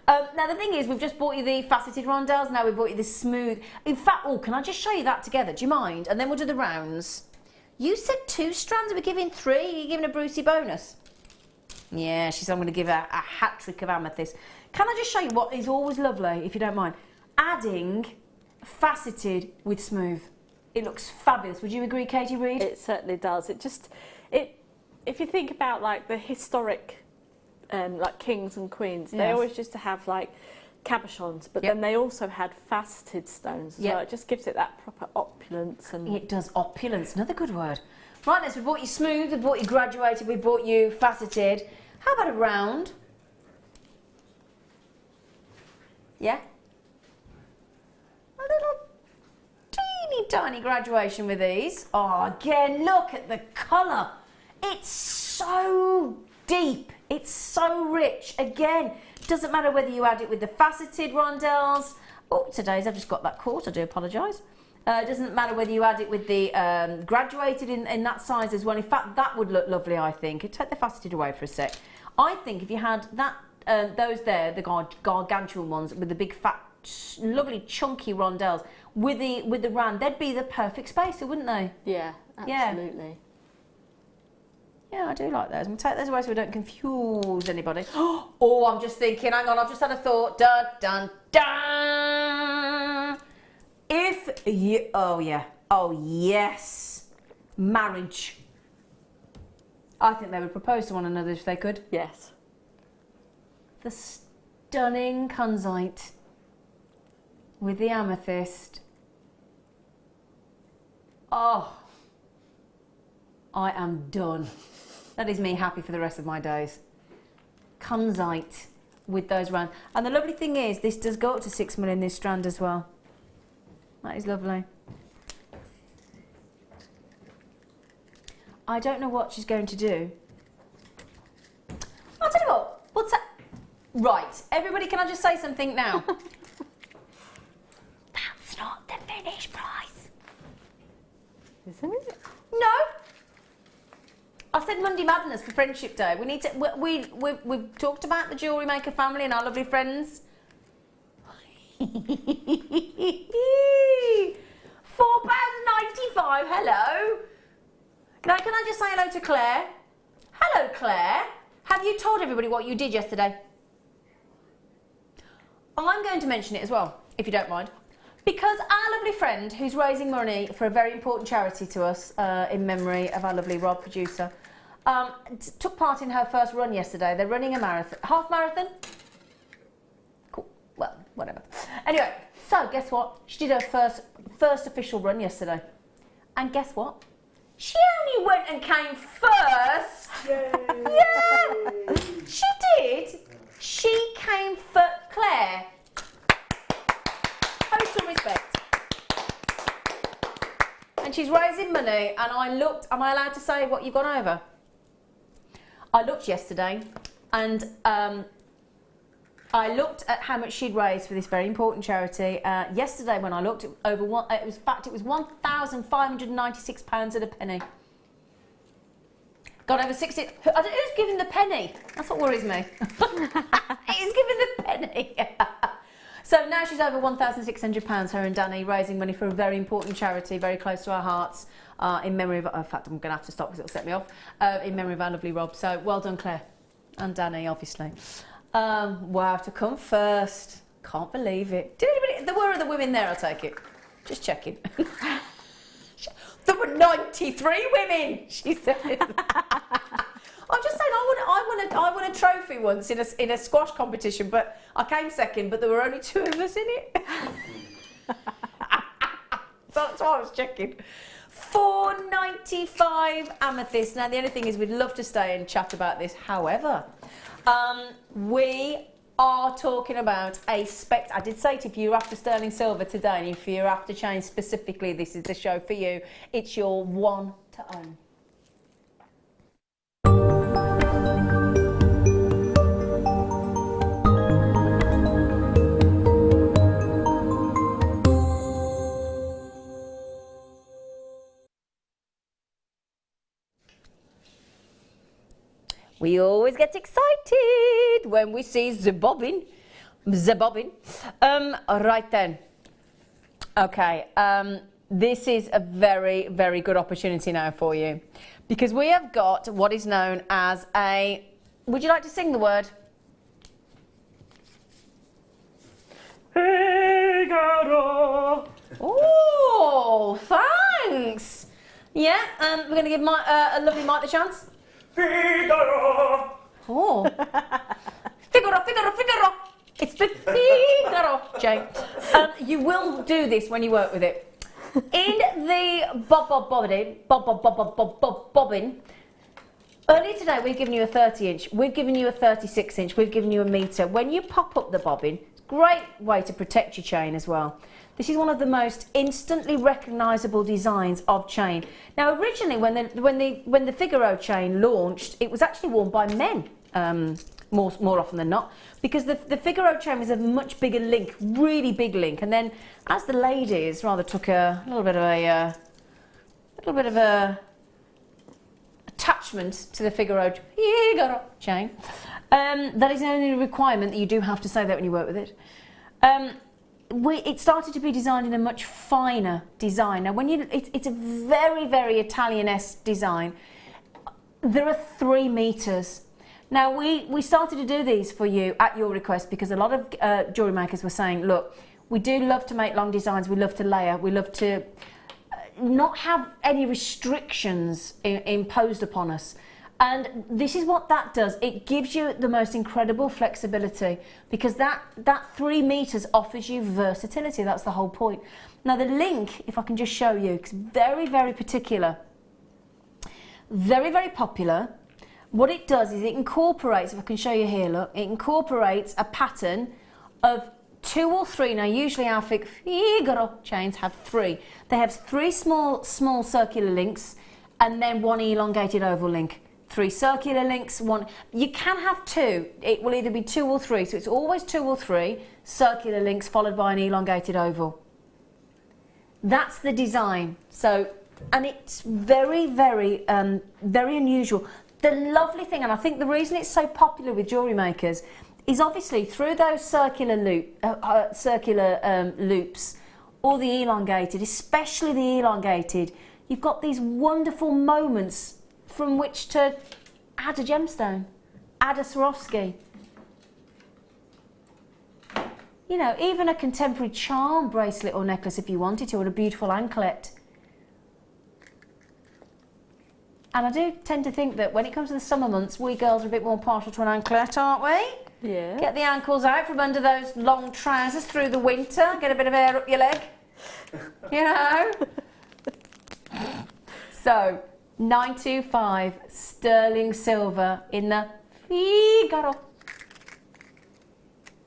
Now the thing is, we've just bought you the faceted rondelles. Now we've bought you the smooth. In fact, can I just show you that together? Do you mind? And then we'll do the rounds. You said 2 strands. We're giving 3. Are you giving a Brucey bonus? Yeah, she said I'm going to give her a hat trick of amethyst. Can I just show you what is always lovely, if you don't mind? Adding faceted with smooth. It looks fabulous. Would you agree, Katie Reid? It certainly does. If you think about like the historic, like kings and queens, they always used to have like cabochons, but then they also had faceted stones as well. It just gives it that proper opulence. And it does. Opulence, another good word. Right, then, so we bought you smooth, we bought you graduated, we bought you faceted. How about a round? Yeah? A little teeny tiny graduation with these. Oh, again, look at the colour. It's so deep. It's so rich. Again, doesn't matter whether you add it with the faceted rondelles. Oh, today's, I've just got that caught, I do apologise. It doesn't matter whether you add it with the graduated in that size as well. In fact, that would look lovely, I think. Take the faceted away for a sec. I think if you had that, those there, the gargantuan ones with the big fat, lovely chunky rondelles with the round, they'd be the perfect spacer, wouldn't they? Yeah, absolutely. Yeah, I do like those. I'm going to take those away so we don't confuse anybody. Oh, I'm just thinking, hang on, I've just had a thought. Dun, dun, dun. If you, oh yes, marriage. I think they would propose to one another if they could. Yes. The stunning kunzite with the amethyst. Oh, I am done. That is me happy for the rest of my days. Kunzite with those rounds. And the lovely thing is, this does go up to 6mm in this strand as well. That is lovely. I don't know what she's going to do. I'll tell you what, what's that? Right, everybody, can I just say something now? That's not the finished price. Isn't it? No. I said Monday Madness for Friendship Day. We need to. We've talked about the Jewellery Maker family and our lovely friends. £4.95. Hello. Now, can I just say hello to Claire? Hello, Claire. Have you told everybody what you did yesterday? I'm going to mention it as well, if you don't mind. Because our lovely friend, who's raising money for a very important charity to us, in memory of our lovely Rob producer, took part in her first run yesterday. They're running a marathon, half marathon. Cool. Well, whatever. Anyway, so guess what? She did her first official run yesterday, and guess what? She only went and came first. Yay. Yeah, she did. She came first. Claire, and she's raising money, and I looked, am I allowed to say what you've gone over? I looked yesterday, and I looked at how much she'd raised for this very important charity. Yesterday when I looked, it was £1,596 and a penny. Got over 60. Who's giving the penny? That's what worries me. Who's giving the penny? So now she's over £1,600, her and Danny, raising money for a very important charity, very close to our hearts, in memory of, in fact, I'm going to have to stop because it'll set me off, in memory of our lovely Rob. So well done, Claire. And Danny, obviously. Wow, to come first. Can't believe it. Did anybody, there were other women there, I'll take it. Just checking. There were 93 women, she said. I'm just saying, I won a trophy once in a squash competition, but I came second, but there were only 2 of us in it. So that's why I was checking. £4.95 Amethyst. Now, the only thing is we'd love to stay and chat about this. However, we are talking about a spec. I did say to you, if you're after sterling silver today, and if you're after change specifically, this is the show for you. It's your one to own. We always get excited when we see the bobbin. Right then. Okay, this is a very, very good opportunity now for you, because we have got what is known as a, would you like to sing the word? Figaro. Oh, thanks. Yeah, we're going to give a lovely Mike the chance. Figaro. Oh. Figaro, Figaro, Figaro. It's the Figaro, Jane. You will do this when you work with it. In the bobbin. Earlier today we've given you a 30-inch, we've given you a 36-inch, we've given you a metre. When you pop up the bobbin, it's a great way to protect your chain as well. This is one of the most instantly recognisable designs of chain. Now, originally, when the Figaro chain launched, it was actually worn by men, more often than not, because the Figaro chain was a much bigger link, really big link. And then, as the ladies rather took a little bit of a attachment to the Figaro chain, that is the only requirement that you do have to say that when you work with it. It started to be designed in a much finer design. Now, it's a very, very Italian-esque design. There are 3 meters. Now, we started to do these for you at your request because a lot of jewellery makers were saying, look, we do love to make long designs, we love to layer, we love to not have any restrictions imposed upon us. And this is what that does. It gives you the most incredible flexibility, because that 3 meters offers you versatility. That's the whole point. Now the link, if I can just show you, it's very, very particular. Very, very popular. What it does is it incorporates, if I can show you here, look, it incorporates a pattern of 2 or 3. Now usually our Figaro chains have 3. They have 3 small circular links and then 1 elongated oval link. 3 circular links, 1. You can have 2. It will either be 2 or 3. So it's always 2 or 3 circular links followed by an elongated oval. That's the design. So, and it's very, very, very unusual. The lovely thing, and I think the reason it's so popular with jewellery makers, is obviously through those circular loops, or the elongated, especially the elongated, you've got these wonderful moments from which to add a gemstone, add a Swarovski. You know, even a contemporary charm bracelet or necklace if you wanted to, or a beautiful anklet. And I do tend to think that when it comes to the summer months, we girls are a bit more partial to an anklet, aren't we? Yeah. Get the ankles out from under those long trousers through the winter, get a bit of air up your leg, you know? So, 925 sterling silver in the Figaro.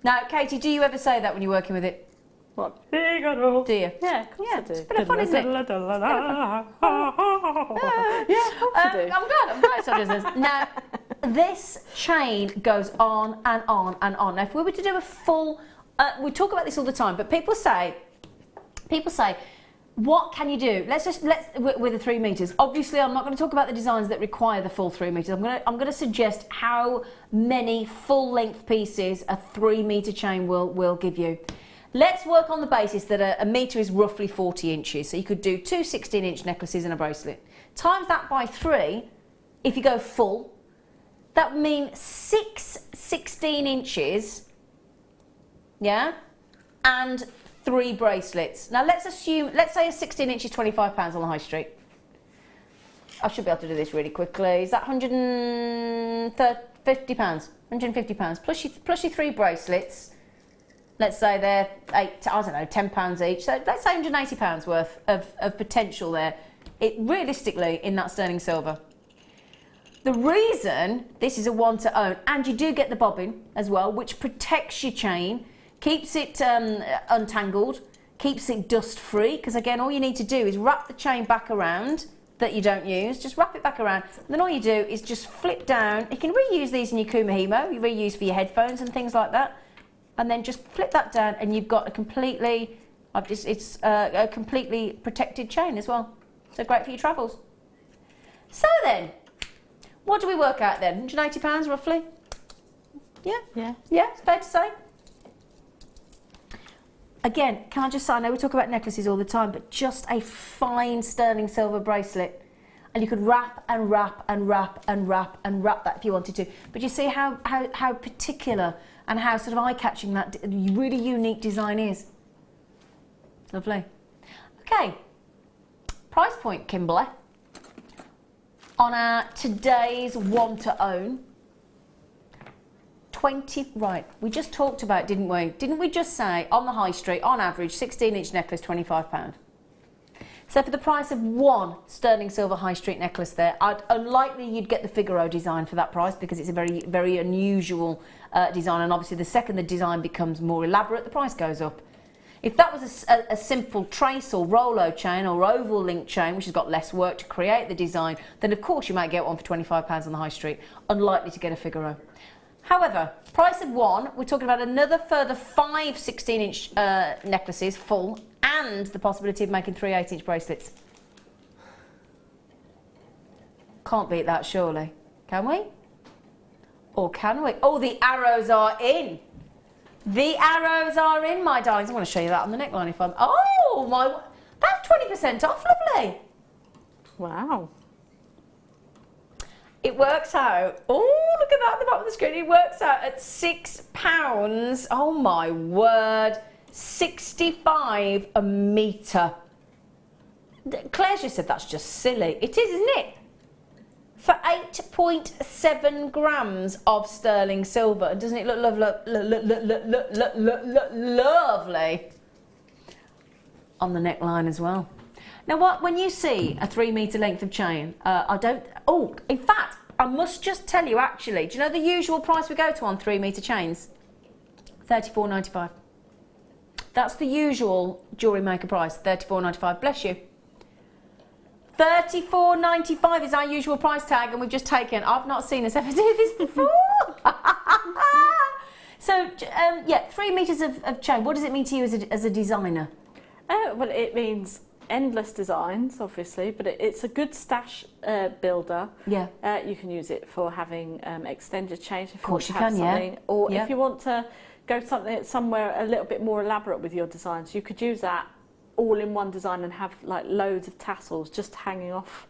Now, Katie, do you ever say that when you're working with it? What? Figaro. Do you? Yeah, of course I do. It's a bit of fun, isn't it? Yeah, of course I do. I'm glad Sonia says. Now, this chain goes on and on and on. Now, if we were to do a full, we talk about this all the time, but people say, what can you do? Let's with the 3 meters. Obviously, I'm not going to talk about the designs that require the full 3 meters. I'm going to suggest how many full length pieces a 3 meter chain will give you. Let's work on the basis that a metre is roughly 40 inches. So you could do 2 16-inch necklaces and a bracelet. Times that by 3, if you go full, that would mean 6 16 inches, yeah, and 3 bracelets. Now let's say a 16 inch is £25 on the high street. I should be able to do this really quickly. Is that £150? £150 plus your 3 bracelets. Let's say they're £10 each. So let's say £180 worth of potential there. Realistically in that sterling silver. The reason this is a one to own, and you do get the bobbin as well, which protects your chain, keeps it untangled, keeps it dust free, because again all you need to do is wrap the chain back around that you don't use, just wrap it back around, and then all you do is just flip down. You can reuse these in your Kumihimo, you reuse for your headphones and things like that. And then just flip that down and you've got a completely protected chain as well. So great for your travels. So then, what do we work out then? £180 roughly? Yeah? Yeah. Yeah, it's fair to say. Again, can I just say, I know we talk about necklaces all the time, but just a fine sterling silver bracelet. And you could wrap and wrap and wrap and wrap and wrap that if you wanted to. But you see how particular and how sort of eye-catching that really unique design is. Lovely. Okay, price point, Kimberley. On our today's one to own, 20, right, we just talked about, didn't we? Didn't we just say, on the high street, on average, 16-inch necklace, £25? So for the price of one sterling silver high street necklace there, unlikely you'd get the Figaro design for that price because it's a very, very unusual design, and obviously the second the design becomes more elaborate, the price goes up. If that was a simple trace or Rolo chain or oval link chain, which has got less work to create the design, then of course you might get one for £25 on the high street. Unlikely to get a Figaro. However, price of one, we're talking about another further 5 16-inch necklaces full, and the possibility of making 3 8-inch bracelets. Can't beat that, surely. Can we? Or can we? Oh, the arrows are in. The arrows are in, my darlings. I want to show you that on the neckline if I'm... Oh, my... That's 20% off, lovely. Wow. It works out... Oh, look at that at the bottom of the screen. It works out at £6. Oh, my word. 65 a metre. Claire just said that's just silly. It is, isn't it? For 8.7 grams of sterling silver. And doesn't it look lovely? On the neckline as well. Now, when you see a 3 metre length of chain, in fact, I must just tell you actually, do you know the usual price we go to on 3 metre chains? $34.95. That's the usual Jewellery Maker price, $34.95. Bless you. $34.95 is our usual price tag, and we've just taken... I've not seen us ever do this before. So, yeah, 3 metres of chain. What does it mean to you as a designer? Well, it means endless designs, obviously, but it's a good stash builder. Yeah. You can use it for having extended chains if of course you want to have something. Yeah. Or yeah. if you want to go somewhere a little bit more elaborate with your designs, you could use that all in one design and have like loads of tassels just hanging off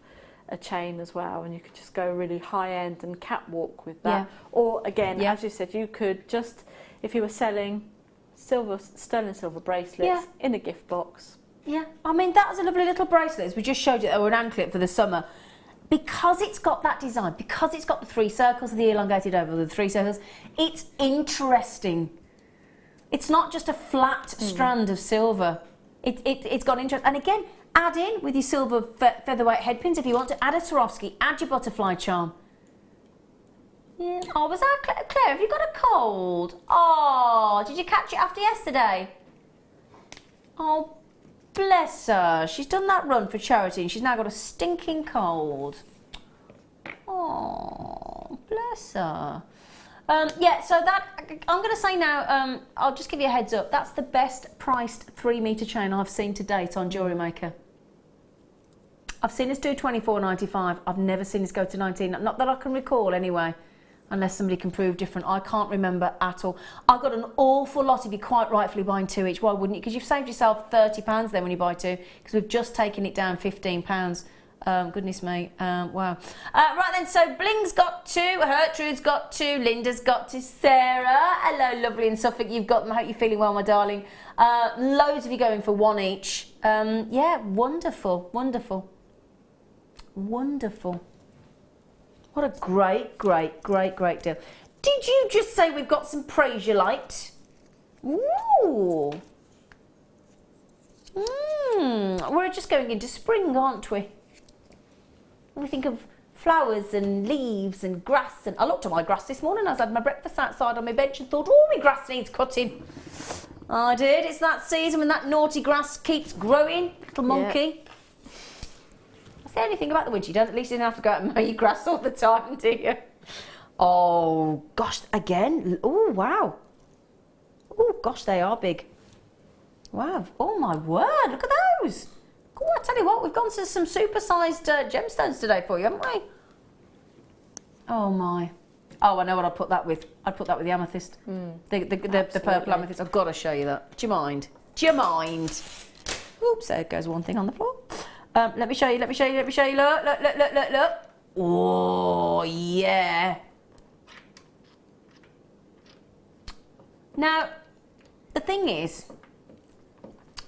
a chain as well, and you could just go really high end and catwalk with that. Yeah. Or again, as you said, you could just, if you were selling sterling silver bracelets in a gift box. Yeah, I mean that was a lovely little bracelet, as we just showed you, or an anklet for the summer. Because it's got that design, because it's got the 3 circles, the elongated oval, the 3 circles, it's interesting. It's not just a flat strand of silver. It's got interest. And again, add in with your silver featherweight headpins if you want to. Add a Swarovski, add your butterfly charm. Yeah. Oh, was that Claire? Have you got a cold? Oh, did you catch it after yesterday? Oh, bless her. She's done that run for charity and she's now got a stinking cold. Oh, bless her. Yeah, so that, I'm going to say now, I'll just give you a heads up, that's the best priced 3 metre chain I've seen to date on Jewellery Maker. I've seen us do £24.95, I've never seen us go to 19, not that I can recall anyway, unless somebody can prove different, I can't remember at all. I've got an awful lot if you're quite rightfully buying 2 each, why wouldn't you? Because you've saved yourself £30 then when you buy 2, because we've just taken it down £15. Goodness me, wow. Right then, so Bling's got 2, Gertrude's got 2, Linda's got 2, Sarah, hello lovely in Suffolk, you've got them, I hope you're feeling well my darling. Loads of you going for 1 each. Yeah, wonderful, wonderful, wonderful. What a great, great, great, great deal. Did you just say we've got some Bracelet? Ooh. We're just going into spring, aren't we? We think of flowers and leaves and grass, and I looked at my grass this morning. I had my breakfast outside on my bench and thought, oh, my grass needs cutting. I did. It's that season when that naughty grass keeps growing, little monkey. Yeah. That's the only thing about the winter. You don't, at least you don't have to go out and mow your grass all the time, do you? Oh gosh, again. Oh wow. Oh gosh, they are big. Wow. Oh my word! Look at those. Oh, I tell you what, we've gone to some super-sized gemstones today for you, haven't we? Oh my. Oh, I know what I'd put that with. I'd put that with the amethyst. The purple amethyst. I've got to show you that. Do you mind? Do you mind? Oops, there goes one thing on the floor. Let me show you, let me show you, let me show you. Look, look, look, look, look, look. Oh, yeah. Now, the thing is,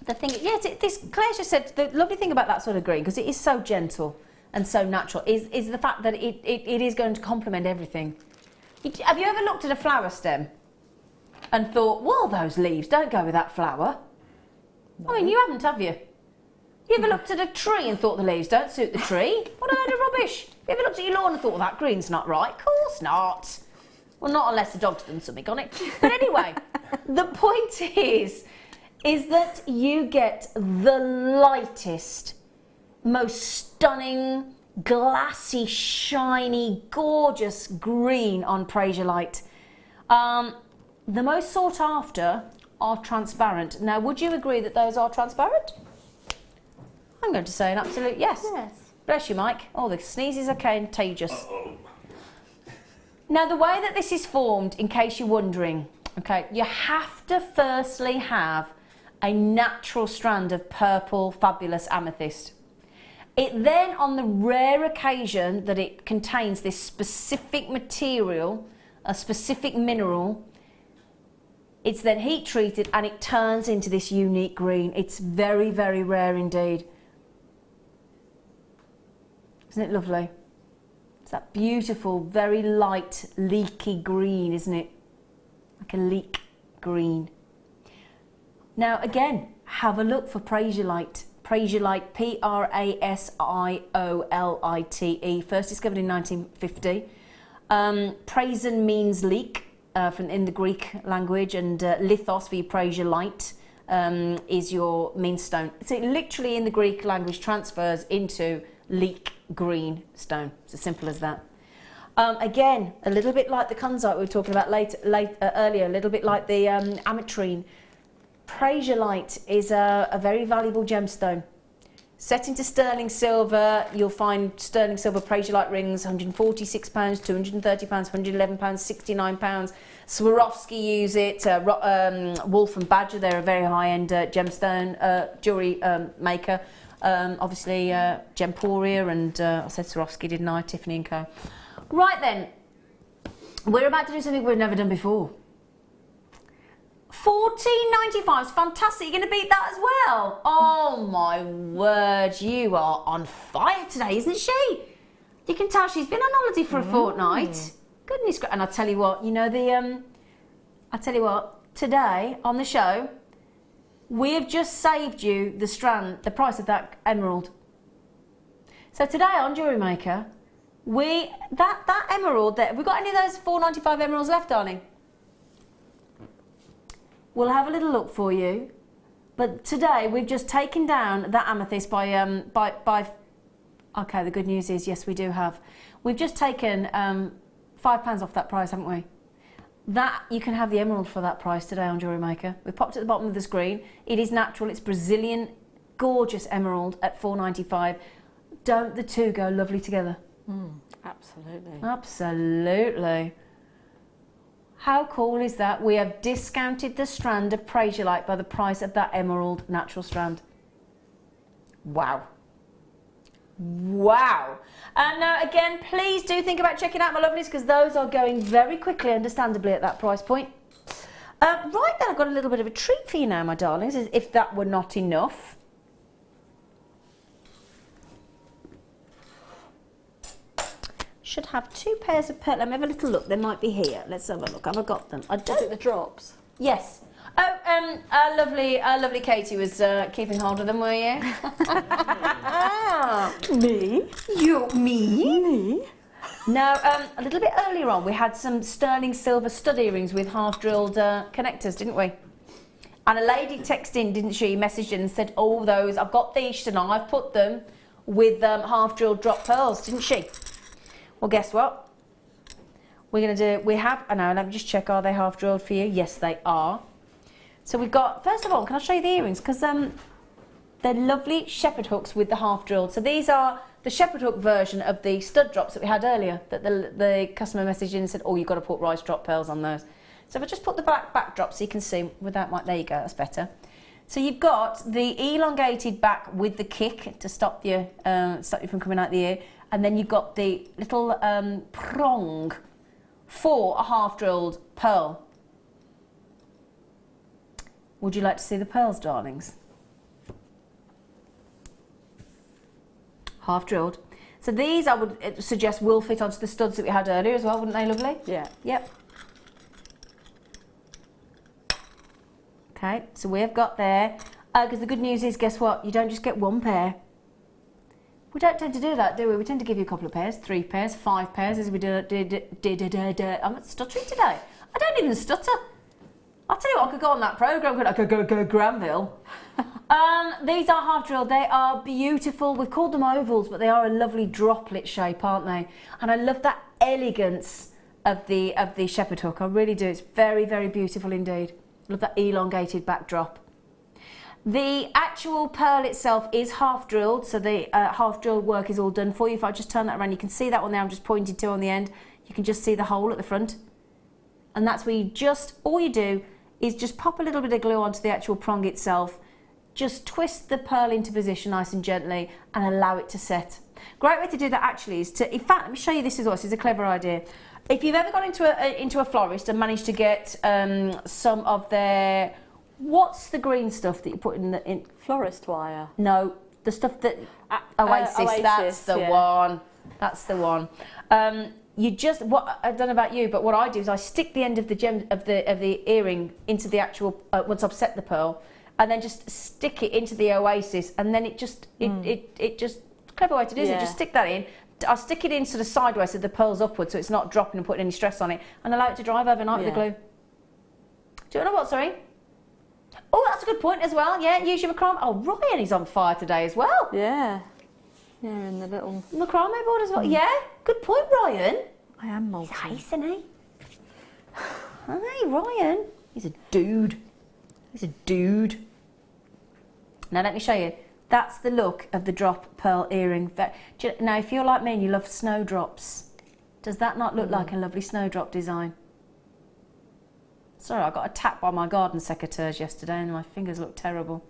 yes, this Claire just said the lovely thing about that sort of green, because it is so gentle and so natural, is the fact that it is going to complement everything. Have you ever looked at a flower stem and thought, well, those leaves don't go with that flower? No. I mean, you haven't, have you? You ever looked at a tree and thought the leaves don't suit the tree? What a load of rubbish. You ever looked at your lawn and thought, well, that green's not right? Of course not. Well, not unless the dog's done something on it. But anyway, the point is that you get the lightest, most stunning, glassy, shiny, gorgeous green on Bracelet. The most sought after are transparent. Now, would you agree that those are transparent? I'm going to say an absolute yes. Yes. Bless you, Mike. Oh, the sneezes are contagious. Uh-oh. Now, the way that this is formed, in case you're wondering, okay, you have to firstly have a natural strand of purple, fabulous amethyst. It then, on the rare occasion that it contains this specific material, a specific mineral, it's then heat treated and it turns into this unique green. It's very, very rare indeed. Isn't it lovely? It's that beautiful, very light, leaky green, isn't it? Like a leek green. Now again, have a look for Bracelet. Bracelet, P-R-A-S-I-O-L-I-T-E, first discovered in 1950. Prazen means leek in the Greek language, and lithos for your Bracelet is your mean stone. So it literally in the Greek language transfers into leek green stone. It's as simple as that. Again, a little bit like the kunzite we were talking about earlier, a little bit like the Ametrine. Bracelet is a very valuable gemstone. Set into sterling silver, you'll find sterling silver Bracelet rings, £146, £230, £111, £69. Swarovski use it, Wolf and Badger, they're a very high-end gemstone jewellery maker. Obviously Gemporia and I said Swarovski, didn't I? Tiffany & Co. Right then, we're about to do something we've never done before. $14.95 is fantastic. You're going to beat that as well. Oh my word, you are on fire today, isn't she? You can tell she's been on holiday for a fortnight. Goodness gracious. And I'll tell you what, you know today on the show, we have just saved you the price of that emerald. So today on Jewellery Maker, that emerald there, have we got any of those $4.95 emeralds left, darling? We'll have a little look for you. But today we've just taken down that amethyst by okay, the good news is, yes, we do have. We've just taken £5 off that price, haven't we? That, you can have the emerald for that price today on Jewellery Maker. We've popped it at the bottom of the screen. It is natural, it's Brazilian, gorgeous emerald at £4.95. Don't the two go lovely together? Absolutely. Absolutely. How cool is that? We have discounted the strand of Bracelet by the price of that emerald natural strand. Wow. Wow. And now again, please do think about checking out my lovelies, because those are going very quickly, understandably, at that price point. Right then, I've got a little bit of a treat for you now, my darlings, as if that were not enough. Should have 2 pairs of pearls. Let me have a little look. They might be here. Let's have a look. Have I got them? I don't. Is it the drops? Yes. Oh, our lovely Katie was keeping hold of them, were you? Me? Me? Now, a little bit earlier on, we had some sterling silver stud earrings with half-drilled connectors, didn't we? And a lady texted in, didn't she? Messaged in and said, "Oh, those, I've got these, and I've put them with half-drilled drop pearls," didn't she? Well, guess what? We're going to do, we have, I know, let me just check, are they half-drilled for you? Yes, they are. So we've got, first of all, can I show you the earrings? Because they're lovely shepherd hooks with the half-drilled. So these are the shepherd hook version of the stud drops that we had earlier, that the customer messaged in and said, "Oh, you've got to put rice drop pearls on those." So if I just put the backdrop so you can see without my, there you go, that's better. So you've got the elongated back with the kick to stop you from coming out the ear. And then you've got the little prong for a half-drilled pearl. Would you like to see the pearls, darlings? Half-drilled. So these, I would suggest, will fit onto the studs that we had earlier as well, wouldn't they, lovely? Yeah. Yep. Okay, so we have got there. Because the good news is, guess what? You don't just get 1 pair. We don't tend to do that, do we? We tend to give you a couple of pairs, 3 pairs, 5 pairs, as we do. I'm stuttering today. I don't even stutter. I'll tell you what, I could go on that programme, I could go Granville. These are half drilled. They are beautiful. We've called them ovals, but they are a lovely droplet shape, aren't they? And I love that elegance of the shepherd hook. I really do. It's very, very beautiful indeed. Love that elongated backdrop. The actual pearl itself is half drilled, so the half drilled work is all done for you. If I just turn that around, you can see that one there I'm just pointed to on the end. You can just see the hole at the front. And that's where you just, all you do is just pop a little bit of glue onto the actual prong itself. Just twist the pearl into position nice and gently and allow it to set. Great way to do that actually is to, in fact, let me show you this as well. This is a clever idea. If you've ever gone into a florist and managed to get some of their, what's the green stuff that you put in? Florist wire. No, the stuff that, Oasis, that's the one. That's the one. You just, what I don't know about you, but what I do is I stick the end of the earring into the actual once I've set the pearl, and then just stick it into the Oasis, and then it just it just, clever way to do it. Just stick that in. I'll stick it in sort of sideways so the pearl's upwards, so it's not dropping and putting any stress on it, and allow it to dry overnight with the glue. Do you know what? Sorry. Oh, that's a good point as well. Yeah, use your macrame. Oh, Ryan is on fire today as well. Yeah. Yeah, in the little macrame board as well. Yeah, good point, Ryan. I am multi. He's nice, isn't he? Hi, Ryan. He's a dude. He's a dude. Now let me show you. That's the look of the drop pearl earring. Now, if you're like me and you love snowdrops, does that not look like a lovely snowdrop design? Sorry, I got a tap by my garden secateurs yesterday and my fingers look terrible.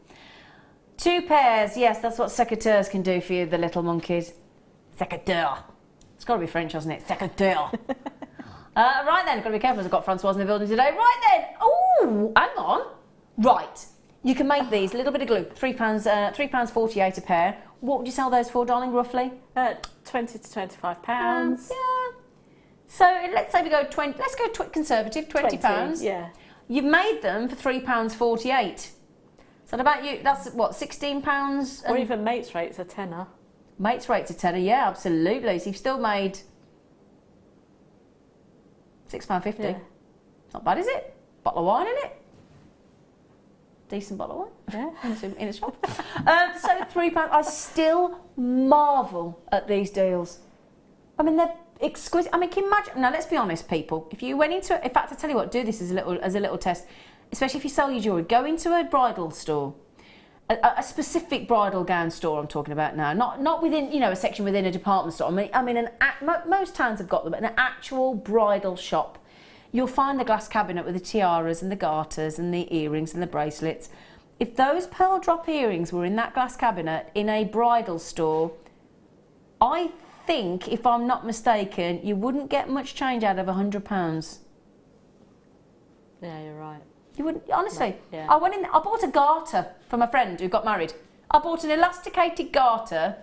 2 pairs, yes, that's what secateurs can do for you, the little monkeys. Secateur. It's got to be French, hasn't it? Secateur. Right then, got to be careful as I've got Francois in the building today. Right then, oh, hang on. Right, you can make these, a little bit of glue, £3.48 a pair. What would you sell those for, darling, roughly? 20 to 25 pounds. Yeah. So let's say we go 20, let's go conservative, £20. Yeah. You've made them for £3.48. So about you, that's what, £16? Or even mates rates a tenner. Mates rates a tenner, yeah, absolutely. So you've still made £6.50. Yeah. It's not bad, is it? Bottle of wine in it. decent bottle of wine. Yeah, in a shop. So £3. I still marvel at these deals. I mean, they're exquisite. I mean, can you imagine? Now, let's be honest, people. If you went into, in fact, I tell you what, do this as a little test. Especially if you sell your jewellery, go into a bridal store, a specific bridal gown store. I'm talking about now, not within, you know, a section within a department store. I mean, most towns have got them, but an actual bridal shop. You'll find the glass cabinet with the tiaras and the garters and the earrings and the bracelets. If those pearl drop earrings were in that glass cabinet in a bridal store, I think, if I'm not mistaken, you wouldn't get much change out of £100. Yeah, you're right. You wouldn't, honestly. No, yeah. I bought a garter from a friend who got married. I bought an elasticated garter,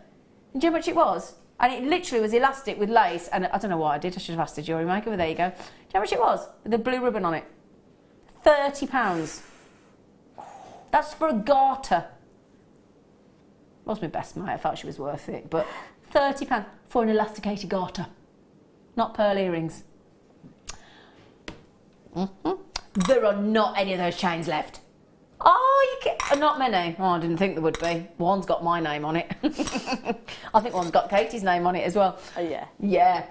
and do you know how much it was? And it literally was elastic with lace, and I don't know what I did, I should have asked the jewellery maker, but there you go. Do you know how much it was? With the blue ribbon on it. £30. That's for a garter. Was my best mate, I felt she was worth it, but £30 for an elasticated garter. Not pearl earrings. There are not any of those chains left. Oh, you can, not many. Oh, I didn't think there would be. One's got my name on it. I think one's got Katie's name on it as well. Oh, yeah. Yeah.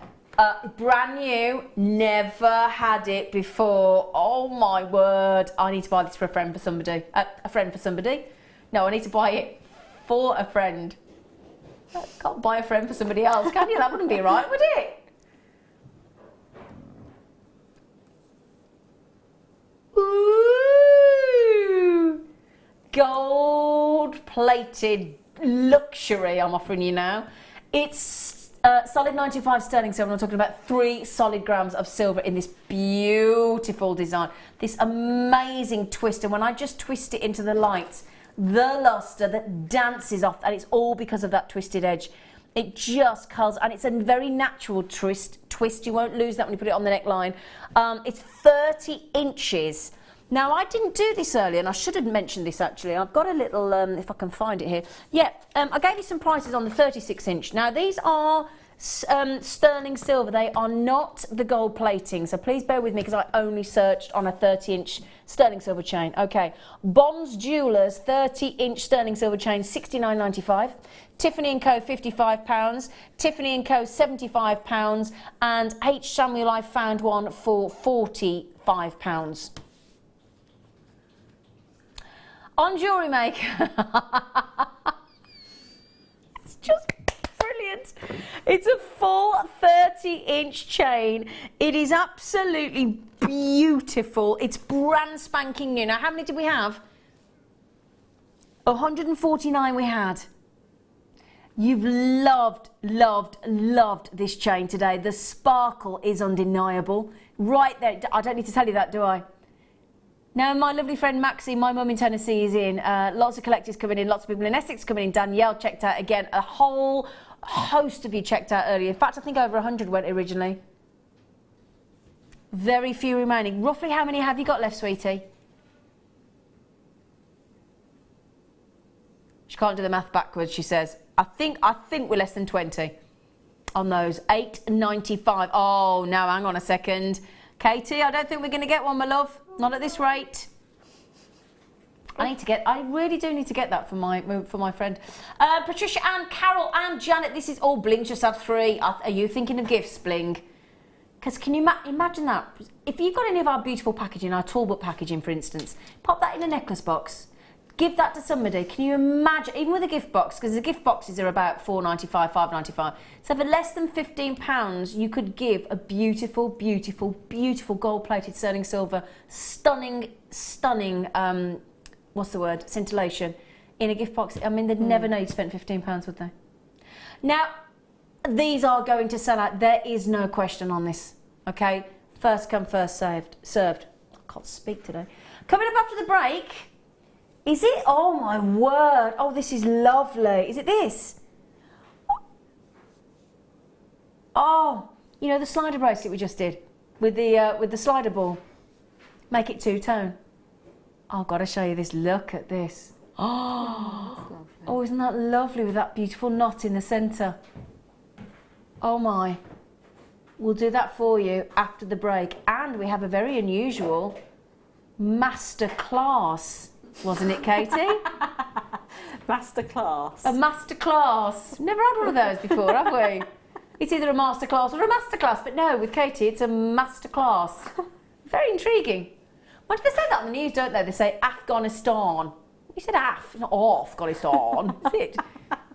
Brand new, never had it before. Oh my word. I need to buy this for a friend for somebody. A friend for somebody. No, I need to buy it for a friend. I can't buy a friend for somebody else, can you? That wouldn't be right, would it? Ooh, gold-plated luxury I'm offering you now. It's solid 95 sterling silver. I'm talking about 3 solid grams of silver in this beautiful design. This amazing twist, and when I just twist it into the light, the luster that dances off, and it's all because of that twisted edge. It just curls, and it's a very natural twist. You won't lose that when you put it on the neckline. It's 30 inches. Now, I didn't do this earlier, and I should have mentioned this actually. I've got a little, if I can find it here. Yeah, I gave you some prices on the 36 inch. Now, these are sterling silver. They are not the gold plating, so please bear with me because I only searched on a 30 inch sterling silver chain. Okay, Bonds Jewellers 30 inch sterling silver chain, £69.95. Tiffany & Co £55, Tiffany & Co £75, and H. Samuel I found one for £45. On Jewellery Maker, it's just brilliant. It's a full 30-inch chain. It is absolutely beautiful. It's brand spanking new. Now, how many did we have? 149 we had. You've loved this chain today. The sparkle is undeniable. Right there. I don't need to tell you that, do I? Now, my lovely friend Maxie, my mum in Tennessee, is in. Lots of collectors coming in, lots of people in Essex coming in. Danielle checked out again. A whole host of you checked out earlier. In fact, I think over 100 went originally. Very few remaining. Roughly how many have you got left, sweetie? She can't do the math backwards, she says. I think we're less than 20 on those. £8.95. Oh, no, hang on a second. Katie, I don't think we're going to get one, my love. Not at this rate. I really do need to get that for my friend. Patricia and Carol and Janet, this is all Bling, just had 3. Are you thinking of gifts, Bling? Because can you imagine that? If you've got any of our beautiful packaging, our toolbook packaging, for instance, pop that in a necklace box. Give that to somebody. Can you imagine, even with a gift box, because the gift boxes are about £4.95, £5.95. So for less than £15, you could give a beautiful, beautiful, beautiful gold-plated sterling silver, stunning, what's the word? Scintillation in a gift box. I mean, they'd never know you'd spent £15, would they? Now, these are going to sell out. There is no question on this. Okay, first come, first served. I can't speak today. Coming up after the break. Is it? Oh my word. Oh, this is lovely. Is it this? Oh, you know the slider bracelet we just did with the slider ball. Make it 2-tone. Oh, I've got to show you this. Look at this. Oh, isn't that lovely with that beautiful knot in the centre? Oh my. We'll do that for you after the break. And we have a very unusual master class Wasn't it, Katie? Masterclass. A masterclass. Never had one of those before, have we? It's either a masterclass or a masterclass, but no, with Katie, it's a masterclass. Very intriguing. Why do they say that on the news, don't they? They say Afghanistan. You said Af, not Afghanistan. Is it?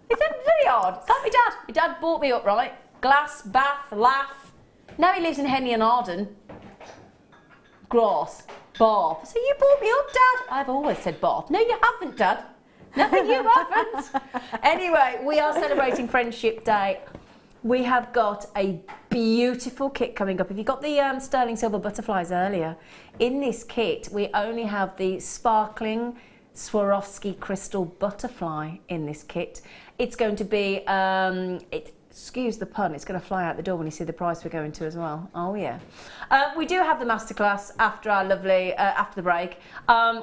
It's very odd. It's like my dad. My dad brought me up, right? Glass, bath, laugh. Now he lives in Henley and Arden. Grass, bath. So you brought me up, Dad? I've always said bath. No, you haven't, Dad. No, you haven't. Anyway, we are celebrating Friendship Day. We have got a beautiful kit coming up. If you got the sterling silver butterflies earlier, in this kit we only have the sparkling Swarovski crystal butterfly in this kit. It's going to be, excuse the pun, it's going to fly out the door when you see the price we're going to as well. Oh yeah. We do have the masterclass after our lovely, after the break.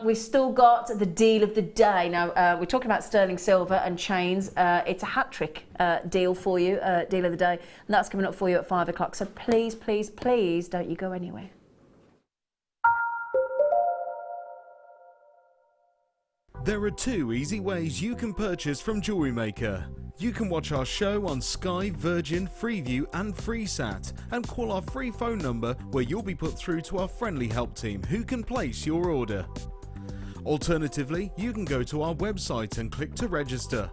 We've still got the deal of the day. Now, we're talking about sterling silver and chains. It's a hat trick deal for you, deal of the day. And that's coming up for you at 5 o'clock. So please, please, please don't you go anywhere. There are 2 easy ways you can purchase from Jewellery Maker. You can watch our show on Sky, Virgin, Freeview and FreeSat and call our free phone number where you'll be put through to our friendly help team who can place your order. Alternatively, you can go to our website and click to register.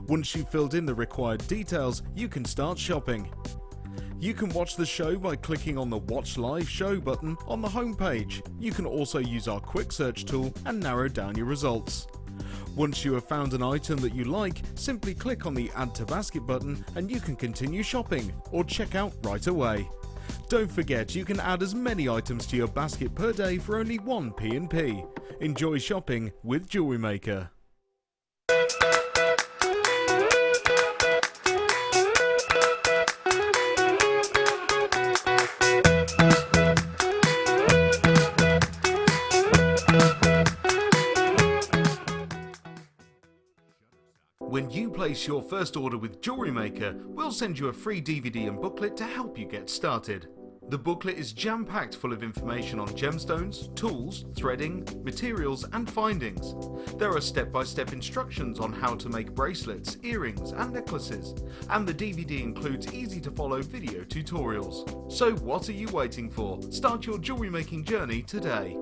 Once you've filled in the required details, you can start shopping. You can watch the show by clicking on the Watch Live Show button on the homepage. You can also use our quick search tool and narrow down your results. Once you have found an item that you like, simply click on the Add to Basket button and you can continue shopping or check out right away. Don't forget you can add as many items to your basket per day for only 1 P&P. Enjoy shopping with Jewellery Maker. When you place your first order with Jewellery Maker, we'll send you a free DVD and booklet to help you get started. The booklet is jam-packed full of information on gemstones, tools, threading, materials and findings. There are step-by-step instructions on how to make bracelets, earrings and necklaces, and the DVD includes easy-to-follow video tutorials. So what are you waiting for? Start your jewellery making journey today.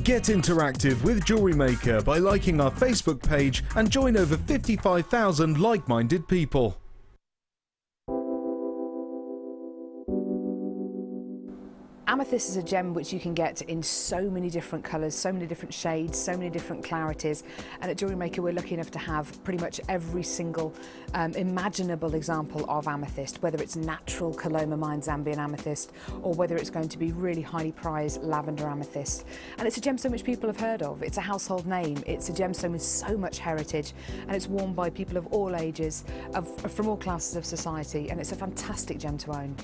Get interactive with Jewellery Maker by liking our Facebook page and join over 55,000 like-minded people. Amethyst is a gem which you can get in so many different colours, so many different shades, so many different clarities, and at Jewellery Maker we're lucky enough to have pretty much every single imaginable example of amethyst, whether it's natural Coloma Mine Zambian amethyst or whether it's going to be really highly prized lavender amethyst. And it's a gemstone which people have heard of, it's a household name, it's a gemstone with so much heritage, and it's worn by people of all ages, from all classes of society, and it's a fantastic gem to own.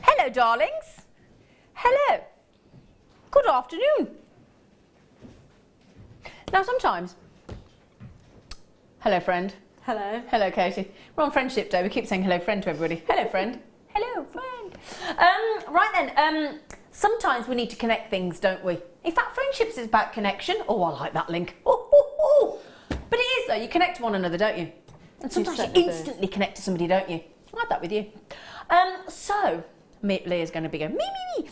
Hello, darlings. Hello. Good afternoon. Now, sometimes Hello, friend. Hello. Hello, Katie. We're on Friendship Day. We keep saying hello, friend to everybody. Hello, friend. Hello, friend. Right then, sometimes we need to connect things, don't we? In fact, friendships is about connection. Oh, I like that link. Oh. But it is, though. You connect to one another, don't you? And sometimes you instantly connect to somebody, don't you? I like that with you. So, Leah's going to be going, me.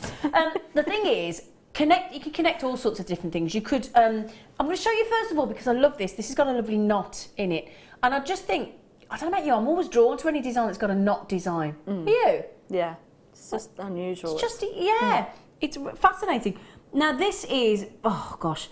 The thing is, you can connect all sorts of different things. You could, I'm going to show you first of all, because I love this. This has got a lovely knot in it. And I just think, I don't know about you, I'm always drawn to any design that's got a knot design. Are you? Yeah, it's just unusual. It's just, it's fascinating. Now this is, oh gosh,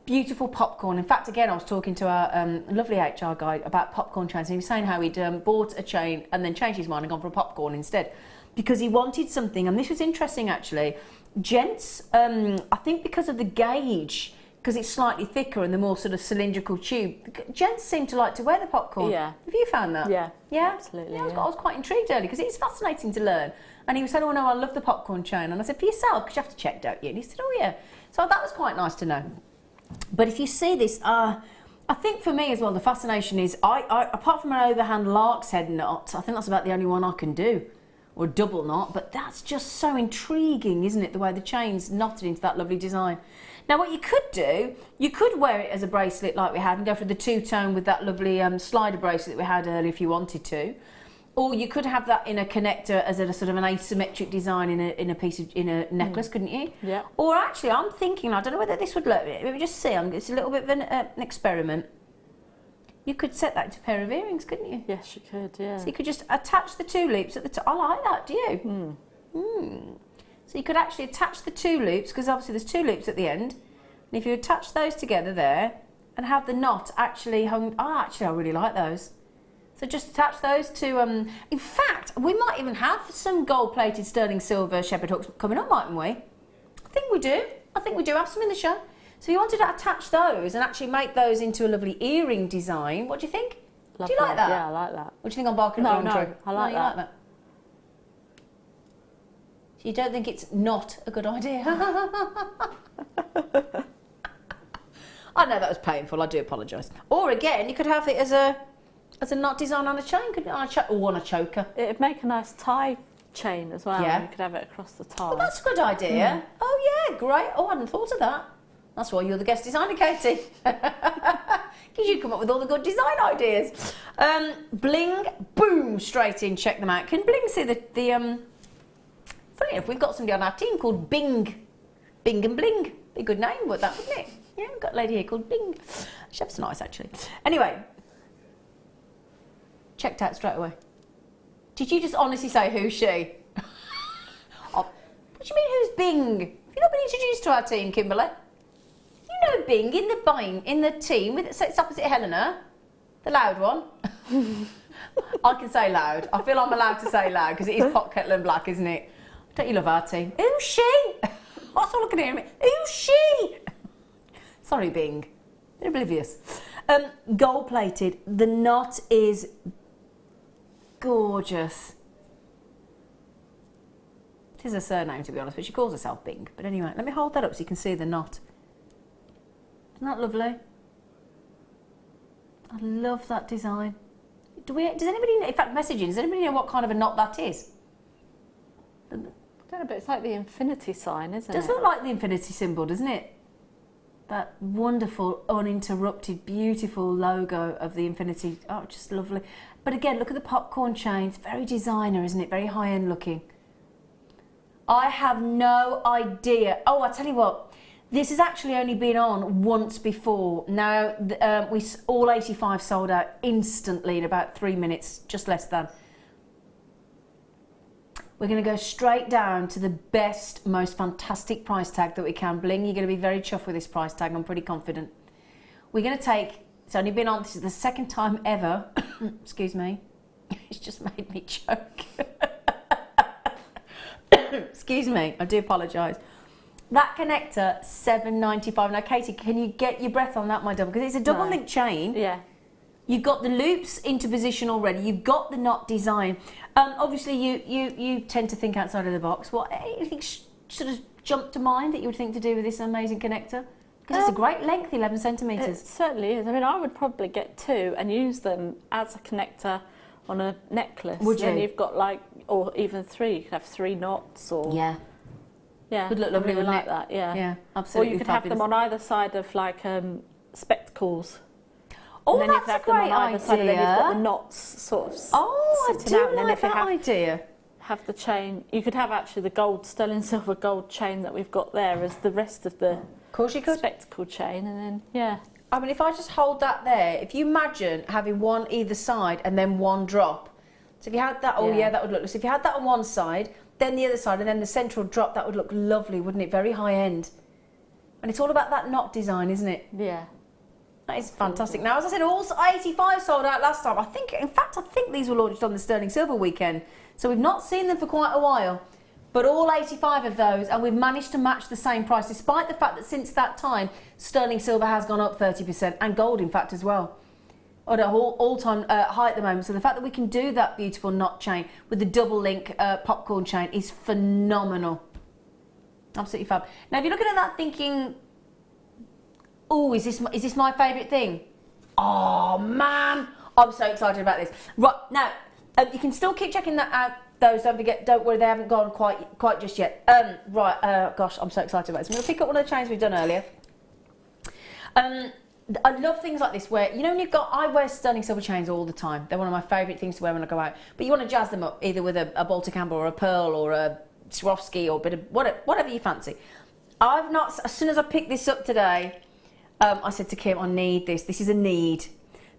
beautiful popcorn. In fact, again, I was talking to our lovely HR guy about popcorn chains, and he was saying how he'd bought a chain and then changed his mind and gone for a popcorn instead, because he wanted something, and this was interesting actually. Gents, I think because of the gauge, because it's slightly thicker and the more sort of cylindrical tube, gents seem to like to wear the popcorn. Yeah. Have you found that? Yeah. Yeah? Absolutely. Yeah, I was quite intrigued earlier because it's fascinating to learn. And he was saying, oh no, I love the popcorn chain. And I said, for yourself, because you have to check, don't you? And he said, oh yeah. So that was quite nice to know. But if you see this, I think for me as well, the fascination is, I apart from an overhand lark's head knot, I think that's about the only one I can do. Or a double knot, but that's just so intriguing, isn't it? The way the chain's knotted into that lovely design. Now what you could do, you could wear it as a bracelet like we had and go for the two-tone with that lovely slider bracelet we had earlier if you wanted to. Or you could have that in a connector as a sort of an asymmetric design in a necklace, couldn't you? Yeah. Or actually, I'm thinking, I don't know whether this would look, let me just see, it's a little bit of an experiment. You could set that to a pair of earrings, couldn't you? Yes, you could, yeah. So you could just attach the two loops at the top. I like that, do you? So you could actually attach the two loops, because obviously there's two loops at the end. And if you attach those together there, and have the knot actually hung... Oh, actually, I really like those. So just attach those to... in fact, we might even have some gold-plated sterling silver shepherd hooks coming up, mightn't we? I think we do. I think we do have some in the show. So if you wanted to attach those and actually make those into a lovely earring design, what do you think? Lovely. Do you like that? Yeah, I like that. What do you think on barking No, at the wrong no, tree? I like You that. like that? So you don't think it's not a good idea? I know that was painful, I do apologise. Or again, you could have it as a knot design on a chain, couldn't you? Or on a choker. It'd make a nice tie chain as well. Yeah. You could have it across the tie. Oh, that's a good idea. Oh yeah, great. Oh, I hadn't thought of that. That's why you're the guest designer, Katie. Because you come up with all the good design ideas. Bling, boom, straight in, check them out. Can Bling see the funny enough, we've got somebody on our team called Bing. Bing and Bling. Be a good name, would that, wouldn't it? Yeah, we've got a lady here called Bing. She's nice, actually. Anyway, checked out straight away. Did you just honestly say, who's she? Oh, what do you mean, who's Bing? Have you not been introduced to our team, Kimberly? You know Bing in the team, it's opposite Helena, the loud one. I can say loud. I feel I'm allowed to say loud because it is pot, kettle and black, isn't it? Don't you love our team? Who's she? What's all looking at me? Who's she? Sorry, Bing. They're oblivious. Gold plated. The knot is gorgeous. It is a surname, to be honest, but she calls herself Bing. But anyway, let me hold that up so you can see the knot. Isn't that lovely? I love that design. Does anybody know, in fact, messaging, does anybody know what kind of a knot that is? I don't know, but it's like the infinity sign, isn't it? It does look like the infinity symbol, doesn't it? That wonderful, uninterrupted, beautiful logo of the infinity. Oh, just lovely. But again, look at the popcorn chain. It's very designer, isn't it? Very high-end looking. I have no idea. Oh, I tell you what. This has actually only been on once before. Now, all 85 sold out instantly in about 3 minutes, just less than. We're going to go straight down to the best, most fantastic price tag that we can. Bling, you're going to be very chuffed with this price tag, I'm pretty confident. We're going to take, it's only been on, this is the second time ever, excuse me, it's just made me choke. Excuse me, I do apologise. That connector, $7.95. Now, Katie, can you get your breath on that, my double? Because it's a double link chain. Yeah. You've got the loops into position already. You've got the knot design. Obviously, you tend to think outside of the box. What anything sort of jumped to mind that you would think to do with this amazing connector? Because it's a great length, 11 centimetres. It certainly is. I mean, I would probably get 2 and use them as a connector on a necklace. Would you? Then you've got like, or even 3. You could have 3 knots or... Yeah. Yeah. Would look I lovely, really wouldn't like it? that, yeah. Yeah, absolutely. Or you could fabulous. have them on either side of like spectacles. Oh, and then you that's could have a great them on either side, and then you've got the idea. knots sort of Oh, I sitting do out. And then like if you that idea. have the chain, you could have actually the gold, sterling silver gold chain that we've got there as the rest of the Of course you could. spectacle chain, and then, yeah. I mean, if I just hold that there, if you imagine having one either side and then one drop. So if you had that, oh yeah, that would look, so if you had that on one side, then the other side, and then the central drop, that would look lovely, wouldn't it? Very high end. And it's all about that knot design, isn't it? Yeah. That is fantastic. Now, as I said, all 85 sold out last time. I think these were launched on the sterling silver weekend. So we've not seen them for quite a while. But all 85 of those, and we've managed to match the same price, despite the fact that since that time, sterling silver has gone up 30%, and gold, in fact, as well. At an all-time high at the moment. So the fact that we can do that beautiful knot chain with the double link popcorn chain is phenomenal. Absolutely fab. Now, if you're looking at that thinking, oh, is this my favourite thing? Oh, man. I'm so excited about this. Right, now, you can still keep checking that out. Those, don't forget, don't worry, they haven't gone quite just yet. Gosh, I'm so excited about this. I'm going to pick up one of the chains we've done earlier. I love things like this where, you know, when I wear sterling silver chains all the time. They're one of my favourite things to wear when I go out. But you want to jazz them up either with a Baltic amber or a pearl or a Swarovski or a bit of whatever you fancy. As soon as I picked this up today, I said to Kim, I need this. This is a need.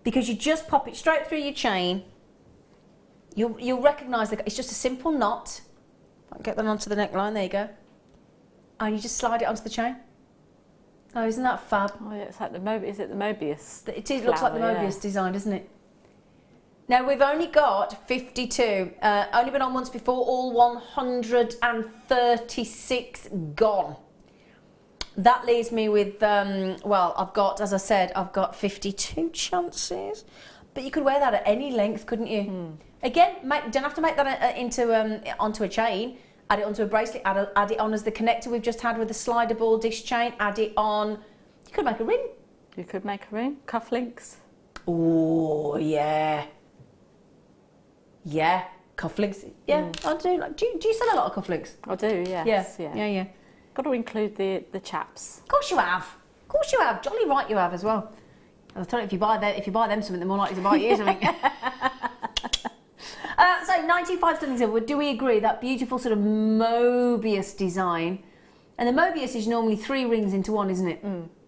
Because you just pop it straight through your chain. You'll recognise that it's just a simple knot. I'll get them onto the neckline, there you go. And you just slide it onto the chain. Oh, isn't that fab? Oh, yeah, it's like the Mobius. Is it the Mobius? It is, looks like the Mobius design, doesn't it? Now, we've only got 52. Only been on once before, all 136 gone. That leaves me with, well, I've got 52 chances. But you could wear that at any length, couldn't you? Again, don't have to make that onto a chain. Add it onto a bracelet, add it on as the connector we've just had with the slider ball dish chain, add it on. You could make a ring. You could make a ring, cufflinks. Oh, yeah. Yeah, cufflinks. Yeah, I do. Do you sell a lot of cufflinks? I do, yes. Yeah. Got to include the chaps. Of course you have. Of course you have. Jolly right you have as well. I'll tell you, if you buy them something, they're more likely to buy you something. So 95 sterling silver, do we agree that beautiful sort of Mobius design? And the Mobius is normally 3 rings into one, isn't it?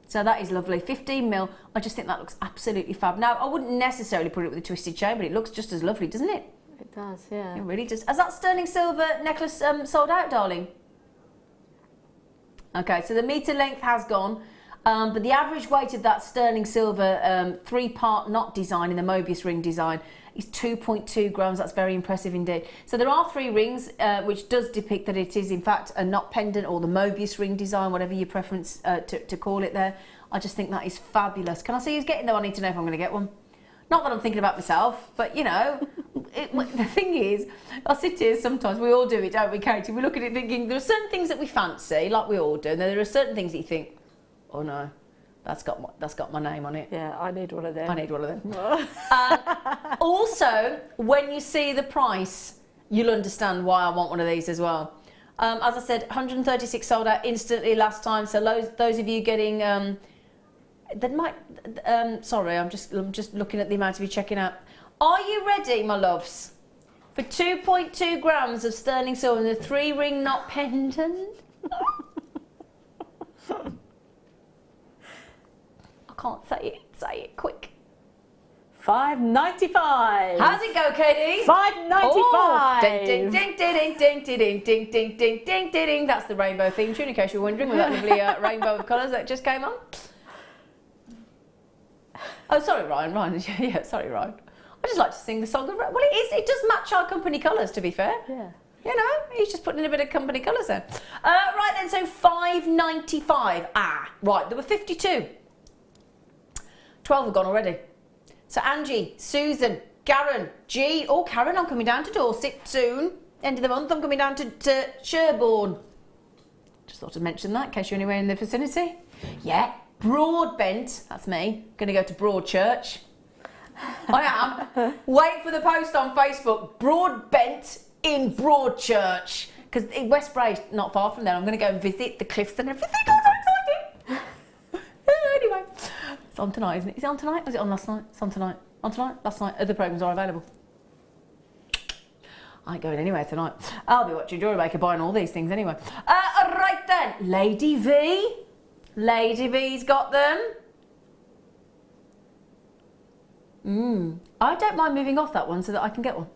So that is lovely. 15 mil, I just think that looks absolutely fab. Now, I wouldn't necessarily put it with a twisted chain, but it looks just as lovely, doesn't it? It does, yeah. It really does. Has that sterling silver necklace sold out, darling? Okay, so the metre length has gone. But the average weight of that sterling silver 3-part knot design in the Mobius ring design is 2.2 grams. That's very impressive indeed. So there are 3 rings, which does depict that it is in fact a knot pendant or the Mobius ring design, whatever your preference to call it there. I just think that is fabulous. Can I see who's getting them? I need to know if I'm going to get one. Not that I'm thinking about myself, but you know, the thing is, I sit here sometimes, we all do it, don't we, Katie? We look at it thinking there are certain things that we fancy, like we all do, and then there are certain things that you think, oh no, that's got my name on it. Yeah, I need one of them. I need one of them. Also, when you see the price, you'll understand why I want one of these as well. As I said, 136 sold out instantly last time. So those of you getting, sorry, I'm just looking at the amount of you checking out. Are you ready, my loves, for 2.2 grams of sterling silver and a 3-ring knot pendant? I can't say it quick. $5.95. How's it go, Katie? $5.95. Ding, ding, ding, ding, ding, ding, ding, ding, ding, ding, ding. That's the rainbow theme tune, in case you're wondering, with that lovely rainbow of colours that just came on. Oh, sorry, Ryan. Yeah, sorry, Ryan. I just like to sing the song. Well, it does match our company colours, to be fair. Yeah. You know, he's just putting in a bit of company colours there. Right then, so $5.95. Right, there were 52. 12 have gone already. So Angie, Susan, Karen, G. Oh, Karen, I'm coming down to Dorset soon. End of the month, I'm coming down to Sherborne. Just thought I'd mention that in case you're anywhere in the vicinity. Yeah, Broadbent, that's me, going to go to Broadchurch. I am. Wait for the post on Facebook. Broadbent in Broadchurch. Because in West Braid, not far from there, I'm going to go and visit the cliffs and everything. I'm so excited. Anyway, it's on tonight, isn't it? Is it on tonight? Or was it on last night? It's on tonight. On tonight? Last night? Other programmes are available. I ain't going anywhere tonight. I'll be watching Jewellery Maker buying all these things anyway. Right then. Lady V. Lady V's got them. I don't mind moving off that one so that I can get one.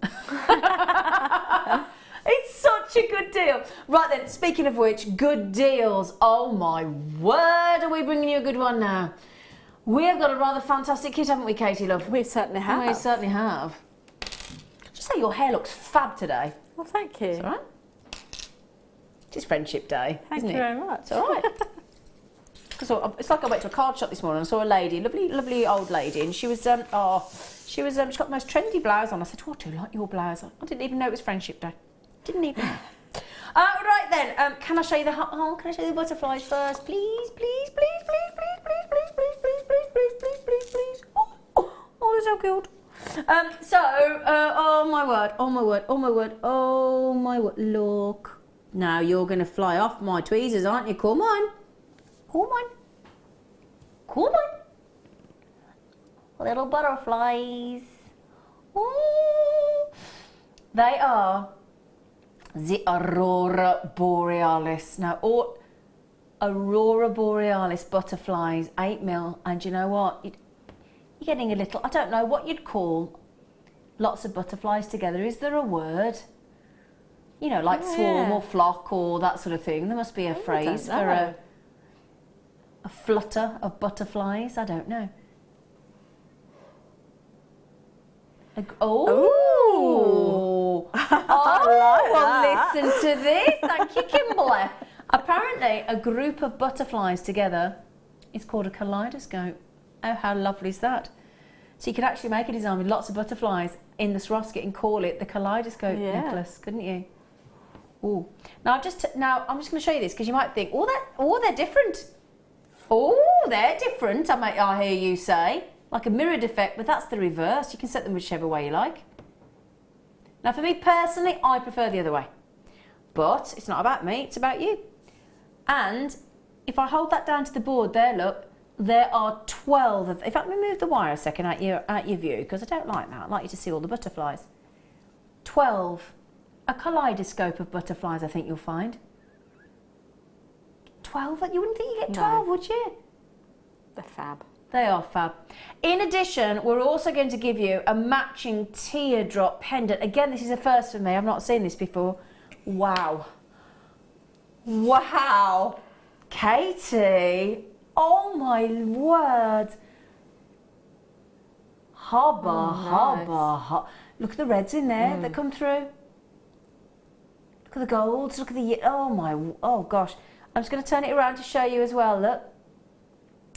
It's such a good deal. Right then, speaking of which, good deals. Oh my word, are we bringing you a good one now? We have got a rather fantastic kit, haven't we, Katie, love? We certainly have. We certainly have. Just say your hair looks fab today. Well, thank you. It's all right. It's Friendship Day, Thank isn't you it? very much. It's all right. So it's like I went to a card shop this morning and saw a lady, lovely old lady, and she got the most trendy blouse on. I said, "Oh, I do like your blouse." I didn't even know it was Friendship Day. Didn't even know. Right then, can I show you the can I show you the butterflies first, please, please, please, please, please, please, please, please, please, please, please, please, please, please. Oh, they're so cute. Oh my word, oh my word, oh my word, oh my word. Look, now you're gonna fly off my tweezers, aren't you? Come on. Come on. Come on. Little butterflies. Ooh. They are the Aurora Borealis. Now, Aurora Borealis butterflies, 8mm, and you know what? You're getting a little, I don't know what you'd call lots of butterflies together. Is there a word? You know, like swarm or flock or that sort of thing. There must be a phrase for a flutter of butterflies. I don't know. Oh, well, listen to this. Thank you, Kimberly. Apparently, a group of butterflies together is called a kaleidoscope. Oh, how lovely is that? So you could actually make a design with lots of butterflies in the Swarovski and call it the kaleidoscope necklace, couldn't you? Ooh. Now I'm just going to show you this because you might think, they're different. Oh, they're different, I hear you say. Like a mirrored effect, but that's the reverse. You can set them whichever way you like. Now, for me personally, I prefer the other way. But it's not about me, it's about you. And if I hold that down to the board there, look, there are 12 of... In fact, let me move the wire a second out your view, because I don't like that. I'd like you to see all the butterflies. 12. A kaleidoscope of butterflies, I think you'll find. 12? You wouldn't think you get 12, would you? They're fab. They are fab. In addition, we're also going to give you a matching teardrop pendant. Again, this is a first for me. I've not seen this before. Wow. Wow. Katie. Oh my word. Hubba. Look at the reds in there that come through. Look at the golds. Look at the... Oh gosh. I'm just going to turn it around to show you as well. Look.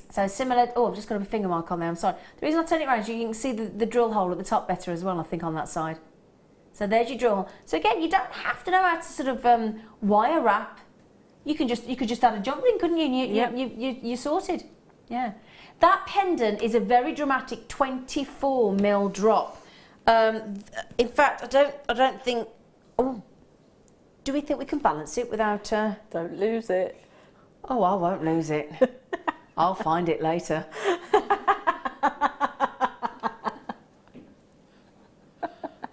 So similar, I've just got a finger mark on there, I'm sorry. The reason I turn it around is you can see the drill hole at the top better as well, I think, on that side. So there's your drill hole. So again, you don't have to know how to sort of wire wrap. You could just add a jump ring, couldn't you? You're sorted. Yeah. That pendant is a very dramatic 24mm drop. In fact, I don't think... Oh, do we think we can balance it without... Don't lose it. Oh, I won't lose it. I'll find it later.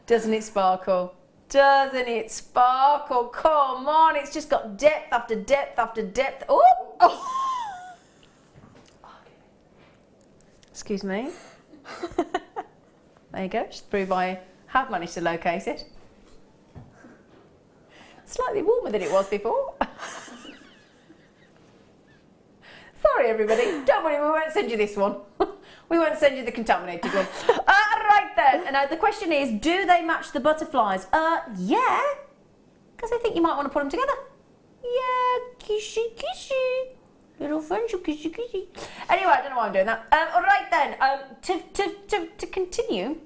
Doesn't it sparkle? Doesn't it sparkle? Come on, it's just got depth after depth after depth. Oh! Excuse me. There you go, just to prove I have managed to locate it. Slightly warmer than it was before. Sorry, everybody. Don't worry, we won't send you this one. We won't send you the contaminated one. Right then. And now the question is, do they match the butterflies? Yeah. Because I think you might want to put them together. Yeah, kissy, kissy. Little friendship, kissy, kissy. Anyway, I don't know why I'm doing that. All right then. To continue,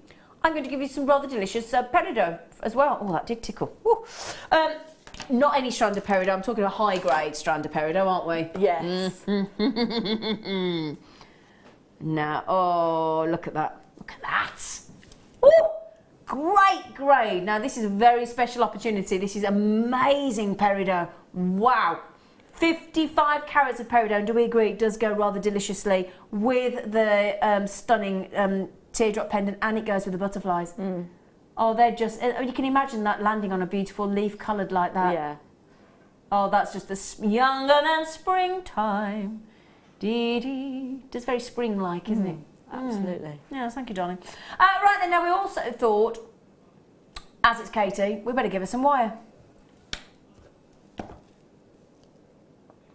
I'm going to give you some rather delicious peridot as well. Oh, that did tickle. Not any strand of peridot, I'm talking a high grade strand of peridot, aren't we? Yes. Now, oh, look at that. Look at that. Ooh, great grade. Now, this is a very special opportunity. This is amazing peridot. Wow. 55 carats of peridot, and do we agree it does go rather deliciously with the stunning teardrop pendant, and it goes with the butterflies. Oh, they're just, you can imagine that landing on a beautiful leaf coloured like that. Yeah. Oh, that's just younger than springtime. Dee dee. Just very spring-like, isn't it? Absolutely. Yeah, thank you, darling. Right then, now we also thought, as it's Katie, we better give her some wire.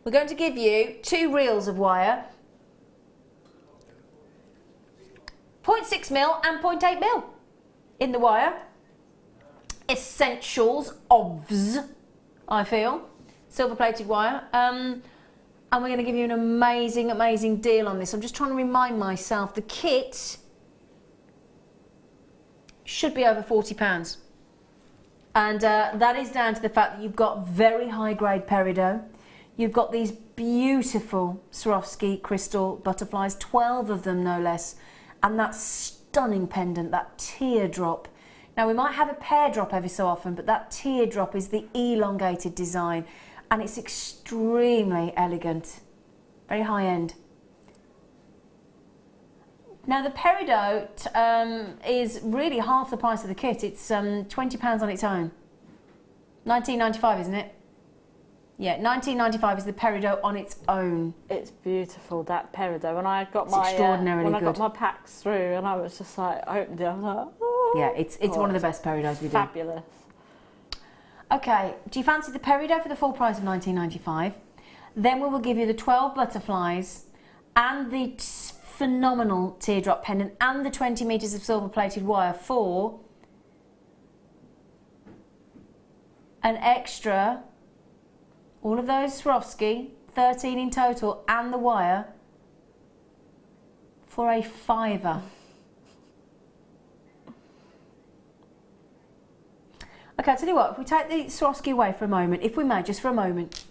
We're going to give you 2 reels of wire, 0.6mm and 0.8mm in the wire. Essentials, OBS, I feel. Silver-plated wire. And we're going to give you an amazing, amazing deal on this. I'm just trying to remind myself, the kit should be over £40. And that is down to the fact that you've got very high-grade peridot. You've got these beautiful Swarovski crystal butterflies, 12 of them no less, and that stunning pendant, that teardrop. Now we might have a pear drop every so often, but that teardrop is the elongated design, and it's extremely elegant, very high end. Now the peridot is really half the price of the kit. It's £20 on its own. £19.95, isn't it? Yeah, £19.95 is the peridot on its own. It's beautiful, that peridot. When I got got my packs through, and I was just like, I opened it, I was like, oh. Yeah, it's one of the best peridots we do. Fabulous. Okay, do you fancy the peridot for the full price of £19.95? Then we will give you the 12 butterflies and the phenomenal teardrop pendant and the 20 metres of silver-plated wire for an extra, all of those Swarovski, 13 in total, and the wire for a £5. Okay, I'll tell you what, if we take the Swarovski away for a moment, if we may, just for a moment.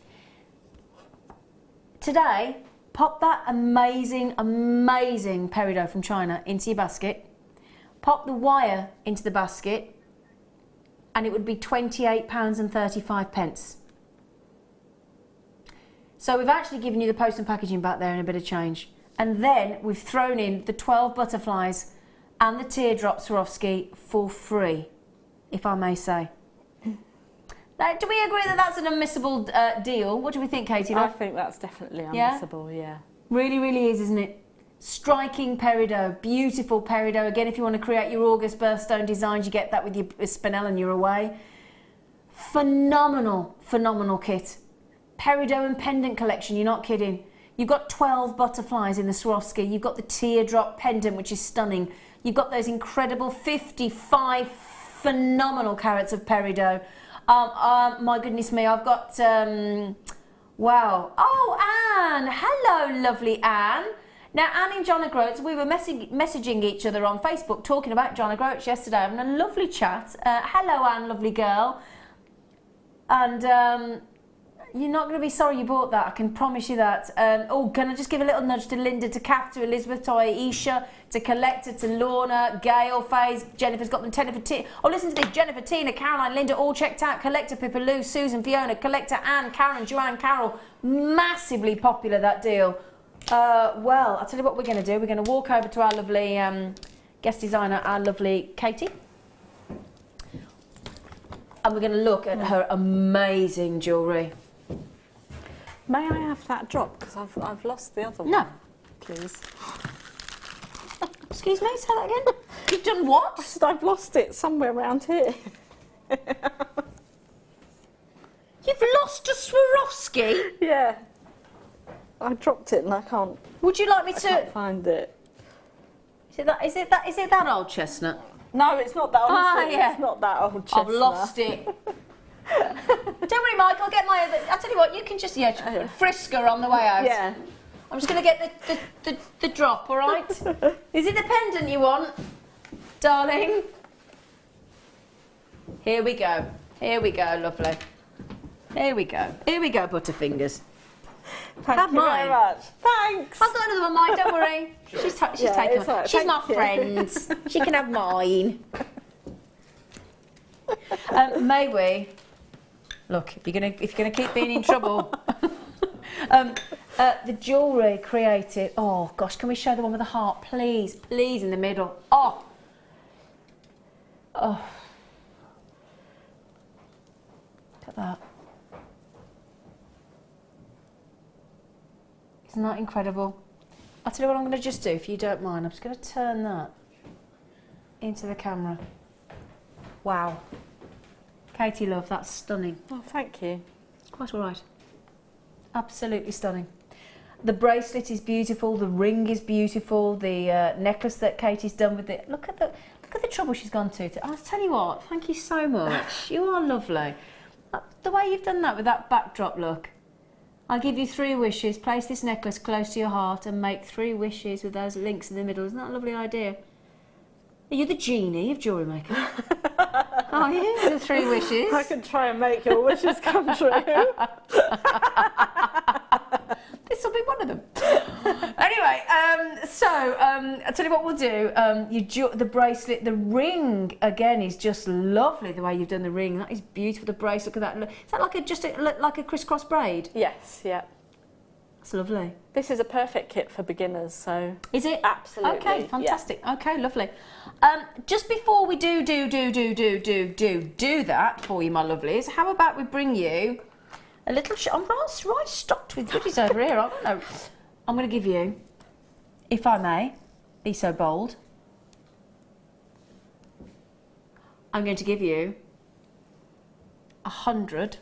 Today, pop that amazing, amazing peridot from China into your basket. Pop the wire into the basket, and it would be £28.35. So we've actually given you the post and packaging back there and a bit of change. And then we've thrown in the 12 butterflies and the teardrop Swarovski for free, if I may say. Now, do we agree that that's an unmissable deal? What do we think, Katie? I think that's definitely unmissable, yeah. Really, really is, isn't it? Striking peridot, beautiful peridot. Again, if you want to create your August birthstone designs, you get that with your spinel and you're away. Phenomenal, phenomenal kit. Peridot and pendant collection, you're not kidding. You've got 12 butterflies in the Swarovski. You've got the teardrop pendant, which is stunning. You've got those incredible 55 phenomenal carats of peridot. My goodness me, I've got, wow. Oh, Anne. Hello, lovely Anne. Now, Anne and John O'Groats, we were messaging each other on Facebook talking about John O'Groats yesterday, having a lovely chat. Hello, Anne, lovely girl. And you're not going to be sorry you bought that, I can promise you that. Oh, can I just give a little nudge to Linda, to Kath, to Elizabeth, to Aisha, to Collector, to Lorna, Gail, Faze, Jennifer's got them, Jennifer Tina. Oh, listen to this, Jennifer, Tina, Caroline, Linda, all checked out. Collector, Pippa, Lou, Susan, Fiona, Collector, Anne, Karen, Joanne, Carol. Massively popular, that deal. Well, I'll tell you what we're going to do. We're going to walk over to our lovely guest designer, our lovely Katie. And we're going to look at her amazing jewellery. May I have that drop? Because I've lost the other one. No. Please. Excuse me, say that again? You've done what? I said I've lost it somewhere around here. You've lost a Swarovski? Yeah. I dropped it and I can't. Would you like me to? I can't find it. Is it that old chestnut? No, it's not that old. Yeah. It's not that old chestnut. I've lost it. Don't worry, Mike. I'll get my other. I'll tell you what. You can just frisk her on the way out. Yeah. I'm just going to get the drop. All right. Is it the pendant you want, darling? Here we go. Here we go. Lovely. Here we go. Here we go, Butterfingers. Thank you very much. Thanks. I've got another one, mine, don't worry. She's taking one. Right. She's my friend. She can have mine. May we? Look, if you're gonna keep being in trouble. The jewellery created. Oh gosh, can we show the one with the heart, please? Please, in the middle. Oh. Look at that. Isn't that incredible? I'll tell you what I'm going to just do, if you don't mind. I'm just going to turn that into the camera. Wow. Katie, love, that's stunning. Oh, thank you. Quite all right. Absolutely stunning. The bracelet is beautiful. The ring is beautiful. The necklace that Katie's done with it. Look at the trouble she's gone to. I'll tell you what. Thank you so much. You are lovely. The way you've done that with that backdrop look. I'll give you 3 wishes. Place this necklace close to your heart and make 3 wishes with those links in the middle. Isn't that a lovely idea? Are you the genie of Jewellery Maker? Are you? The 3 wishes. I can try and make your wishes come true. This will be one of them. Anyway, I'll tell you what we'll do. The bracelet, the ring again is just lovely. The way you've done the ring, that is beautiful. The bracelet, look at that. Is that like a crisscross braid? Yes, yeah. That's lovely. This is a perfect kit for beginners, so. Is it? Absolutely. Okay, fantastic. Yeah. Okay, lovely. Just before we do that for you, my lovelies, how about we bring you a little. I'm right stocked with goodies over here. I don't know. I'm going to give you, if I may, be so bold. I'm going to give you 100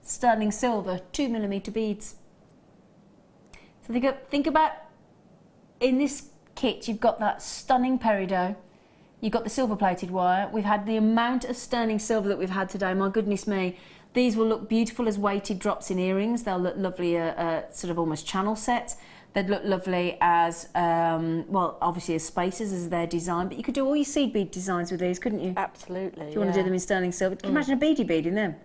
sterling silver 2mm beads. So think about, in this kit you've got that stunning peridot, you've got the silver plated wire, we've had the amount of sterling silver that we've had today, my goodness me. These will look beautiful as weighted drops in earrings. They'll look lovely, sort of almost channel set. They'd look lovely as, well, obviously as spaces as their design, but you could do all your seed bead designs with these, couldn't you? Absolutely. If you want to do them in sterling silver. Can you imagine a beady bead in them?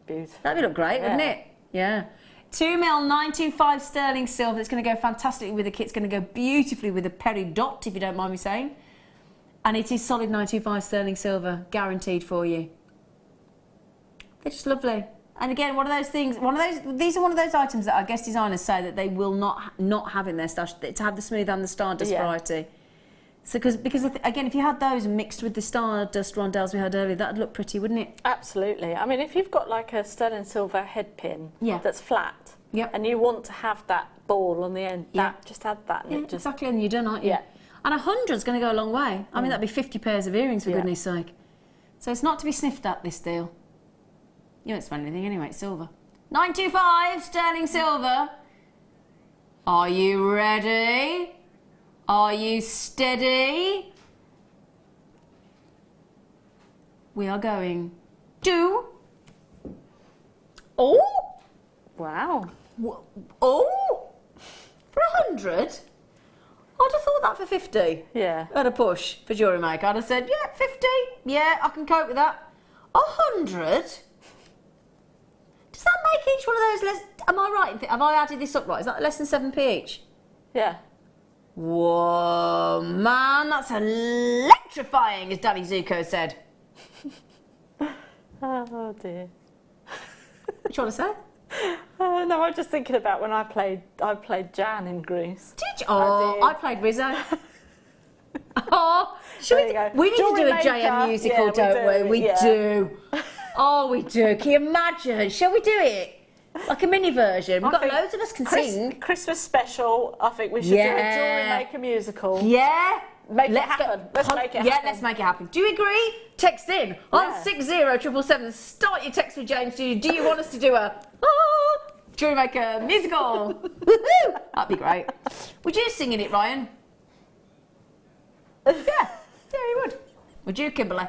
Beautiful. That'd look great, wouldn't it? Yeah. 2mm 925 sterling silver. It's going to go fantastically with the kit. It's going to go beautifully with the Peridot, if you don't mind me saying. And it is solid 925 sterling silver, guaranteed for you. They're just lovely. And again, one of those things, these are one of those items that our guest designers say that they will not have in their stash, to have the smooth and the Stardust variety. So because again, if you had those mixed with the Stardust rondelles we had earlier, that'd look pretty, wouldn't it? Absolutely. I mean, if you've got like a sterling silver head pin that's flat, and you want to have that ball on the end, just add that. And exactly, and you're done, aren't you? Yeah. And 100's going to go a long way. I mean, that'd be 50 pairs of earrings, for goodness sake. So it's not to be sniffed at, this deal. You won't spend anything anyway, it's silver. 925 sterling silver. Are you ready? Are you steady? We are going to... Oh! Wow. Oh! For 100? I'd have thought that for 50. Yeah. At a push for Jewellery Maker. I'd have said, yeah, 50. Yeah, I can cope with that. 100? Does that make each one of those less... Am I right? Have I added this up right? Is that less than 7p each? Yeah. Whoa, man, that's electrifying, as Danny Zuko said. Oh, dear. What do you want to say? No, I'm just thinking about when I played Jan in Greece. Did you? Oh, I played Rizzo. Oh, we need to do a JM musical, don't we? We do. Oh, we do. Can you imagine? Shall we do it? Like a mini version. We've got loads of us can sing. Christmas special, I think we should do a Jewellery Maker musical. Yeah. Make it happen. Let's make it happen. Yeah, let's make it happen. Do you agree? Text in on 60777. Start your text with James. Do you want us to do a Jewellery Maker musical? Woohoo! That'd be great. Would you sing in it, Ryan? Yeah, you would. Would you, Kimberly?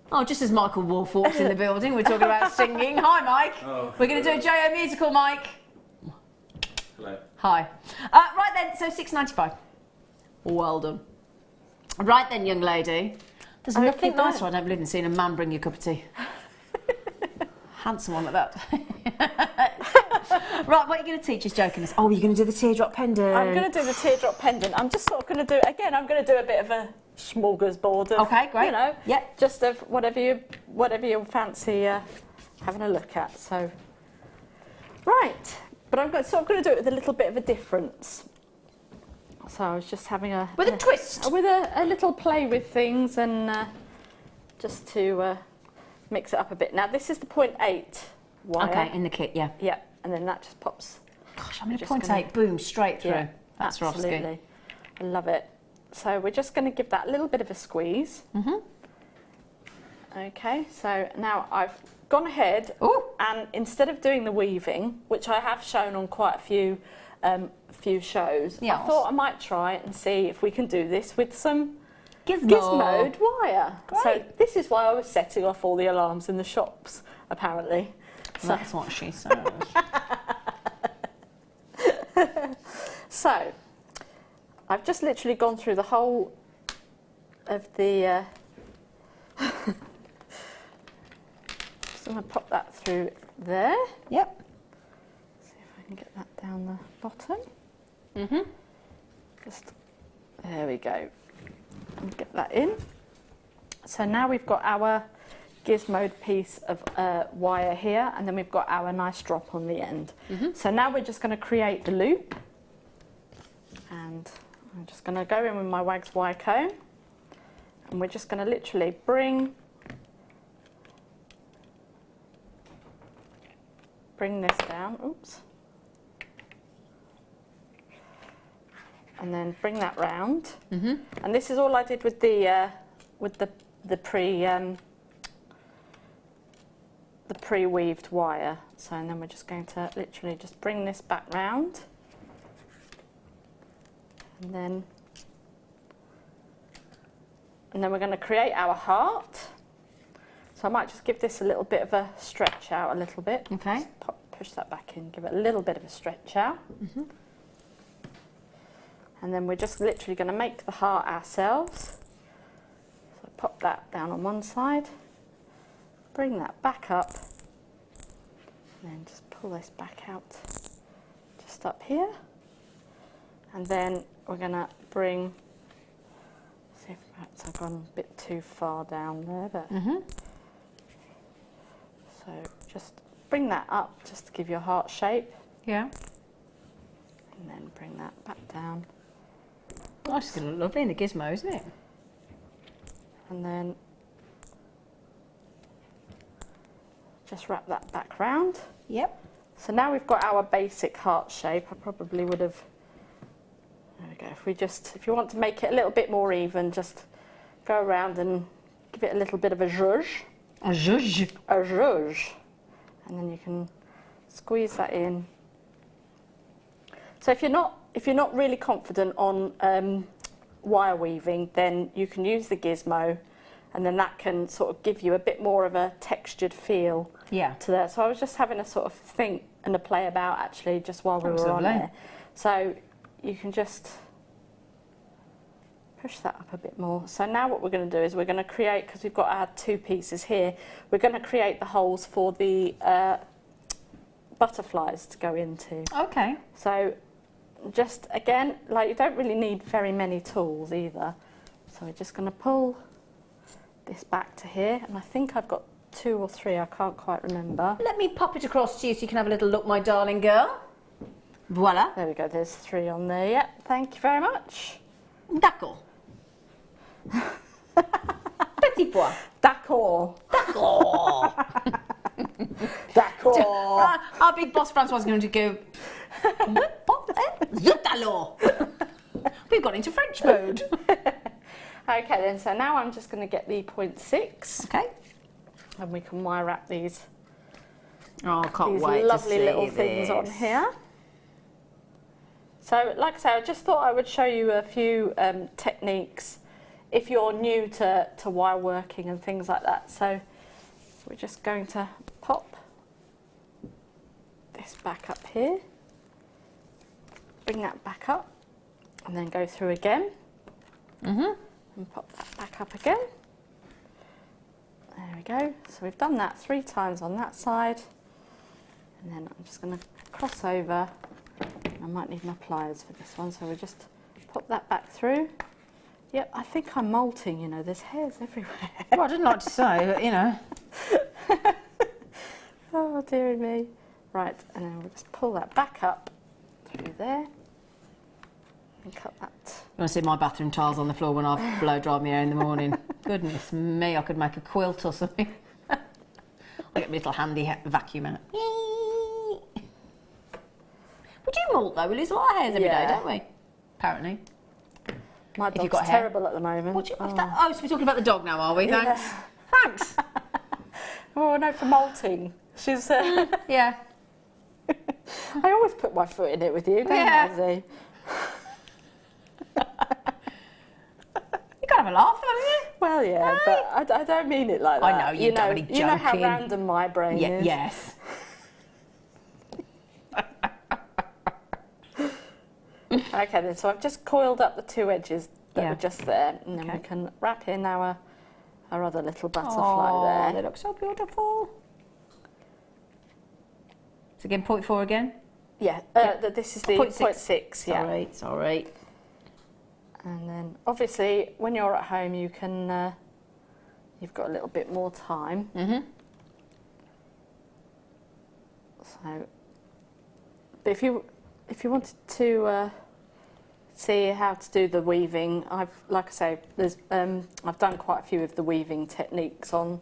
Oh, just as Michael Wolf walks in the building, we're talking about singing. Hi, Mike. Oh. We're going to do a JO musical, Mike. Hello. Hi. Right then, so $6.95. Well done. Right then, young lady. There's nothing nicer, I don't believe, in seeing a man bring you a cup of tea. Handsome one like that. Right, what are you going to teach us, joking us? Oh, you're going to do the teardrop pendant. I'm going to do the teardrop pendant. I'm just sort of going to do, again, I'm going to do a bit of a smorgasbord of, okay, great. you know, yep. just of whatever you fancy having a look at. So, right, but I'm going to do it with a little bit of a difference. So I was just having a twist, with a little play with things, and just to mix it up a bit. Now this is the 0.8 wire. Okay, in the kit, yeah. Yeah, and then that just pops. Gosh, I'm going to 0.8, boom, straight through. Yeah, that's absolutely. Swarovski. I love it. So we're just going to give that a little bit of a squeeze. Okay, so now I've gone ahead and instead of doing the weaving, which I have shown on quite a few shows, yes. I thought I might try and see if we can do this with some gizmoed wire. Great. So this is why I was setting off all the alarms in the shops, apparently. So that's what she says. So I've just literally gone through the whole of the just going to pop that through there. Yep. See if I can get that down the bottom. Just there we go. And get that in. So now we've got our gizmoed piece of wire here, and then we've got our nice drop on the end. So now we're just going to create the loop, and I'm just going to go in with my wax wire comb, and we're just going to literally bring this down. Oops. And then bring that round. And this is all I did with the pre-weaved wire. So, and then we're just going to literally just bring this back round, and then we're going to create our heart. So I might just give this a little bit of a stretch out a little bit. Okay. Just push that back in, give it a little bit of a stretch out. And then we're just literally going to make the heart ourselves. So pop that down on one side, bring that back up, and then just pull this back out just up here. And then we're going to bring, see if perhaps I've gone a bit too far down there, but so just bring that up just to give you a heart shape. Yeah. And then bring that back down. Oh, it's going to look lovely in the gizmo, isn't it? And then just wrap that back round. Yep. So now we've got our basic heart shape. I probably would have, there we go, if you want to make it a little bit more even, just go around and give it a little bit of a zhuzh. A zhuzh. A zhuzh. And then you can squeeze that in. So if you're not really confident on wire weaving, then you can use the gizmo, and then that can sort of give you a bit more of a textured feel to that. So I was just having a sort of think and a play about actually just while we were on there. So you can just push that up a bit more. So now what we're going to do is we're going to create, because we've got our two pieces here, we're going to create the holes for the butterflies to go into. Okay. So just again, like, you don't really need very many tools either. So we're just going to pull this back to here, and I think I've got 2 or 3, I can't quite remember. Let me pop it across to you so you can have a little look, my darling girl. Voila. There we go, there's 3 on there. Yep, thank you very much. D'accord. Petit pois. D'accord. D'accord. D'accord. Our big boss Francois is going to go, Zut alors. We've gone into French mode. Okay then, so now I'm just going to get the 0.6. Okay. And we can wire wrap these, oh, I can't these wait lovely to see little this. things on here. So like I say, I just thought I would show you a few techniques if you're new to wire working and things like that. So we're just going to pop this back up here, bring that back up, and then go through again, and pop that back up again. we go. So we've done that 3 times on that side. And then I'm just going to cross over. I might need my pliers for this one, so we just pop that back through. Yep, I think I'm molting, you know, there's hairs everywhere. Well, I didn't like to say, but you know. Oh, dearie me. Right, and then we'll just pull that back up through there and cut that. You want to see my bathroom tiles on the floor when I blow dry my hair in the morning? Goodness me, I could make a quilt or something. I'll get my little handy vacuum out. We do molt though, we lose a lot of hairs every day, don't we? Apparently. My If you've dog's got hair. terrible at the moment. So we're talking about the dog now, are we? Thanks. Yeah. Thanks. Oh, no, for molting. She's. Yeah. I always put my foot in it with you, don't I, Zee? You gotta have a laugh, haven't you? Well, yeah, but I don't mean it like that. I know, you're totally joking. You know how random my brain is. Yes. Okay, then, so I've just coiled up the 2 edges that were just there, and then we can wrap in our other little butterfly there. They look so beautiful. So again, 0.4 again? Yeah, this is the 0.6, yeah. Sorry. And then, obviously, when you're at home, you can, you've got a little bit more time. So, but if you wanted to see how to do the weaving, like I say, I've done quite a few of the weaving techniques on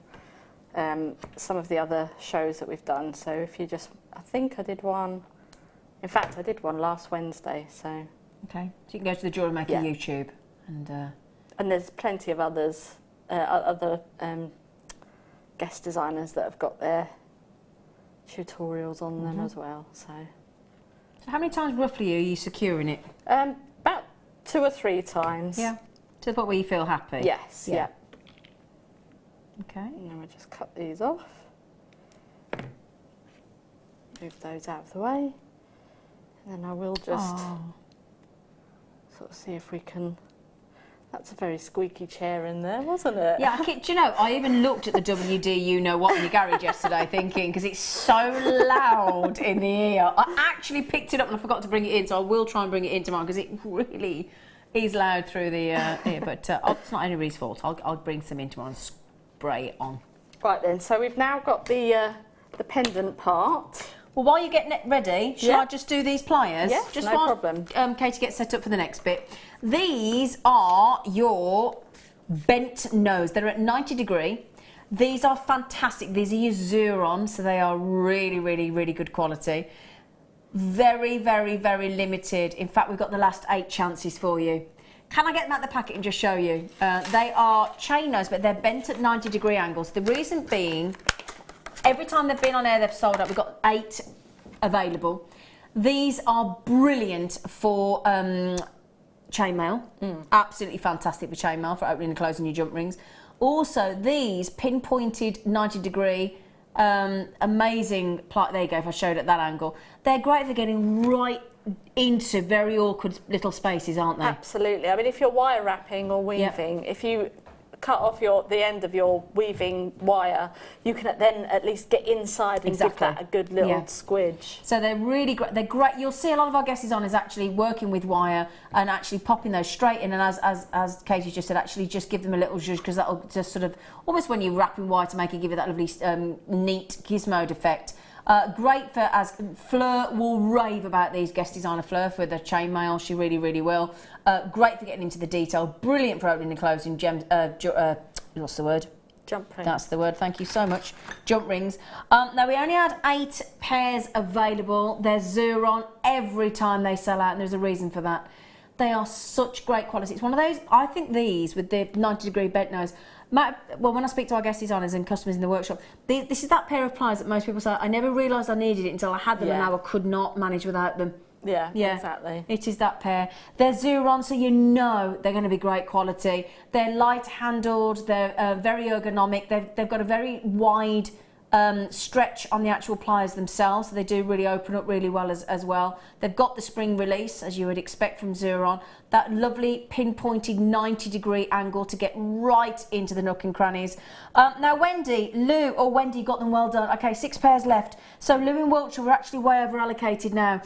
some of the other shows that we've done. So if you just, I think I did one. In fact, I did one last Wednesday. So okay, so you can go to the Jewellery Maker YouTube and there's plenty of others, other guest designers that have got their tutorials on them as well. So how many times roughly are you securing it? About 2 or 3 times. Yeah. To the point where you feel happy? Yes, yeah. Okay. And then we'll just cut these off. Move those out of the way. And then I will just sort of see if we can... That's a very squeaky chair in there, wasn't it? Yeah, do you know, I even looked at the WD you-know-what in your garage yesterday thinking, because it's so loud in the ear. I actually picked it up and I forgot to bring it in, so I will try and bring it in tomorrow because it really is loud through the ear. But it's not anybody's fault. I'll bring some in tomorrow and spray it on. Right then, so we've now got the pendant part. Well, while you're getting it ready, shall I just do these pliers? Yes, just no while, problem. Katie gets set up for the next bit. These are your bent nose. They're at 90 degree. These are fantastic. These are your Zuron, so they are really, really, really good quality. Very, very, very limited. In fact, we've got the last 8 chances for you. Can I get them out of the packet and just show you? They are chain nose, but they're bent at 90 degree angles. The reason being, every time they've been on air, they've sold out. We've got 8 available. These are brilliant for chainmail. Absolutely fantastic for chainmail, for opening and closing your jump rings. Also, these pinpointed 90 degree, amazing pliers. There you go, if I showed at that angle. They're great for getting right into very awkward little spaces, aren't they? Absolutely. I mean, if you're wire wrapping or weaving, if you cut off the end of your weaving wire, you can then at least get inside and give that a good little squidge. So they're really great. They're great. You'll see a lot of our guest designers actually working with wire and actually popping those straight in. And as Katie just said, actually just give them a little zhuzh, because that'll just sort of almost when you're wrapping wire to make it give it that lovely neat gizmo effect. Great for, as Fleur will rave about these, guest designer Fleur, for the chainmail. She really, really will. Great for getting into the detail. Brilliant for opening and closing what's the word? Jump rings. That's the word. Thank you so much. Jump rings. Now, we only had 8 pairs available. They're Zuron every time they sell out, and there's a reason for that. They are such great quality. It's one of those, I think these, with the 90 degree bent nose, well, when I speak to our guest designers and customers in the workshop, this is that pair of pliers that most people say, I never realised I needed it until I had them, and now I could not manage without them. Yeah, exactly. It is that pair. They're Zuron, so you know they're going to be great quality. They're light handled, they're very ergonomic, they've got a very wide stretch on the actual pliers themselves, so they do really open up really well as well. They've got the spring release, as you would expect from Xuron, that lovely pinpointed 90-degree angle to get right into the nook and crannies. Now Wendy, Wendy got them well done. Okay, 6 pairs left. So Lou in Wiltshire, we're actually way over allocated now.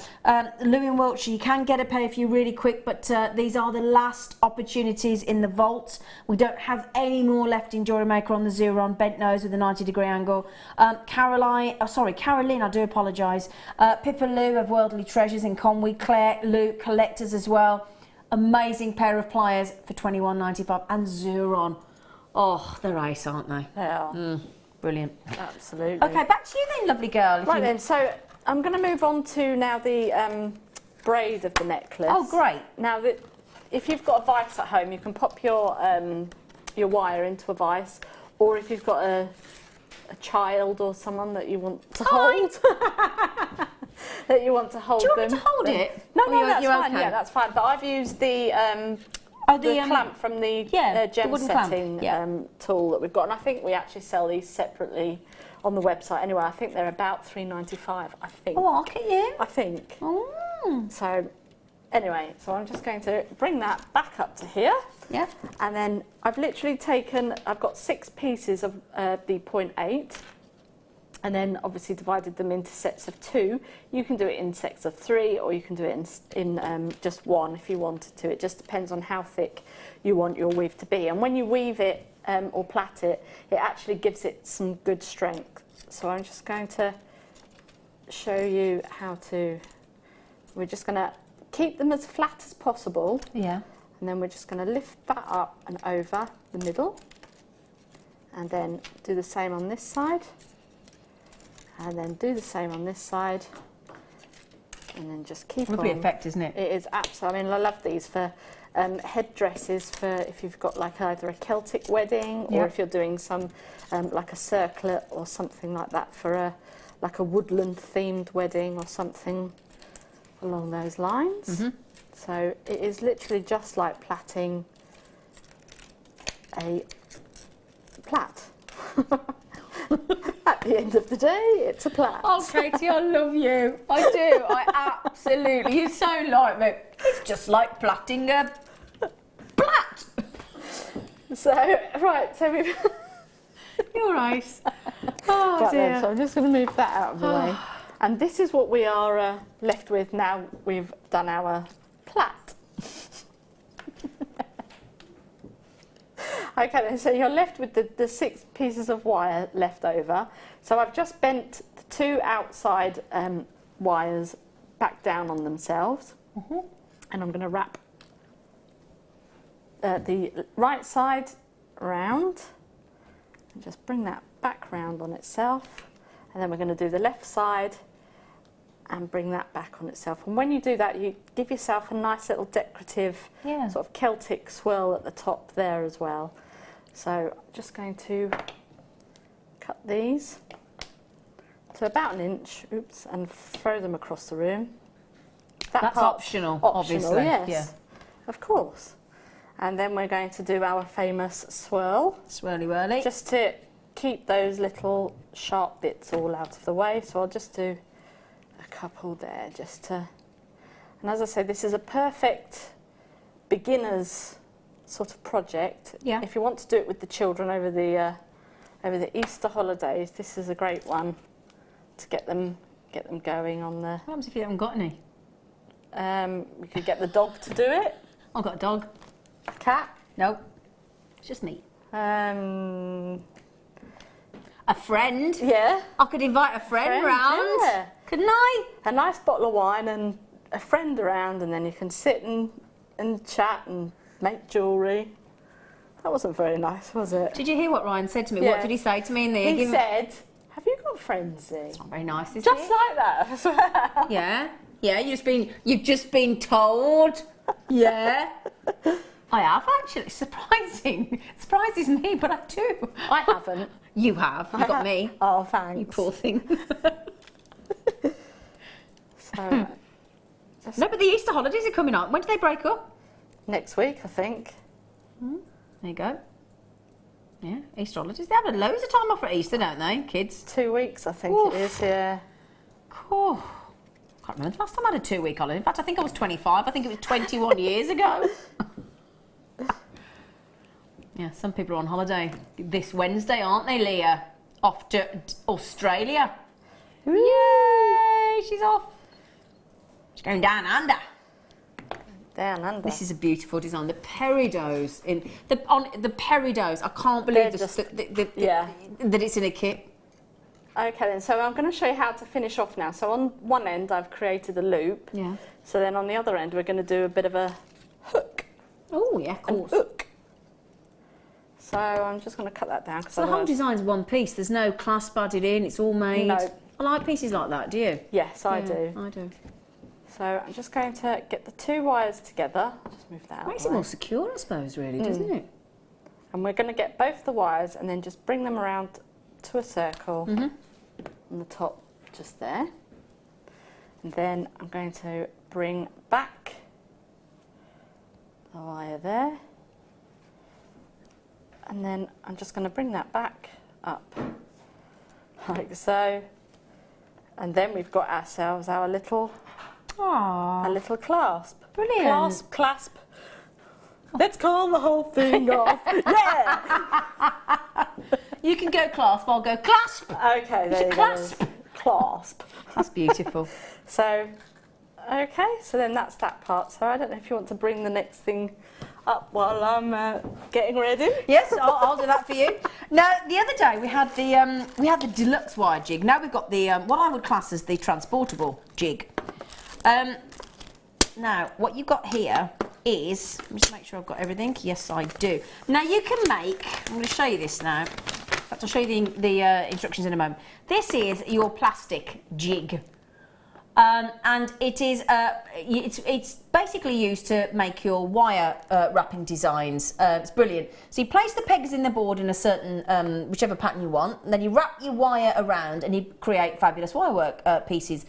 Lou in Wiltshire, you can get a pair if you're really quick, but these are the last opportunities in the vault. We don't have any more left in Jewellery Maker on the Xuron bent nose with a 90-degree angle. Caroline, I do apologise. Pippa Lou of Worldly Treasures in Conwy, Claire Lou Collectors as well. Amazing pair of pliers for $21.95, and Xuron. Oh, they're ace, aren't they? They are. Brilliant. Absolutely. Okay, back to you then, lovely girl. Right then, so I'm going to move on to now the braid of the necklace. Oh, great. Now, if you've got a vice at home, you can pop your wire into a vice, or if you've got a child or someone that you want to hold. That you want to hold them. Do you want me to hold it? No, that's you're fine. okay? Yeah, that's fine. But I've used the clamp from the gem setting tool that we've got, and I think we actually sell these separately on the website. Anyway, I think they're about $3.95. I think. Oh, I'll get you. I think. Oh. So, anyway, I'm just going to bring that back up to here. Yeah. And then I've literally taken. I've got 6 pieces of the 0.8. And then obviously divided them into sets of 2. You can do it in sets of 3, or you can do it in just 1 if you wanted to. It just depends on how thick you want your weave to be. And when you weave it or plait it, it actually gives it some good strength. So I'm just going to show you how to. We're just going to keep them as flat as possible. Yeah. And then we're just going to lift that up and over the middle. And then do the same on this side. And then do the same on this side, and then just keep on. Lovely effect, isn't it? It is absolutely. I mean, I love these for headdresses for if you've got like either a Celtic wedding, or if you're doing some like a circlet or something like that for like a woodland themed wedding or something along those lines. So it is literally just like plaiting a plait. At the end of the day, it's a plait. Oh, Katie, I love you. I do. I absolutely. You're so like me. It's just like plaiting a plait. So, right, so we've... You're right. Oh, right dear. then, so I'm just going to move that out of the way. And this is what we are left with now we've done our plait. Okay, then, so you're left with the 6 pieces of wire left over. So I've just bent the 2 outside wires back down on themselves. And I'm going to wrap the right side round and just bring that back round on itself. And then we're going to do the left side and bring that back on itself. And when you do that, you give yourself a nice little decorative sort of Celtic swirl at the top there as well. So I'm just going to cut these to about 1 inch, and throw them across the room. That's optional, obviously. Yes, yeah. Of course. And then we're going to do our famous swirl. Swirly whirly. Just to keep those little sharp bits all out of the way. So I'll just do a couple there just to... And as I say, this is a perfect beginner's sort of project. Yeah. If you want to do it with the children over the Easter holidays, this is a great one to get them going on the... What happens if you haven't got any? We could get the dog to do it. I've got a dog. Cat? No. It's just me. A friend? Yeah. I could invite a friend round. Yeah. Couldn't I? A nice bottle of wine and a friend around, and then you can sit and chat and make jewellery. That wasn't very nice, was it? Did you hear what Ryan said to me? Yeah. What did he say to me in there? He said, "Have you got friends, Z?" It's not very nice, is Just it? like that as well. Yeah. Yeah, you've just been told. Yeah. I have actually. Surprising. It surprises me, but I do. I haven't. You have. You got me. Oh, thanks. You poor thing. So, No, but the Easter holidays are coming up. When do they break up? next week, I think. There you go. Yeah, Easter holidays. They have loads of time off at Easter, don't they, kids? 2 weeks, I think Oof. it is, yeah. Cool. Can't remember the last time I had a 2 week holiday. In fact, I think I was 25. I think it was 21 years ago. Yeah, some people are on holiday this Wednesday, aren't they, Leah? Off to Australia. Woo. Yay! She's off. She's going down under. Down under. This is a beautiful design. The Peridots the Peridots. I can't believe that it's in a kit. Okay then, so I'm going to show you how to finish off now. So on one end I've created a loop. Yeah. So then on the other end we're going to do a bit of a hook. Oh yeah, of course. Hook. So I'm just going to cut that down. So the whole design's one piece. There's no clasp added in. It's all made. No. I like pieces like that. Do you? Yes, I do. I do. So I'm just going to get the two wires together. I'll just move that out. Makes it more secure, I suppose, really, doesn't it? And we're going to get both the wires and then just bring them around to a circle on the top, just there. And then I'm going to bring back the wire there. And then I'm just going to bring that back up, like so. And then we've got ourselves our little clasp. Brilliant. Clasp. Let's call the whole thing off. Yeah! You can go clasp, I'll go clasp. Okay, there you clasp. go. Clasp. That's beautiful. So, okay, so then that's that part. So I don't know if you want to bring the next thing up while I'm getting ready. Yes, I'll do that for you. Now, the other day we had the deluxe wire jig. Now we've got the what I would class as the transportable jig. Now, what you've got here is, let me just make sure I've got everything. Yes, I do. Now you can make. I'm going to show you this now. In fact, I'll show you the instructions in a moment. This is your plastic jig. And it is it's basically used to make your wire wrapping designs. It's brilliant. So you place the pegs in the board in a certain whichever pattern you want, and then you wrap your wire around and you create fabulous wirework pieces.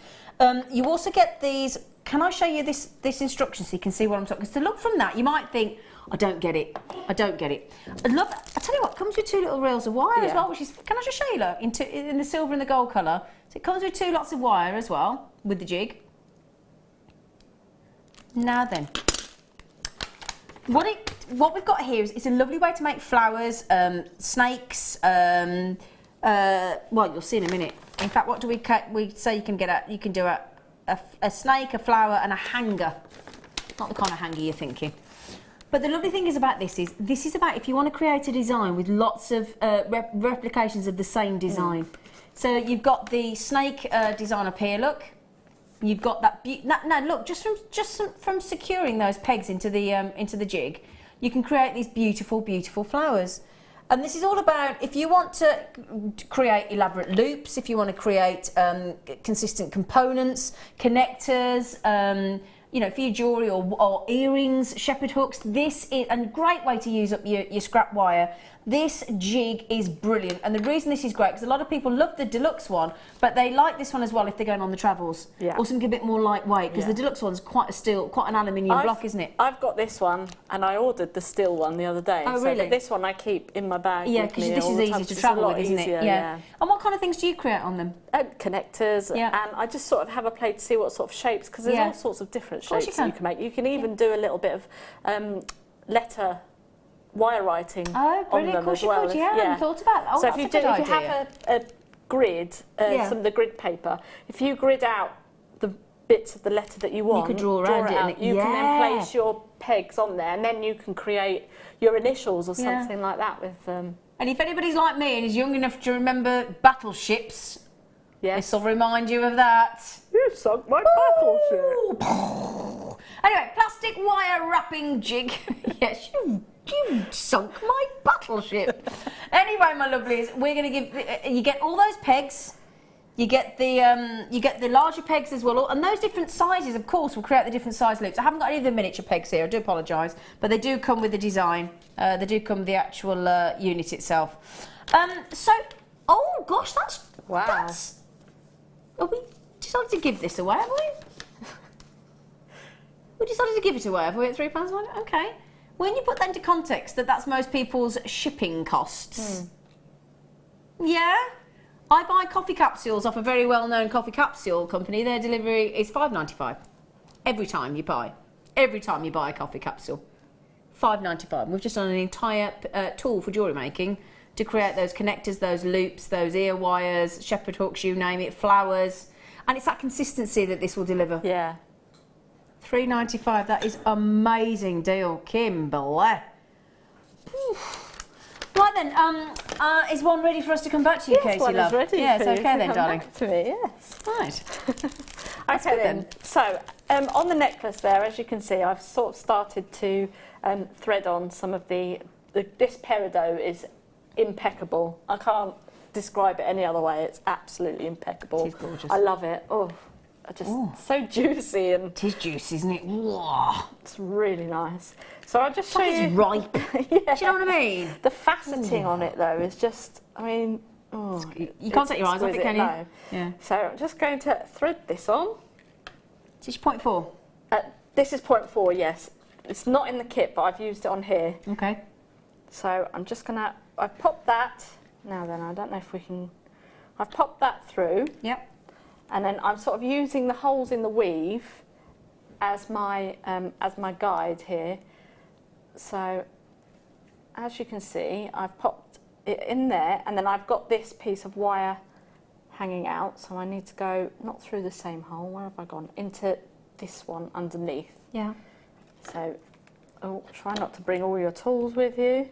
You also get these. Can I show you this instruction so you can see what I'm talking? Because to look from that, you might think, I don't get it. I don't get it. I tell you what, it comes with two little reels of wire as well, which is. Can I just show you? Look, in the silver and the gold colour. So it comes with two lots of wire as well with the jig. Now then, what we've got here is it's a lovely way to make flowers, snakes. Well, you'll see in a minute. In fact, what do we say you can get at? You can do a snake, a flower, and a hanger. Not the kind of hanger you're thinking. But the lovely thing is about this is about if you want to create a design with lots of replications of the same design. So you've got the snake design up here. Look, you've got that. Now look, just from securing those pegs into the jig, you can create these beautiful, beautiful flowers. And this is all about if you want to create elaborate loops, if you want to create consistent components, connectors. You know, for your jewellery or earrings, shepherd hooks, this is a great way to use up your scrap wire. This jig is brilliant, and the reason this is great because a lot of people love the deluxe one, but they like this one as well if they're going on the travels. Yeah. Or something a bit more lightweight because the deluxe one's quite an aluminium block, isn't it? I've got this one, and I ordered the steel one the other day. Oh, really? But this one I keep in my bag. Yeah, because this is easy to travel with, isn't it? Yeah. And what kind of things do you create on them? Connectors, and I just sort of have a play to see what sort of shapes, because there's all sorts of different shapes that you can make. You can even do a little bit of letter wire writing on them as well. Could, I hadn't thought about that. So if you have a grid, some of the grid paper, if you grid out the bits of the letter that you want, you could draw around it, and you can then place your pegs on there, and then you can create your initials or something like that with them. And if anybody's like me and is young enough to remember battleships, this will remind you of that. You sunk my battleship. Anyway, plastic wire wrapping jig. Yes, you sunk my battleship. Anyway, my lovelies, we're going to give you get all those pegs. You get the larger pegs as well, and those different sizes, of course, will create the different size loops. I haven't got any of the miniature pegs here. I do apologise, but they do come with the design. They do come with the actual unit itself. So, oh gosh, that's. Have we decided to give this away, have we? We decided to give it away, have we, at £3? Okay. When you put that into context, that's most people's shipping costs. Yeah? I buy coffee capsules off a very well-known coffee capsule company. Their delivery is $5.95 every time you buy. Every time you buy a coffee capsule. $5.95. We've just done an entire tool for jewellery making to create those connectors, those loops, those ear wires, shepherd hooks, you name it, flowers. And it's that consistency that this will deliver. Yeah. $3.95. That is amazing deal, Kimberly. Right then, is one ready for us to come back to you, Katie, one love? is ready. Yeah, for it's you okay to then, come darling. back to me, yes. Right. Okay then. So on the necklace there, as you can see, I've sort of started to thread on some of this Peridot is impeccable. I can't describe it any other way. It's absolutely impeccable. It is gorgeous. I love it. Oh, so juicy and it is juicy, isn't it? Whoa. it's really nice. So I'll just show It's you. ripe. Yeah. Do you know what I mean? The faceting on it though is just, I mean, You can't take your eyes off it, can you? No. Yeah. So I'm just going to thread this on. This is 0.4. This is 0.4, yes. It's not in the kit, but I've used it on here. Okay. So I'm just gonna, I've popped that. Now then, I don't know if we can, I've popped that through. Yep. And then I'm sort of using the holes in the weave as my guide here. So as you can see, I've popped it in there, and then I've got this piece of wire hanging out. So I need to go not through the same hole. Where have I gone? Into this one underneath. Yeah. So, try not to bring all your tools with you.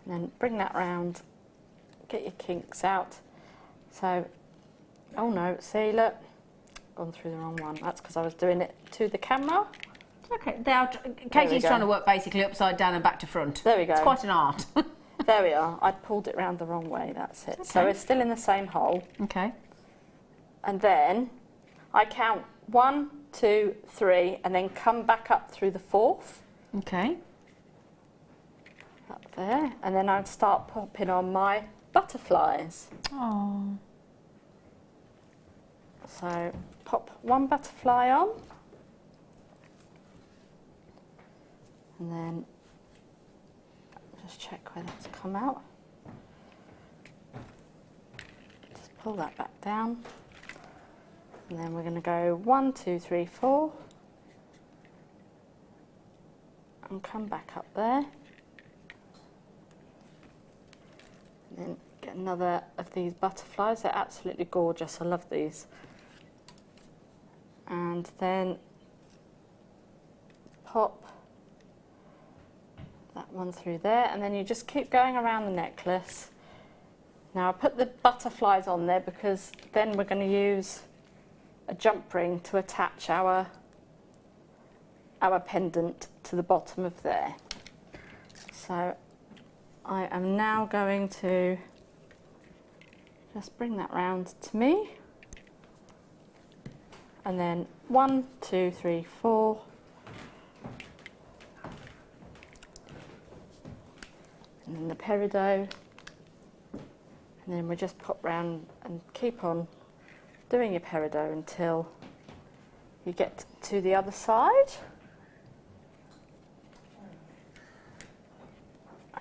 And then bring that round. Get your kinks out. So. Oh no, see, look, gone through the wrong one. That's because I was doing it to the camera. Okay, Katie's trying to work basically upside down and back to front. There we go. It's quite an art. There we are. I pulled it round the wrong way, that's it. Okay. So we're still in the same hole. Okay. And then I count 1, 2, 3, and then come back up through the 4th. Okay. Up there. And then I'd start popping on my butterflies. Oh. So pop one butterfly on, and then just check where that's come out. Just pull that back down, and then we're going to go 1, 2, 3, 4, and come back up there, and then get another of these butterflies. They're absolutely gorgeous. I love these. And then pop that one through there, and then you just keep going around the necklace. Now I put the butterflies on there because then we're going to use a jump ring to attach our pendant to the bottom of there. So I am now going to just bring that round to me. And then 1, 2, 3, 4. And then the Peridot. And then we just pop round and keep on doing your Peridot until you get to the other side.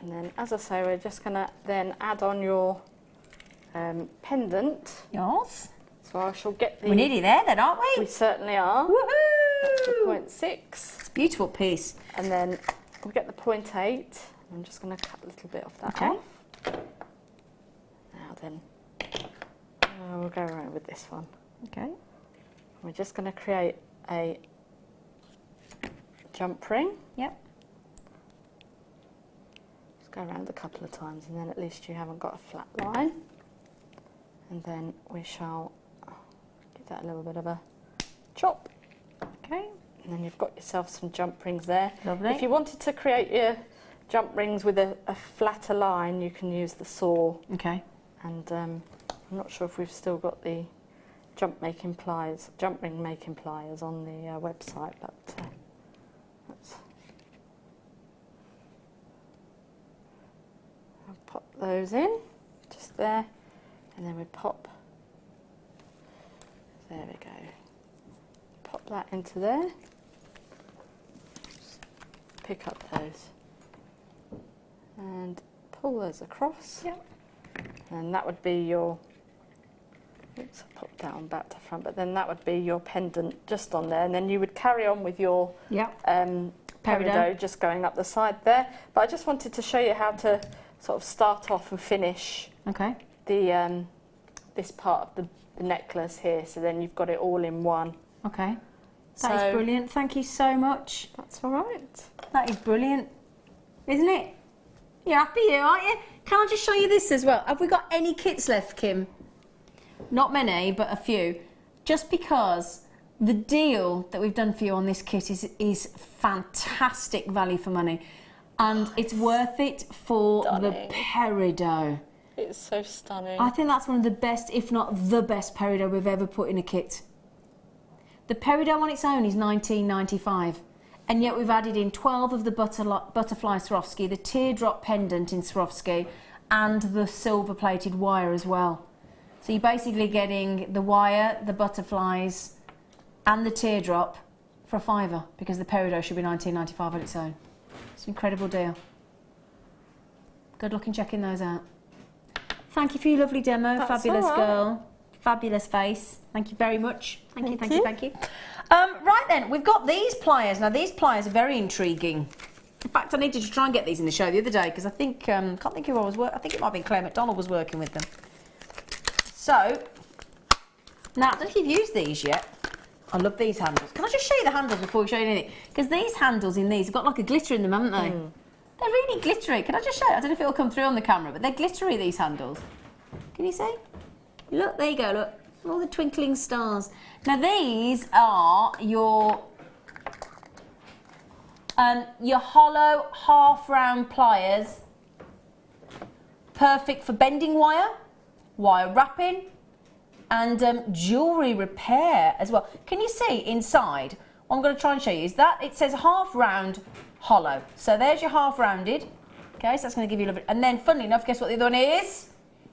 And then, as I say, we're just going to then add on your pendant. Yes. So I shall get the... We're nearly there then, aren't we? We certainly are. Woohoo! That's the 0.6. Beautiful piece. And then we'll get the 0.8. I'm just going to cut a little bit of that off. Now then, we'll go around with this one. Okay. We're just going to create a jump ring. Yep. Just go around a couple of times, and then at least you haven't got a flat line. And then we shall give that a little bit of a chop. Okay. And then you've got yourself some jump rings there. Lovely. If you wanted to create your jump rings with a flatter line, you can use the saw. Okay. And I'm not sure if we've still got the jump ring making pliers on the website, but let's I'll pop those in just there, and then we pop. There we go. Pop that into there. Just pick up those and pull those across. Yep. And that would be your, oops, I'll pop that on back to front, but then that would be your pendant just on there, and then you would carry on with your peridot just going up the side there. But I just wanted to show you how to sort of start off and finish the this part of the necklace here, so then you've got it all in one. Okay. That is brilliant. Thank you so much. That's all right. That is brilliant, isn't it? You're happy here, aren't you? Can I just show you this as well? Have we got any kits left, Kim? Not many, but a few. Just because the deal that we've done for you on this kit is fantastic value for money. And it's worth it for the Peridot. It's so stunning. I think that's one of the best, if not the best Peridot we've ever put in a kit. The Peridot on its own is $19.95. And yet we've added in 12 of the butterfly Swarovski, the teardrop pendant in Swarovski, and the silver-plated wire as well. So you're basically getting the wire, the butterflies, and the teardrop for $5, because the Peridot should be $19.95 on its own. It's an incredible deal. Good luck in checking those out. Thank you for your lovely demo. That's fabulous all right. girl. Fabulous face. Thank you very much. Thank you. Right then, we've got these pliers. Now these pliers are very intriguing. In fact, I needed to try and get these in the show the other day because I think, can't think who I was I think it might have been Claire McDonald was working with them. So, now I don't know if you've used these yet. I love these handles. Can I just show you the handles before we show you anything? Because these handles in these have got like a glitter in them, haven't they? They're really glittery. Can I just show you? I don't know if it'll come through on the camera, but they're glittery, these handles. Can you see? Look, there you go, look. All the twinkling stars. Now these are your hollow half-round pliers. Perfect for bending wire, wire wrapping, and jewellery repair as well. Can you see inside? What I'm going to try and show you is that it says half-round hollow. So there's your half-rounded. Okay, so that's going to give you a little bit. And then, funnily enough, guess what the other one is?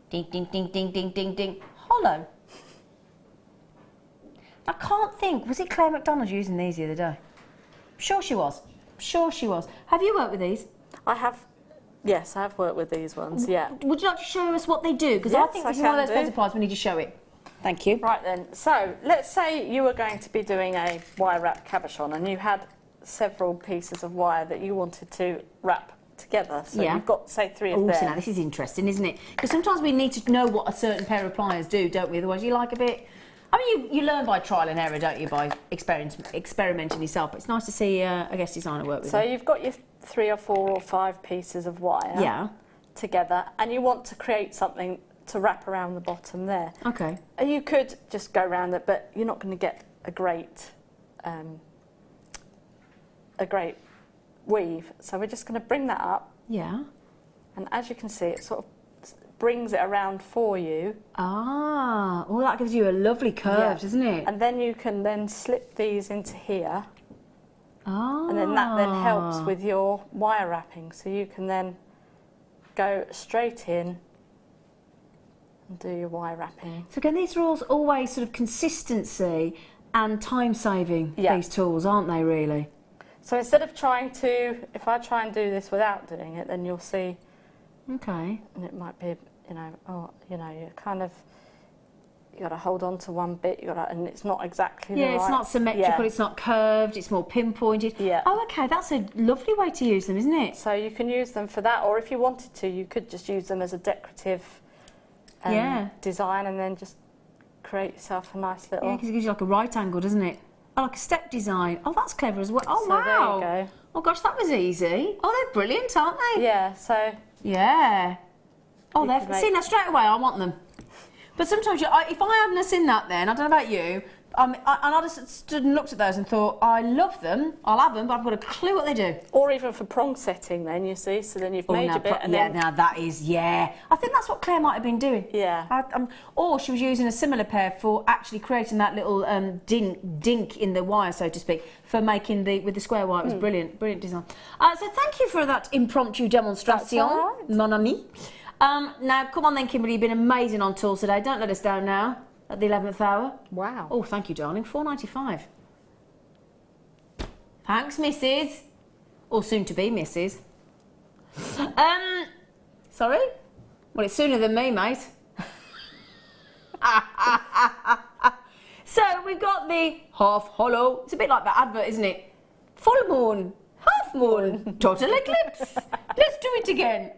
Ding, ding, ding, ding, ding, ding, ding. Hollow. I can't think. Was it Claire McDonald using these the other day? I'm sure she was. I'm sure she was. Have you worked with these? I have. Yes, I have worked with these ones. Yeah. Would you like to show us what they do? Because Yes, I think I this is one of can those do. best supplies we need to show it. Thank you. Right then. So let's say you were going to be doing a wire wrap cabochon, and you had several pieces of wire that you wanted to wrap together. So Yeah. you've got, say, 3 of Oh, so now them. this is interesting, isn't it? Because sometimes we need to know what a certain pair of pliers do, don't we? Otherwise you like a bit... I mean, you learn by trial and error, don't you, by experimenting yourself. But it's nice to see, I guess, designer work with So you. you've got your 3 or 4 or 5 pieces of wire together, and you want to create something to wrap around the bottom there. Okay. You could just go around it, but you're not going to get a great weave. So we're just going to bring that up. Yeah. And as you can see, it sort of brings it around for you. Ah, well, that gives you a lovely curve, doesn't it? And then you can then slip these into here. Ah. And then that then helps with your wire wrapping. So you can then go straight in and do your wire wrapping. So again, these are always sort of consistency and time saving, these tools, aren't they, really? So instead of trying to, if I try and do this without doing it, then you'll see. Okay. And it might be, you're kind of, you got to hold on to one bit, and it's not exactly the right. Yeah, it's not symmetrical, it's not curved, it's more pinpointed. Yeah. Oh, okay, that's a lovely way to use them, isn't it? So you can use them for that, or if you wanted to, you could just use them as a decorative design, and then just create yourself a nice little... Yeah, because it gives you like a right angle, doesn't it? Oh, like a step design. Oh, that's clever as well. Oh, So wow. there you go. Oh, gosh, that was easy. Oh, they're brilliant, aren't they? Yeah, so... Yeah. Oh, You they're... could make- See, now, straight away, I want them. But sometimes, if I hadn't have seen that then, I don't know about you, and I just stood and looked at those and thought, I love them, I'll have them, but I've got a clue what they do. Or even for prong setting then, you see, so then you've made your bit and then... now that is, I think that's what Claire might have been doing. Yeah. Or she was using a similar pair for actually creating that little dink in the wire, so to speak, for making with the square wire. It was brilliant design. So thank you for that impromptu demonstration, That's all right. mon ami. Now, come on then, Kimberly, you've been amazing on tools today. Don't let us down now at the 11th hour. Wow. Oh, thank you, darling. $4.95. Thanks, Mrs. Or soon to be Mrs. Sorry? Well, it's sooner than me, mate. So we've got the half hollow. It's a bit like that advert, isn't it? Full moon, half moon, total eclipse. Let's do it again.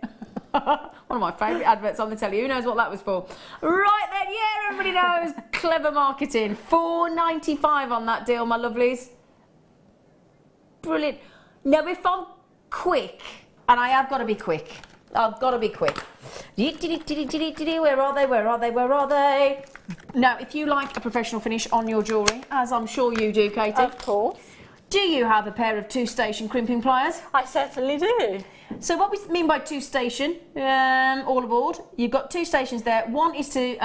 One of my favourite adverts on the telly. Who knows what that was for? Right then, yeah, everybody knows. Clever marketing. $4.95 on that deal, my lovelies. Brilliant. Now, if I'm quick, and I have got to be quick. I've got to be quick. Where are they? Where are they? Where are they? Now, if you like a professional finish on your jewellery, as I'm sure you do, Katie. Of course. Do you have a pair of two-station crimping pliers? I certainly do. So what we mean by two-station, all aboard, you've got two stations there. One is to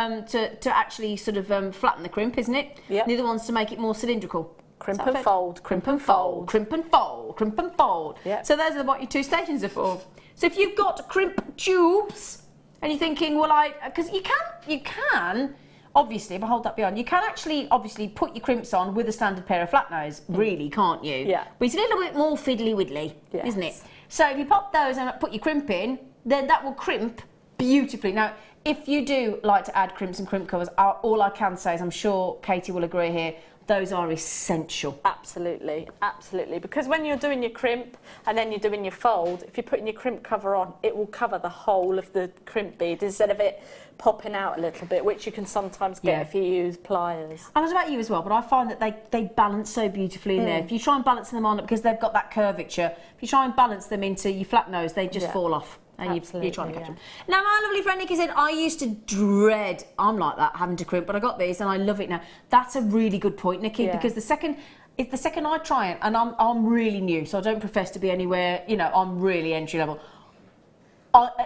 actually sort of flatten the crimp, isn't it? Yeah. The other one's to make it more cylindrical. Crimp and fold. Crimp and fold. Crimp and fold. Crimp and fold. Yeah. So those are what your two stations are for. So if you've got crimp tubes and you're thinking, well, because you can, obviously, if I hold that behind, you can actually obviously put your crimps on with a standard pair of flat nose, really, can't you? Yeah. But it's a little bit more fiddly-widdly, Yes. isn't it? So if you pop those and put your crimp in, then that will crimp beautifully. Now, if you do like to add crimps and crimp covers, all I can say is, I'm sure Katie will agree here, those are essential. Absolutely, absolutely. Because when you're doing your crimp and then you're doing your fold, if you're putting your crimp cover on, it will cover the whole of the crimp bead instead of it popping out a little bit, which you can sometimes get if you use pliers. I don't know about you as well, but I find that they balance so beautifully in there. If you try and balance them on, because they've got that curvature, if you try and balance them into your flat nose, they just fall off. And you're trying to catch them. Now, my lovely friend Nikki said, I used to dread, I'm like that, having to crimp, but I got these and I love it now. That's a really good point, Nikki, because the second I try it, and I'm really new, so I don't profess to be anywhere, you know, I'm really entry level.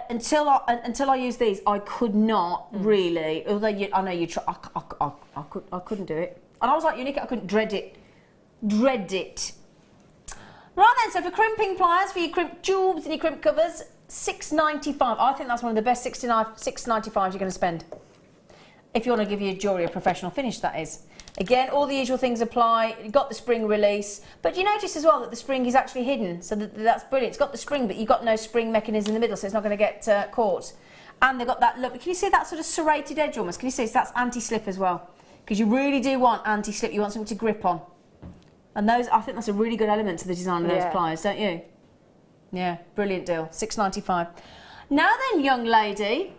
Until I use these, I could not really, although I know you try, I couldn't do it. And I was like you, Nikki, I couldn't dread it. Right then, so for crimping pliers, for your crimp tubes and your crimp covers, $6.95. I think that's one of the best $6.95 you're going to spend. If you want to give your jewellery a professional finish, that is. Again, all the usual things apply. You've got the spring release, but you notice as well that the spring is actually hidden, so that's brilliant. It's got the spring, but you've got no spring mechanism in the middle, so it's not going to get caught. And they've got that look. Can you see that sort of serrated edge almost? Can you see? So that's anti-slip as well, because you really do want anti-slip. You want something to grip on. And those, I think that's a really good element to the design of those pliers, don't you? Yeah, brilliant deal. $6.95. Now then, young lady,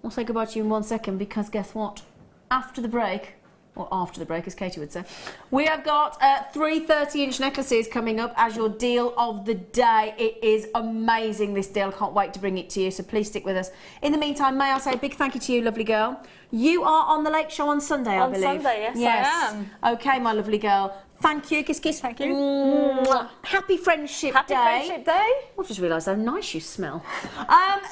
I'll say goodbye to you in 1 second, because guess what? After the break, or after the break as Katie would say, we have got 3 30-inch necklaces coming up as your deal of the day. It is amazing, this deal. Can't wait to bring it to you, so please stick with us. In the meantime, may I say a big thank you to you, lovely girl. You are on the Late Show on Sunday, I believe. On Sunday, yes, I am. Okay, my lovely girl. Thank you. Kiss, kiss. Thank you. Mwah. Happy Friendship Day. Happy Friendship Day. I've just realised how nice you smell.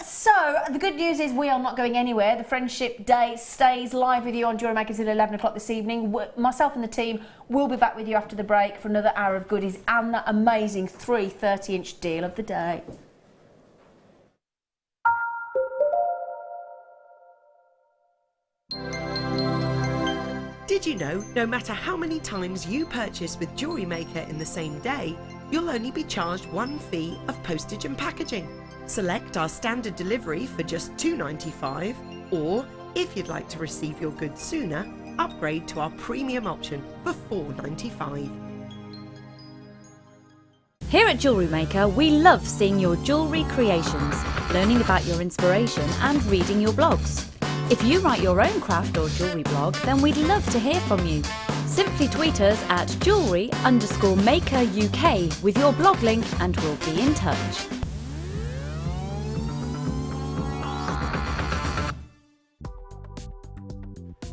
So, the good news is we are not going anywhere. The Friendship Day stays live with you on Jewellery Maker until 11 o'clock this evening. Myself and the team will be back with you after the break for another hour of goodies and that amazing 3 30-inch deal of the day. Did you know, no matter how many times you purchase with Jewellery Maker in the same day, you'll only be charged one fee of postage and packaging. Select our standard delivery for just $2.95, or if you'd like to receive your goods sooner, upgrade to our premium option for $4.95. Here at Jewellery Maker, we love seeing your jewellery creations, learning about your inspiration and reading your blogs. If you write your own craft or jewellery blog, then we'd love to hear from you. Simply tweet us at jewellery_maker UK with your blog link and we'll be in touch.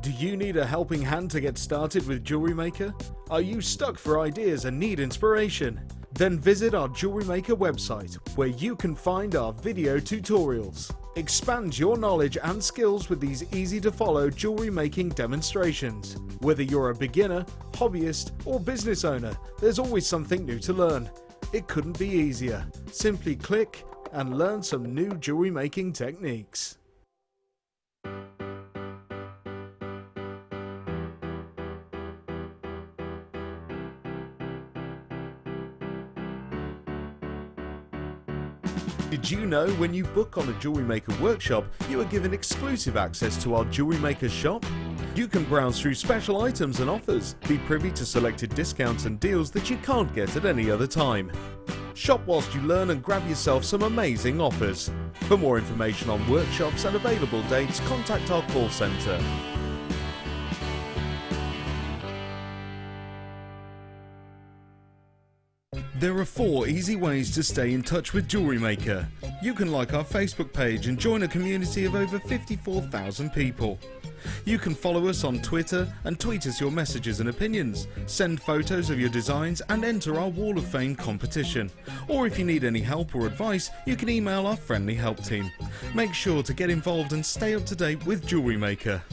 Do you need a helping hand to get started with Jewellery Maker? Are you stuck for ideas and need inspiration? Then visit our Jewellery Maker website, where you can find our video tutorials. Expand your knowledge and skills with these easy-to-follow jewellery making demonstrations. Whether you're a beginner, hobbyist, or business owner, there's always something new to learn. It couldn't be easier. Simply click and learn some new jewellery making techniques. Did you know when you book on a Jewellery Maker workshop, you are given exclusive access to our Jewellery Maker shop? You can browse through special items and offers, be privy to selected discounts and deals that you can't get at any other time. Shop whilst you learn and grab yourself some amazing offers. For more information on workshops and available dates, contact our call centre. There are 4 easy ways to stay in touch with Jewellery Maker. You can like our Facebook page and join a community of over 54,000 people. You can follow us on Twitter and tweet us your messages and opinions, send photos of your designs and enter our Wall of Fame competition. Or if you need any help or advice, you can email our friendly help team. Make sure to get involved and stay up to date with Jewellery Maker.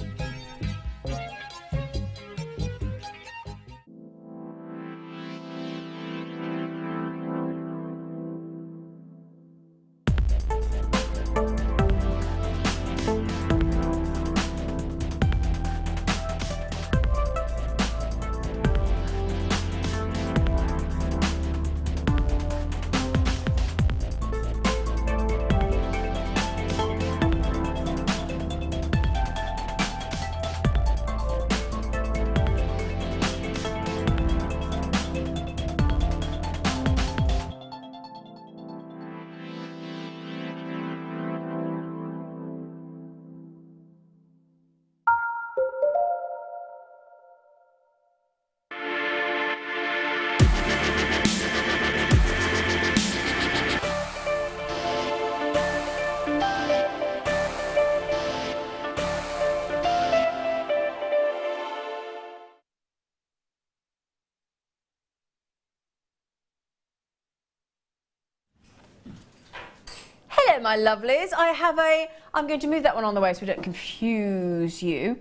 Hello, my lovelies. I'm going to move that one on the way so we don't confuse you.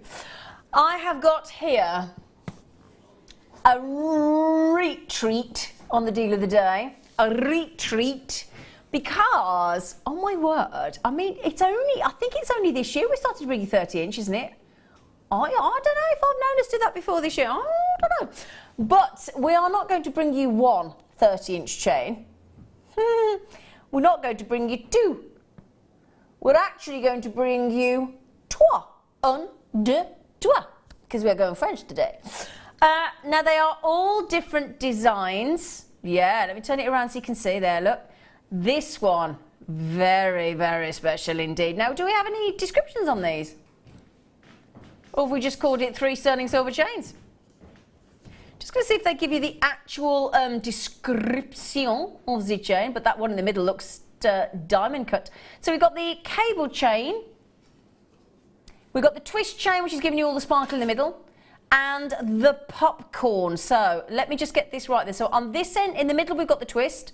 I have got here a retreat on the deal of the day. A retreat because, oh my word, I mean, I think it's only this year we started bringing 30 inch, isn't it? I don't know if I've known us do that before this year. I don't know. But we are not going to bring you one 30-inch chain. We're not going to bring you 2. We're actually going to bring you 3, 1, 2, 3, because we're going French today. Now they are all different designs. Yeah, let me turn it around so you can see there, look. This one, very, very special indeed. Now, do we have any descriptions on these? Or have we just called it 3 sterling silver chains? Just going to see if they give you the actual description of the chain, but that one in the middle looks diamond cut. So we've got the cable chain, we've got the twist chain, which is giving you all the sparkle in the middle, and the popcorn. So let me just get this right there. So on this end, in the middle, we've got the twist.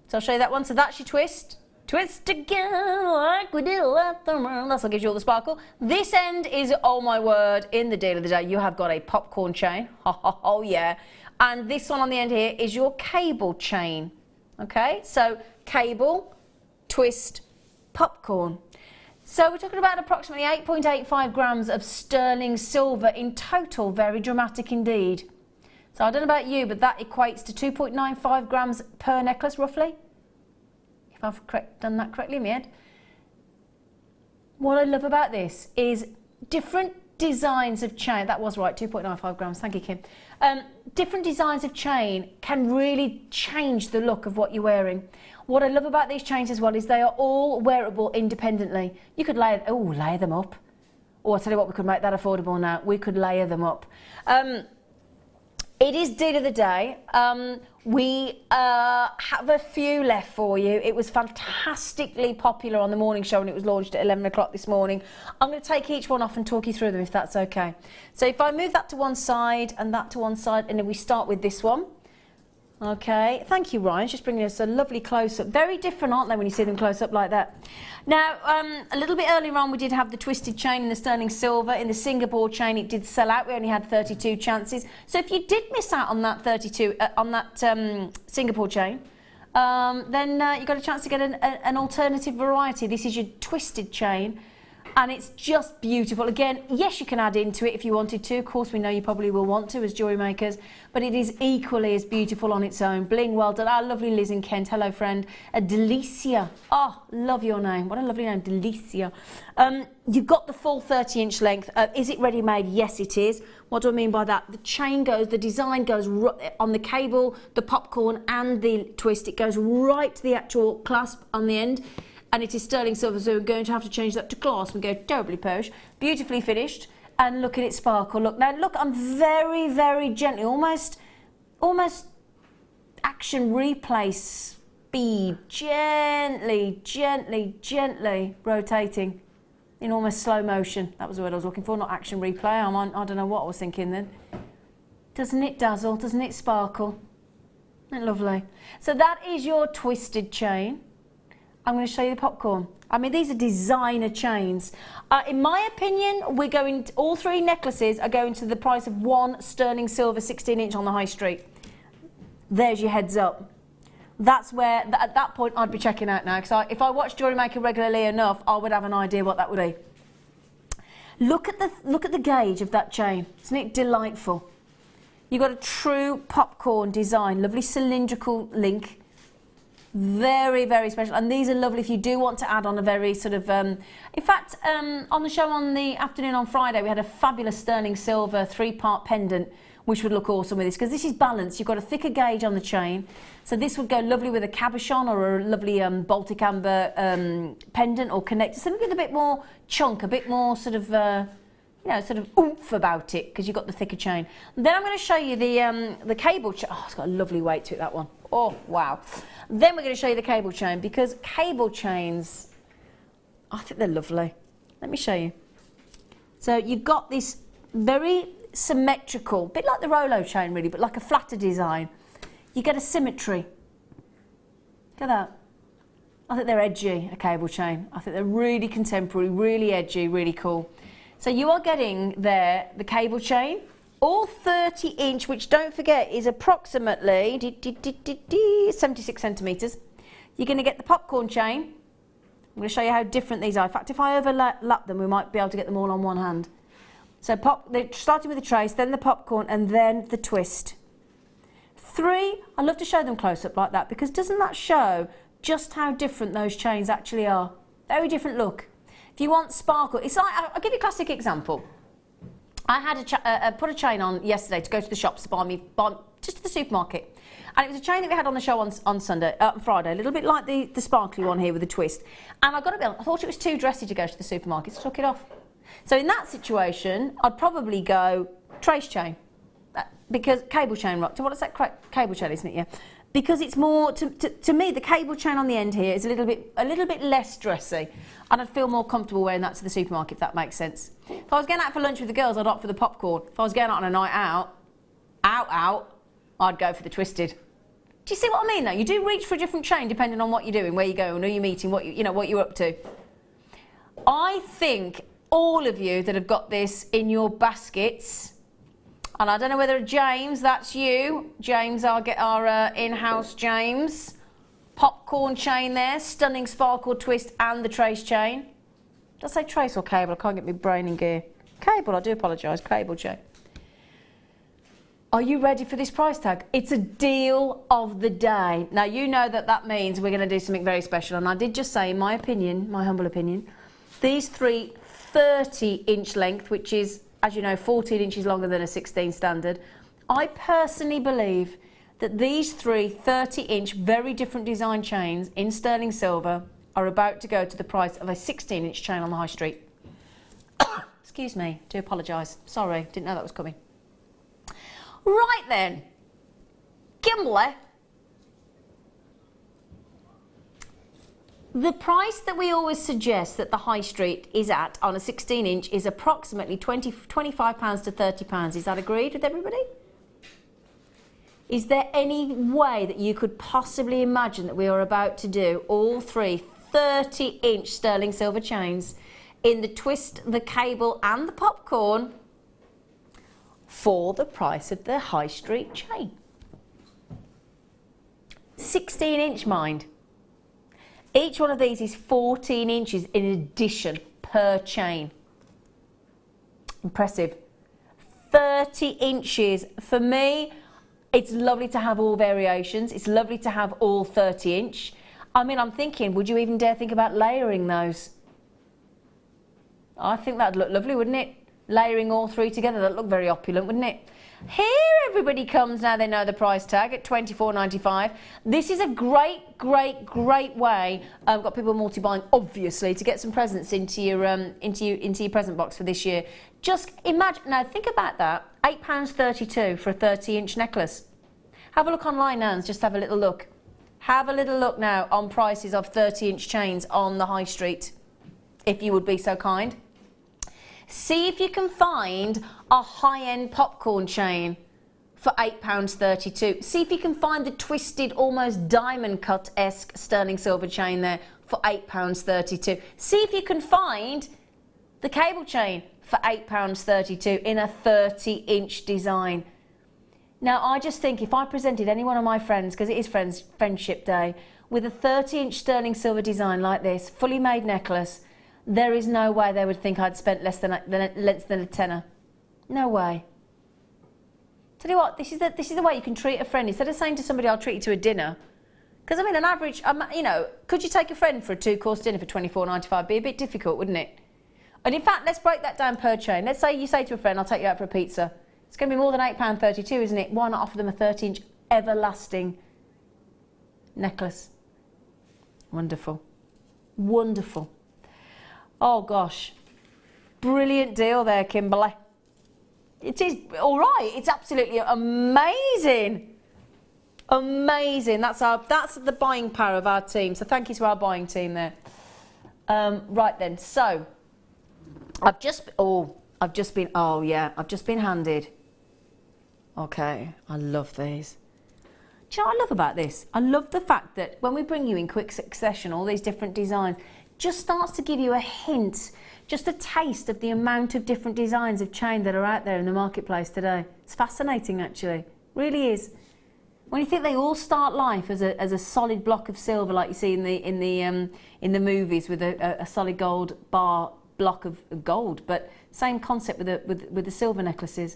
So I'll show you that one. So that's your twist. Twist again like we did last summer. That's what gives you all the sparkle. This end is, oh my word, in the deal of the day, you have got a popcorn chain. Oh yeah. And this one on the end here is your cable chain. Okay, so cable, twist, popcorn. So we're talking about approximately 8.85 grams of sterling silver in total. Very dramatic indeed. So I don't know about you, but that equates to 2.95 grams per necklace, roughly. If I've done that correctly in my head. What I love about this is different designs of chain. That was right, 2.95 grams. Thank you, Kim. Different designs of chain can really change the look of what you're wearing. What I love about these chains as well is they are all wearable independently. You could layer them up. Oh, I'll tell you what, we could make that affordable now. We could layer them up. It is deal of the day. We have a few left for you. It was fantastically popular on the morning show when it was launched at 11 o'clock this morning. I'm going to take each one off and talk you through them if that's okay. So if I move that to one side and that to one side, and then we start with this one. Okay, thank you, Ryan. Just bringing us a lovely close-up. Very different, aren't they, when you see them close up like that? Now, a little bit earlier on, we did have the twisted chain in the sterling silver. In the Singapore chain, it did sell out. We only had 32 chances. So if you did miss out on that Singapore chain, then you got a chance to get an alternative variety. This is your twisted chain. And it's just beautiful. Again, yes, you can add into it if you wanted to. Of course, we know you probably will want to as jewellery makers, but it is equally as beautiful on its own. Bling, well done. Our lovely Liz in Kent. Hello, friend. Delicia. Oh, love your name. What a lovely name, Delicia. You've got the full 30-inch length. Is it ready-made? Yes, it is. What do I mean by that? The chain goes, the design goes on the cable, the popcorn and the twist. It goes right to the actual clasp on the end. And it is sterling silver, so we're going to have to change that to glass and go terribly posh. Beautifully finished, and look at it sparkle. Look now, look, I'm very, very gently, almost action replay speed, gently rotating in almost slow motion. That was the word I was looking for, not action replay. I don't know what I was thinking then. Doesn't it dazzle? Doesn't it sparkle? Isn't it lovely? So that is your twisted chain. I'm going to show you the popcorn. I mean, these are designer chains. In my opinion, all three necklaces are going to the price of one sterling silver 16-inch on the high street. There's your heads up. That's where, at that point, I'd be checking out now. Because if I watch Jewellery Maker regularly enough, I would have an idea what that would be. Look at the gauge of that chain. Isn't it delightful? You've got a true popcorn design. Lovely cylindrical link. Very, very special, and these are lovely if you do want to add on a very sort of in fact, on the show on the afternoon on Friday we had a fabulous sterling silver 3-part pendant which would look awesome with this, because this is balanced. You've got a thicker gauge on the chain, so this would go lovely with a cabochon or a lovely Baltic amber pendant or connector, something with a bit more chunk, a bit more sort of you know, sort of oomph about it, because you've got the thicker chain. And then I'm going to show you the cable chain. Oh, it's got a lovely weight to it, that one. Oh, wow. Then we're going to show you the cable chain, because cable chains, I think they're lovely. Let me show you. So you've got this very symmetrical, bit like the Rolo chain really, but like a flatter design. You get a symmetry. Look at that. I think they're edgy, a cable chain. I think they're really contemporary, really edgy, really cool. So you are getting there the cable chain, all 30-inch, which don't forget is approximately 76 centimetres. You're going to get the popcorn chain. I'm going to show you how different these are. In fact, if I overlap them, we might be able to get them all on one hand. So starting with the trace, then the popcorn, and then the twist. 3, I love to show them close up like that, because doesn't that show just how different those chains actually are? Very different look. If you want sparkle, it's like, I'll give you a classic example. I had put a chain on yesterday to go to the shops to buy just to the supermarket. And it was a chain that we had on the show on Friday, a little bit like the sparkly one here with the twist. And I got to be honest, I thought it was too dressy to go to the supermarket, so I took it off. So in that situation, I'd probably go trace chain. Because cable chain, right? So what is that? Cable chain, isn't it? Yeah. Because it's more, to me, the cable chain on the end here is a little bit less dressy, and I'd feel more comfortable wearing that to the supermarket, if that makes sense. If I was going out for lunch with the girls, I'd opt for the popcorn. If I was going out on a night out, I'd go for the twisted. Do you see what I mean, though? You do reach for a different chain depending on what you're doing, where you're going, who you're meeting, what you're up to. I think all of you that have got this in your baskets, and I don't know whether James, that's you. James, our in-house James. Popcorn chain there, stunning sparkle twist and the trace chain. Did I say trace or cable? I can't get my brain in gear. Cable, I do apologise, cable chain. Are you ready for this price tag? It's a deal of the day. Now, you know that means we're going to do something very special. And I did just say, in my opinion, my humble opinion, these 3 30-inch length, which is, as you know, 14 inches longer than a 16 standard. I personally believe that these 3 30-inch, very different design chains in sterling silver are about to go to the price of a 16-inch chain on the high street. Excuse me, do apologise. Sorry, didn't know that was coming. Right then, Gimble. The price that we always suggest that the high street is at on a 16-inch is approximately £25 to £30. Is that agreed with everybody? Is there any way that you could possibly imagine that we are about to do all 3 30-inch sterling silver chains in the twist, the cable and the popcorn for the price of the high street chain? 16-inch, mind. Each one of these is 14 inches in addition per chain. Impressive. 30 inches. For me, it's lovely to have all variations. It's lovely to have all 30 inch. I mean, I'm thinking, would you even dare think about layering those? I think that'd look lovely, wouldn't it? Layering all three together, that'd look very opulent, wouldn't it? Here everybody comes, now they know the price tag, at $24.95. This is a great way. I've got people multi-buying, obviously, to get some presents into your present box for this year. Just imagine, now think about that, £8.32 for a 30-inch necklace. Have a look online now and just have a little look. Have a little look now on prices of 30-inch chains on the high street, if you would be so kind. See if you can find a high-end popcorn chain for £8.32. See if you can find the twisted, almost diamond cut-esque sterling silver chain there for £8.32. See if you can find the cable chain for £8.32 in a 30-inch design. Now, I just think if I presented any one of my friends, because it is Friendship Day, with a 30-inch sterling silver design like this, fully made necklace, there is no way they would think I'd spent less than a tenner. No way. Tell you what, this is the way you can treat a friend. Instead of saying to somebody, I'll treat you to a dinner, because I mean, on average, you know, could you take a friend for a 2-course dinner for $24.95? Be a bit difficult, wouldn't it? And in fact, let's break that down per chain. Let's say you say to a friend, I'll take you out for a pizza. It's going to be more than £8.32, isn't it? Why not offer them a 30-inch everlasting necklace? Wonderful. Wonderful. Oh gosh, brilliant deal there, Kimberly. It is all right. It's absolutely amazing, amazing. That's the buying power of our team. So thank you to our buying team there. Right then, so I've just been handed. Okay, I love these. Do you know what I love about this? I love the fact that when we bring you in quick succession all these different designs, just starts to give you a hint, just a taste of the amount of different designs of chain that are out there in the marketplace today. It's fascinating, actually, really is. When you think they all start life as a solid block of silver, like you see in the movies, with a solid gold block of gold, but same concept with the silver necklaces.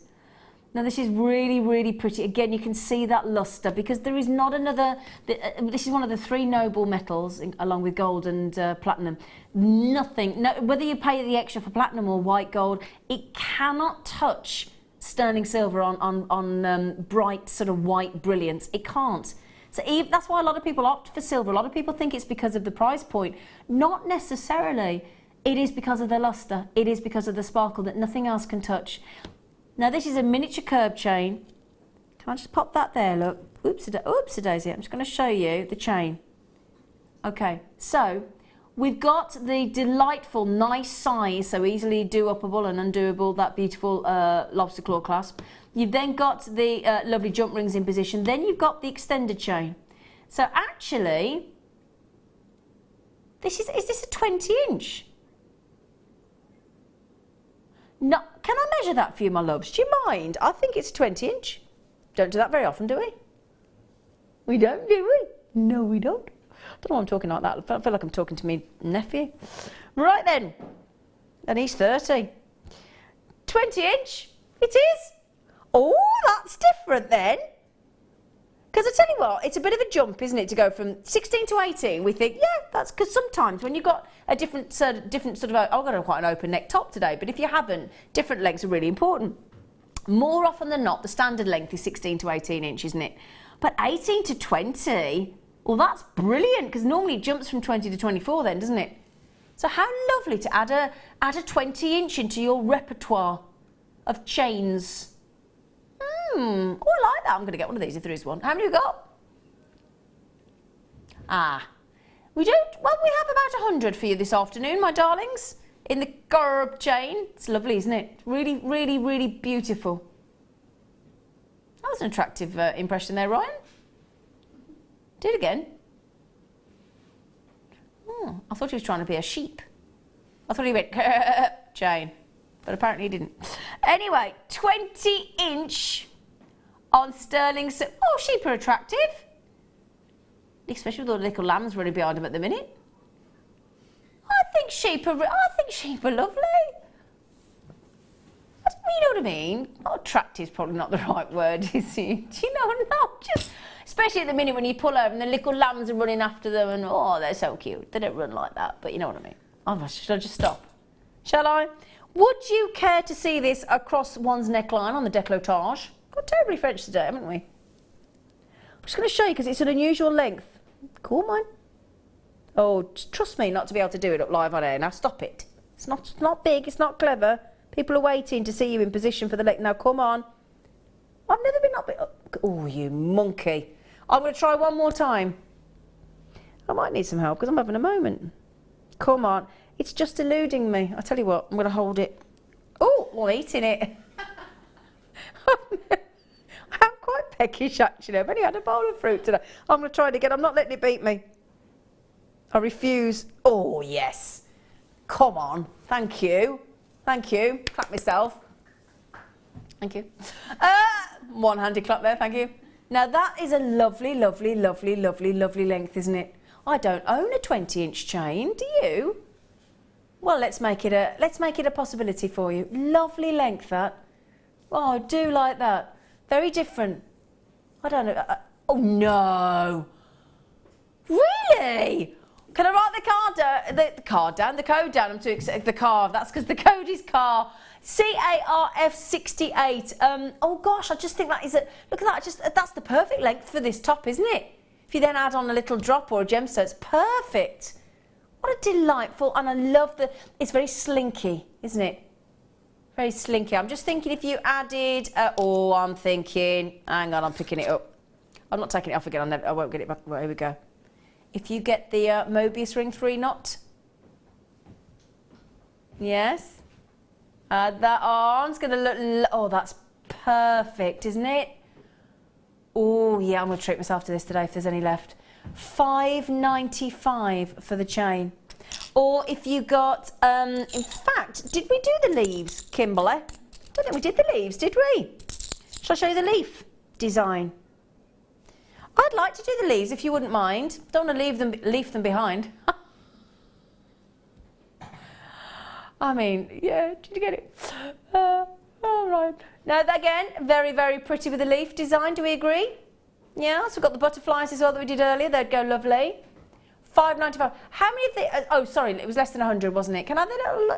Now this is really pretty. Again, you can see that luster, because there is not another. This is one of the 3 noble metals, along with gold and platinum. Nothing, whether you pay the extra for platinum or white gold, it cannot touch sterling silver on bright sort of white brilliance. It can't. So that's why a lot of people opt for silver. A lot of people think it's because of the price point. Not necessarily. It is because of the luster. It is because of the sparkle that nothing else can touch. Now this is a miniature curb chain. Can I just pop that there, look? Oopsie-daisy. I'm just going to show you the chain. Okay, so we've got the delightful, nice size, so easily do-uppable and undoable, that beautiful lobster claw clasp. You've then got the lovely jump rings in position. Then you've got the extended chain. So actually, is this a 20-inch? No, can I measure that for you, my loves? Do you mind? I think it's a 20-inch. Don't do that very often, do we? We don't, do we? No, we don't. I don't know why I'm talking like that. I feel like I'm talking to me nephew. Right then. And he's 30. 20-inch. It is. Oh, that's different then. Because I tell you what, it's a bit of a jump, isn't it, to go from 16 to 18. We think, yeah, that's because sometimes when you've got a different sort of, I've got quite an open neck top today, but if you haven't, different lengths are really important. More often than not, the standard length is 16 to 18 inch, isn't it? But 18 to 20, well, that's brilliant, because normally it jumps from 20 to 24 then, doesn't it? So how lovely to add a 20-inch into your repertoire of chains. Oh, I like that. I'm going to get one of these if there is one. How many have we got? We have about 100 for you this afternoon, my darlings, in the curb chain. It's lovely, isn't it? Really, really, really beautiful. That was an attractive impression there, Ryan. Do it again. Oh, I thought he was trying to be a sheep. I thought he went chain, but apparently he didn't. Anyway, 20-inch on sterling. Oh, sheep are attractive, especially with all the little lambs running behind them at the minute. I think think sheep are lovely. You know what I mean? Not attractive is probably not the right word, is it? Do you know? No, just especially at the minute when you pull over and the little lambs are running after them and oh, they're so cute. They don't run like that, but you know what I mean. Oh, should I just stop? Shall I? Would you care to see this across one's neckline on the décolletage? Got terribly French today, haven't we? I'm just going to show you because it's an unusual length. Cool, mine. Oh, trust me not to be able to do it up live on air. Now stop it. It's not big. It's not clever. People are waiting to see you in position for the length. Now come on. I've never been up. Oh, you monkey. I'm going to try one more time. I might need some help because I'm having a moment. Come on. It's just eluding me. I tell you what, I'm going to hold it. Oh, I'm eating it. I'm quite peckish, actually. I've only had a bowl of fruit today. I'm going to try it again. I'm not letting it beat me. I refuse. Oh, yes. Come on. Thank you. Thank you. Clap myself. Thank you. One-handed clap there. Thank you. Now, that is a lovely, lovely, lovely, lovely, lovely length, isn't it? I don't own a 20-inch chain. Do you? Well, let's make it a possibility for you. Lovely length, that. Oh, I do like that. Very different. I don't know. Oh, no. Really? Can I write the code down? I'm too excited. The car. That's because the code is car. CARF68. Oh, gosh, I just think that is a... Look at that. That's the perfect length for this top, isn't it? If you then add on a little drop or a gemstone, it's perfect. What a delightful, and I love it's very slinky, isn't it? Very slinky. I'm just thinking if you added, hang on, I'm picking it up. I'm not taking it off again, I won't get it back. Well, here we go. If you get the Mobius ring 3 knot. Yes. Add that on, it's going to look, oh, that's perfect, isn't it? Oh, yeah, I'm going to treat myself to this today if there's any left. $5.95 for the chain. Or if you got, in fact, did we do the leaves, Kimberly? I don't think we did the leaves, did we? Shall I show you the leaf design? I'd like to do the leaves if you wouldn't mind. Don't want to leave them behind. I mean, yeah, did you get it? All right. Now, again, very, very pretty with the leaf design. Do we agree? Yeah, so we've got the butterflies as well that we did earlier. They'd go lovely. $5.95. How many of the... oh, sorry, it was less than 100, wasn't it? Can I have a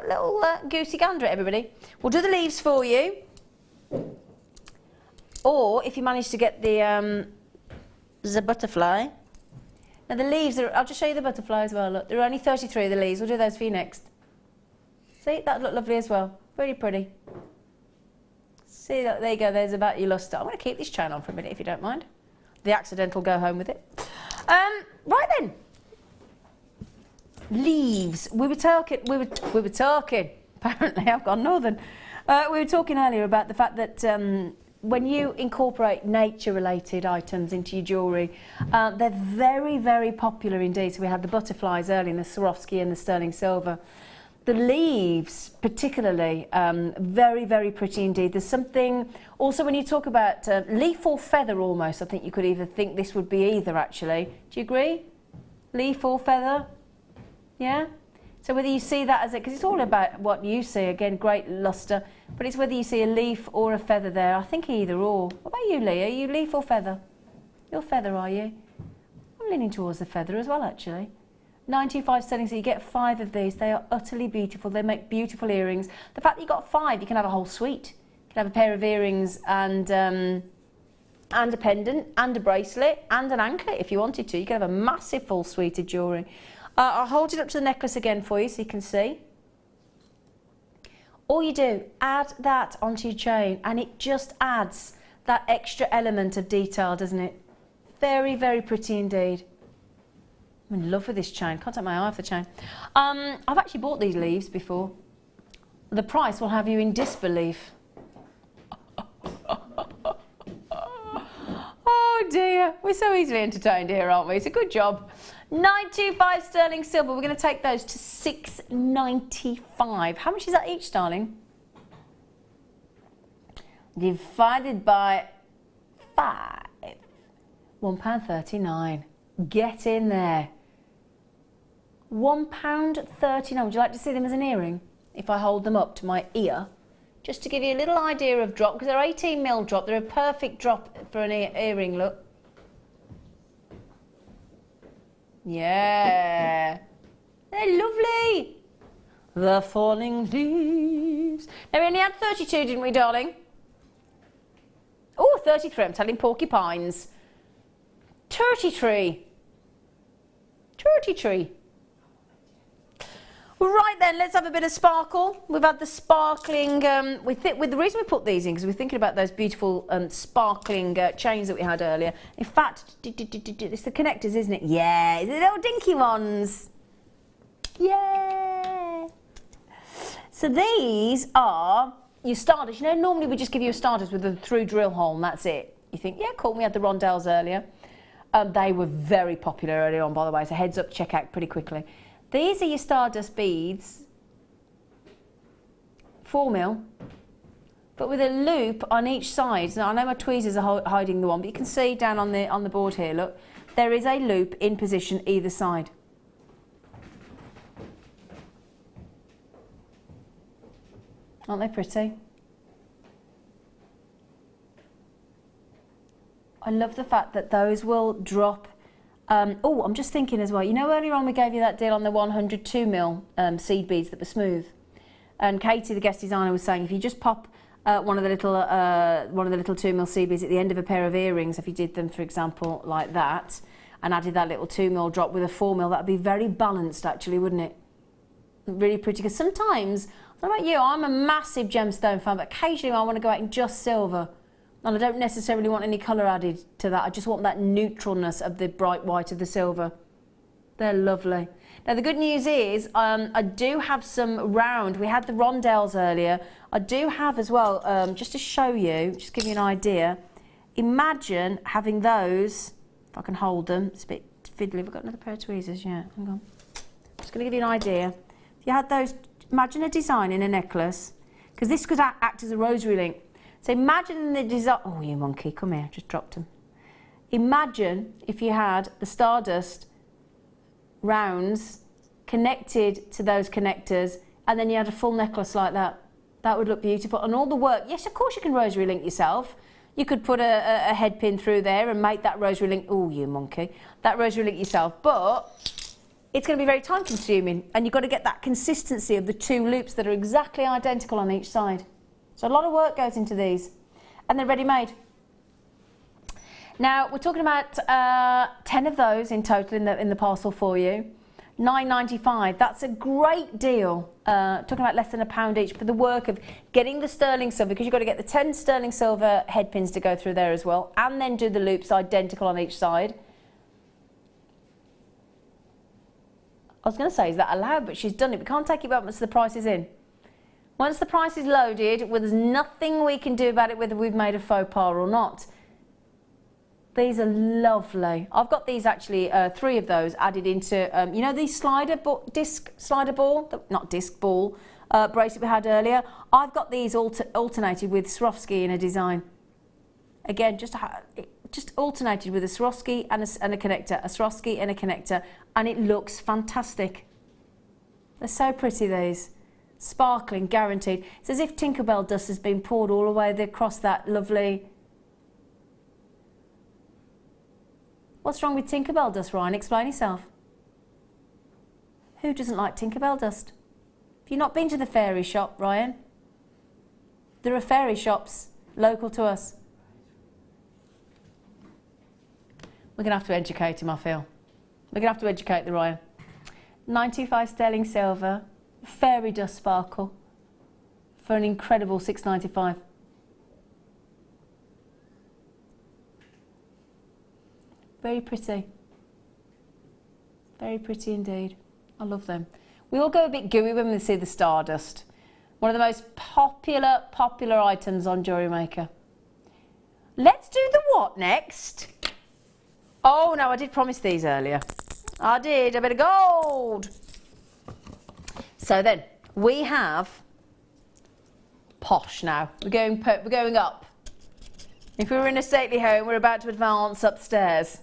little goosey gander at everybody? We'll do the leaves for you. Or, if you manage to get the butterfly. Now, the leaves, I'll just show you the butterfly as well. Look, there are only 33 of the leaves. We'll do those for you next. See, that look lovely as well. Very pretty. See, there you go. There's about your lustre. I'm going to keep this chain on for a minute, if you don't mind. The accidental go home with it. Right then. Leaves. We were talking. Apparently, I've gone northern. We were talking earlier about the fact that when you incorporate nature-related items into your jewellery, they're very, very popular indeed. So we had the butterflies earlier, the Swarovski and the sterling silver. The leaves, particularly, very, very pretty indeed. There's something, also when you talk about leaf or feather almost, I think you could either think this would be either actually. Do you agree? Leaf or feather? Yeah? So whether you see that as because it's all about what you see, again, great lustre, but it's whether you see a leaf or a feather there. I think either or. What about you, Lee? Are you leaf or feather? You're feather, are you? I'm leaning towards the feather as well, actually. 95 sterling, so you get 5 of these. They are utterly beautiful. They make beautiful earrings. The fact that you got 5, you can have a whole suite. You can have a pair of earrings and a pendant and a bracelet and an anklet if you wanted to. You can have a massive full suite of jewellery. I'll hold it up to the necklace again for you so you can see. All you do, add that onto your chain and it just adds that extra element of detail, doesn't it? Very, very pretty indeed. I'm in love with this chain. Can't take my eye off the chain. I've actually bought these leaves before. The price will have you in disbelief. Oh dear, we're so easily entertained here, aren't we? It's a good job. 925 sterling silver. We're going to take those to $6.95. How much is that each, darling? Divided by 5. £1.39. Get in there. £1.39. Would you like to see them as an earring? If I hold them up to my ear, just to give you a little idea of drop, because they're 18mm drop, they're a perfect drop for an earring look. Yeah, they're lovely. The falling leaves. Now we only had 32, didn't we, darling? Oh, 33, I'm telling porcupines. 33. 33. Right then, let's have a bit of sparkle. We've had the sparkling, with the reason we put these in, because we're thinking about those beautiful sparkling chains that we had earlier. In fact, it's the connectors, isn't it? Yeah, it's the little dinky ones. Yeah. So these are your Stardust. You know, normally we just give you a Stardust with a through drill hole and that's it. You think, yeah, cool, we had the rondelles earlier. They were very popular earlier on, by the way, so heads up, check out pretty quickly. These are your Stardust beads, 4mm, but with a loop on each side. Now I know my tweezers are hiding the one, but you can see down on the board here, look, there is a loop in position either side. Aren't they pretty? I love the fact that those will drop. Oh, I'm just thinking as well, you know earlier on we gave you that deal on the 102mm seed beads that were smooth, and Katie, the guest designer, was saying if you just pop one of the little 2mm seed beads at the end of a pair of earrings, if you did them, for example, like that, and added that little 2mm drop with a 4mm, that would be very balanced actually, wouldn't it? Really pretty, because sometimes, I don't know about you, I'm a massive gemstone fan, but occasionally I want to go out in just silver. And I don't necessarily want any colour added to that. I just want that neutralness of the bright white of the silver. They're lovely. Now the good news is I do have some round. We had the rondelles earlier. I do have as well, just to show you, just give you an idea. Imagine having those, if I can hold them. It's a bit fiddly. We've got another pair of tweezers. Yeah, hang on. Just going to give you an idea. If you had those, imagine a design in a necklace, because this could act as a rosary link. So imagine the design, oh you monkey, come here, just dropped them. Imagine if you had the Stardust rounds connected to those connectors and then you had a full necklace like that. That would look beautiful. And all the work, yes, of course you can rosary link yourself. You could put a head pin through there and make that rosary link, oh you monkey, that rosary link yourself. But it's going to be very time consuming and you've got to get that consistency of the two loops that are exactly identical on each side. So a lot of work goes into these, and they're ready-made. Now we're talking about 10 of those in total in the parcel for you. £9.95. That's a great deal. Talking about less than £1 each for the work of getting the sterling silver, because you've got to get the 10 sterling silver head pins to go through there as well, and then do the loops identical on each side. I was going to say, is that allowed? But she's done it. We can't take it back once the price is in. Once the price is loaded, well, there's nothing we can do about it whether we've made a faux pas or not. These are lovely. I've got these actually, 3 of those added into, you know, the disc slider ball, not disc ball, bracelet we had earlier. I've got these alternated with Swarovski in a design. Again, just alternated with a Swarovski and a connector, a Swarovski and a connector, and it looks fantastic. They're so pretty, these. Sparkling, guaranteed. It's as if Tinkerbell dust has been poured all the way across that lovely... What's wrong with Tinkerbell dust, Ryan? Explain yourself. Who doesn't like Tinkerbell dust? Have you not been to the fairy shop, Ryan? There are fairy shops local to us. We're going to have to educate him, I feel. We're going to have to educate the Ryan. 925 sterling silver. Fairy dust sparkle for an incredible £6.95. Very pretty. Very pretty indeed. I love them. We all go a bit gooey when we see the Stardust. One of the most popular items on Jewellery Maker. Let's do the what next? Oh no, I did promise these earlier. I did, a bit of gold. So then, we have posh now. We're going up. If we were in a stately home, we're about to advance upstairs.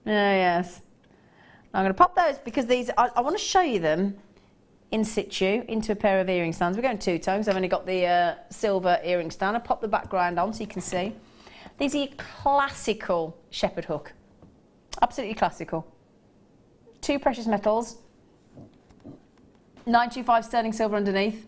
Oh yes. I'm going to pop those because these, I want to show you them in situ into a pair of earring stands. We're going two-tones. I've only got the silver earring stand. I pop the background on so you can see. These are your classical shepherd hook. Absolutely classical. 2 precious metals. 925 sterling silver underneath.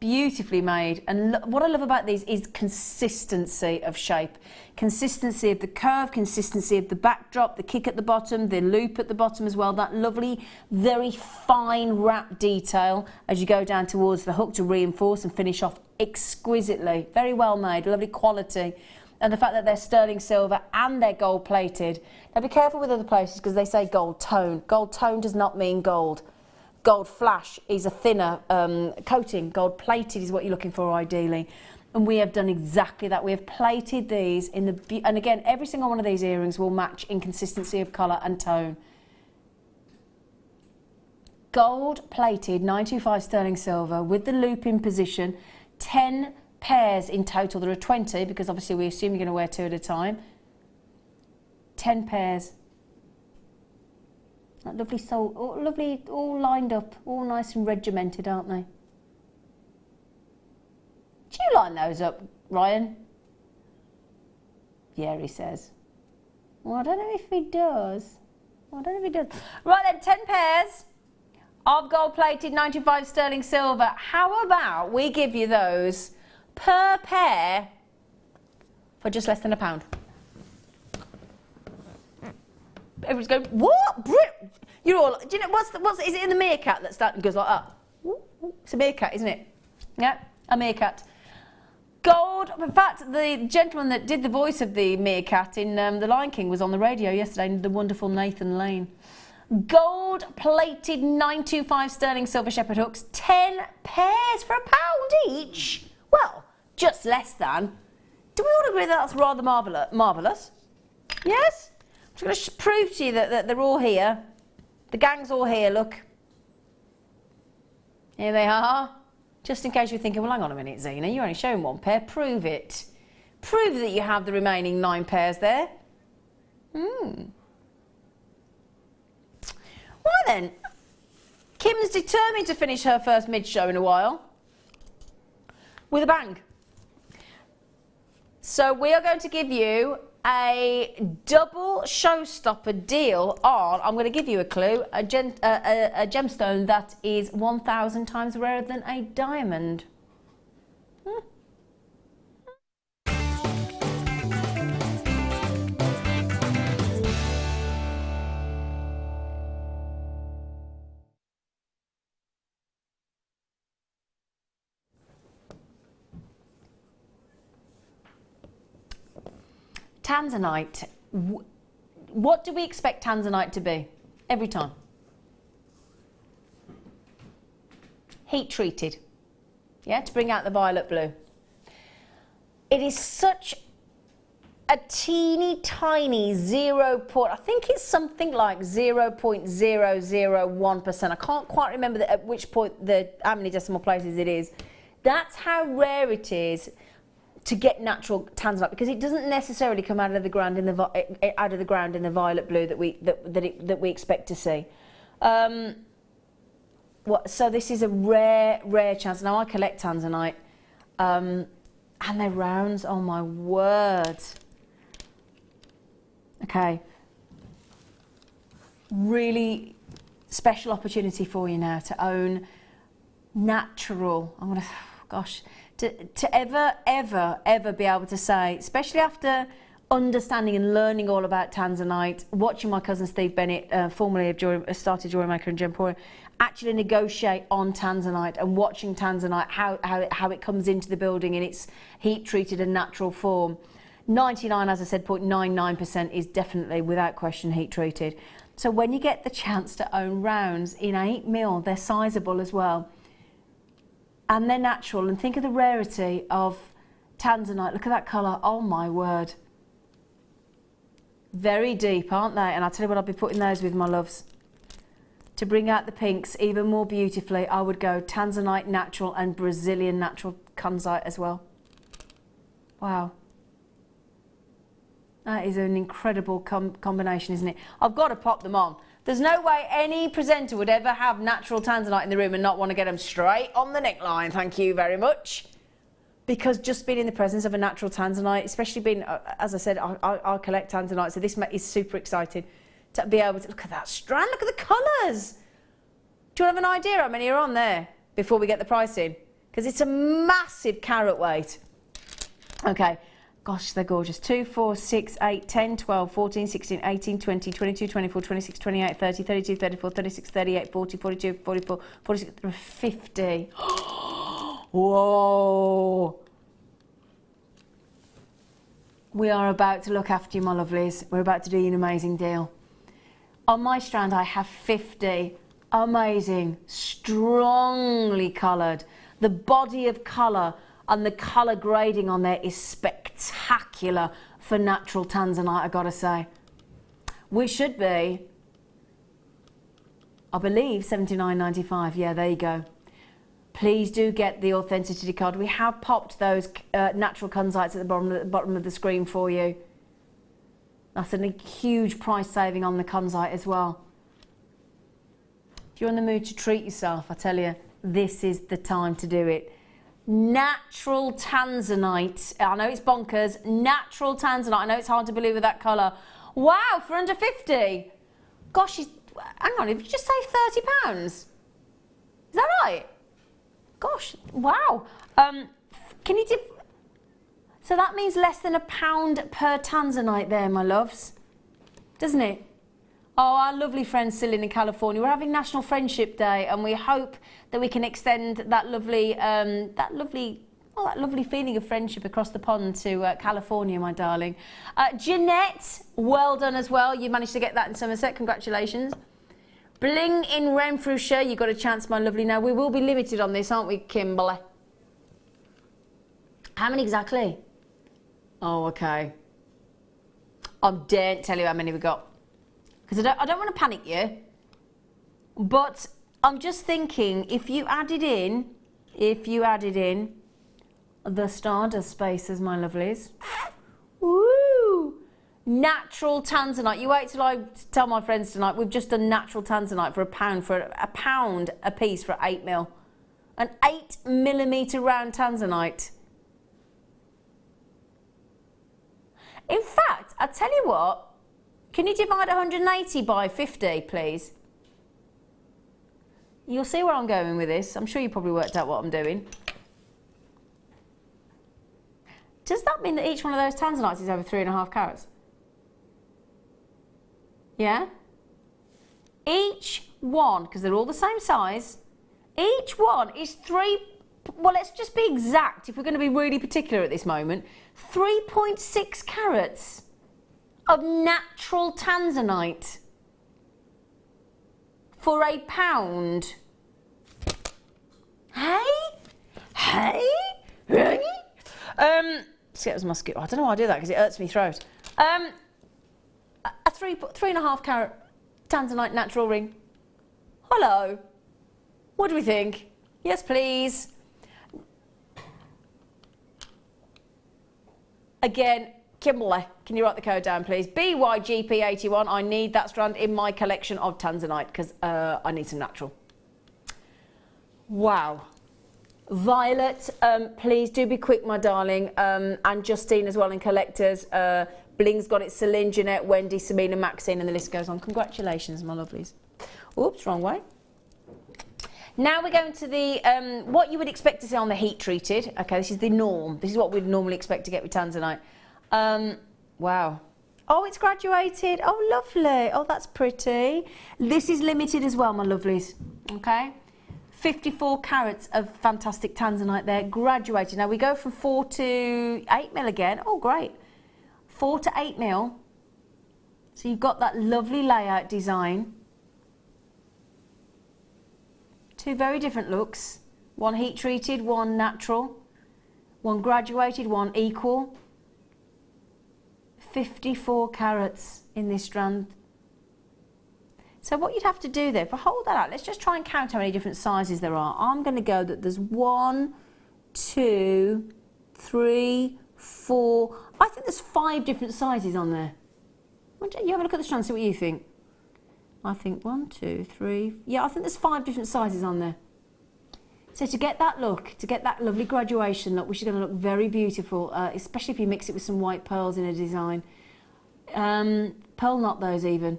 Beautifully made, and what I love about these is consistency of shape, consistency of the curve, consistency of the backdrop, the kick at the bottom, the loop at the bottom as well, that lovely very fine wrap detail as you go down towards the hook to reinforce and finish off exquisitely. Very well made, lovely quality, and the fact that they're sterling silver and they're gold plated. Now be careful with other places because they say gold tone. Gold tone does not mean gold. Gold flash is a thinner coating. Gold plated is what you're looking for ideally. And we have done exactly that. We have plated these in the, and again, every single one of these earrings will match in consistency of colour and tone. Gold plated 925 sterling silver with the loop in position. 10 pairs in total. There are 20 because obviously we assume you're going to wear 2 at a time. 10 pairs. That lovely soul, oh, lovely, all lined up, all nice and regimented, aren't they? Do you line those up, Ryan? Yeah, he says. Well, I don't know if he does. I don't know if he does. Right then, 10 pairs of gold-plated 95 sterling silver. How about we give you those per pair for just less than £1? Everyone's going, what? You're all, do you know, is it in the meerkat that goes like that? It's a meerkat, isn't it? Yeah, a meerkat. Gold, in fact, the gentleman that did the voice of the meerkat in The Lion King was on the radio yesterday, the wonderful Nathan Lane. Gold-plated 925 sterling silver shepherd hooks, 10 pairs for £1 each. Well, just less than. Do we all agree that that's rather marvellous? Yes? I'm just going to prove to you that they're all here. The gang's all here, look. Here they are. Just in case you're thinking, well, hang on a minute, Zena, you're only showing 1 pair. Prove it. Prove that you have the remaining 9 pairs there. Right then. Kim's determined to finish her first mid-show in a while. With a bang. So we are going to give you a double showstopper deal on, I'm going to give you a clue, a gemstone that is 1,000 times rarer than a diamond. Tanzanite. What do we expect Tanzanite to be every time? Heat treated, yeah, to bring out the violet blue. It is such a teeny tiny I think it's something like 0.001%. I can't quite remember at which point how many decimal places it is. That's how rare it is to get natural Tanzanite, because it doesn't necessarily come out of the ground in the violet blue that we expect to see. So this is a rare chance. Now I collect Tanzanite, and they're rounds. Oh my word! Okay, really special opportunity for you now to own natural. I'm gonna, gosh. To ever be able to say, especially after understanding and learning all about Tanzanite, watching my cousin Steve Bennett, formerly of started Jewellery Maker and Gemporium, actually negotiate on Tanzanite and watching Tanzanite, how it comes into the building in its heat treated and natural form. 99, as I said, 0.99% is definitely, without question, heat treated. So when you get the chance to own rounds in 8mm, they're sizable as well. And they're natural, and think of the rarity of Tanzanite. Look at that colour, oh my word. Very deep, aren't they? And I'll tell you what, I'll be putting those with, my loves. To bring out the pinks even more beautifully, I would go Tanzanite natural and Brazilian natural kunzite as well. Wow. That is an incredible combination, isn't it? I've got to pop them on There's no way any presenter would ever have natural Tanzanite in the room and not want to get them straight on the neckline. Thank you very much. Because just being in the presence of a natural Tanzanite, especially being, as I said, I collect Tanzanite, so this is super exciting to be able to look at that strand, look at the colours. Do you have an idea how many are on there before we get the price in? Because it's a massive carat weight. Okay. Gosh, they're gorgeous. 2, 4, 6, 8, 10, 12, 14, 16, 18, 20, 22, 24, 26, 28, 30, 32, 34, 36, 38, 40, 42, 44, 46, 50. Whoa. We are about to look after you, my lovelies. We're about to do you an amazing deal. On my strand, I have 50 amazing, strongly coloured. The body of colour and the colour grading on there is spectacular for natural Tanzanite, I gotta say. We should be, I believe, $79.95. Yeah, there you go. Please do get the authenticity card. We have popped those natural kunzites at the bottom of the screen for you. That's a huge price saving on the kunzite as well. If you're in the mood to treat yourself, I tell you, this is the time to do it. Natural Tanzanite. I know it's bonkers. Natural Tanzanite. I know it's hard to believe with that colour. Wow, for under 50. Gosh, hang on, did you just say £30? Is that right? Gosh, wow. Can you so that means less than £1 per Tanzanite there, my loves. Doesn't it? Oh, our lovely friend Celine in California. We're having National Friendship Day, and we hope that we can extend that lovely feeling of friendship across the pond to California, my darling. Jeanette, well done as well. You managed to get that in Somerset. Congratulations. Bling in Renfrewshire. You got a chance, my lovely. Now we will be limited on this, aren't we, Kimberly? How many exactly? Oh, okay. I daren't tell you how many we got. Because I don't want to panic you, but I'm just thinking if you added in the Stardust spaces, my lovelies, woo, natural Tanzanite. You wait till I tell my friends tonight, we've just done natural Tanzanite for £1 a piece for 8mm. An 8mm round Tanzanite. In fact, I tell you what, can you divide 180 by 50, please? You'll see where I'm going with this. I'm sure you probably worked out what I'm doing. Does that mean that each one of those Tanzanites is over 3.5 carats? Yeah? Each one, because they're all the same size, each one is well, let's just be exact if we're going to be really particular at this moment, 3.6 carats of natural Tanzanite for £1. Hey? Let's get as mosquito. I don't know why I do that because it hurts my throat. A 3.5 carat Tanzanite natural ring. Hello. What do we think? Yes, please. Again, Kimberly, can you write the code down, please? BYGP81. I need that strand in my collection of Tanzanite because I need some natural. Wow. Violet, please do be quick, my darling. And Justine as well in collectors. Bling's got it. Celine, Jeanette, Wendy, Samina, Maxine, and the list goes on. Congratulations, my lovelies. Oops, wrong way. Now we're going to the, what you would expect to see on the heat treated. Okay, this is the norm. This is what we'd normally expect to get with Tanzanite. Wow. Oh, it's graduated. Oh, lovely. Oh, that's pretty. This is limited as well, my lovelies. Okay. 54 carats of fantastic Tanzanite there, graduated. Now we go from 4 to 8mm again. Oh, great. 4 to 8mm. So you've got that lovely layout design. Two very different looks. One heat treated, one natural. One graduated, one equal. 54 carats in this strand. So what you'd have to do there, if I hold that out, let's just try and count how many different sizes there are. I'm going to go that there's 1, 2, 3, 4. I think there's 5 different sizes on there. You have a look at the strand, see what you think. I think 1, 2, 3. Yeah, I think there's 5 different sizes on there. So to get that look, to get that lovely graduation look, which is going to look very beautiful, especially if you mix it with some white pearls in a design. Pearl knot those even.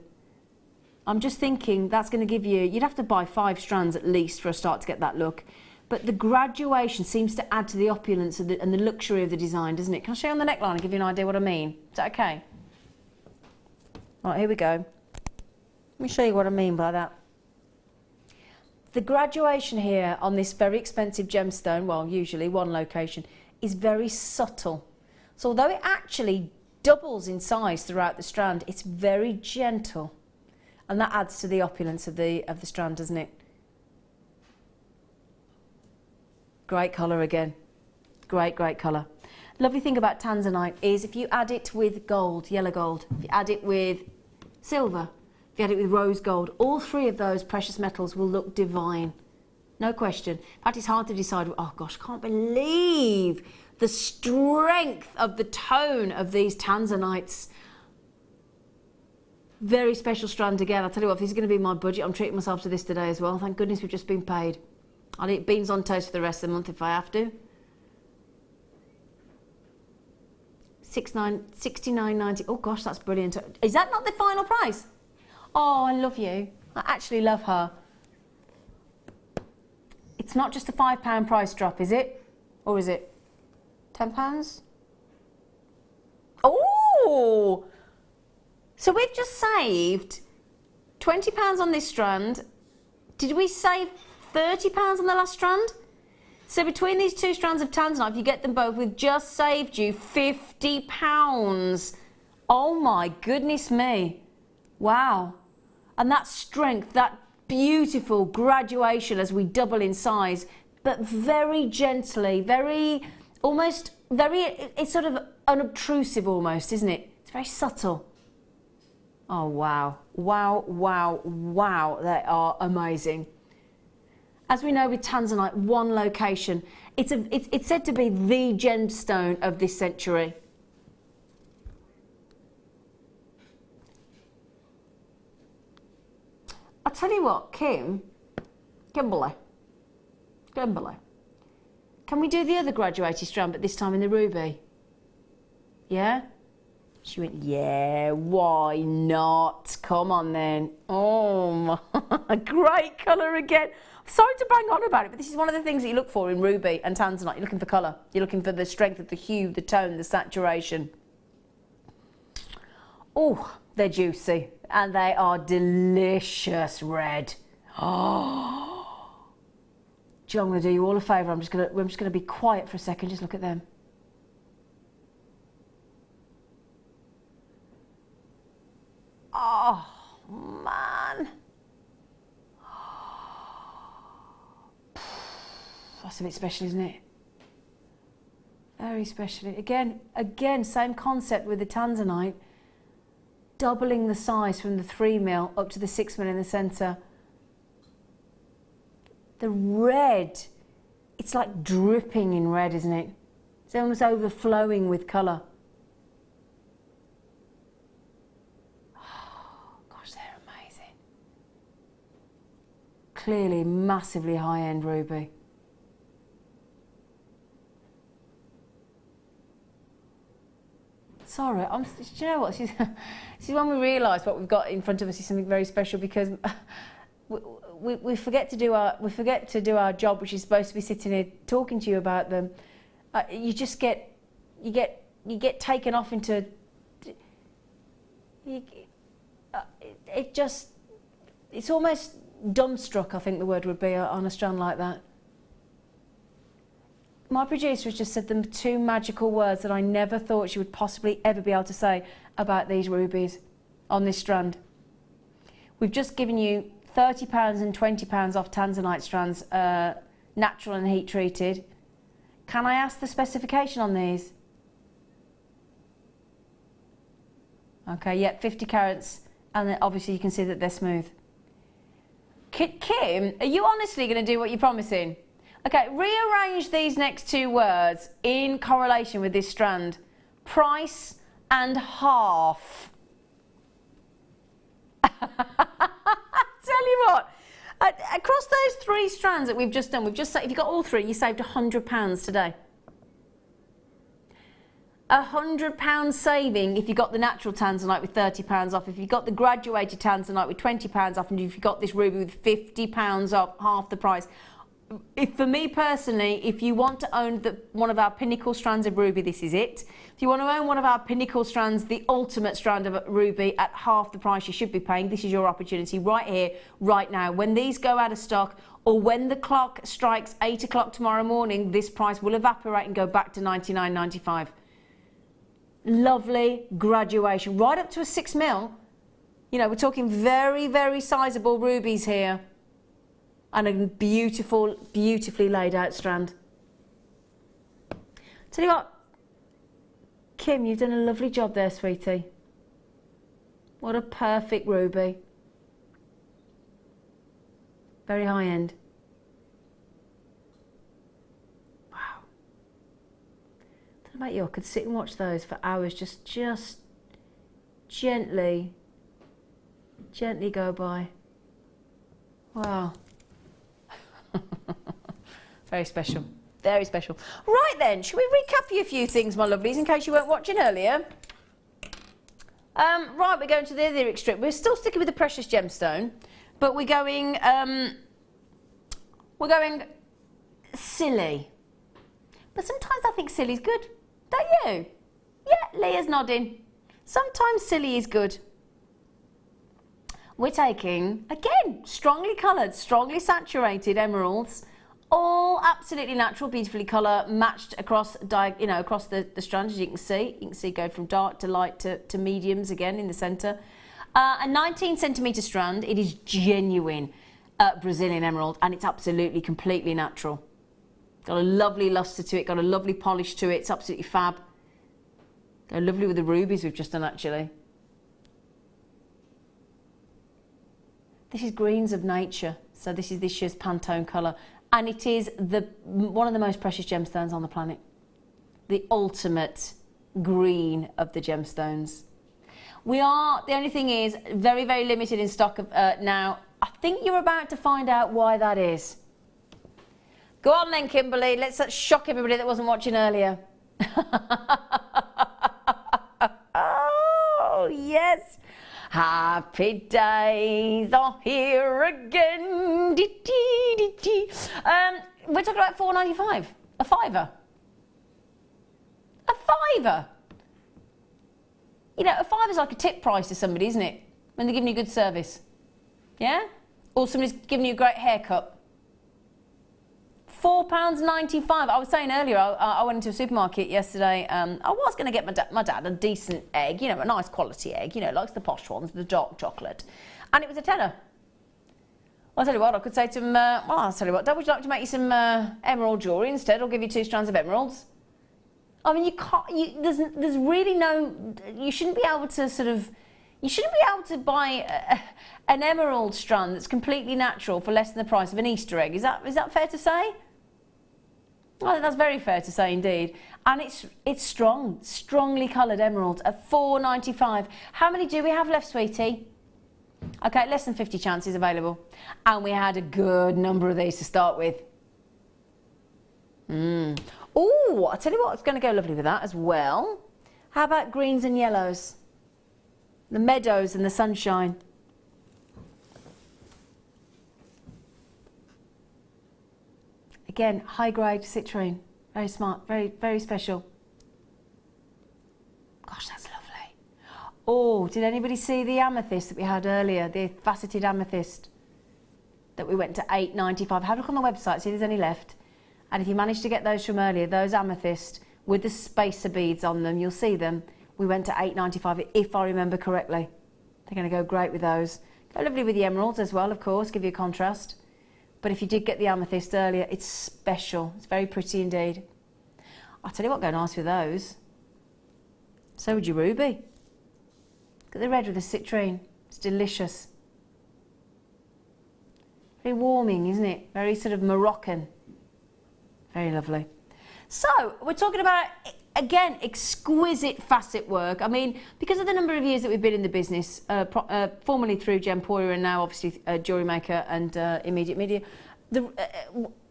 I'm just thinking that's going to give you, you'd have to buy 5 strands at least for a start to get that look. But the graduation seems to add to the opulence and the luxury of the design, doesn't it? Can I show you on the neckline and give you an idea what I mean? Is that okay? Right, here we go. Let me show you what I mean by that. The graduation here on this very expensive gemstone, well, usually one location, is very subtle. So although it actually doubles in size throughout the strand, it's very gentle. And that adds to the opulence of the strand, doesn't it? Great colour again. Great, great colour. Lovely thing about Tanzanite is if you add it with gold, yellow gold, if you add it with silver, if you add it with rose gold, all 3 of those precious metals will look divine. No question. In fact, it's hard to decide. Oh gosh, I can't believe the strength of the tone of these Tanzanites. Very special strand again. I'll tell you what, if this is going to be my budget, I'm treating myself to this today as well. Thank goodness we've just been paid. I'll eat beans on toast for the rest of the month if I have to. $69.90. Oh gosh, that's brilliant. Is that not the final price? Oh, I love you. I actually love her. It's not just a £5 price drop, is it? Or is it £10? Oh! So we've just saved £20 on this strand. Did we save £30 on the last strand? So between these 2 strands of Tanzanite, if you get them both, we've just saved you £50. Oh my goodness me. Wow. And that strength, that beautiful graduation as we double in size, but very gently, it's sort of unobtrusive almost, isn't it? It's very subtle. Oh wow, wow, wow, wow, they are amazing. As we know with Tanzanite, one location. It's said to be the gemstone of this century. I'll tell you what, Kimberly, can we do the other graduated strand, but this time in the ruby? Yeah? She went, yeah, why not? Come on then. Oh, my, great colour again. Sorry to bang on about it, but this is one of the things that you look for in ruby and Tanzanite. You're looking for colour. You're looking for the strength of the hue, the tone, the saturation. Oh, they're juicy and they are delicious red. Oh, Joe, I'm going to do you all a favour. I'm just going to be quiet for a second. Just look at them. Oh, man. That's a bit special, isn't it? Very special. Again, same concept with the Tanzanite. Doubling the size from the 3mm up to the 6mm in the centre. The red, it's like dripping in red, isn't it? It's almost overflowing with colour. Oh, gosh, they're amazing. Clearly, massively high-end ruby. Sorry, do you know what? This is when we realise what we've got in front of us is something very special, because we forget to do our job, which is supposed to be sitting here talking to you about them. You just get taken off into it's almost dumbstruck, I think the word would be, on a strand like that. My producer has just said the 2 magical words that I never thought she would possibly ever be able to say about these rubies on this strand. We've just given you £30 and £20 off Tanzanite strands, natural and heat treated. Can I ask the specification on these? Okay, yeah, 50 carats, and then obviously you can see that they're smooth. Kim, are you honestly going to do what you're promising? Okay, rearrange these next 2 words in correlation with this strand. Price and half. tell you what, across those 3 strands that we've just done, if you got all 3, you saved £100 today. £100 saving if you got the natural Tanzanite with £30 off, if you got the graduated Tanzanite with £20 off, and if you got this ruby with £50 off, half the price. For me personally, if you want to own one of our pinnacle strands of ruby, this is it. If you want to own one of our pinnacle strands, the ultimate strand of ruby at half the price you should be paying, this is your opportunity right here, right now. When these go out of stock, or when the clock strikes 8 o'clock tomorrow morning, this price will evaporate and go back to $99.95. Lovely graduation, right up to a 6mm. You know, we're talking very, very sizable rubies here. And a beautiful, beautifully laid out strand. Tell you what, Kim, you've done a lovely job there, sweetie. What a perfect ruby. Very high end. Wow. I don't know about you, I could sit and watch those for hours, just gently go by. Wow. Very special, very special. Right then, shall we recap you a few things, my lovelies, in case you weren't watching earlier? Right, we're going to the etheric strip. We're still sticking with the precious gemstone, but we're going silly. But sometimes I think silly's good, don't you? Yeah, Leah's nodding. Sometimes silly is good. We're taking, again, strongly coloured, strongly saturated emeralds, all absolutely natural, beautifully colour, matched across, across the strands, as you can see. You can see go from dark to light to mediums again in the centre. A 19cm strand. It is genuine Brazilian emerald, and it's absolutely, completely natural. Got a lovely lustre to it, got a lovely polish to it. It's absolutely fab. Go lovely with the rubies we've just done, actually. This is greens of nature, so this is this year's Pantone colour, and it is one of the most precious gemstones on the planet. The ultimate green of the gemstones. The only thing is, very, very limited in stock now. I think you're about to find out why that is. Go on then, Kimberly, let's shock everybody that wasn't watching earlier. Oh, yes. Happy days are here again. We're talking about $4.95, a fiver. A fiver. You know, a fiver's like a tip price to somebody, isn't it? When they're giving you good service. Yeah? Or somebody's giving you a great haircut. £4.95. I was saying earlier, I went into a supermarket yesterday. I was going to get my dad a decent egg, you know, a nice quality egg, you know, likes the posh ones, the dark chocolate. And it was a tenner. Well, I'll tell you what, I could say to him, well, I'll tell you what, Dad, would you like to make you some emerald jewellery instead? I'll give you 2 strands of emeralds. I mean, you can't, there's really no, you shouldn't be able to you shouldn't be able to buy an emerald strand that's completely natural for less than the price of an Easter egg. Is that fair to say? I think that's very fair to say indeed. And it's strongly coloured emeralds at $4.95. How many do we have left, sweetie? Okay, less than 50 chances available. And we had a good number of these to start with. Oh, I'll tell you what, it's going to go lovely with that as well. How about greens and yellows? The meadows and the sunshine. Again, high grade citrine. Very smart, very, very special. Gosh, that's lovely. Oh, did anybody see the amethyst that we had earlier? The faceted amethyst that we went to $8.95. Have a look on the website, see if there's any left. And if you managed to get those from earlier, those amethyst with the spacer beads on them, you'll see them. We went to $8.95 if I remember correctly. They're going to go great with those. Go lovely with the emeralds as well, of course, give you a contrast. But if you did get the amethyst earlier, it's special. It's very pretty indeed. I'll tell you what, go nice with those. So would your ruby. Look at the red with the citrine. It's delicious. Very warming, isn't it? Very sort of Moroccan. Very lovely. So, we're talking about again, exquisite facet work. I mean, because of the number of years that we've been in the business, formerly through Gemporia and now obviously Jewellery Maker and Immediate Media,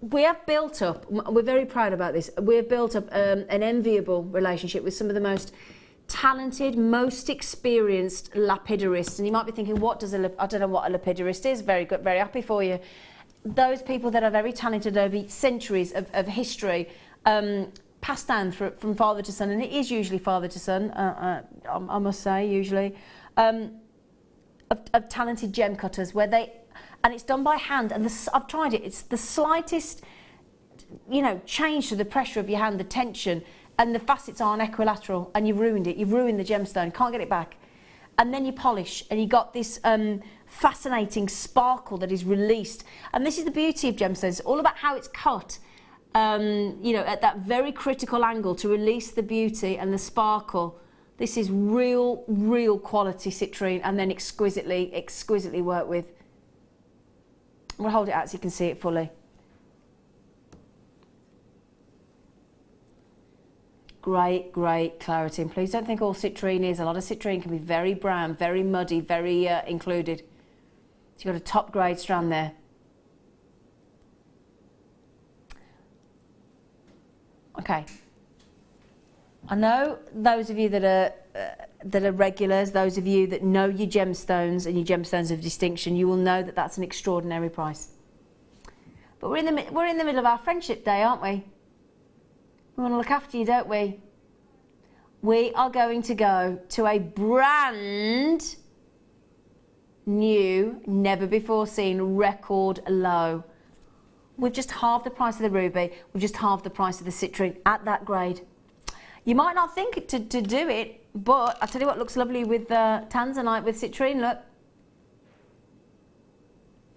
we have built up, we're very proud about this, we have built up an enviable relationship with some of the most talented, most experienced lapidarists. And you might be thinking, I don't know what a lapidarist is. Very good, very happy for you. Those people that are very talented over centuries of history, passed down from father to son, and it is usually father to son, I must say, usually, of talented gem cutters, where and it's done by hand, and I've tried it, it's the slightest, change to the pressure of your hand, the tension, and the facets aren't equilateral, and you've ruined it, you've ruined the gemstone, can't get it back. And then you polish, and you got this fascinating sparkle that is released, and this is the beauty of gemstones, it's all about how it's cut. At that very critical angle to release the beauty and the sparkle. This is real quality citrine, and then exquisitely worked with. We'll hold it out so you can see it fully. Great clarity. And please don't think all citrine is. A lot of citrine can be very brown, very muddy, very included. So you've got a top grade strand there. Okay, I know those of you that are regulars, those of you that know your gemstones and your gemstones of distinction, you will know that that's an extraordinary price. But we're in the middle of our friendship day, aren't we? We want to look after you, don't we? We are going to go to a brand new, never before seen record low. We've just halved the price of the ruby, we've just halved the price of the citrine at that grade. You might not think to do it, but I'll tell you what looks lovely with Tanzanite with citrine, look.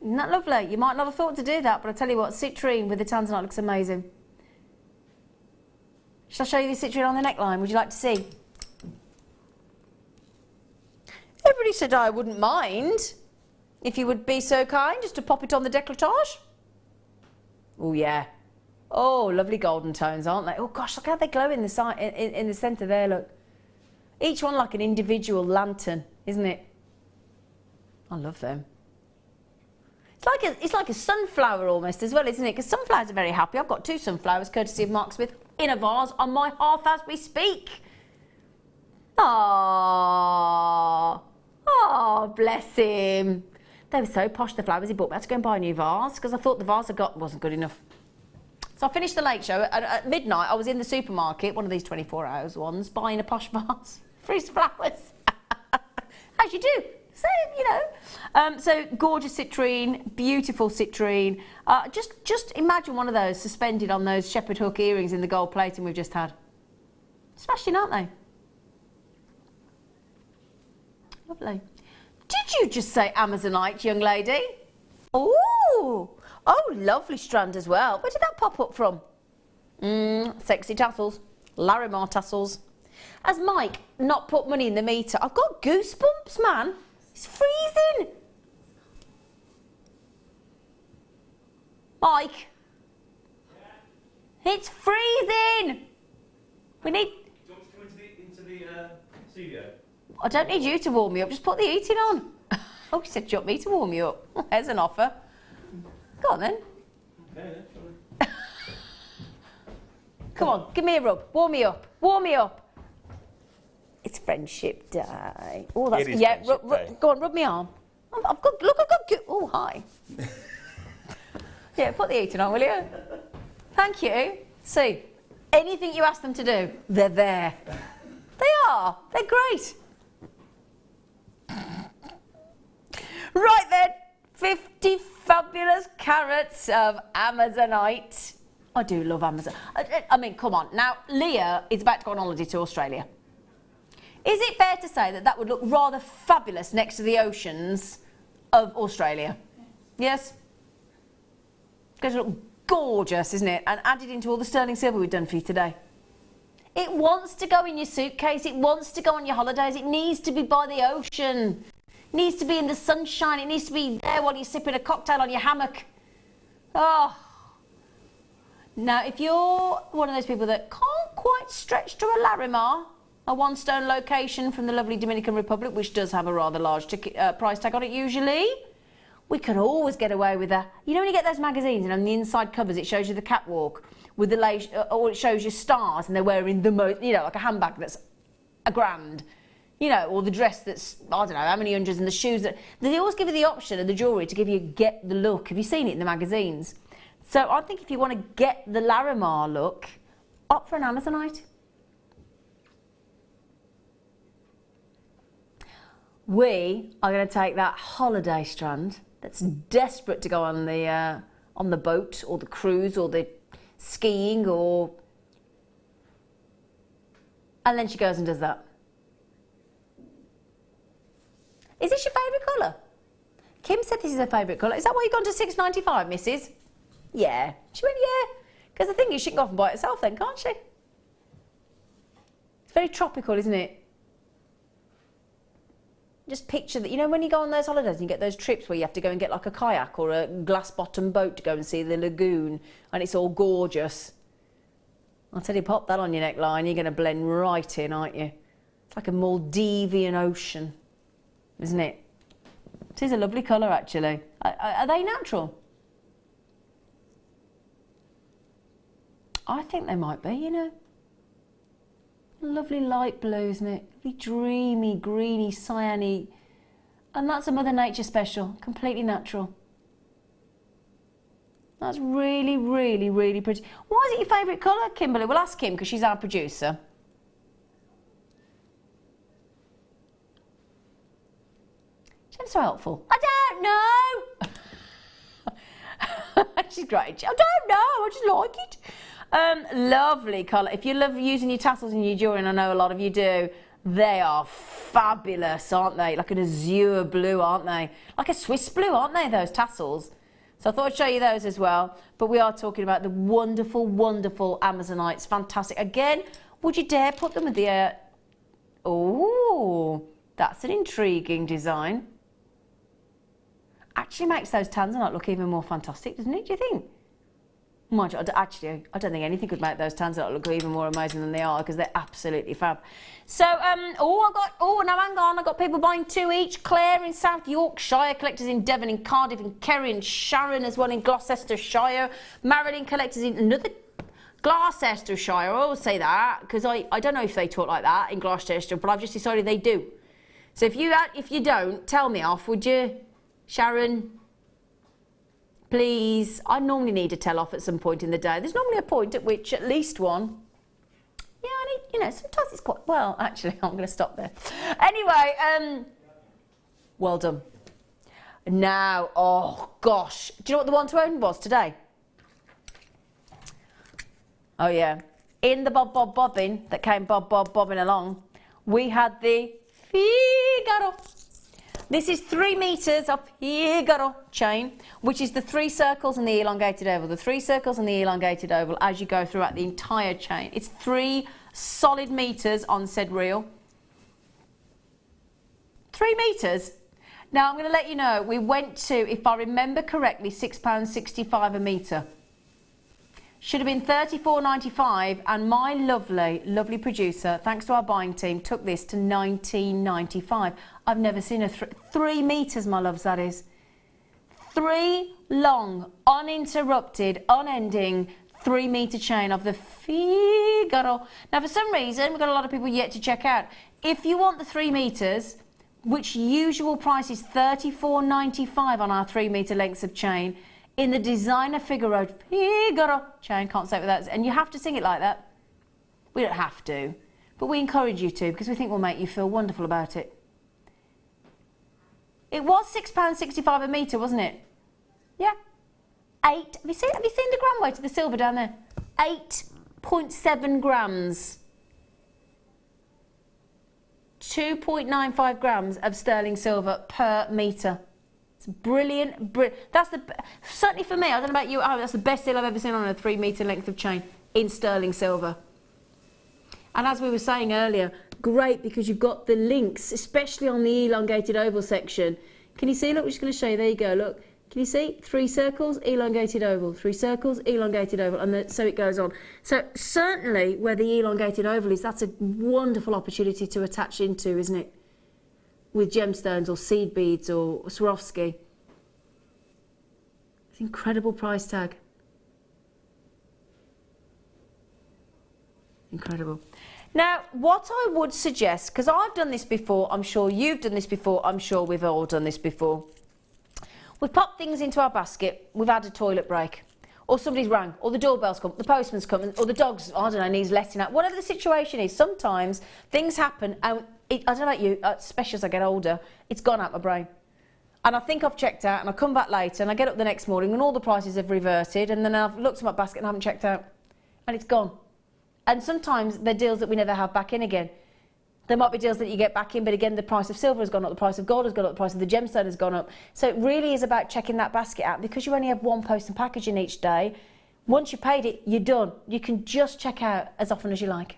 Isn't that lovely? You might not have thought to do that, but I'll tell you what, citrine with the Tanzanite looks amazing. Shall I show you the citrine on the neckline? Would you like to see? Everybody said I wouldn't mind if you would be so kind just to pop it on the décolletage. Oh yeah. Oh, lovely golden tones, aren't they? Oh gosh, look how they glow in the side, in the centre there, look. Each one like an individual lantern, isn't it? I love them. It's like a sunflower almost as well, isn't it? Because sunflowers are very happy. I've got 2 sunflowers, courtesy of Mark Smith, in a vase on my hearth as we speak. Oh, bless him. They were so posh, the flowers. He bought me. I had to go and buy a new vase because I thought the vase I got wasn't good enough. So I finished the late show. At midnight, I was in the supermarket, one of these 24-hour ones, buying a posh vase for his flowers. As you do. So, so gorgeous citrine, beautiful citrine. Just imagine one of those suspended on those shepherd hook earrings in the gold plating we've just had. Smashing, aren't they? Lovely. Did you just say Amazonite, young lady? Oh, lovely strand as well. Where did that pop up from? Sexy tassels. Larimar tassels. Has Mike not put money in the meter? I've got goosebumps, man. It's freezing. Mike. Yeah. It's freezing. We need... Do you want to come into the studio? I don't need you to warm me up, just put the heating on. Oh, he said, do you want me to warm you up? There's an offer. Go on then. Okay then. Come on, give me a rub. Warm me up. Warm me up. It's Friendship Day. Oh, that's... It is yeah, Friendship Day. Go on, rub me arm. I've got good... Oh, hi. Yeah, put the heating on, will you? Thank you. See, anything you ask them to do, they're there. They are. They're great. Right then, 50 fabulous carats of Amazonite. I do love Amazon. I mean, come on. Now, Leah is about to go on holiday to Australia. Is it fair to say that that would look rather fabulous next to the oceans of Australia? Yes? It's going to look gorgeous, isn't it? And added into all the sterling silver we've done for you today. It wants to go in your suitcase. It wants to go on your holidays. It needs to be by the ocean. It needs to be in the sunshine. It needs to be there while you're sipping a cocktail on your hammock. Oh. Now, if you're one of those people that can't quite stretched to a Larimar, a one-stone location from the lovely Dominican Republic, which does have a rather large price tag on it usually. We can always get away with that. You know when you get those magazines and on the inside covers it shows you the catwalk with the lace, or it shows you stars and they're wearing the most, you know, like a handbag that's $1,000, you know, or the dress that's, I don't know, how many hundreds, and the shoes that, they always give you the option of the jewellery to give you get the look. Have you seen it in the magazines? So I think if you want to get the Larimar look, opt for an Amazonite. We are going to take that holiday strand that's desperate to go on the boat or the cruise or the skiing or... And then she goes and does that. Is this your favourite colour? Kim said this is her favourite colour. Is that why you've gone to $6.95, missus? Yeah. She went, yeah. Because the thing is, she can go off and buy it herself then, can't she? It's very tropical, isn't it? Just picture that, you know, when you go on those holidays and you get those trips where you have to go and get like a kayak or a glass-bottom boat to go and see the lagoon and it's all gorgeous. I'll tell you, pop that on your neckline, you're going to blend right in, aren't you? It's like a Maldivian ocean, isn't it? It is a lovely colour, actually. Are they natural? I think they might be, you know. Lovely light blue, isn't it? Lovely dreamy, greeny, cyany. And that's a Mother Nature special, completely natural. That's really, really, really pretty. Why is it your favourite colour, Kimberly? We'll ask Kim, because she's our producer. She's so helpful. I don't know. She's great. I don't know, I just like it. Lovely colour. If you love using your tassels in your jewellery, and I know a lot of you do, they are fabulous, aren't they? Like an azure blue, aren't they? Like a Swiss blue, aren't they, those tassels? So I thought I'd show you those as well. But we are talking about the wonderful, wonderful Amazonites. Fantastic. Again, would you dare put them with the... Oh, that's an intriguing design. Actually makes those Tanzanite look even more fantastic, doesn't it, do you think? Actually, I don't think anything could make those Tanzanite look even more amazing than they are, because they're absolutely fab. So, now hang on, I got people buying 2 each. Claire in South Yorkshire, collectors in Devon, in Cardiff, in Kerry, and Sharon as well in Gloucestershire. Marilyn, collectors in another Gloucestershire. I always say that because I don't know if they talk like that in Gloucestershire, but I've just decided they do. So if you don't, tell me off, would you, Sharon? Please, I normally need a tell off at some point in the day. There's normally a point at which at least one. Yeah, I need, you know, sometimes it's quite, well, actually, I'm going to stop there. Anyway, well done. Now, oh gosh, do you know what the one to own was today? Oh yeah, in the bobbing that came bobbing along, we had the Figaro. This is 3 meters of Figaro chain, which is the 3 circles and the elongated oval. The 3 circles and the elongated oval as you go throughout the entire chain. It's 3 solid meters on said reel. 3 meters. Now I'm going to let you know, we went to, if I remember correctly, £6.65 a metre. Should have been $34.95, and my lovely, lovely producer, thanks to our buying team, took this to $19.95. I've never seen a 3 meters, my loves, that is. 3 long, uninterrupted, unending 3 meter chain of the Figaro. Now, for some reason, we've got a lot of people yet to check out. If you want the 3 meters, which usual price is $34.95 on our 3 meter lengths of chain, in the designer Figaro chain, can't say it without, and you have to sing it like that. We don't have to, but we encourage you to, because we think we'll make you feel wonderful about it. It was £6.65 a metre, wasn't it? Yeah. 8, have you seen the gram weight of the silver down there? 8.7 grams. 2.95 grams of sterling silver per metre. It's brilliant. That's certainly for me, I don't know about you, that's the best deal I've ever seen on a 3 metre length of chain in sterling silver. And as we were saying earlier, great because you've got the links, especially on the elongated oval section. Can you see? Look, we're just going to show you. There you go. Look, Can you see? 3 circles, elongated oval, 3 circles, elongated oval, and so it goes on. So certainly where the elongated oval is, that's a wonderful opportunity to attach into, isn't it? With gemstones or seed beads or Swarovski. It's an incredible price tag. Incredible. Now, what I would suggest, because I've done this before, I'm sure you've done this before, I'm sure we've all done this before. We've popped things into our basket, we've had a toilet break, or somebody's rang, or the doorbell's come, the postman's come, or the dog's, I don't know, needs letting out. Whatever the situation is, sometimes things happen, and I don't know about you, especially as I get older, it's gone out my brain. And I think I've checked out, and I come back later, and I get up the next morning, and all the prices have reverted, and then I've looked at my basket and I haven't checked out, and it's gone. And sometimes they're deals that we never have back in again. There might be deals that you get back in, but again, the price of silver has gone up, the price of gold has gone up, the price of the gemstone has gone up. So it really is about checking that basket out, because you only have one post and packaging each day. Once you paid it, you're done. You can just check out as often as you like.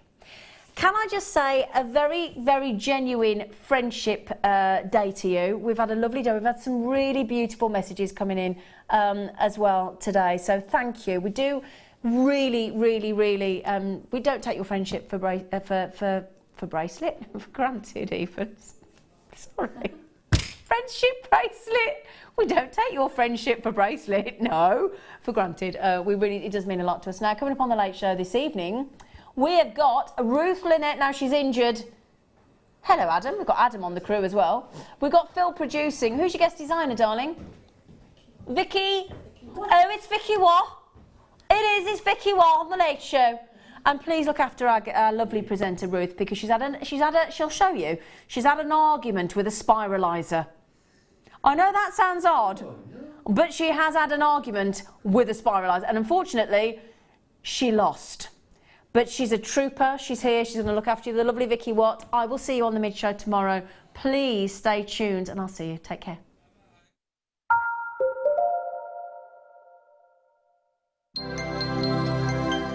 Can I just say a very, very genuine friendship day to you. We've had a lovely day. We've had some really beautiful messages coming in as well today. So thank you. We do really, really, really, we don't take your friendship for bracelet, for granted even. Sorry. Friendship bracelet. We don't take your friendship for bracelet, no, for granted. It does mean a lot to us. Now, coming up on the Late Show this evening, we have got Ruth Lynette. Now she's injured. Hello, Adam. We've got Adam on the crew as well. We've got Phil producing. Who's your guest designer, darling? Vicky. Oh, it's Vicky what? It is. It's Vicky what on the Late Show. And please look after our lovely presenter Ruth, because she'll show you, she's had an argument with a spiralizer. I know that sounds odd, but she has had an argument with a spiralizer, and unfortunately, she lost. But she's a trooper, she's here, she's going to look after you, the lovely Vicky Watt. I will see you on the mid-show tomorrow. Please stay tuned, and I'll see you. Take care.